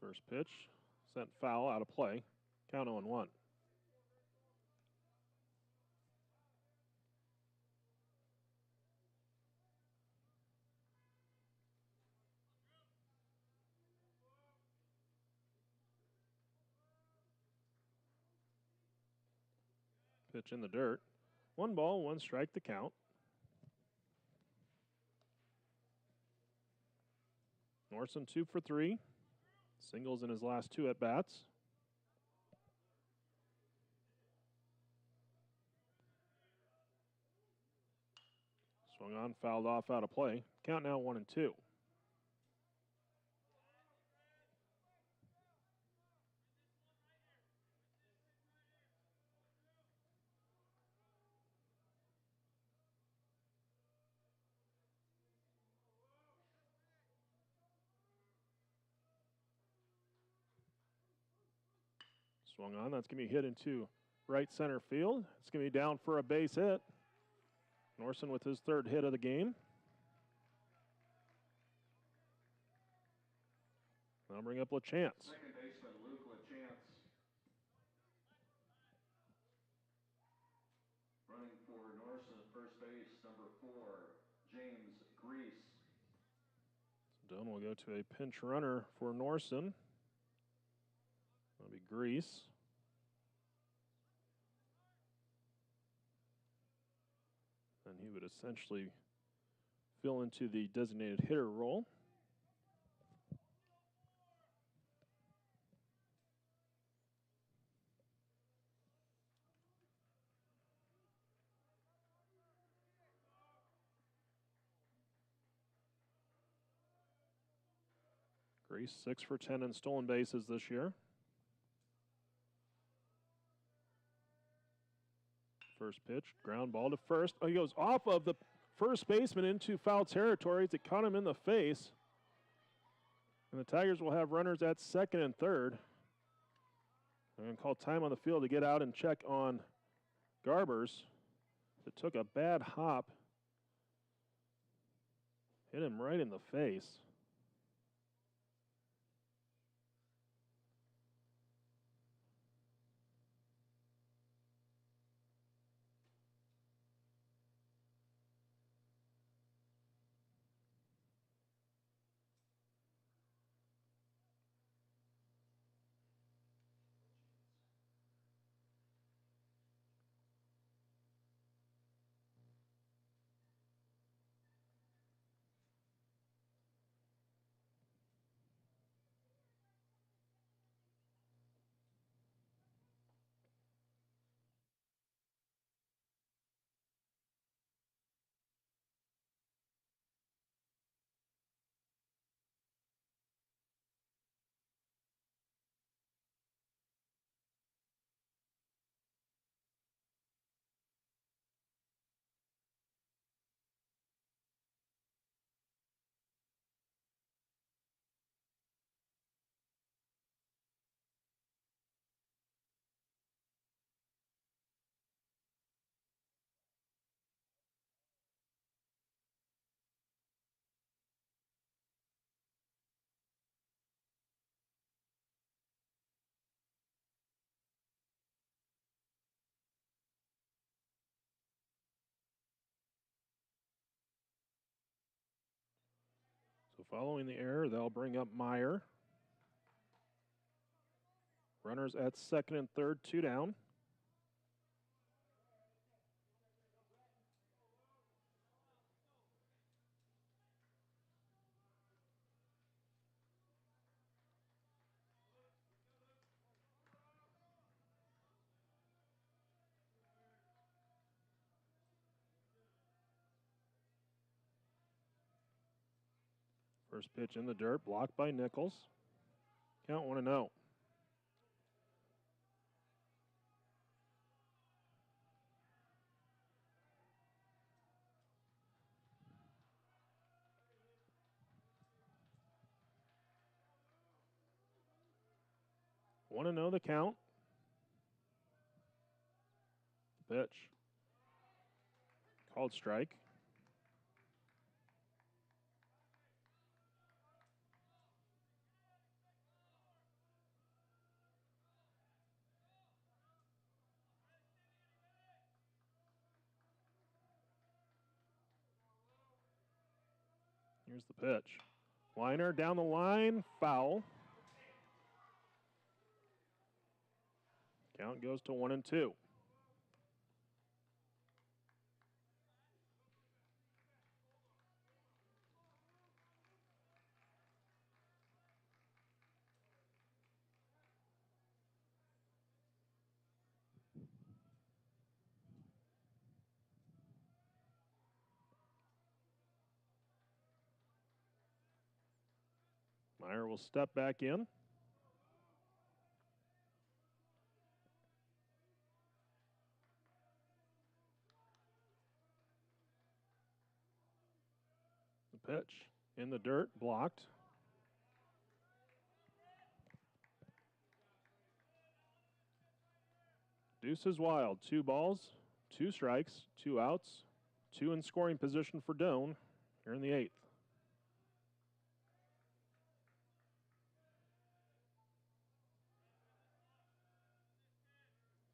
First pitch, sent foul, out of play. Count 0-1. Pitch in the dirt. 1 ball, 1 strike to count. Norson 2 for 3. Singles in his last 2 at bats. Swung on, fouled off, out of play. Count now 1-2. Swung on, that's going to be hit into right center field. It's going to be down for a base hit. Norson with his 3rd hit of the game. That'll bring up LaChance. Second baseman Luke LaChance. Running for Norson at first base, number 4, James Grease. Doane will go to a pinch runner for Norson. That'll be Grease. And he would essentially fill into the designated hitter role. Grease 6 for 10 in stolen bases this year. First pitch, ground ball to first. Oh, he goes off of the first baseman into foul territory. It caught him in the face. And the Tigers will have runners at second and third. They're going to call time on the field to get out and check on Garbers. It took a bad hop. Hit him right in the face. So following the error, they'll bring up Meyer. Runners at second and third, 2 down. First pitch in the dirt, blocked by Nichols. Count 1-0. Want to know the count? Pitch. Called strike. Here's the pitch. Liner down the line, foul. Count goes to 1-2. Meyer will step back in. The pitch in the dirt, blocked. Deuce is wild. 2 balls, 2 strikes, 2 outs, 2 in scoring position for Doane here in the 8th.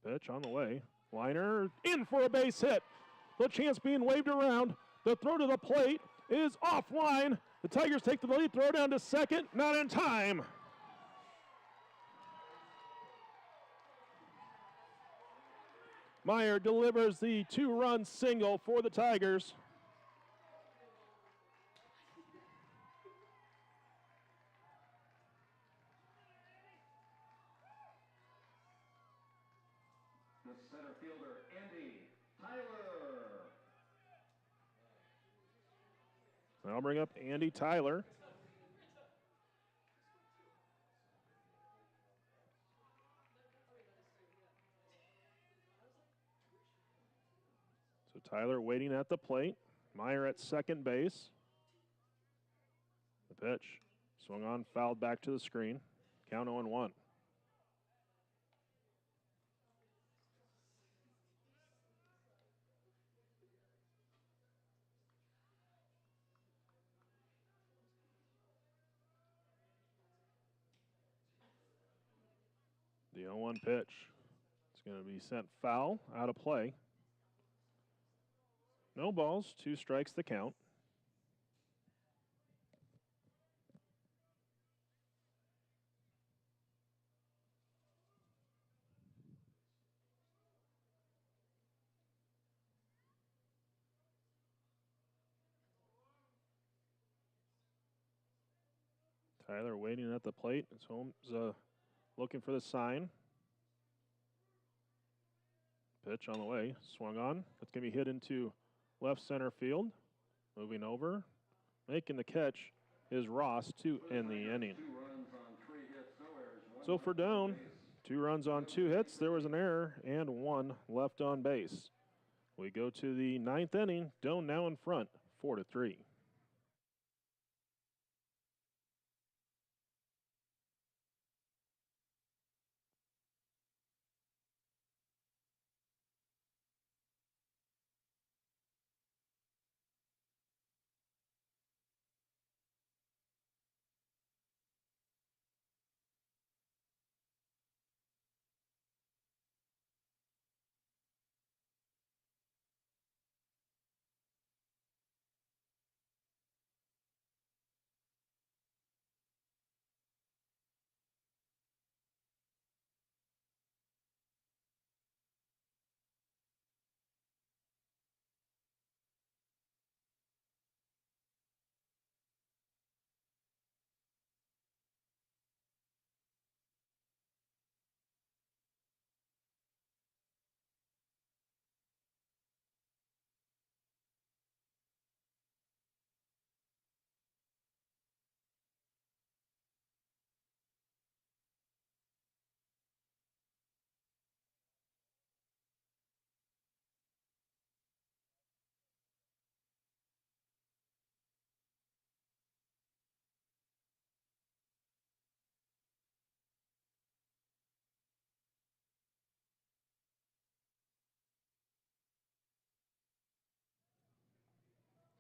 Pitch on the way. Liner in for a base hit. The chance being waved around. The throw to the plate is offline. The Tigers take the lead, throw down to second, not in time. Meyer delivers the 2-run single for the Tigers. The center fielder, Andy Tyler. I'll bring up Andy Tyler. So Tyler waiting at the plate. Meyer at second base. The pitch. Swung on, fouled back to the screen. Count 0-1. The 0-1 pitch. It's going to be sent foul, out of play. No balls, 2 strikes the count. Tyler waiting at the plate. His Holmes looking for the sign. Pitch on the way, swung on. It's going to be hit into left center field. Moving over, making the catch is Ross to end the inning. So for Doane, 2 runs on 2 hits. There was an error and 1 left on base. We go to the 9th inning. Doane now in front, 4-3.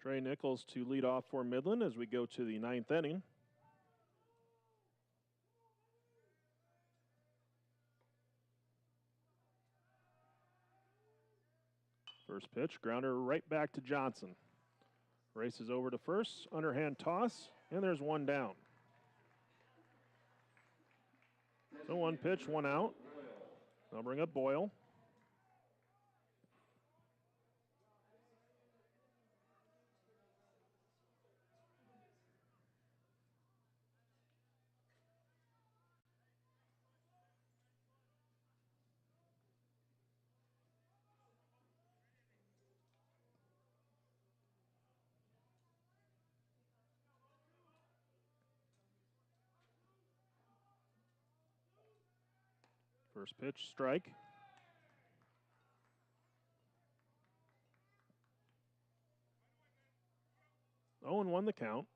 Trey Nichols to lead off for Midland as we go to the 9th inning. First pitch, grounder right back to Johnson. Races over to first, underhand toss, and there's one down. So 1 pitch, 1 out. They'll bring up Boyle. First pitch, strike. Owen won the count.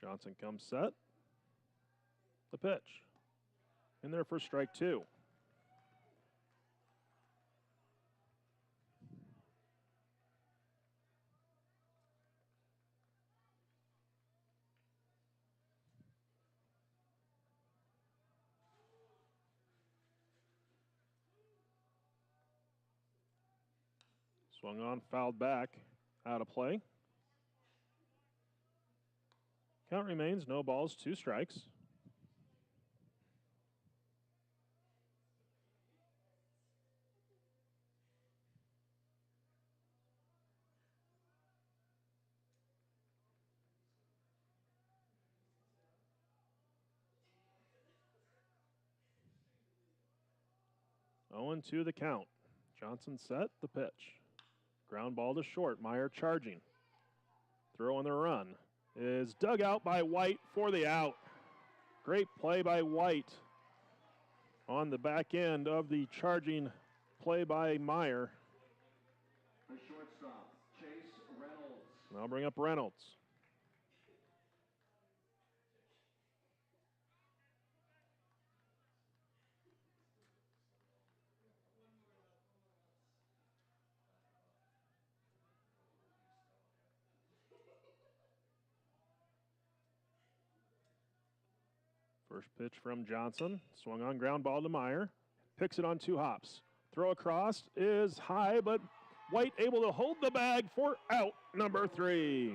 Johnson comes set. The pitch. In there for strike 2. Swung on, fouled back, out of play. Count remains no balls, 2 strikes. Owen 2 the count. Johnson set, the pitch. Ground ball to short, Meyer charging. Throw on the run is dug out by White for the out. Great play by White on the back end of the charging play by Meyer. The shortstop, Chase Reynolds. I'll bring up Reynolds. First pitch from Johnson. Swung on, ground ball to Meyer. Picks it on 2 hops. Throw across is high, but White able to hold the bag for out number 3.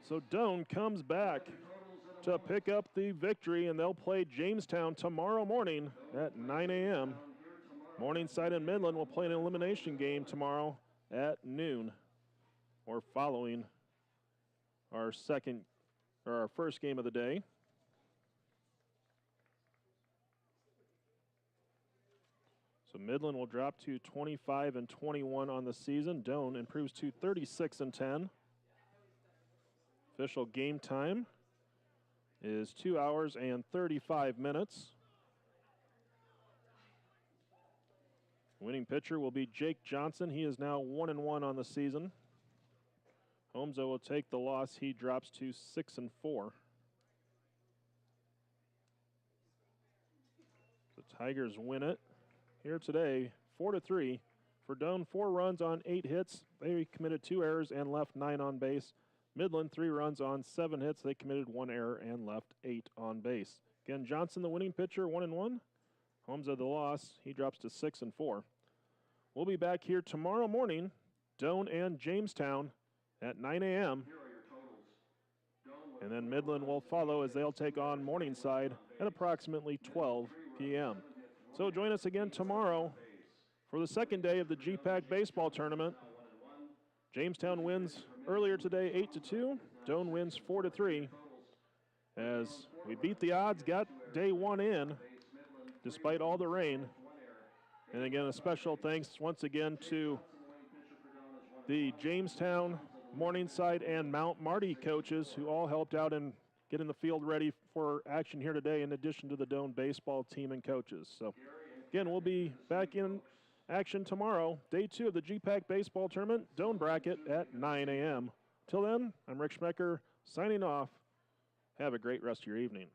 So Doane comes back to pick up the victory, and they'll play Jamestown tomorrow morning at 9 a.m. Morningside and Midland will play an elimination game tomorrow at noon, or following our first game of the day. So Midland will drop to 25-21 on the season. Doane improves to 36-10. Official game time is 2 hours and 35 minutes. Winning pitcher will be Jake Johnson. He is now 1-1 on the season. Holmza will take the loss. He drops to 6-4. The Tigers win it here today, 4-3. For Doane, 4 runs on 8 hits. They committed 2 errors and left 9 on base. Midland, 3 runs on 7 hits. They committed 1 error and left 8 on base. Again, Johnson, the winning pitcher, 1-1. Holmza, the loss. He drops to 6-4. We'll be back here tomorrow morning, Doane and Jamestown, at 9 a.m. And then Midland will follow as they'll take on Morningside at approximately 12 p.m. So join us again tomorrow for the second day of the GPAC baseball tournament. Jamestown wins earlier today 8-2. Doane wins 4-3. As we beat the odds, got day 1 in despite all the rain. And again, a special thanks once again to the Jamestown, Morningside, and Mount Marty coaches who all helped out in getting the field ready for action here today, in addition to the Doane baseball team and coaches. So again, we'll be back in action tomorrow, day 2 of the GPAC baseball tournament, Doane bracket at 9 a.m. Till then, I'm Rick Schmecker signing off. Have a great rest of your evening.